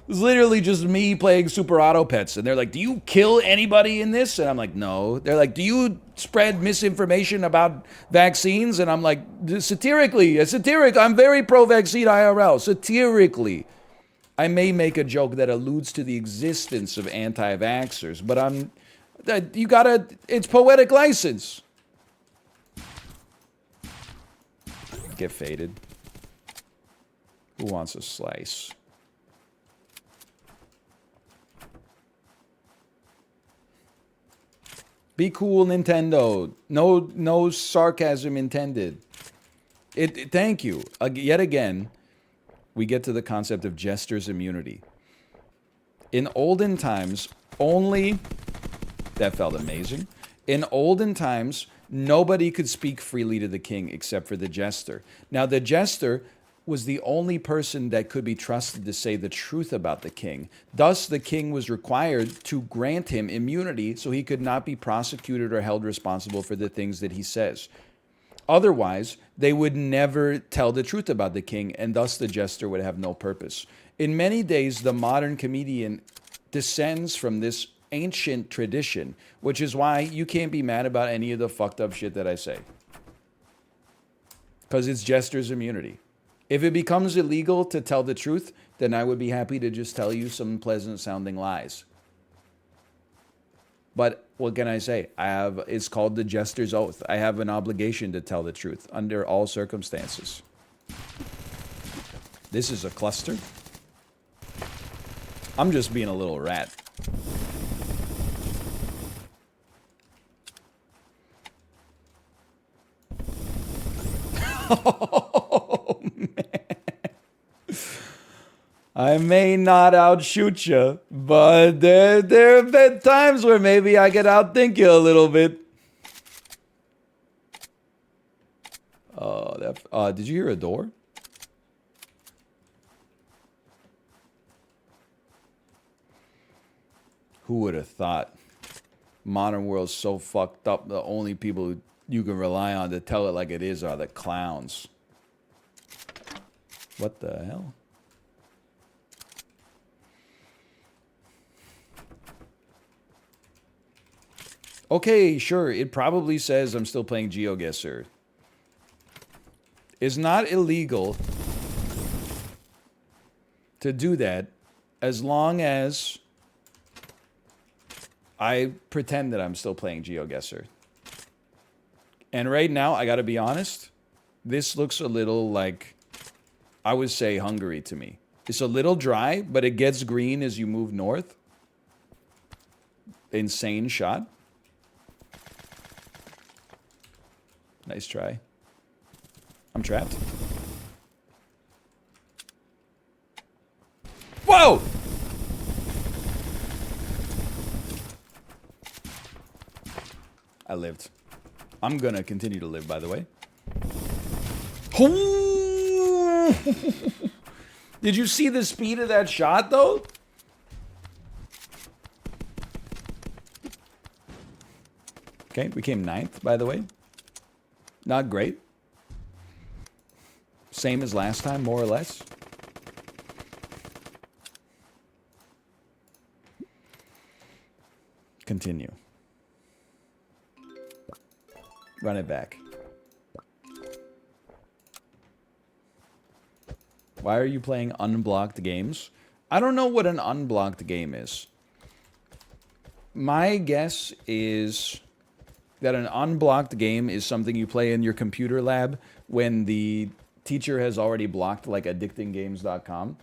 It's literally just me playing Super Auto Pets. And they're like, do you kill anybody in this? And I'm like, no. They're like, do you spread misinformation about vaccines? And I'm like, satirically, I'm very pro-vaccine IRL. Satirically. I may make a joke that alludes to the existence of anti-vaxxers, but it's poetic license. Get faded. Who wants a slice? Be cool, Nintendo. No sarcasm intended. Thank you. Yet again, we get to the concept of jester's immunity. In olden times, that felt amazing. In olden times, nobody could speak freely to the king except for the jester. Now, the jester was the only person that could be trusted to say the truth about the king. Thus, the king was required to grant him immunity so he could not be prosecuted or held responsible for the things that he says. Otherwise, they would never tell the truth about the king, and thus the jester would have no purpose. In many days, the modern comedian descends from this ancient tradition, which is why you can't be mad about any of the fucked up shit that I say. Because it's jester's immunity. If it becomes illegal to tell the truth, then I would be happy to just tell you some pleasant-sounding lies. But what can I say? It's called the jester's oath. I have an obligation to tell the truth under all circumstances. This is a cluster. I'm just being a little rat. Oh, man. I may not outshoot you, but there have been times where maybe I could outthink you a little bit. Did you hear a door? Who would have thought? Modern world's so fucked up, the only people you can rely on to tell it like it is are the clowns. What the hell? Okay, sure, it probably says I'm still playing GeoGuessr. It's not illegal to do that as long as I pretend that I'm still playing GeoGuessr. And right now, I gotta be honest, this looks a little like, I would say, Hungary to me. It's a little dry, but it gets green as you move north. Insane shot. Nice try. I'm trapped. Whoa! I lived. I'm gonna continue to live, by the way. Did you see the speed of that shot, though? Okay, we came 9th, by the way. Not great. Same as last time, more or less. Continue. Run it back. Why are you playing unblocked games? I don't know what an unblocked game is. My guess is that an unblocked game is something you play in your computer lab when the teacher has already blocked, like addictinggames.com.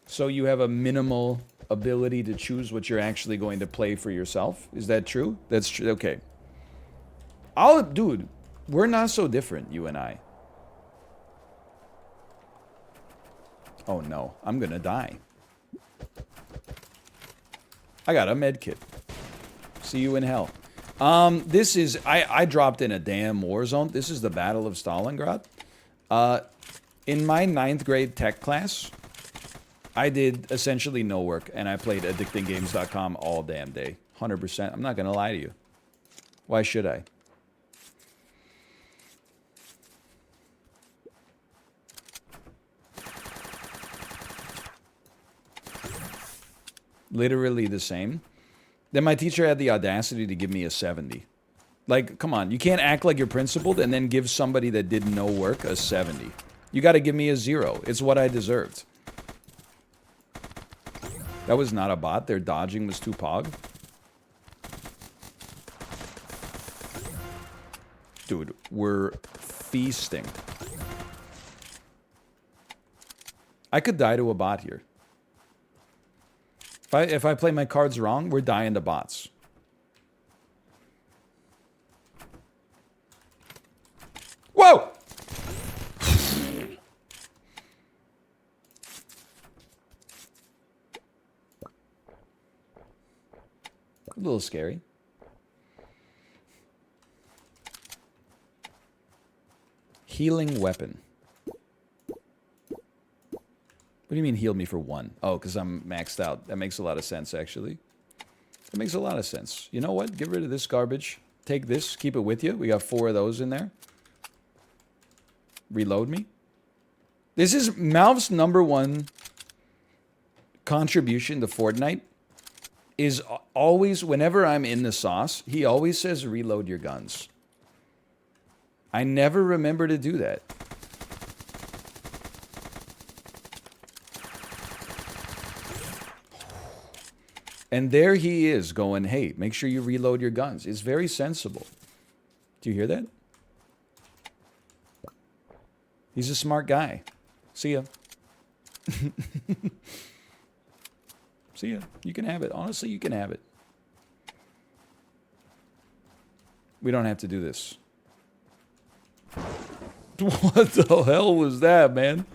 So you have a minimal ability to choose what you're actually going to play for yourself. Is that true? That's true. Okay. Dude, we're not so different, you and I. Oh no, I'm gonna die. I got a med kit. See you in hell. This is, I dropped in a damn war zone. This is the Battle of Stalingrad. In my 9th grade tech class, I did essentially no work, and I played addictinggames.com all damn day. 100%. I'm not gonna lie to you. Why should I? Literally the same. Then my teacher had the audacity to give me a 70. Like, come on, you can't act like you're principled and then give somebody that did no work a 70. You got to give me a 0. It's what I deserved. That was not a bot. Their dodging was too pog. Dude, we're feasting. I could die to a bot here. If I play my cards wrong, we're dying to bots. Whoa! A little scary. Healing weapon. What do you mean heal me for 1? Oh, because I'm maxed out. That makes a lot of sense, actually. That makes a lot of sense. You know what? Get rid of this garbage. Take this. Keep it with you. We got 4 of those in there. Reload me. This is Malv's #1 contribution to Fortnite. Is always, whenever I'm in the sauce, he always says reload your guns. I never remember to do that. And there he is going, hey, make sure you reload your guns. It's very sensible. Do you hear that? He's a smart guy. See ya. See ya. You can have it. Honestly, you can have it. We don't have to do this. What the hell was that, man?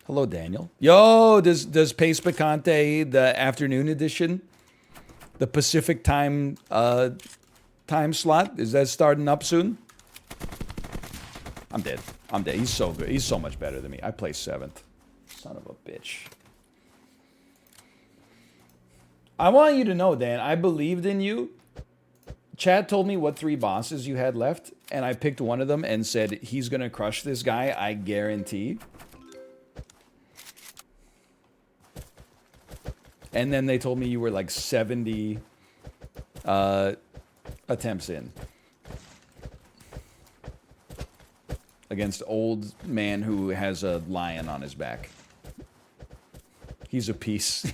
Hello, Daniel. Yo, does Pace Picante, the afternoon edition, the Pacific time time slot, is that starting up soon? I'm dead. I'm dead. He's so good. He's so much better than me. I play 7th. Son of a bitch. I want you to know, Dan, I believed in you. Chad told me what 3 bosses you had left, and I picked one of them and said, he's going to crush this guy, I guarantee. And then they told me you were like 70 attempts in. against old man who has a lion on his back. He's a piece.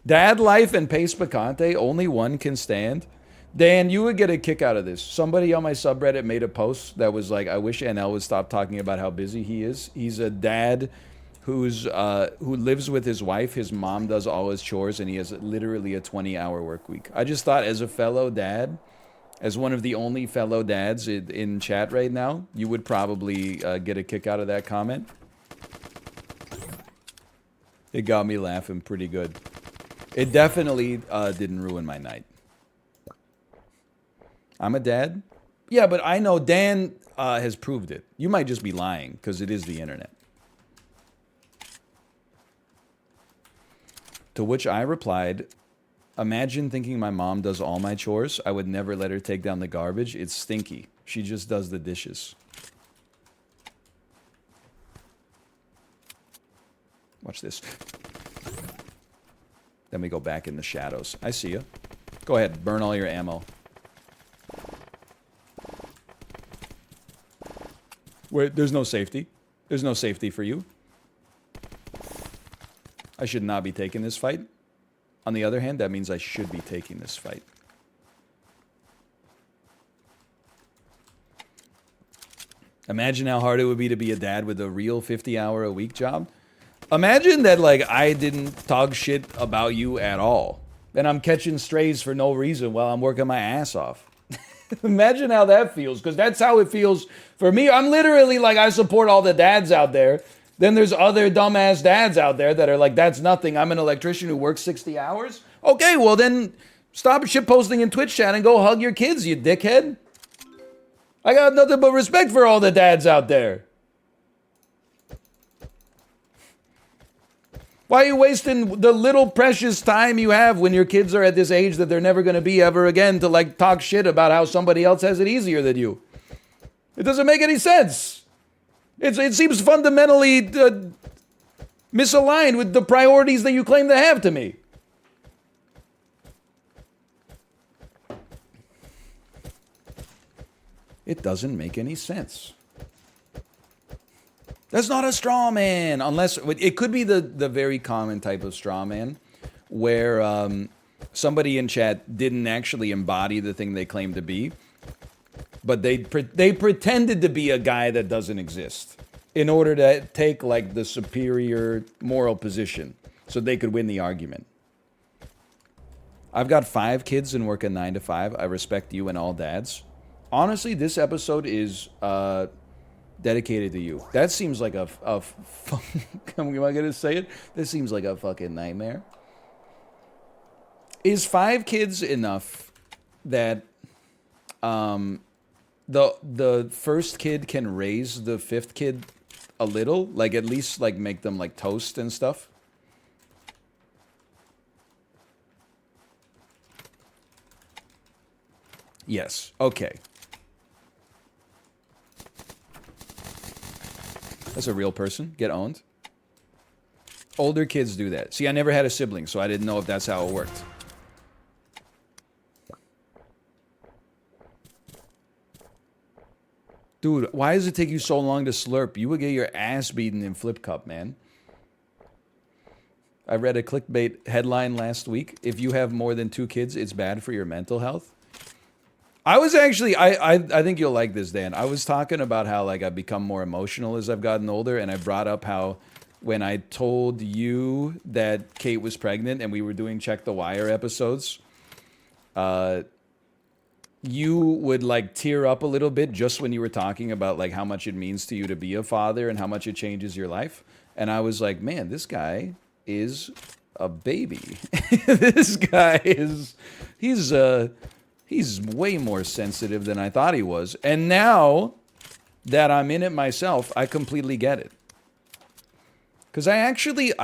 Dad life and pace picante, only one can stand. Dan, you would get a kick out of this. Somebody on my subreddit made a post that was like, I wish NL would stop talking about how busy he is. He's a dad who lives with his wife. His mom does all his chores, and he has literally a 20-hour work week. I just thought, as a fellow dad, as one of the only fellow dads in chat right now, you would probably get a kick out of that comment. It got me laughing pretty good. It definitely didn't ruin my night. I'm a dad? Yeah, but I know Dan has proved it. You might just be lying, because it is the internet. To which I replied, imagine thinking my mom does all my chores. I would never let her take down the garbage. It's stinky. She just does the dishes. Watch this. Then we go back in the shadows. I see you. Go ahead, burn all your ammo. Wait, there's no safety. There's no safety for you. I should not be taking this fight. On the other hand, that means I should be taking this fight. Imagine how hard it would be to be a dad with a real 50-hour-a-week job. Imagine that, like, I didn't talk shit about you at all. And I'm catching strays for no reason while I'm working my ass off. Imagine how that feels, because that's how it feels for me. I'm literally like, I support all the dads out there. Then there's other dumbass dads out there that are like, that's nothing. I'm an electrician who works 60 hours. Okay, well then stop shit posting in Twitch chat and go hug your kids, you dickhead. I got nothing but respect for all the dads out there. Why are you wasting the little precious time you have when your kids are at this age that they're never going to be ever again to like talk shit about how somebody else has it easier than you? It doesn't make any sense. It seems fundamentally misaligned with the priorities that you claim to have to me. It doesn't make any sense. That's not a straw man, unless it could be the very common type of straw man where somebody in chat didn't actually embody the thing they claimed to be, but they pretended to be a guy that doesn't exist in order to take like the superior moral position so they could win the argument. I've got 5 kids and work a 9 to 5. I respect you and all dads. Honestly, this episode is dedicated to you. That seems like am I gonna say it? This seems like a fucking nightmare. Is 5 kids enough that the first kid can raise the 5th kid a little? Like at least like make them like toast and stuff? Yes. Okay. That's a real person. Get owned. Older kids do that. See, I never had a sibling, so I didn't know if that's how it worked. Dude, why does it take you so long to slurp? You would get your ass beaten in Flip Cup, man. I read a clickbait headline last week. If you have more than 2 kids, it's bad for your mental health. I was actually, I think you'll like this, Dan. I was talking about how like I've become more emotional as I've gotten older, and I brought up how when I told you that Kate was pregnant and we were doing Check the Wire episodes, you would like tear up a little bit just when you were talking about like how much it means to you to be a father and how much it changes your life. And I was like, man, this guy is a baby. This guy is, he's way more sensitive than I thought he was. And now that I'm in it myself, I completely get it. Because I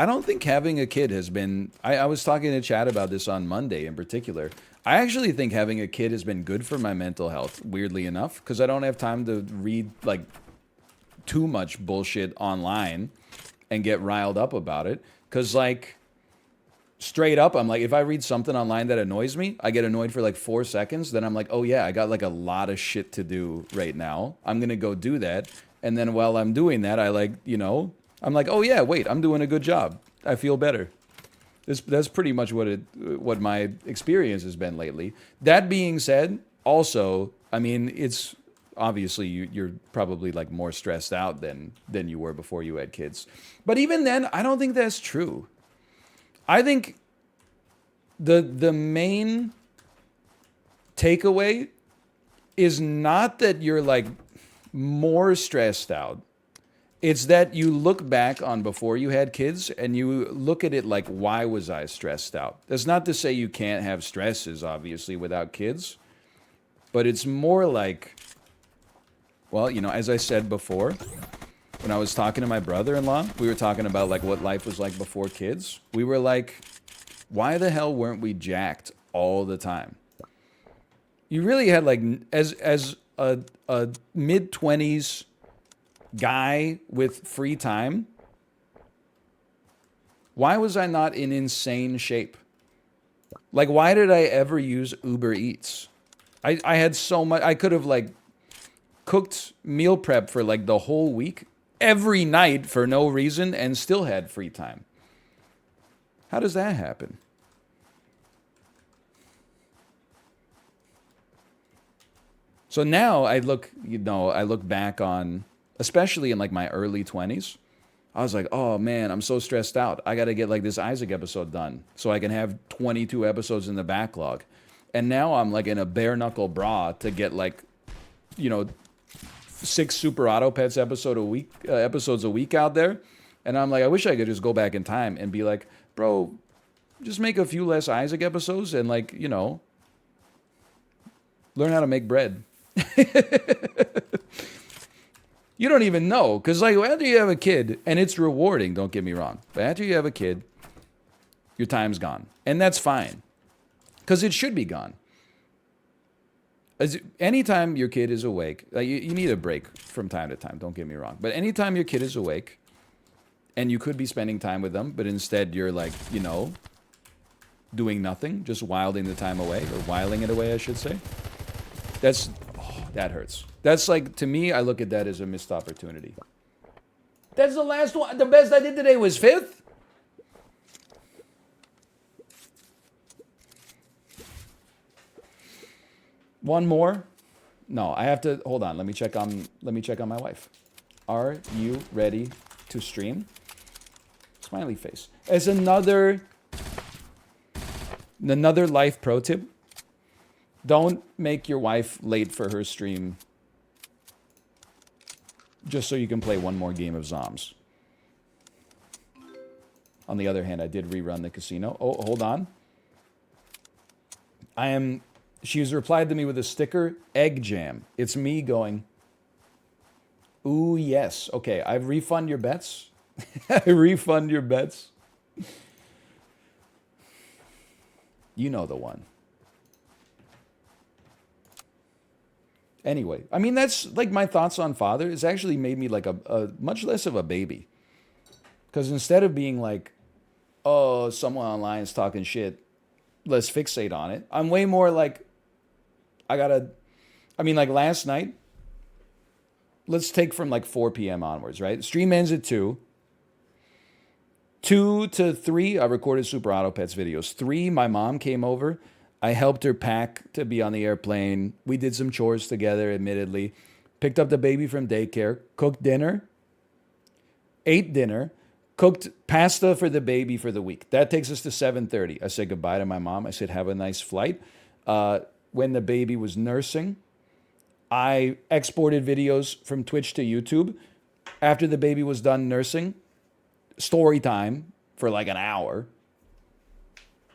don't think having a kid has been, I was talking to Chad about this on Monday in particular. I actually think having a kid has been good for my mental health, weirdly enough, because I don't have time to read like too much bullshit online and get riled up about it. Because like, straight up, I'm like, if I read something online that annoys me, I get annoyed for like 4 seconds. Then I'm like, oh yeah, I got like a lot of shit to do right now. I'm gonna go do that. And then while I'm doing that, I like, I'm like, oh yeah, wait, I'm doing a good job. I feel better. That's pretty much what my experience has been lately. That being said, also, I mean, it's obviously you're probably like more stressed out than you were before you had kids. But even then, I don't think that's true. I think the main takeaway is not that you're like more stressed out. It's that you look back on before you had kids and you look at it like, why was I stressed out? That's not to say you can't have stresses, obviously, without kids. But it's more like, well, as I said before, when I was talking to my brother-in-law, we were talking about like what life was like before kids. We were like, why the hell weren't we jacked all the time? You really had like, as a mid-20s guy with free time, why was I not in insane shape? Like, why did I ever use Uber Eats? I had so much, I could have like cooked meal prep for like the whole week, every night for no reason, and still had free time. How does that happen? So now I look back on, especially in like my early 20s, I was like, oh man, I'm so stressed out. I got to get like this Isaac episode done so I can have 22 episodes in the backlog. And now I'm like in a bare knuckle bra to get like, 6 Super Auto Pets episodes a week out there. And I'm like, I wish I could just go back in time and be like, bro, just make a few less Isaac episodes and like, learn how to make bread. You don't even know, because like after you have a kid, and it's rewarding, don't get me wrong, but after you have a kid, your time's gone, and that's fine, because it should be gone. Anytime your kid is awake, like you need a break from time to time, don't get me wrong, but anytime your kid is awake, and you could be spending time with them, but instead you're like, doing nothing, just wilding the time away, or whiling it away, I should say, that hurts. That's like, to me, I look at that as a missed opportunity. That's the last one. The best I did today was 5th. One more? No, I have to, hold on. Let me check on my wife. Are you ready to stream? Smiley face. As another life pro tip, don't make your wife late for her stream just so you can play one more game of Zoms. On the other hand, I did rerun the casino. Oh, hold on. She's replied to me with a sticker, egg jam. It's me going, ooh, yes. Okay, I refund your bets. I refund your bets. You know the one. Anyway, I mean, that's like my thoughts on father. It's actually made me like a much less of a baby. Because instead of being like, oh, someone online is talking shit, let's fixate on it, I'm way more like, like last night, let's take from like 4 p.m. onwards, right? Stream ends at 2. 2 to 3, I recorded Super Auto Pets videos. 3, my mom came over. I helped her pack to be on the airplane. We did some chores together, admittedly. Picked up the baby from daycare, cooked dinner, ate dinner, cooked pasta for the baby for the week. That takes us to 7:30. I said goodbye to my mom. I said, have a nice flight. When the baby was nursing, I exported videos from Twitch to YouTube. After the baby was done nursing, story time for like an hour.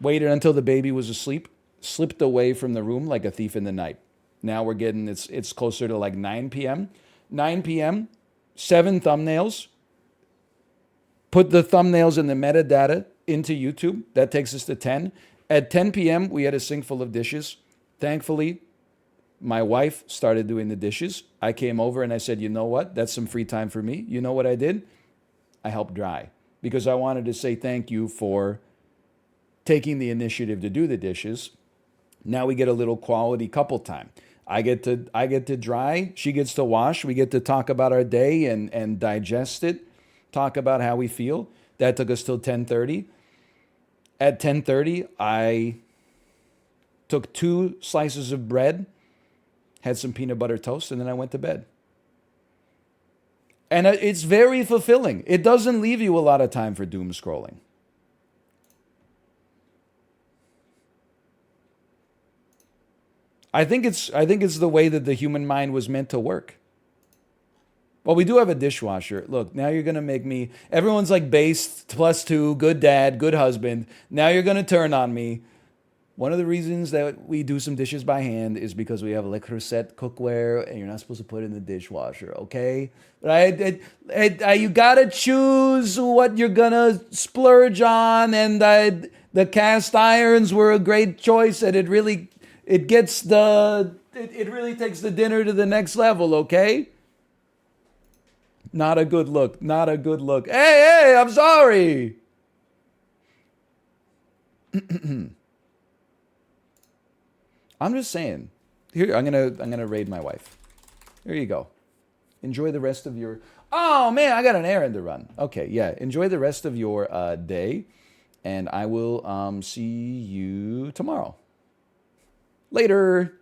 Waited until the baby was asleep. Slipped away from the room like a thief in the night. Now we're getting, it's closer to like 9 p.m. 9 p.m., 7 thumbnails. Put the thumbnails and the metadata into YouTube. That takes us to 10. At 10 p.m., we had a sink full of dishes. Thankfully, my wife started doing the dishes. I came over and I said, you know what? That's some free time for me. You know what I did? I helped dry. Because I wanted to say thank you for taking the initiative to do the dishes. Now we get a little quality couple time. I get to dry, she gets to wash, we get to talk about our day and digest it, talk about how we feel. That took us till 10:30. At 10:30, I took 2 slices of bread, had some peanut butter toast, and then I went to bed. And it's very fulfilling. It doesn't leave you a lot of time for doom scrolling. I think it's the way that the human mind was meant to work. Well, we do have a dishwasher. Look, now you're gonna make me. Everyone's like base +2, good dad, good husband. Now you're gonna turn on me. One of the reasons that we do some dishes by hand is because we have Le Creuset cookware, and you're not supposed to put it in the dishwasher, okay? But you gotta choose what you're gonna splurge on, and the cast irons were a great choice, and it really takes the dinner to the next level, okay? Not a good look. Not a good look. Hey, I'm sorry. I'm just saying. Here, I'm gonna raid my wife. Here you go. Enjoy the rest of your. Oh man, I got an errand to run. Okay, yeah. Enjoy the rest of your day, and I will see you tomorrow. Later.